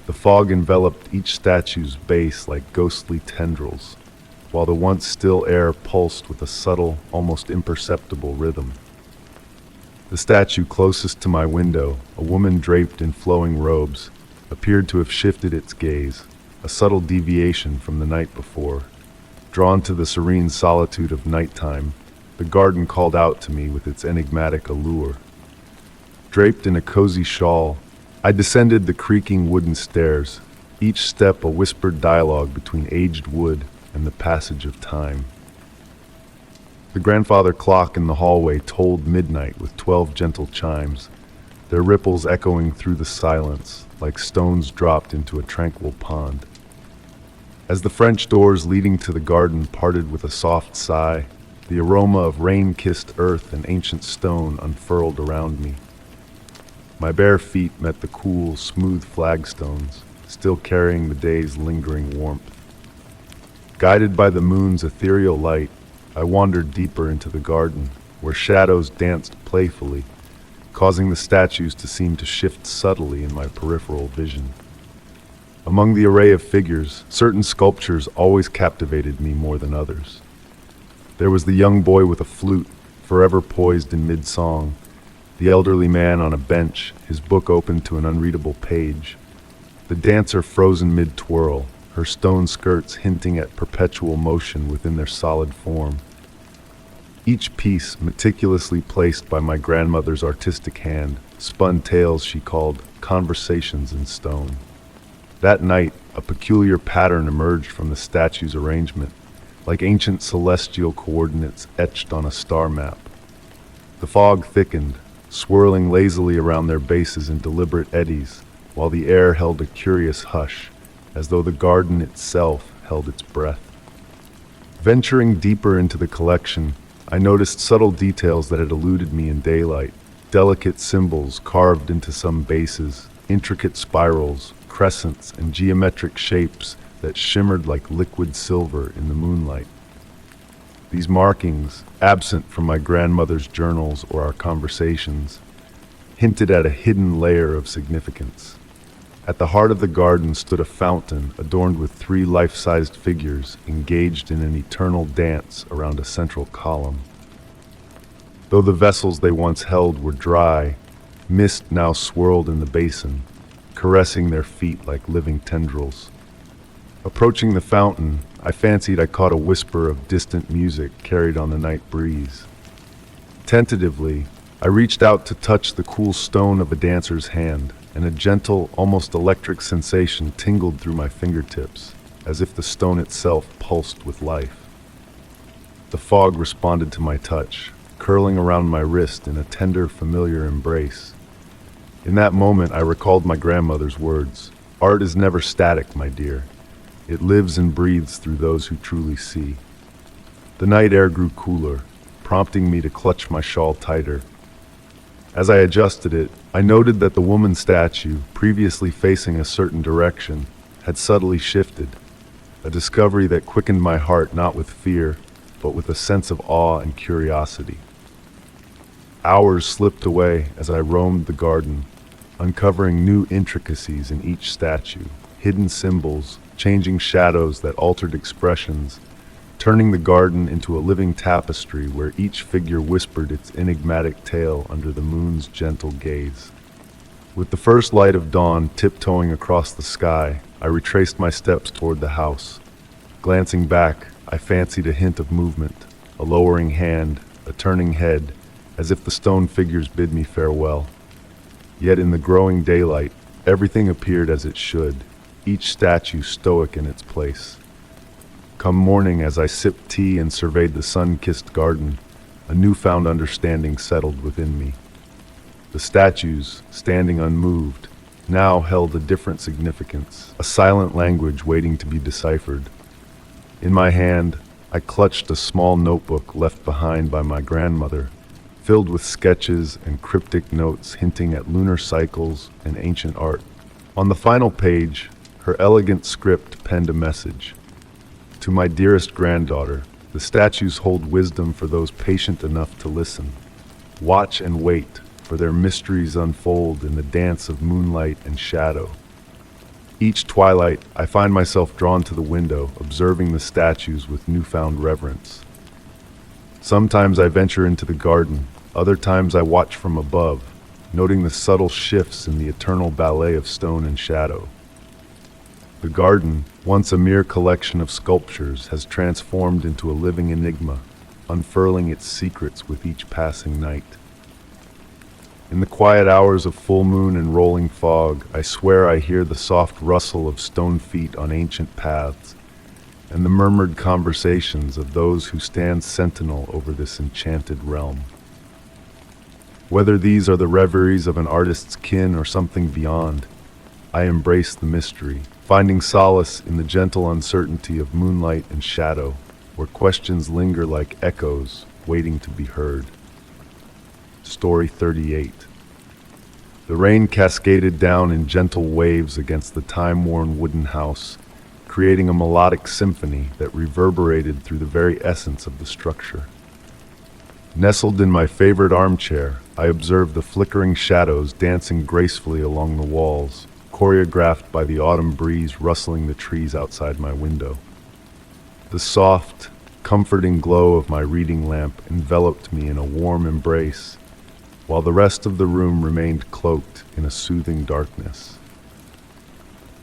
The fog enveloped each statue's base like ghostly tendrils, while the once still air pulsed with a subtle, almost imperceptible rhythm. The statue closest to my window, a woman draped in flowing robes, appeared to have shifted its gaze, a subtle deviation from the night before. Drawn to the serene solitude of nighttime, the garden called out to me with its enigmatic allure. Draped in a cozy shawl, I descended the creaking wooden stairs, each step a whispered dialogue between aged wood and the passage of time. The grandfather clock in the hallway tolled midnight with 12 gentle chimes, their ripples echoing through the silence like stones dropped into a tranquil pond. As the French doors leading to the garden parted with a soft sigh, the aroma of rain-kissed earth and ancient stone unfurled around me. My bare feet met the cool, smooth flagstones, still carrying the day's lingering warmth. Guided by the moon's ethereal light, I wandered deeper into the garden, where shadows danced playfully, causing the statues to seem to shift subtly in my peripheral vision. Among the array of figures, certain sculptures always captivated me more than others. There was the young boy with a flute, forever poised in mid-song, the elderly man on a bench, his book open to an unreadable page, the dancer frozen mid-twirl, her stone skirts hinting at perpetual motion within their solid form. Each piece, meticulously placed by my grandmother's artistic hand, spun tales she called conversations in stone. That night, a peculiar pattern emerged from the statue's arrangement, like ancient celestial coordinates etched on a star map. The fog thickened, swirling lazily around their bases in deliberate eddies, while the air held a curious hush, as though the garden itself held its breath. Venturing deeper into the collection, I noticed subtle details that had eluded me in daylight, delicate symbols carved into some bases, intricate spirals, crescents, and geometric shapes that shimmered like liquid silver in the moonlight. These markings, absent from my grandmother's journals or our conversations, hinted at a hidden layer of significance. At the heart of the garden stood a fountain adorned with 3 life-sized figures engaged in an eternal dance around a central column. Though the vessels they once held were dry, mist now swirled in the basin, caressing their feet like living tendrils. Approaching the fountain, I fancied I caught a whisper of distant music carried on the night breeze. Tentatively, I reached out to touch the cool stone of a dancer's hand, and a gentle, almost electric sensation tingled through my fingertips, as if the stone itself pulsed with life. The fog responded to my touch, curling around my wrist in a tender, familiar embrace. In that moment, I recalled my grandmother's words, "Art is never static, my dear. It lives and breathes through those who truly see." The night air grew cooler, prompting me to clutch my shawl tighter. As I adjusted it, I noted that the woman statue, previously facing a certain direction, had subtly shifted, a discovery that quickened my heart not with fear, but with a sense of awe and curiosity. Hours slipped away as I roamed the garden, uncovering new intricacies in each statue, hidden symbols, changing shadows that altered expressions, turning the garden into a living tapestry where each figure whispered its enigmatic tale under the moon's gentle gaze. With the first light of dawn tiptoeing across the sky, I retraced my steps toward the house. Glancing back, I fancied a hint of movement, a lowering hand, a turning head, as if the stone figures bid me farewell. Yet in the growing daylight, everything appeared as it should, each statue stoic in its place. Come morning, as I sipped tea and surveyed the sun-kissed garden, a newfound understanding settled within me. The statues, standing unmoved, now held a different significance, a silent language waiting to be deciphered. In my hand, I clutched a small notebook left behind by my grandmother, filled with sketches and cryptic notes hinting at lunar cycles and ancient art. On the final page, her elegant script penned a message. To my dearest granddaughter, the statues hold wisdom for those patient enough to listen. Watch and wait, for their mysteries unfold in the dance of moonlight and shadow. Each twilight, I find myself drawn to the window, observing the statues with newfound reverence. Sometimes I venture into the garden, other times I watch from above, noting the subtle shifts in the eternal ballet of stone and shadow. The garden, once a mere collection of sculptures, has transformed into a living enigma, unfurling its secrets with each passing night. In the quiet hours of full moon and rolling fog, I swear I hear the soft rustle of stone feet on ancient paths, and the murmured conversations of those who stand sentinel over this enchanted realm. Whether these are the reveries of an artist's kin or something beyond, I embrace the mystery, finding solace in the gentle uncertainty of moonlight and shadow, where questions linger like echoes, waiting to be heard. Story 38. The rain cascaded down in gentle waves against the time-worn wooden house, creating a melodic symphony that reverberated through the very essence of the structure. Nestled in my favorite armchair, I observed the flickering shadows dancing gracefully along the walls, choreographed by the autumn breeze rustling the trees outside my window. The soft, comforting glow of my reading lamp enveloped me in a warm embrace, while the rest of the room remained cloaked in a soothing darkness.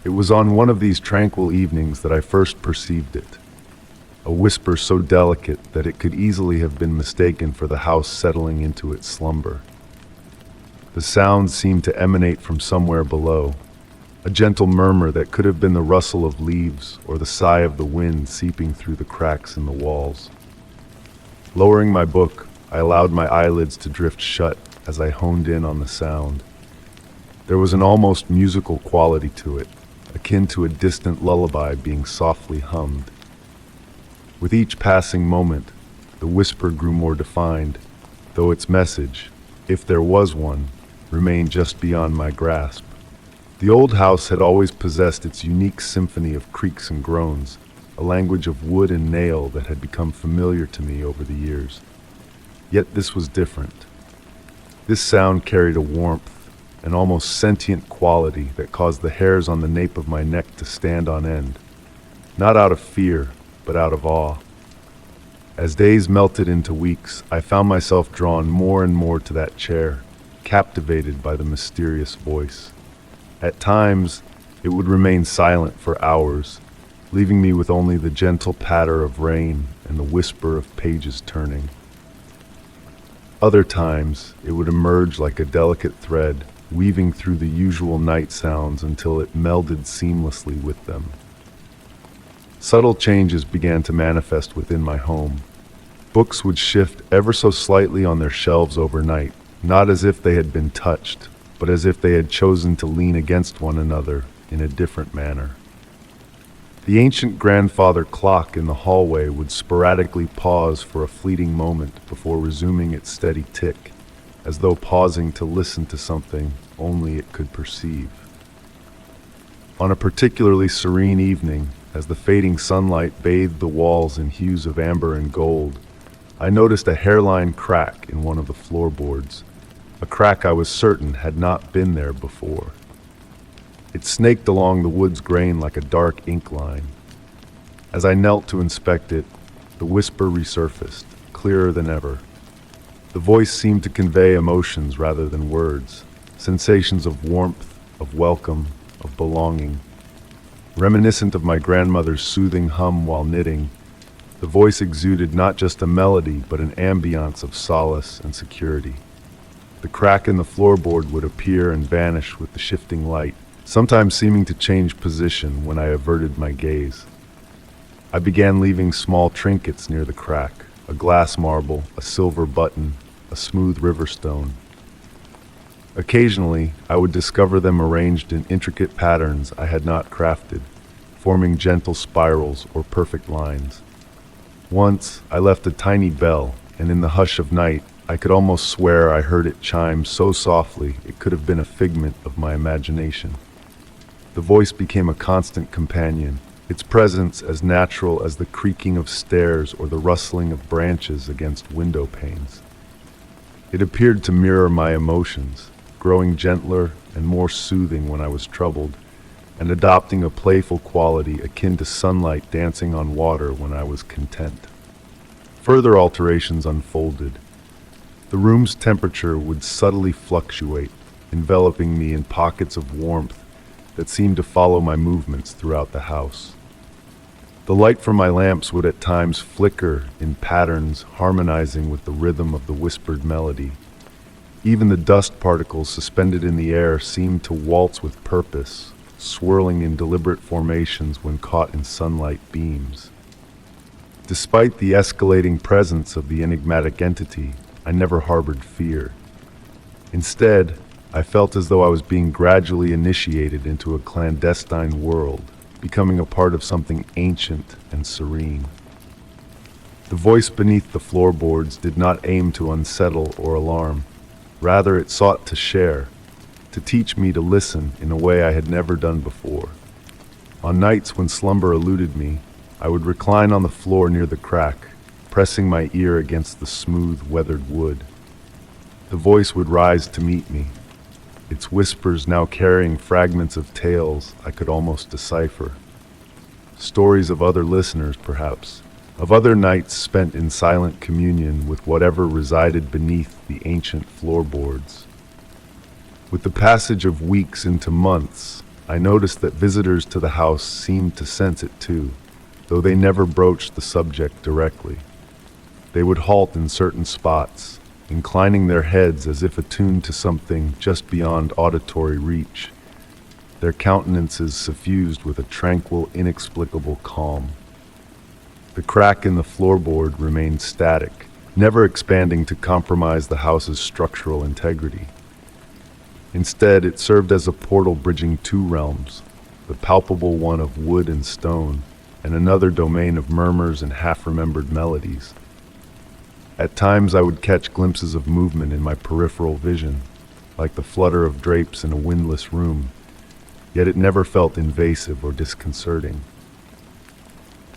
It was on one of these tranquil evenings that I first perceived it, a whisper so delicate that it could easily have been mistaken for the house settling into its slumber. The sound seemed to emanate from somewhere below, a gentle murmur that could have been the rustle of leaves or the sigh of the wind seeping through the cracks in the walls. Lowering my book, I allowed my eyelids to drift shut as I honed in on the sound. There was an almost musical quality to it, akin to a distant lullaby being softly hummed. With each passing moment, the whisper grew more defined, though its message, if there was one, remained just beyond my grasp. The old house had always possessed its unique symphony of creaks and groans, a language of wood and nail that had become familiar to me over the years. Yet this was different. This sound carried a warmth, an almost sentient quality that caused the hairs on the nape of my neck to stand on end, not out of fear, but out of awe. As days melted into weeks, I found myself drawn more and more to that chair, captivated by the mysterious voice. At times, it would remain silent for hours, leaving me with only the gentle patter of rain and the whisper of pages turning. Other times, it would emerge like a delicate thread, weaving through the usual night sounds until it melded seamlessly with them. Subtle changes began to manifest within my home. Books would shift ever so slightly on their shelves overnight, not as if they had been touched, but as if they had chosen to lean against one another in a different manner. The ancient grandfather clock in the hallway would sporadically pause for a fleeting moment before resuming its steady tick, as though pausing to listen to something only it could perceive. On a particularly serene evening, as the fading sunlight bathed the walls in hues of amber and gold, I noticed a hairline crack in one of the floorboards, a crack I was certain had not been there before. It snaked along the wood's grain like a dark ink line. As I knelt to inspect it, the whisper resurfaced, clearer than ever. The voice seemed to convey emotions rather than words, sensations of warmth, of welcome, of belonging. Reminiscent of my grandmother's soothing hum while knitting, the voice exuded not just a melody but an ambiance of solace and security. The crack in the floorboard would appear and vanish with the shifting light, sometimes seeming to change position when I averted my gaze. I began leaving small trinkets near the crack, a glass marble, a silver button, a smooth river stone. Occasionally, I would discover them arranged in intricate patterns I had not crafted, forming gentle spirals or perfect lines. Once, I left a tiny bell, and in the hush of night, I could almost swear I heard it chime so softly it could have been a figment of my imagination. The voice became a constant companion, its presence as natural as the creaking of stairs or the rustling of branches against window panes. It appeared to mirror my emotions, growing gentler and more soothing when I was troubled, and adopting a playful quality akin to sunlight dancing on water when I was content. Further alterations unfolded. The room's temperature would subtly fluctuate, enveloping me in pockets of warmth that seemed to follow my movements throughout the house. The light from my lamps would at times flicker in patterns harmonizing with the rhythm of the whispered melody. Even the dust particles suspended in the air seemed to waltz with purpose, swirling in deliberate formations when caught in sunlight beams. Despite the escalating presence of the enigmatic entity, I never harbored fear. Instead, I felt as though I was being gradually initiated into a clandestine world, becoming a part of something ancient and serene. The voice beneath the floorboards did not aim to unsettle or alarm. Rather, it sought to share, to teach me to listen in a way I had never done before. On nights when slumber eluded me, I would recline on the floor near the crack, pressing my ear against the smooth, weathered wood. The voice would rise to meet me, its whispers now carrying fragments of tales I could almost decipher. Stories of other listeners, perhaps, of other nights spent in silent communion with whatever resided beneath the ancient floorboards. With the passage of weeks into months, I noticed that visitors to the house seemed to sense it too, though they never broached the subject directly. They would halt in certain spots, inclining their heads as if attuned to something just beyond auditory reach, their countenances suffused with a tranquil, inexplicable calm. The crack in the floorboard remained static, never expanding to compromise the house's structural integrity. Instead, it served as a portal bridging two realms, the palpable one of wood and stone, and another domain of murmurs and half-remembered melodies. At times I would catch glimpses of movement in my peripheral vision, like the flutter of drapes in a windless room, yet it never felt invasive or disconcerting.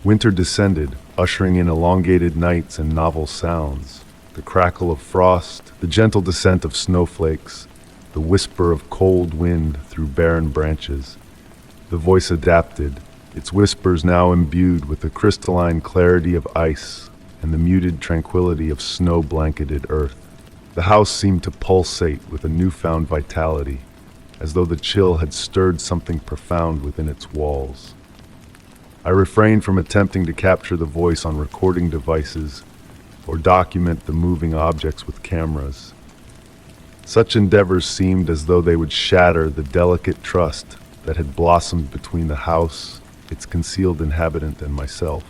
Winter descended, ushering in elongated nights and novel sounds, the crackle of frost, the gentle descent of snowflakes, the whisper of cold wind through barren branches. The voice adapted, its whispers now imbued with the crystalline clarity of ice and the muted tranquility of snow-blanketed earth. The house seemed to pulsate with a newfound vitality, as though the chill had stirred something profound within its walls. I refrained from attempting to capture the voice on recording devices or document the moving objects with cameras. Such endeavors seemed as though they would shatter the delicate trust that had blossomed between the house, its concealed inhabitant, and myself.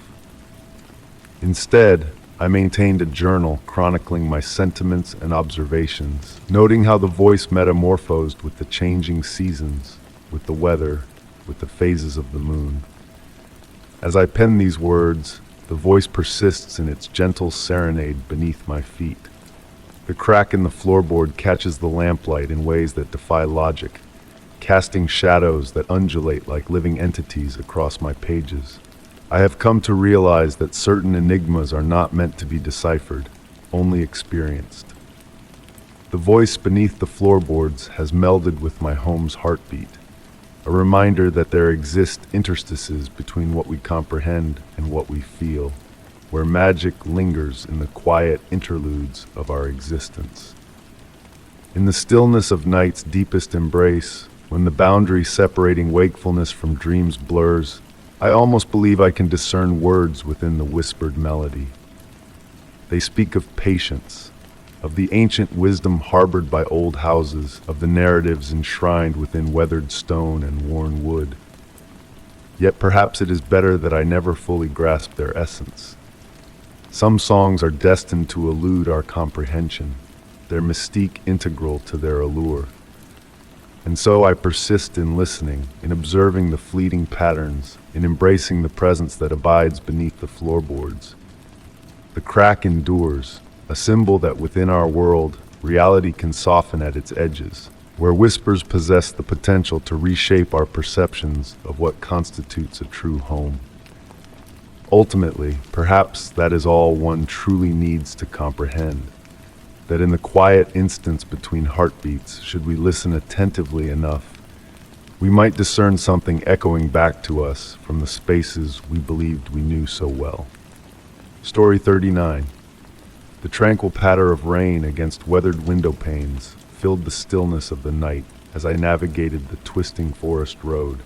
Instead, I maintained a journal chronicling my sentiments and observations, noting how the voice metamorphosed with the changing seasons, with the weather, with the phases of the moon. As I pen these words, the voice persists in its gentle serenade beneath my feet. The crack in the floorboard catches the lamplight in ways that defy logic, casting shadows that undulate like living entities across my pages. I have come to realize that certain enigmas are not meant to be deciphered, only experienced. The voice beneath the floorboards has melded with my home's heartbeat, a reminder that there exist interstices between what we comprehend and what we feel, where magic lingers in the quiet interludes of our existence. In the stillness of night's deepest embrace, when the boundary separating wakefulness from dreams blurs, I almost believe I can discern words within the whispered melody. They speak of patience, of the ancient wisdom harbored by old houses, of the narratives enshrined within weathered stone and worn wood. Yet perhaps it is better that I never fully grasp their essence. Some songs are destined to elude our comprehension, their mystique integral to their allure. And so I persist in listening, in observing the fleeting patterns, in embracing the presence that abides beneath the floorboards. The crack endures, a symbol that within our world, reality can soften at its edges, where whispers possess the potential to reshape our perceptions of what constitutes a true home. Ultimately, perhaps that is all one truly needs to comprehend, that in the quiet instance between heartbeats, should we listen attentively enough, we might discern something echoing back to us from the spaces we believed we knew so well. Story 39. The tranquil patter of rain against weathered window panes filled the stillness of the night as I navigated the twisting forest road.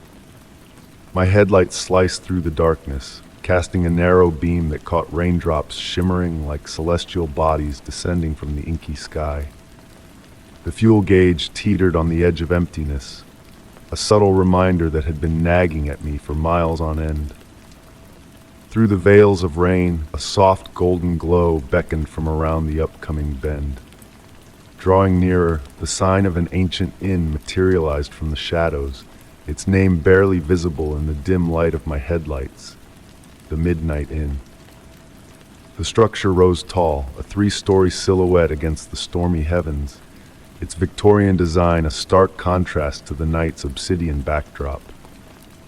My headlights sliced through the darkness, casting a narrow beam that caught raindrops shimmering like celestial bodies descending from the inky sky. The fuel gauge teetered on the edge of emptiness, a subtle reminder that had been nagging at me for miles on end. Through the veils of rain, a soft golden glow beckoned from around the upcoming bend. Drawing nearer, the sign of an ancient inn materialized from the shadows, its name barely visible in the dim light of my headlights. The Midnight Inn. The structure rose tall, a 3-story silhouette against the stormy heavens, its Victorian design a stark contrast to the night's obsidian backdrop.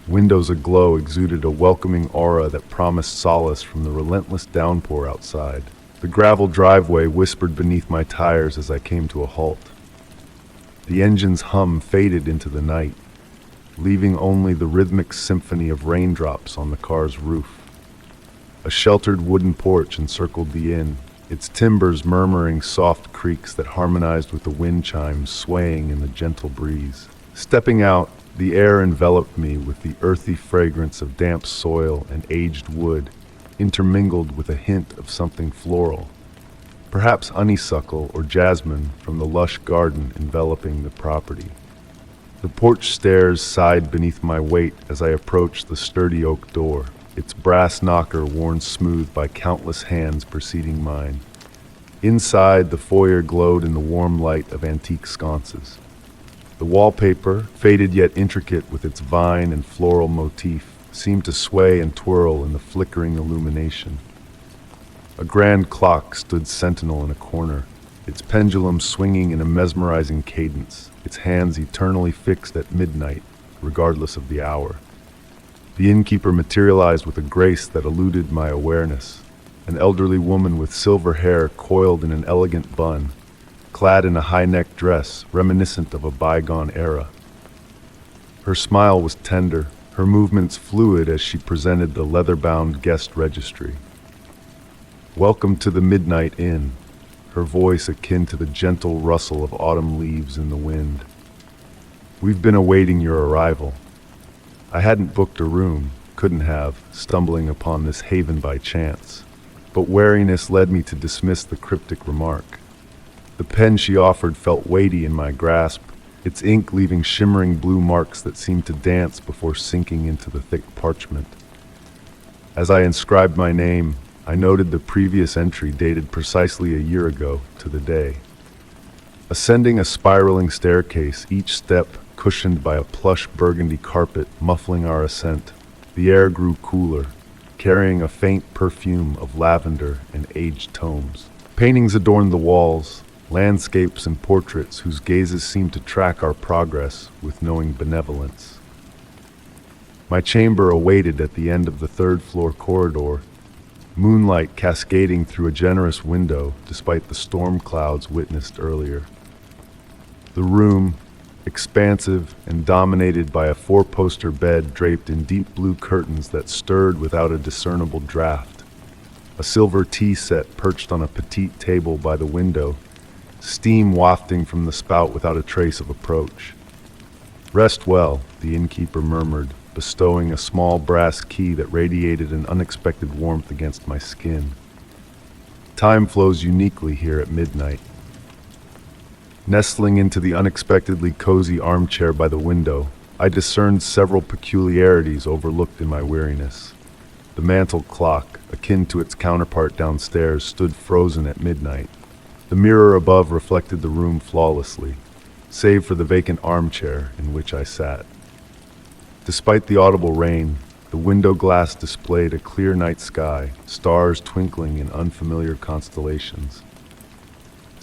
Windows aglow exuded a welcoming aura that promised solace from the relentless downpour outside. The gravel driveway whispered beneath my tires as I came to a halt. The engine's hum faded into the night, leaving only the rhythmic symphony of raindrops on the car's roof. A sheltered wooden porch encircled the inn, its timbers murmuring soft creaks that harmonized with the wind chimes swaying in the gentle breeze. Stepping out, the air enveloped me with the earthy fragrance of damp soil and aged wood, intermingled with a hint of something floral, perhaps honeysuckle or jasmine from the lush garden enveloping the property. The porch stairs sighed beneath my weight as I approached the sturdy oak door, its brass knocker worn smooth by countless hands preceding mine. Inside, the foyer glowed in the warm light of antique sconces. The wallpaper, faded yet intricate with its vine and floral motif, seemed to sway and twirl in the flickering illumination. A grand clock stood sentinel in a corner, its pendulum swinging in a mesmerizing cadence, its hands eternally fixed at midnight, regardless of the hour. The innkeeper materialized with a grace that eluded my awareness, an elderly woman with silver hair coiled in an elegant bun, clad in a high-necked dress reminiscent of a bygone era. Her smile was tender, her movements fluid as she presented the leather-bound guest registry. "Welcome to the Midnight Inn," her voice akin to the gentle rustle of autumn leaves in the wind. "We've been awaiting your arrival." I hadn't booked a room, couldn't have, stumbling upon this haven by chance, but wariness led me to dismiss the cryptic remark. The pen she offered felt weighty in my grasp, its ink leaving shimmering blue marks that seemed to dance before sinking into the thick parchment. As I inscribed my name, I noted the previous entry dated precisely a year ago to the day. Ascending a spiraling staircase, each step cushioned by a plush burgundy carpet muffling our ascent, the air grew cooler, carrying a faint perfume of lavender and aged tomes. Paintings adorned the walls, landscapes and portraits whose gazes seemed to track our progress with knowing benevolence. My chamber awaited at the end of the third-floor corridor, moonlight cascading through a generous window despite the storm clouds witnessed earlier. The room, expansive and dominated by a 4-poster bed draped in deep blue curtains that stirred without a discernible draft. A silver tea set perched on a petite table by the window, steam wafting from the spout without a trace of approach. "Rest well," the innkeeper murmured, bestowing a small brass key that radiated an unexpected warmth against my skin. Time flows uniquely here at midnight. Nestling into the unexpectedly cozy armchair by the window, I discerned several peculiarities overlooked in my weariness. The mantel clock, akin to its counterpart downstairs, stood frozen at midnight. The mirror above reflected the room flawlessly, save for the vacant armchair in which I sat. Despite the audible rain, the window glass displayed a clear night sky, stars twinkling in unfamiliar constellations.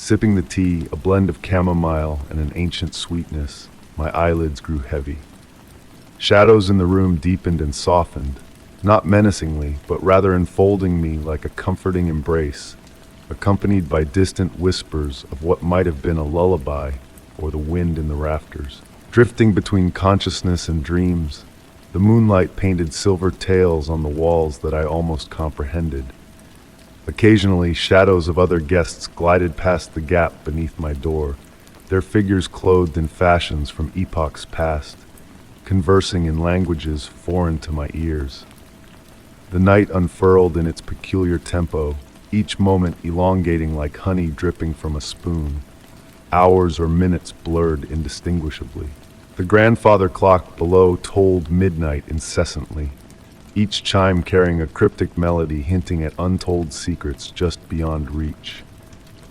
Sipping the tea, a blend of chamomile and an ancient sweetness, my eyelids grew heavy. Shadows in the room deepened and softened, not menacingly, but rather enfolding me like a comforting embrace, accompanied by distant whispers of what might have been a lullaby or the wind in the rafters. Drifting between consciousness and dreams, the moonlight painted silver tails on the walls that I almost comprehended. Occasionally, shadows of other guests glided past the gap beneath my door, their figures clothed in fashions from epochs past, conversing in languages foreign to my ears. The night unfurled in its peculiar tempo, each moment elongating like honey dripping from a spoon. Hours or minutes blurred indistinguishably. The grandfather clock below tolled midnight incessantly, each chime carrying a cryptic melody hinting at untold secrets just beyond reach.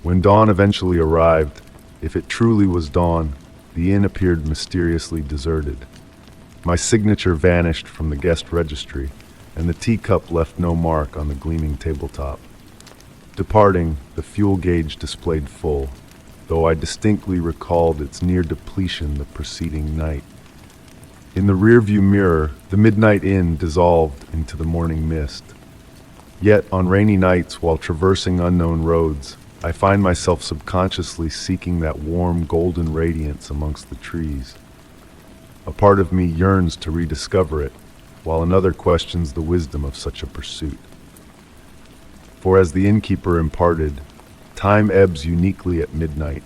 When dawn eventually arrived, if it truly was dawn, the inn appeared mysteriously deserted. My signature vanished from the guest registry, and the teacup left no mark on the gleaming tabletop. Departing, the fuel gauge displayed full, though I distinctly recalled its near depletion the preceding night. In the rearview mirror, the midnight inn dissolved into the morning mist. Yet, on rainy nights while traversing unknown roads, I find myself subconsciously seeking that warm golden radiance amongst the trees. A part of me yearns to rediscover it, while another questions the wisdom of such a pursuit. For as the innkeeper imparted, time ebbs uniquely at midnight,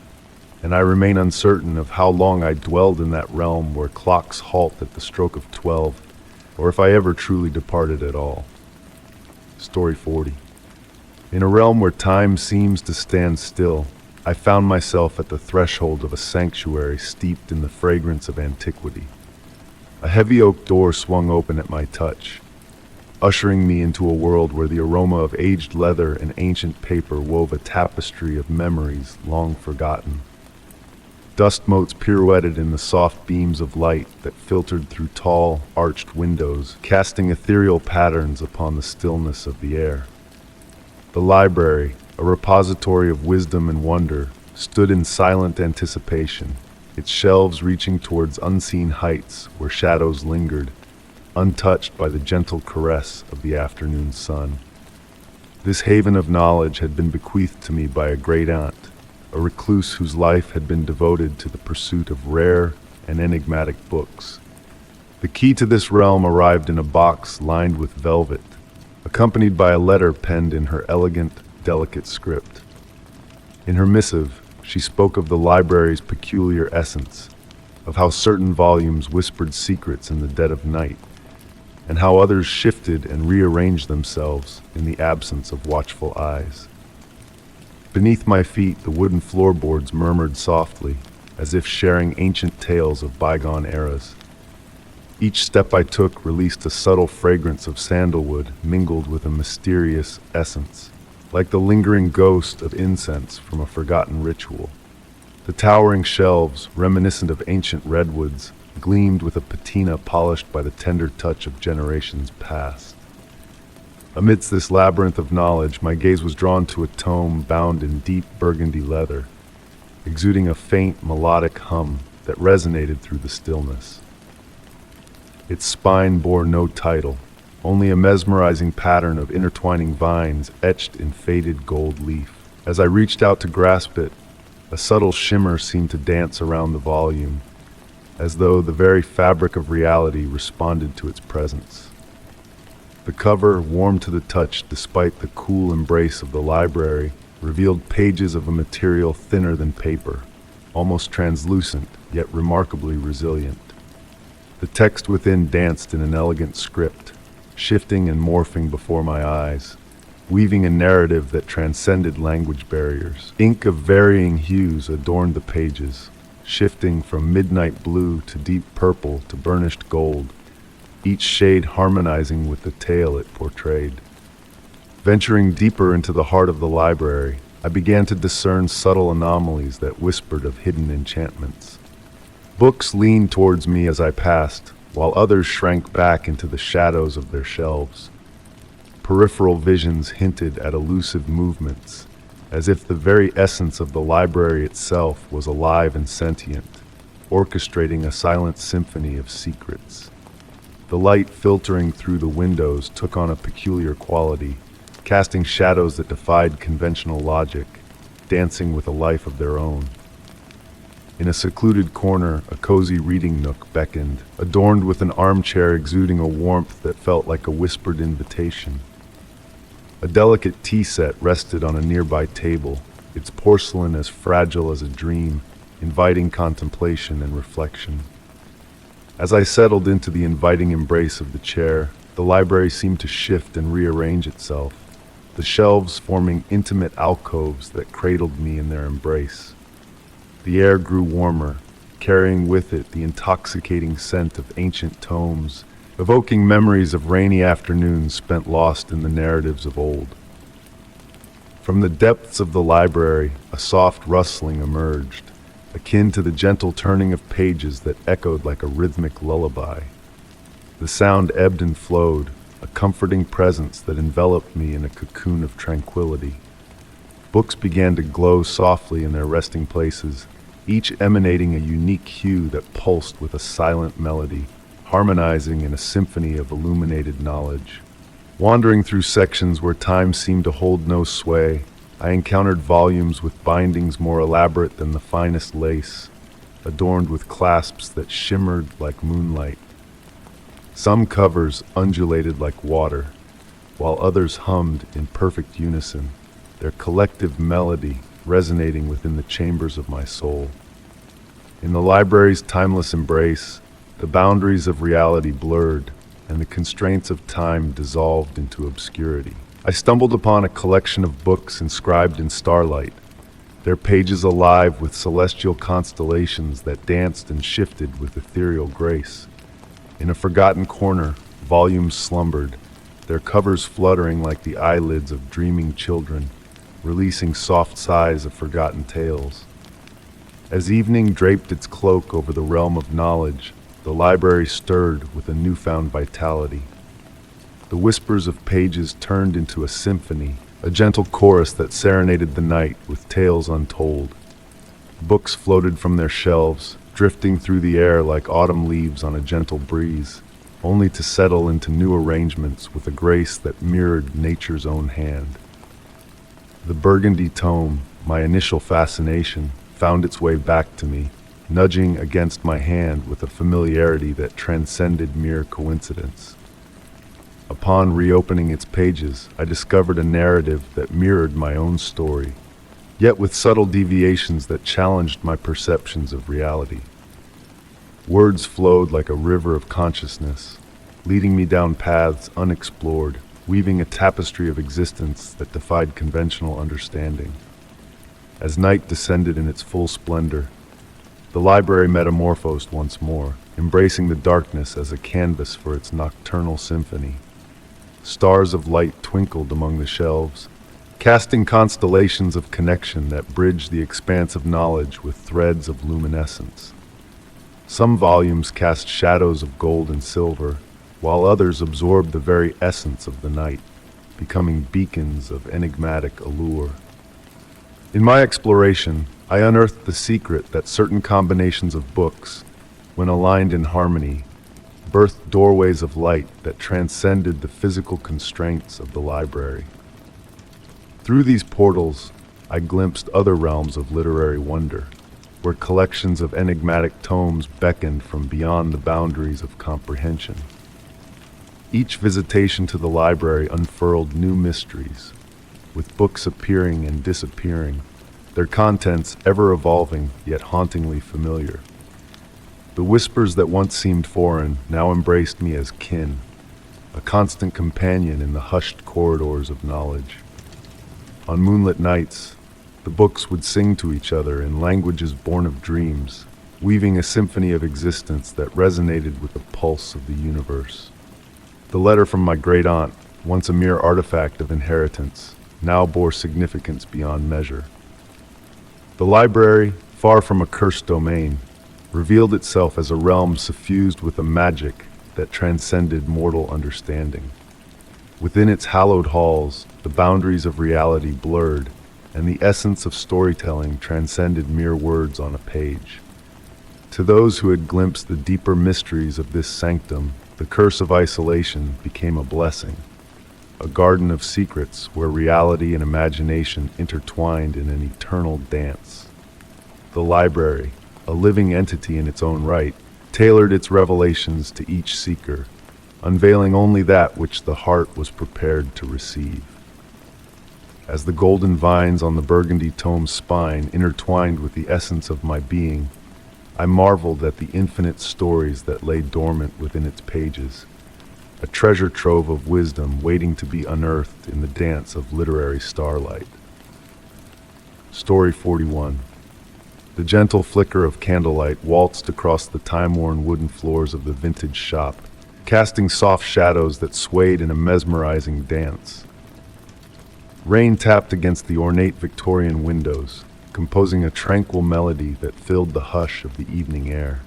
and I remain uncertain of how long I dwelled in that realm where clocks halt at the stroke of 12, or if I ever truly departed at all. Story 40. In a realm where time seems to stand still, I found myself at the threshold of a sanctuary steeped in the fragrance of antiquity. A heavy oak door swung open at my touch, ushering me into a world where the aroma of aged leather and ancient paper wove a tapestry of memories long forgotten. Dust motes pirouetted in the soft beams of light that filtered through tall, arched windows, casting ethereal patterns upon the stillness of the air. The library, a repository of wisdom and wonder, stood in silent anticipation, its shelves reaching towards unseen heights where shadows lingered, untouched by the gentle caress of the afternoon sun. This haven of knowledge had been bequeathed to me by a great-aunt, a recluse whose life had been devoted to the pursuit of rare and enigmatic books. The key to this realm arrived in a box lined with velvet, accompanied by a letter penned in her elegant, delicate script. In her missive, she spoke of the library's peculiar essence, of how certain volumes whispered secrets in the dead of night, and how others shifted and rearranged themselves in the absence of watchful eyes. Beneath my feet, the wooden floorboards murmured softly, as if sharing ancient tales of bygone eras. Each step I took released a subtle fragrance of sandalwood mingled with a mysterious essence, like the lingering ghost of incense from a forgotten ritual. The towering shelves, reminiscent of ancient redwoods, gleamed with a patina polished by the tender touch of generations past. Amidst this labyrinth of knowledge, my gaze was drawn to a tome bound in deep burgundy leather, exuding a faint melodic hum that resonated through the stillness. Its spine bore no title, only a mesmerizing pattern of intertwining vines etched in faded gold leaf. As I reached out to grasp it, a subtle shimmer seemed to dance around the volume, as though the very fabric of reality responded to its presence. The cover, warm to the touch despite the cool embrace of the library, revealed pages of a material thinner than paper, almost translucent, yet remarkably resilient. The text within danced in an elegant script, shifting and morphing before my eyes, weaving a narrative that transcended language barriers. Ink of varying hues adorned the pages, shifting from midnight blue to deep purple to burnished gold, each shade harmonizing with the tale it portrayed. Venturing deeper into the heart of the library, I began to discern subtle anomalies that whispered of hidden enchantments. Books leaned towards me as I passed, while others shrank back into the shadows of their shelves. Peripheral visions hinted at elusive movements, as if the very essence of the library itself was alive and sentient, orchestrating a silent symphony of secrets. The light filtering through the windows took on a peculiar quality, casting shadows that defied conventional logic, dancing with a life of their own. In a secluded corner, a cozy reading nook beckoned, adorned with an armchair exuding a warmth that felt like a whispered invitation. A delicate tea set rested on a nearby table, its porcelain as fragile as a dream, inviting contemplation and reflection. As I settled into the inviting embrace of the chair, the library seemed to shift and rearrange itself, the shelves forming intimate alcoves that cradled me in their embrace. The air grew warmer, carrying with it the intoxicating scent of ancient tomes, evoking memories of rainy afternoons spent lost in the narratives of old. From the depths of the library, a soft rustling emerged, akin to the gentle turning of pages that echoed like a rhythmic lullaby. The sound ebbed and flowed, a comforting presence that enveloped me in a cocoon of tranquility. Books began to glow softly in their resting places, each emanating a unique hue that pulsed with a silent melody, harmonizing in a symphony of illuminated knowledge. Wandering through sections where time seemed to hold no sway, I encountered volumes with bindings more elaborate than the finest lace, adorned with clasps that shimmered like moonlight. Some covers undulated like water, while others hummed in perfect unison, their collective melody resonating within the chambers of my soul. In the library's timeless embrace, the boundaries of reality blurred, and the constraints of time dissolved into obscurity. I stumbled upon a collection of books inscribed in starlight, their pages alive with celestial constellations that danced and shifted with ethereal grace. In a forgotten corner, volumes slumbered, their covers fluttering like the eyelids of dreaming children, releasing soft sighs of forgotten tales. As evening draped its cloak over the realm of knowledge, the library stirred with a newfound vitality. The whispers of pages turned into a symphony, a gentle chorus that serenaded the night with tales untold. Books floated from their shelves, drifting through the air like autumn leaves on a gentle breeze, only to settle into new arrangements with a grace that mirrored nature's own hand. The burgundy tome, my initial fascination, found its way back to me, nudging against my hand with a familiarity that transcended mere coincidence. Upon reopening its pages, I discovered a narrative that mirrored my own story, yet with subtle deviations that challenged my perceptions of reality. Words flowed like a river of consciousness, leading me down paths unexplored, weaving a tapestry of existence that defied conventional understanding. As night descended in its full splendor, the library metamorphosed once more, embracing the darkness as a canvas for its nocturnal symphony. Stars of light twinkled among the shelves, casting constellations of connection that bridged the expanse of knowledge with threads of luminescence. Some volumes cast shadows of gold and silver, while others absorbed the very essence of the night, becoming beacons of enigmatic allure. In my exploration, I unearthed the secret that certain combinations of books, when aligned in harmony, birthed doorways of light that transcended the physical constraints of the library. Through these portals, I glimpsed other realms of literary wonder, where collections of enigmatic tomes beckoned from beyond the boundaries of comprehension. Each visitation to the library unfurled new mysteries, with books appearing and disappearing, their contents ever evolving yet hauntingly familiar. The whispers that once seemed foreign now embraced me as kin, a constant companion in the hushed corridors of knowledge. On moonlit nights, the books would sing to each other in languages born of dreams, weaving a symphony of existence that resonated with the pulse of the universe. The letter from my great aunt, once a mere artifact of inheritance, now bore significance beyond measure. The library, far from a cursed domain, revealed itself as a realm suffused with a magic that transcended mortal understanding. Within its hallowed halls, the boundaries of reality blurred, and the essence of storytelling transcended mere words on a page. To those who had glimpsed the deeper mysteries of this sanctum, the curse of isolation became a blessing, a garden of secrets where reality and imagination intertwined in an eternal dance. The library, a living entity in its own right, tailored its revelations to each seeker, unveiling only that which the heart was prepared to receive. As the golden vines on the burgundy tome's spine intertwined with the essence of my being, I marveled at the infinite stories that lay dormant within its pages, a treasure trove of wisdom waiting to be unearthed in the dance of literary starlight. Story 41. The gentle flicker of candlelight waltzed across the time-worn wooden floors of the vintage shop, casting soft shadows that swayed in a mesmerizing dance. Rain tapped against the ornate Victorian windows, composing a tranquil melody that filled the hush of the evening air.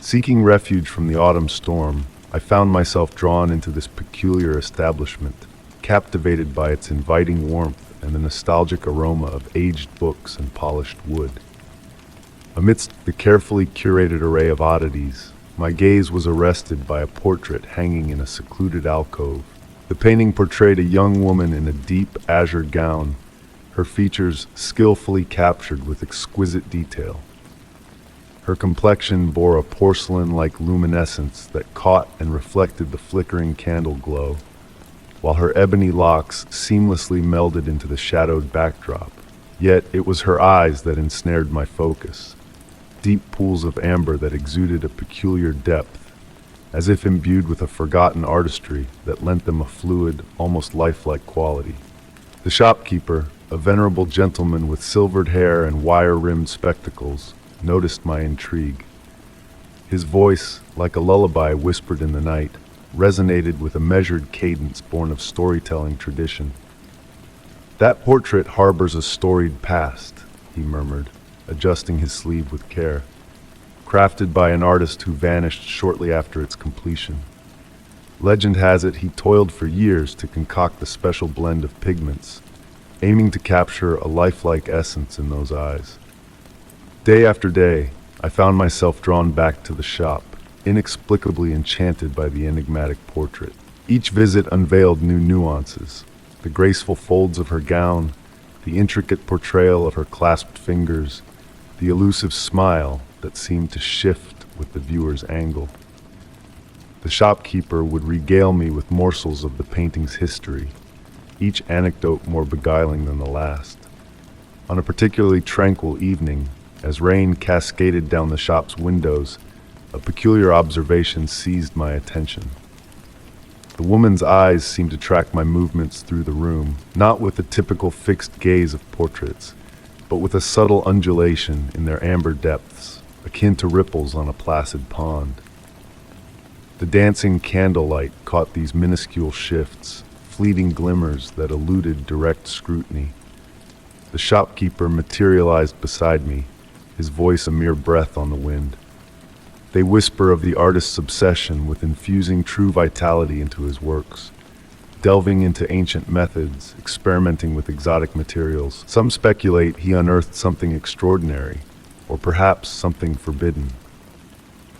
Seeking refuge from the autumn storm, I found myself drawn into this peculiar establishment, captivated by its inviting warmth and the nostalgic aroma of aged books and polished wood. Amidst the carefully curated array of oddities, my gaze was arrested by a portrait hanging in a secluded alcove. The painting portrayed a young woman in a deep azure gown, her features skillfully captured with exquisite detail. Her complexion bore a porcelain-like luminescence that caught and reflected the flickering candle glow, while her ebony locks seamlessly melded into the shadowed backdrop. Yet it was her eyes that ensnared my focus, deep pools of amber that exuded a peculiar depth, as if imbued with a forgotten artistry that lent them a fluid, almost lifelike quality. The shopkeeper, a venerable gentleman with silvered hair and wire-rimmed spectacles, noticed my intrigue. His voice, like a lullaby whispered in the night, resonated with a measured cadence born of storytelling tradition. "That portrait harbors a storied past," he murmured, adjusting his sleeve with care. "Crafted by an artist who vanished shortly after its completion. Legend has it he toiled for years to concoct the special blend of pigments, aiming to capture a lifelike essence in those eyes." Day after day, I found myself drawn back to the shop, inexplicably enchanted by the enigmatic portrait. Each visit unveiled new nuances: the graceful folds of her gown, the intricate portrayal of her clasped fingers, the elusive smile that seemed to shift with the viewer's angle. The shopkeeper would regale me with morsels of the painting's history, each anecdote more beguiling than the last. On a particularly tranquil evening, as rain cascaded down the shop's windows, a peculiar observation seized my attention. The woman's eyes seemed to track my movements through the room, not with the typical fixed gaze of portraits, but with a subtle undulation in their amber depths, akin to ripples on a placid pond. The dancing candlelight caught these minuscule shifts, fleeting glimmers that eluded direct scrutiny. The shopkeeper materialized beside me, his voice a mere breath on the wind. They whisper of the artist's obsession with infusing true vitality into his works, delving into ancient methods, experimenting with exotic materials. Some speculate he unearthed something extraordinary, or perhaps something forbidden.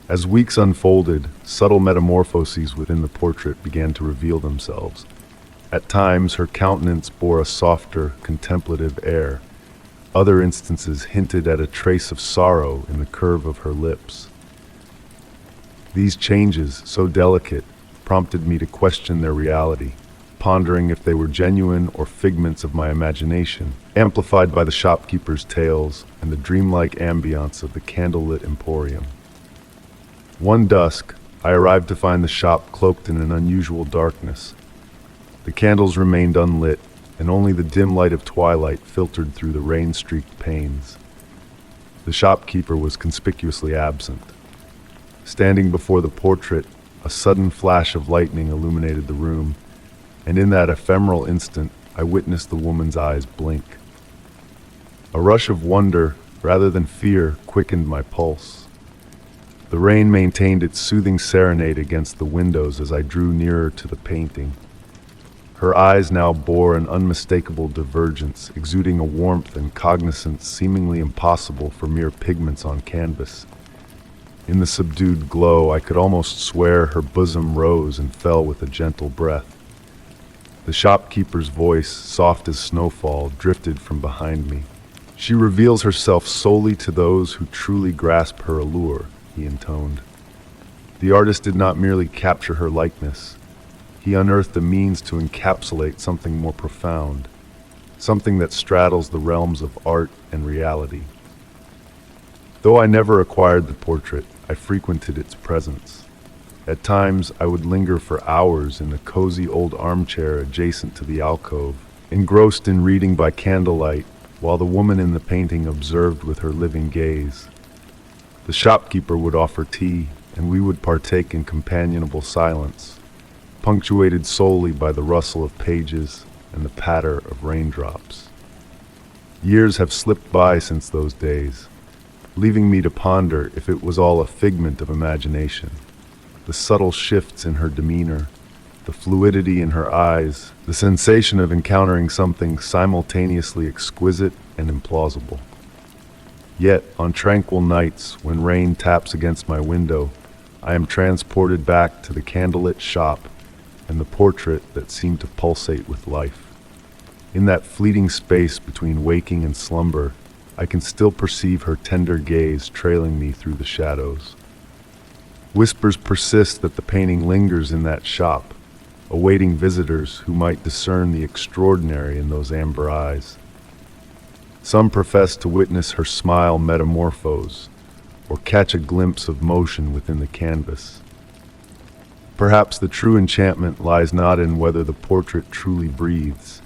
As weeks unfolded, subtle metamorphoses within the portrait began to reveal themselves. At times, her countenance bore a softer, contemplative air. Other instances hinted at a trace of sorrow in the curve of her lips. These changes, so delicate, prompted me to question their reality, pondering if they were genuine or figments of my imagination, amplified by the shopkeeper's tales and the dreamlike ambience of the candlelit emporium. One dusk, I arrived to find the shop cloaked in an unusual darkness. The candles remained unlit, and only the dim light of twilight filtered through the rain-streaked panes. The shopkeeper was conspicuously absent. Standing before the portrait, a sudden flash of lightning illuminated the room, and in that ephemeral instant, I witnessed the woman's eyes blink. A rush of wonder, rather than fear, quickened my pulse. The rain maintained its soothing serenade against the windows as I drew nearer to the painting. Her eyes now bore an unmistakable divergence, exuding a warmth and cognizance seemingly impossible for mere pigments on canvas. In the subdued glow, I could almost swear her bosom rose and fell with a gentle breath. The shopkeeper's voice, soft as snowfall, drifted from behind me. "She reveals herself solely to those who truly grasp her allure," he intoned. The artist did not merely capture her likeness. He unearthed a means to encapsulate something more profound, something that straddles the realms of art and reality. Though I never acquired the portrait, I frequented its presence. At times, I would linger for hours in the cozy old armchair adjacent to the alcove, engrossed in reading by candlelight, while the woman in the painting observed with her living gaze. The shopkeeper would offer tea, and we would partake in companionable silence, punctuated solely by the rustle of pages and the patter of raindrops. Years have slipped by since those days, leaving me to ponder if it was all a figment of imagination. The subtle shifts in her demeanor, the fluidity in her eyes, the sensation of encountering something simultaneously exquisite and implausible. Yet, on tranquil nights, when rain taps against my window, I am transported back to the candlelit shop and the portrait that seemed to pulsate with life. In that fleeting space between waking and slumber, I can still perceive her tender gaze trailing me through the shadows. Whispers persist that the painting lingers in that shop, awaiting visitors who might discern the extraordinary in those amber eyes. Some profess to witness her smile metamorphose, or catch a glimpse of motion within the canvas. Perhaps the true enchantment lies not in whether the portrait truly breathes,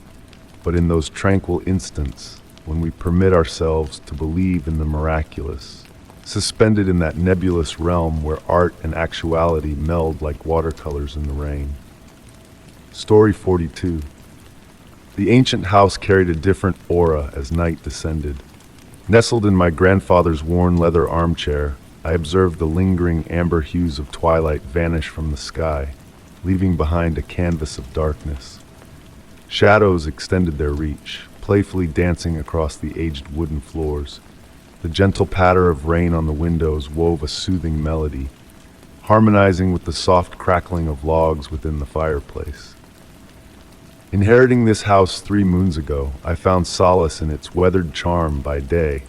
but in those tranquil instants when we permit ourselves to believe in the miraculous, suspended in that nebulous realm where art and actuality meld like watercolors in the rain. Story 42. The ancient house carried a different aura as night descended. Nestled in my grandfather's worn leather armchair, I observed the lingering amber hues of twilight vanish from the sky, leaving behind a canvas of darkness. Shadows extended their reach, playfully dancing across the aged wooden floors. The gentle patter of rain on the windows wove a soothing melody, harmonizing with the soft crackling of logs within the fireplace. Inheriting this house 3 moons ago, I found solace in its weathered charm by day,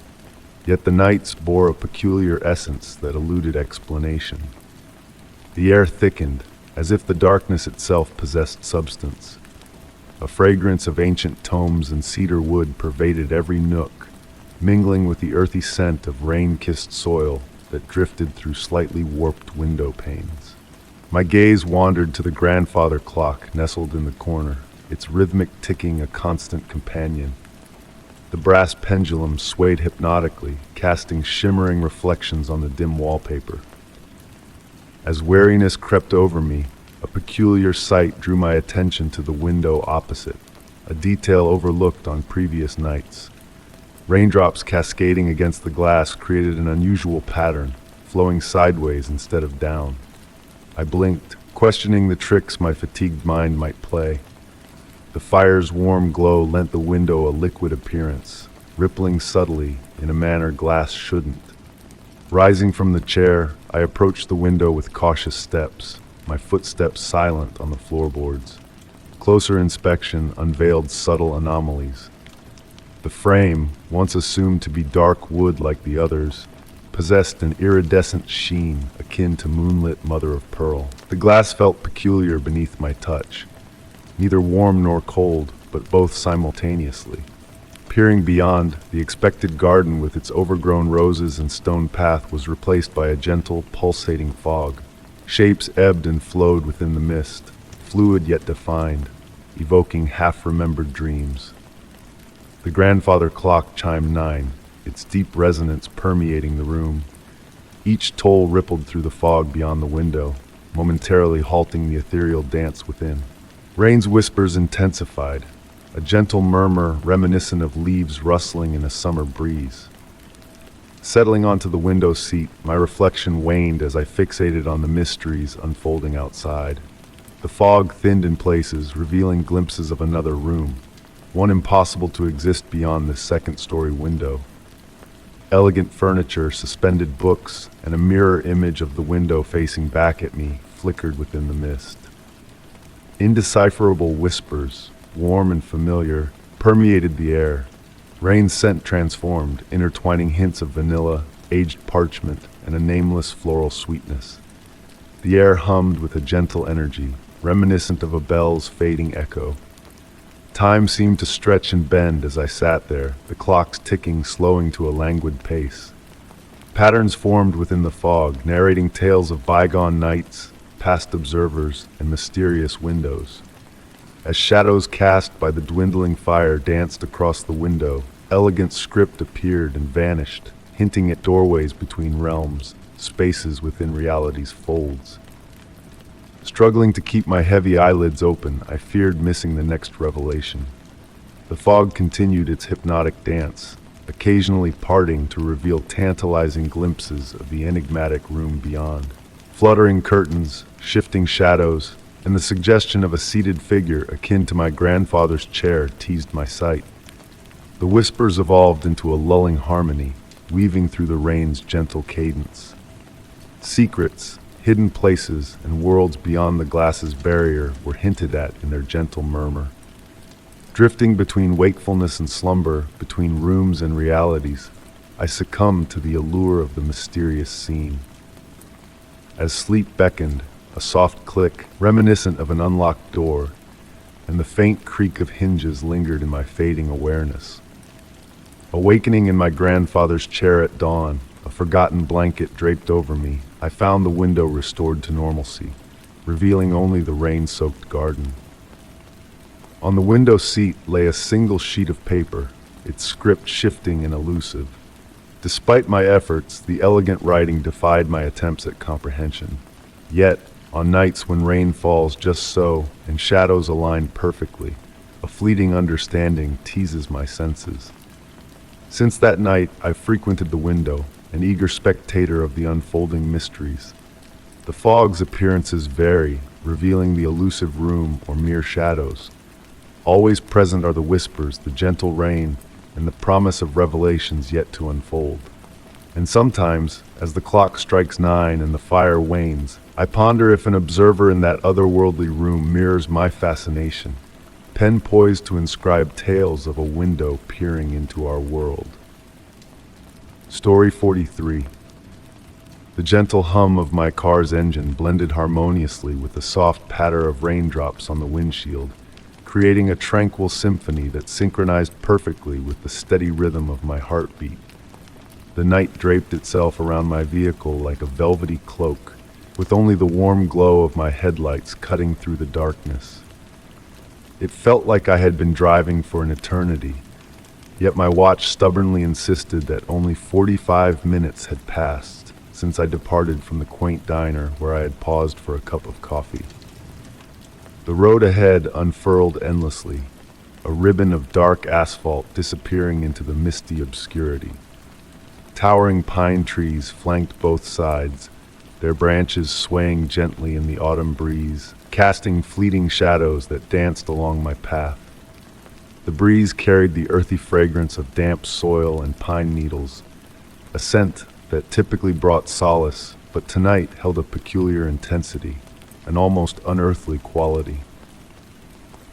yet the nights bore a peculiar essence that eluded explanation. The air thickened, as if the darkness itself possessed substance. A fragrance of ancient tomes and cedar wood pervaded every nook, mingling with the earthy scent of rain-kissed soil that drifted through slightly warped window panes. My gaze wandered to the grandfather clock nestled in the corner, its rhythmic ticking a constant companion. The brass pendulum swayed hypnotically, casting shimmering reflections on the dim wallpaper. As weariness crept over me, a peculiar sight drew my attention to the window opposite, a detail overlooked on previous nights. Raindrops cascading against the glass created an unusual pattern, flowing sideways instead of down. I blinked, questioning the tricks my fatigued mind might play. The fire's warm glow lent the window a liquid appearance, rippling subtly in a manner glass shouldn't. Rising from the chair, I approached the window with cautious steps, my footsteps silent on the floorboards. Closer inspection unveiled subtle anomalies. The frame, once assumed to be dark wood like the others, possessed an iridescent sheen akin to moonlit mother-of-pearl. The glass felt peculiar beneath my touch, neither warm nor cold, but both simultaneously. Peering beyond, the expected garden with its overgrown roses and stone path was replaced by a gentle, pulsating fog. Shapes ebbed and flowed within the mist, fluid yet defined, evoking half-remembered dreams. The grandfather clock chimed 9, its deep resonance permeating the room. Each toll rippled through the fog beyond the window, momentarily halting the ethereal dance within. Rain's whispers intensified, a gentle murmur reminiscent of leaves rustling in a summer breeze. Settling onto the window seat, my reflection waned as I fixated on the mysteries unfolding outside. The fog thinned in places, revealing glimpses of another room, one impossible to exist beyond this second-story window. Elegant furniture, suspended books, and a mirror image of the window facing back at me flickered within the mist. Indecipherable whispers, warm and familiar, permeated the air. Rain's scent transformed, intertwining hints of vanilla, aged parchment, and a nameless floral sweetness. The air hummed with a gentle energy, reminiscent of a bell's fading echo. Time seemed to stretch and bend as I sat there, the clocks ticking, slowing to a languid pace. Patterns formed within the fog, narrating tales of bygone nights, past observers, and mysterious windows. As shadows cast by the dwindling fire danced across the window, elegant script appeared and vanished, hinting at doorways between realms, spaces within reality's folds. Struggling to keep my heavy eyelids open, I feared missing the next revelation. The fog continued its hypnotic dance, occasionally parting to reveal tantalizing glimpses of the enigmatic room beyond. Fluttering curtains, shifting shadows, and the suggestion of a seated figure akin to my grandfather's chair teased my sight. The whispers evolved into a lulling harmony, weaving through the rain's gentle cadence. Secrets, hidden places, and worlds beyond the glass's barrier were hinted at in their gentle murmur. Drifting between wakefulness and slumber, between rooms and realities, I succumbed to the allure of the mysterious scene. As sleep beckoned, a soft click, reminiscent of an unlocked door, and the faint creak of hinges lingered in my fading awareness. Awakening in my grandfather's chair at dawn, a forgotten blanket draped over me, I found the window restored to normalcy, revealing only the rain-soaked garden. On the window seat lay a single sheet of paper, its script shifting and elusive. Despite my efforts, the elegant writing defied my attempts at comprehension. Yet, on nights when rain falls just so and shadows align perfectly, a fleeting understanding teases my senses. Since that night, I've frequented the window, an eager spectator of the unfolding mysteries. The fog's appearances vary, revealing the elusive room or mere shadows. Always present are the whispers, the gentle rain, and the promise of revelations yet to unfold. And sometimes, as the clock strikes 9 and the fire wanes, I ponder if an observer in that otherworldly room mirrors my fascination, pen poised to inscribe tales of a window peering into our world. Story 43. The gentle hum of my car's engine blended harmoniously with the soft patter of raindrops on the windshield, creating a tranquil symphony that synchronized perfectly with the steady rhythm of my heartbeat. The night draped itself around my vehicle like a velvety cloak, with only the warm glow of my headlights cutting through the darkness. It felt like I had been driving for an eternity, yet my watch stubbornly insisted that only 45 minutes had passed since I departed from the quaint diner where I had paused for a cup of coffee. The road ahead unfurled endlessly, a ribbon of dark asphalt disappearing into the misty obscurity. Towering pine trees flanked both sides, their branches swaying gently in the autumn breeze, casting fleeting shadows that danced along my path. The breeze carried the earthy fragrance of damp soil and pine needles, a scent that typically brought solace, but tonight held a peculiar intensity, an almost unearthly quality.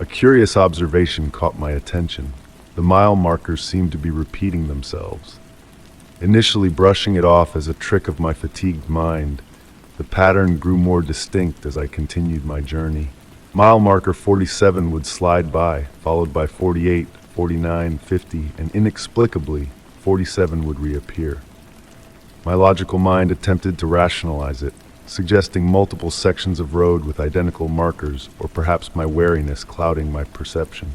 A curious observation caught my attention. The mile markers seemed to be repeating themselves. Initially brushing it off as a trick of my fatigued mind, the pattern grew more distinct as I continued my journey. Mile marker 47 would slide by, followed by 48, 49, 50, and inexplicably, 47 would reappear. My logical mind attempted to rationalize it, suggesting multiple sections of road with identical markers, or perhaps my wariness clouding my perception.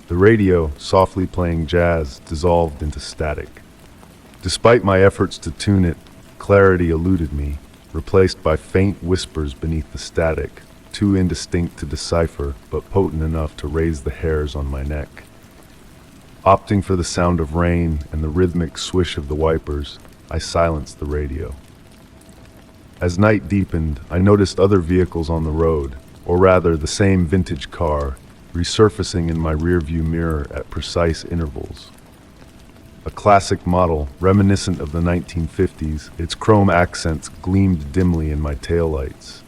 The radio, softly playing jazz, dissolved into static. Despite my efforts to tune it, clarity eluded me, replaced by faint whispers beneath the static, too indistinct to decipher, but potent enough to raise the hairs on my neck. Opting for the sound of rain and the rhythmic swish of the wipers, I silenced the radio. As night deepened, I noticed other vehicles on the road, or rather the same vintage car, resurfacing in my rearview mirror at precise intervals. A classic model, reminiscent of the 1950s, its chrome accents gleamed dimly in my taillights.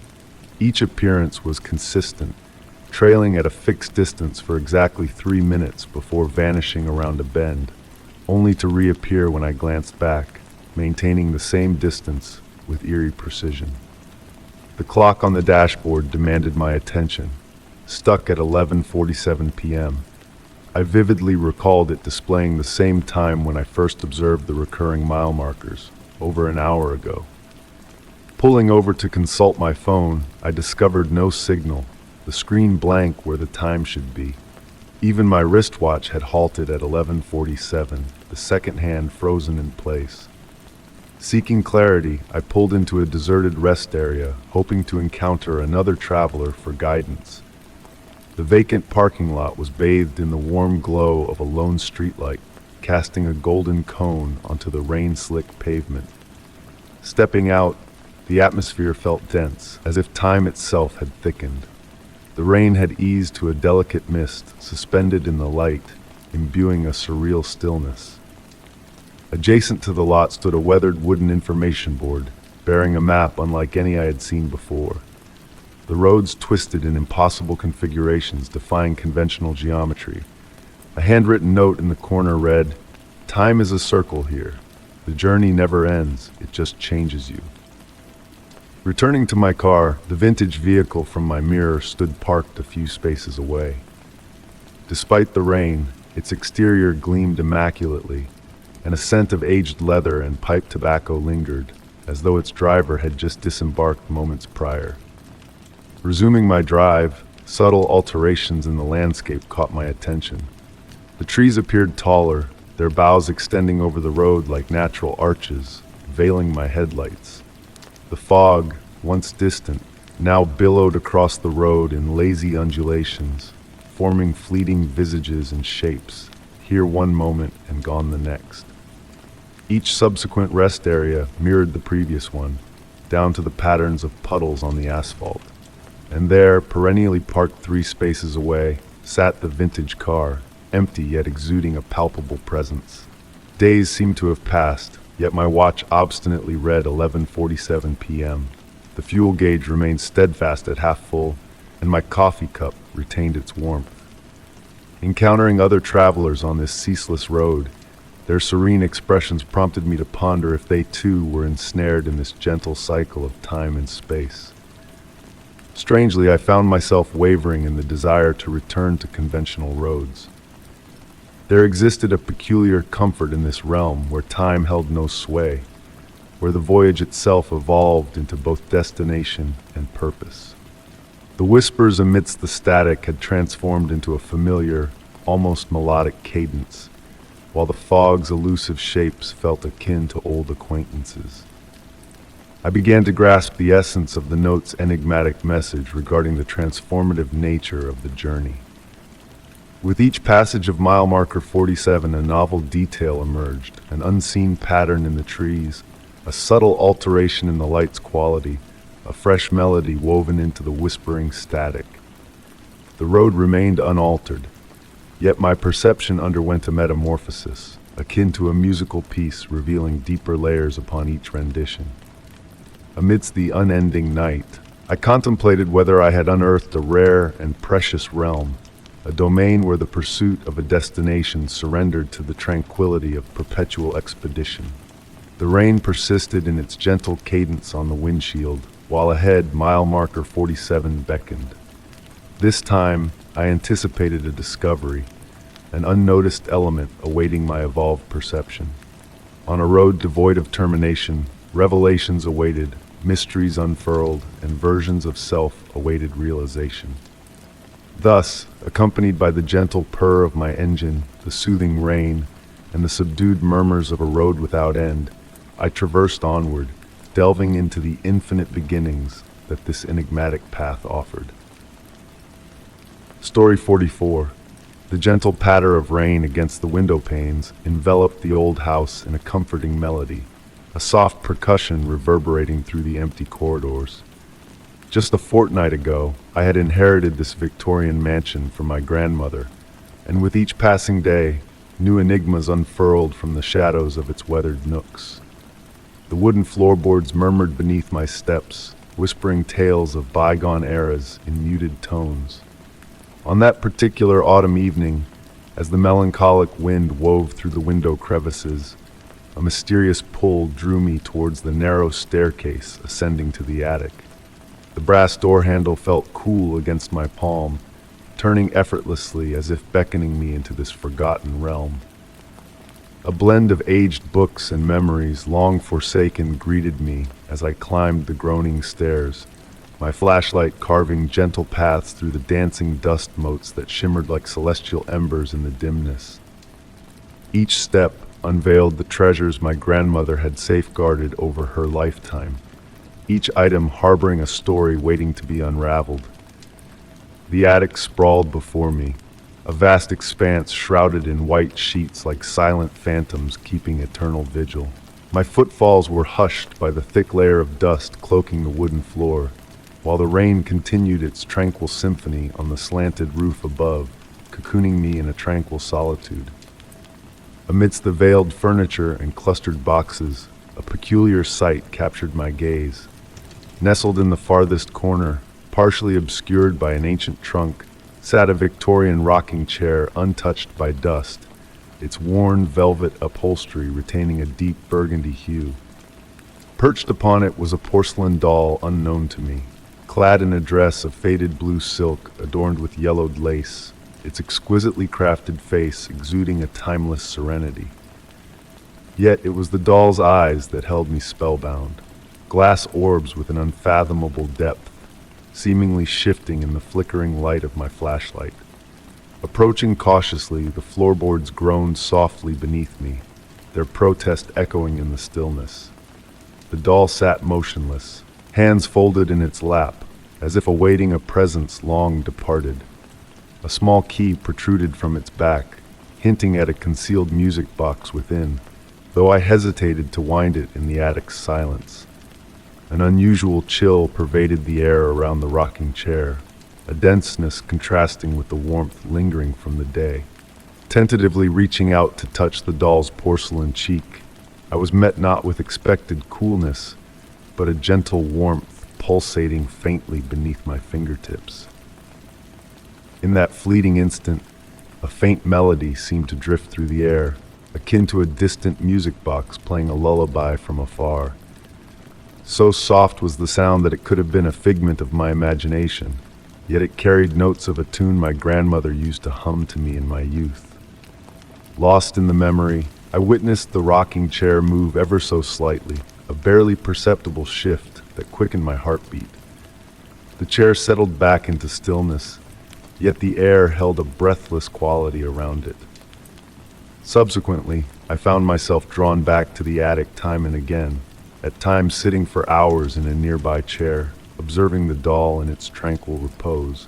Each appearance was consistent, trailing at a fixed distance for exactly 3 minutes before vanishing around a bend, only to reappear when I glanced back, maintaining the same distance with eerie precision. The clock on the dashboard demanded my attention, stuck at 11:47 p.m. I vividly recalled it displaying the same time when I first observed the recurring mile markers, over an hour ago. Pulling over to consult my phone, I discovered no signal, the screen blank where the time should be. Even my wristwatch had halted at 11:47, the second hand frozen in place. Seeking clarity, I pulled into a deserted rest area, hoping to encounter another traveler for guidance. The vacant parking lot was bathed in the warm glow of a lone streetlight, casting a golden cone onto the rain-slick pavement. Stepping out, the atmosphere felt dense, as if time itself had thickened. The rain had eased to a delicate mist, suspended in the light, imbuing a surreal stillness. Adjacent to the lot stood a weathered wooden information board, bearing a map unlike any I had seen before. The roads twisted in impossible configurations, defying conventional geometry. A handwritten note in the corner read, "Time is a circle here. The journey never ends, it just changes you." Returning to my car, the vintage vehicle from my mirror stood parked a few spaces away. Despite the rain, its exterior gleamed immaculately, and a scent of aged leather and pipe tobacco lingered, as though its driver had just disembarked moments prior. Resuming my drive, subtle alterations in the landscape caught my attention. The trees appeared taller, their boughs extending over the road like natural arches, veiling my headlights. The fog, once distant, now billowed across the road in lazy undulations, forming fleeting visages and shapes, here one moment and gone the next. Each subsequent rest area mirrored the previous one, down to the patterns of puddles on the asphalt. And there, perennially parked 3 spaces away, sat the vintage car, empty yet exuding a palpable presence. Days seemed to have passed, yet my watch obstinately read 11:47 p.m. The fuel gauge remained steadfast at half full, and my coffee cup retained its warmth. Encountering other travelers on this ceaseless road, their serene expressions prompted me to ponder if they too were ensnared in this gentle cycle of time and space. Strangely, I found myself wavering in the desire to return to conventional roads. There existed a peculiar comfort in this realm where time held no sway, where the voyage itself evolved into both destination and purpose. The whispers amidst the static had transformed into a familiar, almost melodic cadence, while the fog's elusive shapes felt akin to old acquaintances. I began to grasp the essence of the note's enigmatic message regarding the transformative nature of the journey. With each passage of mile marker 47, a novel detail emerged, an unseen pattern in the trees, a subtle alteration in the light's quality, a fresh melody woven into the whispering static. The road remained unaltered, yet my perception underwent a metamorphosis, akin to a musical piece revealing deeper layers upon each rendition. Amidst the unending night, I contemplated whether I had unearthed a rare and precious realm, a domain where the pursuit of a destination surrendered to the tranquility of perpetual expedition. The rain persisted in its gentle cadence on the windshield, while ahead mile marker 47 beckoned. This time, I anticipated a discovery, an unnoticed element awaiting my evolved perception. On a road devoid of termination, revelations awaited, mysteries unfurled, and versions of self awaited realization. Thus, accompanied by the gentle purr of my engine, the soothing rain, and the subdued murmurs of a road without end, I traversed onward, delving into the infinite beginnings that this enigmatic path offered. Story 44. The gentle patter of rain against the window panes enveloped the old house in a comforting melody, a soft percussion reverberating through the empty corridors. Just a fortnight ago, I had inherited this Victorian mansion from my grandmother, and with each passing day, new enigmas unfurled from the shadows of its weathered nooks. The wooden floorboards murmured beneath my steps, whispering tales of bygone eras in muted tones. On that particular autumn evening, as the melancholic wind wove through the window crevices, a mysterious pull drew me towards the narrow staircase ascending to the attic. The brass door handle felt cool against my palm, turning effortlessly as if beckoning me into this forgotten realm. A blend of aged books and memories long forsaken greeted me as I climbed the groaning stairs, my flashlight carving gentle paths through the dancing dust motes that shimmered like celestial embers in the dimness. Each step unveiled the treasures my grandmother had safeguarded over her lifetime, each item harboring a story waiting to be unraveled. The attic sprawled before me, a vast expanse shrouded in white sheets like silent phantoms keeping eternal vigil. My footfalls were hushed by the thick layer of dust cloaking the wooden floor, while the rain continued its tranquil symphony on the slanted roof above, cocooning me in a tranquil solitude. Amidst the veiled furniture and clustered boxes, a peculiar sight captured my gaze. Nestled in the farthest corner, partially obscured by an ancient trunk, sat a Victorian rocking chair untouched by dust, its worn velvet upholstery retaining a deep burgundy hue. Perched upon it was a porcelain doll unknown to me, clad in a dress of faded blue silk adorned with yellowed lace, its exquisitely crafted face exuding a timeless serenity. Yet it was the doll's eyes that held me spellbound, glass orbs with an unfathomable depth, seemingly shifting in the flickering light of my flashlight. Approaching cautiously, the floorboards groaned softly beneath me, their protest echoing in the stillness. The doll sat motionless, hands folded in its lap, as if awaiting a presence long departed. A small key protruded from its back, hinting at a concealed music box within, though I hesitated to wind it in the attic's silence. An unusual chill pervaded the air around the rocking chair, a denseness contrasting with the warmth lingering from the day. Tentatively reaching out to touch the doll's porcelain cheek, I was met not with expected coolness, but a gentle warmth pulsating faintly beneath my fingertips. In that fleeting instant, a faint melody seemed to drift through the air, akin to a distant music box playing a lullaby from afar. So soft was the sound that it could have been a figment of my imagination, yet it carried notes of a tune my grandmother used to hum to me in my youth. Lost in the memory, I witnessed the rocking chair move ever so slightly, a barely perceptible shift that quickened my heartbeat. The chair settled back into stillness, yet the air held a breathless quality around it. Subsequently, I found myself drawn back to the attic time and again, at times sitting for hours in a nearby chair, observing the doll in its tranquil repose.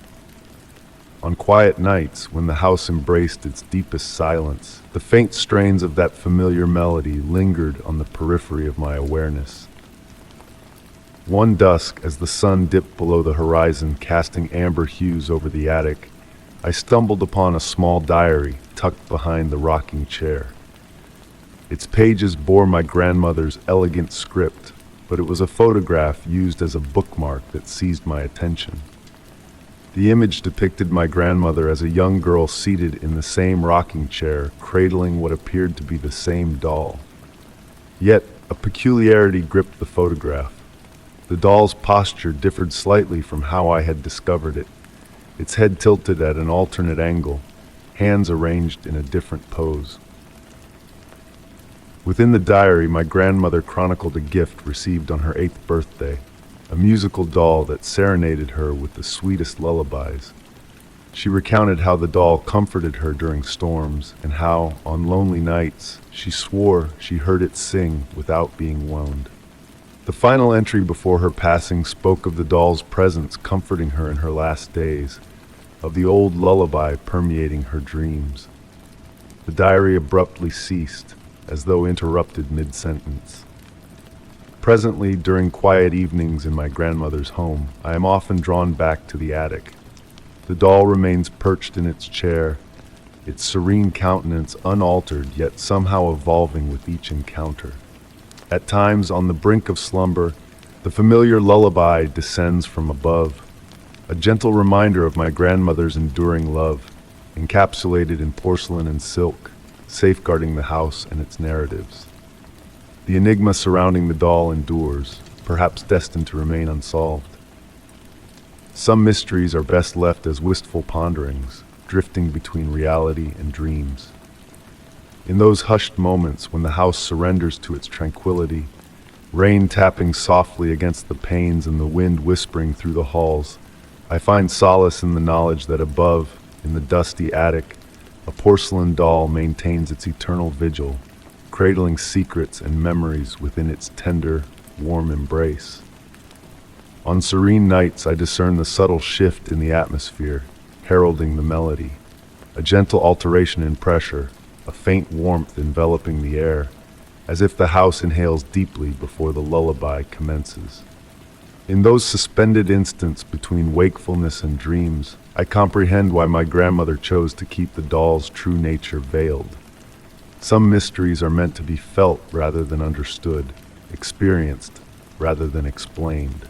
On quiet nights, when the house embraced its deepest silence, the faint strains of that familiar melody lingered on the periphery of my awareness. One dusk, as the sun dipped below the horizon, casting amber hues over the attic, I stumbled upon a small diary tucked behind the rocking chair. Its pages bore my grandmother's elegant script, but it was a photograph used as a bookmark that seized my attention. The image depicted my grandmother as a young girl seated in the same rocking chair, cradling what appeared to be the same doll. Yet, a peculiarity gripped the photograph. The doll's posture differed slightly from how I had discovered it, its head tilted at an alternate angle, hands arranged in a different pose. Within the diary, my grandmother chronicled a gift received on her 8th birthday, a musical doll that serenaded her with the sweetest lullabies. She recounted how the doll comforted her during storms and how, on lonely nights, she swore she heard it sing without being wound. The final entry before her passing spoke of the doll's presence comforting her in her last days, of the old lullaby permeating her dreams. The diary abruptly ceased, as though interrupted mid-sentence. Presently, during quiet evenings in my grandmother's home, I am often drawn back to the attic. The doll remains perched in its chair, its serene countenance unaltered yet somehow evolving with each encounter. At times, on the brink of slumber, the familiar lullaby descends from above, a gentle reminder of my grandmother's enduring love, encapsulated in porcelain and silk, safeguarding the house and its narratives. The enigma surrounding the doll endures, perhaps destined to remain unsolved. Some mysteries are best left as wistful ponderings, drifting between reality and dreams. In those hushed moments when the house surrenders to its tranquility, rain tapping softly against the panes and the wind whispering through the halls, I find solace in the knowledge that above, in the dusty attic, a porcelain doll maintains its eternal vigil, cradling secrets and memories within its tender, warm embrace. On serene nights, I discern the subtle shift in the atmosphere, heralding the melody, a gentle alteration in pressure, a faint warmth enveloping the air, as if the house inhales deeply before the lullaby commences. In those suspended instants between wakefulness and dreams, I comprehend why my grandmother chose to keep the doll's true nature veiled. Some mysteries are meant to be felt rather than understood, experienced rather than explained.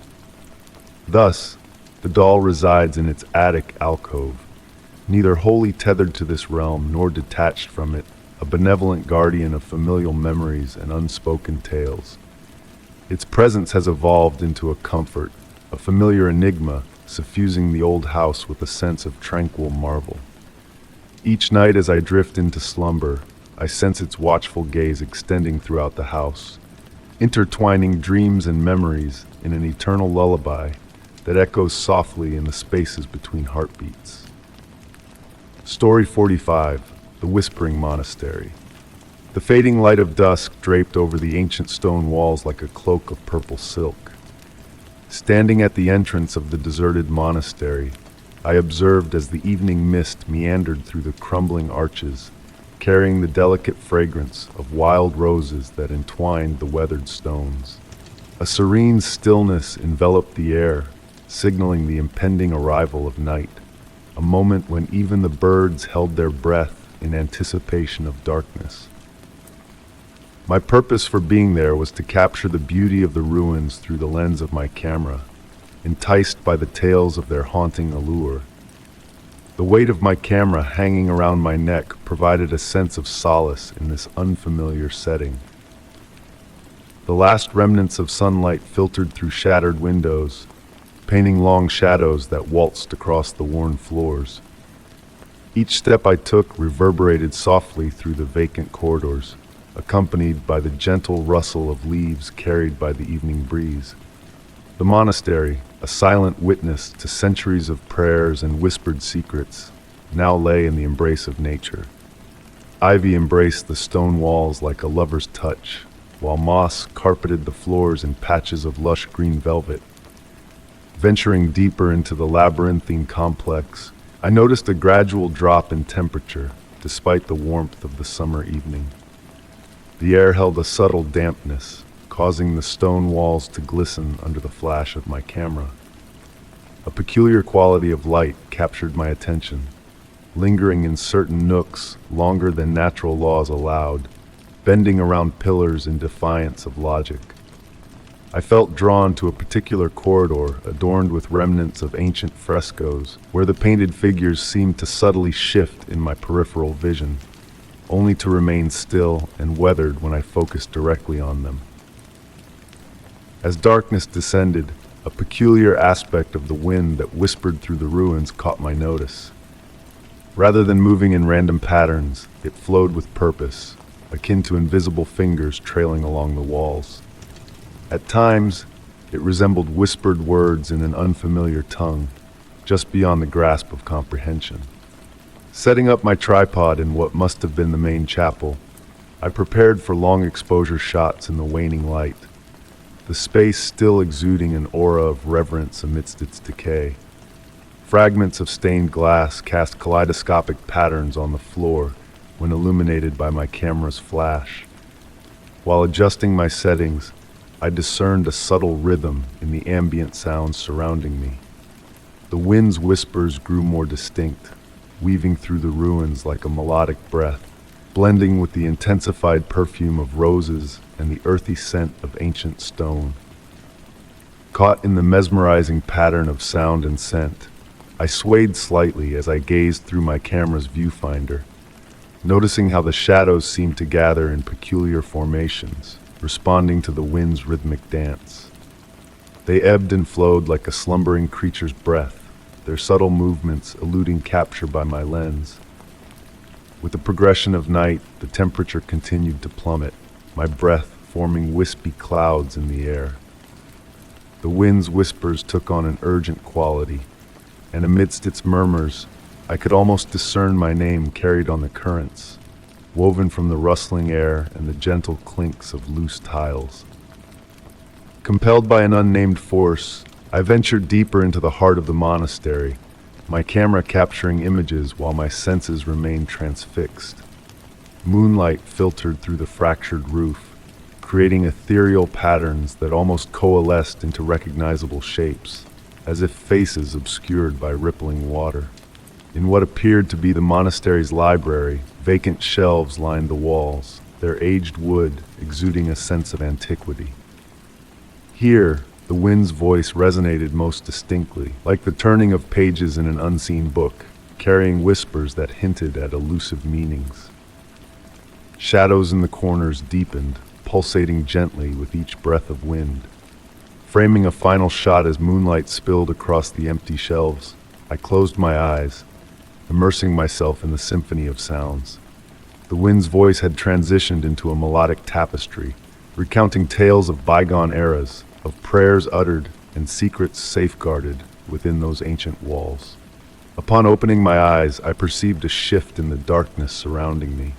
Thus, the doll resides in its attic alcove, neither wholly tethered to this realm nor detached from it, a benevolent guardian of familial memories and unspoken tales. Its presence has evolved into a comfort, a familiar enigma, suffusing the old house with a sense of tranquil marvel. Each night as I drift into slumber, I sense its watchful gaze extending throughout the house, intertwining dreams and memories in an eternal lullaby that echoes softly in the spaces between heartbeats. Story 45, The Whispering Monastery. The fading light of dusk draped over the ancient stone walls like a cloak of purple silk. Standing at the entrance of the deserted monastery, I observed as the evening mist meandered through the crumbling arches, carrying the delicate fragrance of wild roses that entwined the weathered stones. A serene stillness enveloped the air, signaling the impending arrival of night, a moment when even the birds held their breath in anticipation of darkness. My purpose for being there was to capture the beauty of the ruins through the lens of my camera, enticed by the tales of their haunting allure. The weight of my camera hanging around my neck provided a sense of solace in this unfamiliar setting. The last remnants of sunlight filtered through shattered windows, painting long shadows that waltzed across the worn floors. Each step I took reverberated softly through the vacant corridors, accompanied by the gentle rustle of leaves carried by the evening breeze. The monastery, a silent witness to centuries of prayers and whispered secrets, now lay in the embrace of nature. Ivy embraced the stone walls like a lover's touch, while moss carpeted the floors in patches of lush green velvet. Venturing deeper into the labyrinthine complex, I noticed a gradual drop in temperature, despite the warmth of the summer evening. The air held a subtle dampness, causing the stone walls to glisten under the flash of my camera. A peculiar quality of light captured my attention, lingering in certain nooks longer than natural laws allowed, bending around pillars in defiance of logic. I felt drawn to a particular corridor adorned with remnants of ancient frescoes, where the painted figures seemed to subtly shift in my peripheral vision, only to remain still and weathered when I focused directly on them. As darkness descended, a peculiar aspect of the wind that whispered through the ruins caught my notice. Rather than moving in random patterns, it flowed with purpose, akin to invisible fingers trailing along the walls. At times, it resembled whispered words in an unfamiliar tongue, just beyond the grasp of comprehension. Setting up my tripod in what must have been the main chapel, I prepared for long exposure shots in the waning light, the space still exuding an aura of reverence amidst its decay. Fragments of stained glass cast kaleidoscopic patterns on the floor when illuminated by my camera's flash. While adjusting my settings, I discerned a subtle rhythm in the ambient sounds surrounding me. The wind's whispers grew more distinct, weaving through the ruins like a melodic breath, blending with the intensified perfume of roses and the earthy scent of ancient stone. Caught in the mesmerizing pattern of sound and scent, I swayed slightly as I gazed through my camera's viewfinder, noticing how the shadows seemed to gather in peculiar formations, responding to the wind's rhythmic dance. They ebbed and flowed like a slumbering creature's breath, their subtle movements eluding capture by my lens. With the progression of night, the temperature continued to plummet, my breath forming wispy clouds in the air. The wind's whispers took on an urgent quality, and amidst its murmurs, I could almost discern my name carried on the currents, woven from the rustling air and the gentle clinks of loose tiles. Compelled by an unnamed force, I ventured deeper into the heart of the monastery, my camera capturing images while my senses remained transfixed. Moonlight filtered through the fractured roof, creating ethereal patterns that almost coalesced into recognizable shapes, as if faces obscured by rippling water. In what appeared to be the monastery's library, vacant shelves lined the walls, their aged wood exuding a sense of antiquity. Here, the wind's voice resonated most distinctly, like the turning of pages in an unseen book, carrying whispers that hinted at elusive meanings. Shadows in the corners deepened, pulsating gently with each breath of wind. Framing a final shot as moonlight spilled across the empty shelves, I closed my eyes, immersing myself in the symphony of sounds. The wind's voice had transitioned into a melodic tapestry, recounting tales of bygone eras, of prayers uttered and secrets safeguarded within those ancient walls. Upon opening my eyes, I perceived a shift in the darkness surrounding me.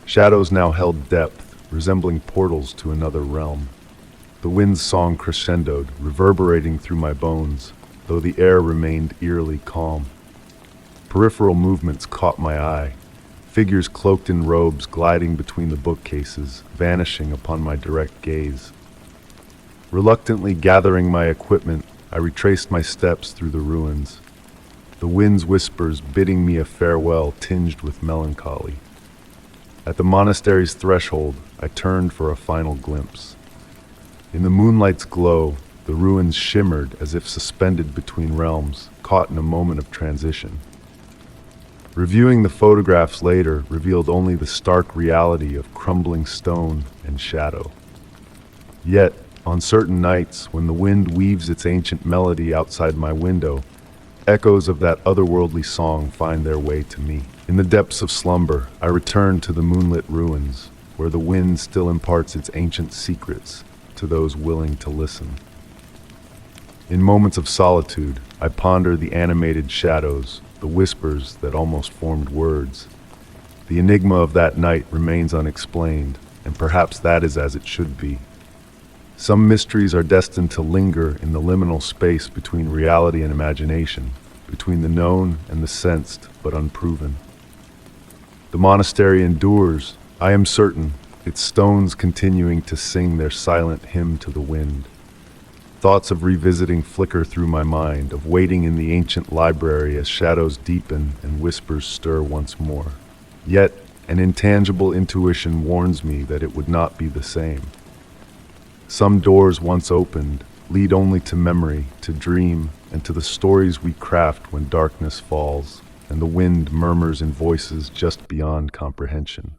Shadows now held depth, resembling portals to another realm. The wind's song crescendoed, reverberating through my bones, though the air remained eerily calm. Peripheral movements caught my eye, figures cloaked in robes gliding between the bookcases, vanishing upon my direct gaze. Reluctantly gathering my equipment, I retraced my steps through the ruins, the wind's whispers bidding me a farewell tinged with melancholy. At the monastery's threshold, I turned for a final glimpse. In the moonlight's glow, the ruins shimmered as if suspended between realms, caught in a moment of transition. Reviewing the photographs later revealed only the stark reality of crumbling stone and shadow. Yet, on certain nights, when the wind weaves its ancient melody outside my window, echoes of that otherworldly song find their way to me. In the depths of slumber, I return to the moonlit ruins, where the wind still imparts its ancient secrets to those willing to listen. In moments of solitude, I ponder the animated shadows, the whispers that almost formed words. The enigma of that night remains unexplained, and perhaps that is as it should be. Some mysteries are destined to linger in the liminal space between reality and imagination, between the known and the sensed but unproven. The monastery endures, I am certain, its stones continuing to sing their silent hymn to the wind. Thoughts of revisiting flicker through my mind, of waiting in the ancient library as shadows deepen and whispers stir once more. Yet, an intangible intuition warns me that it would not be the same. Some doors once opened lead only to memory, to dream, and to the stories we craft when darkness falls and the wind murmurs in voices just beyond comprehension.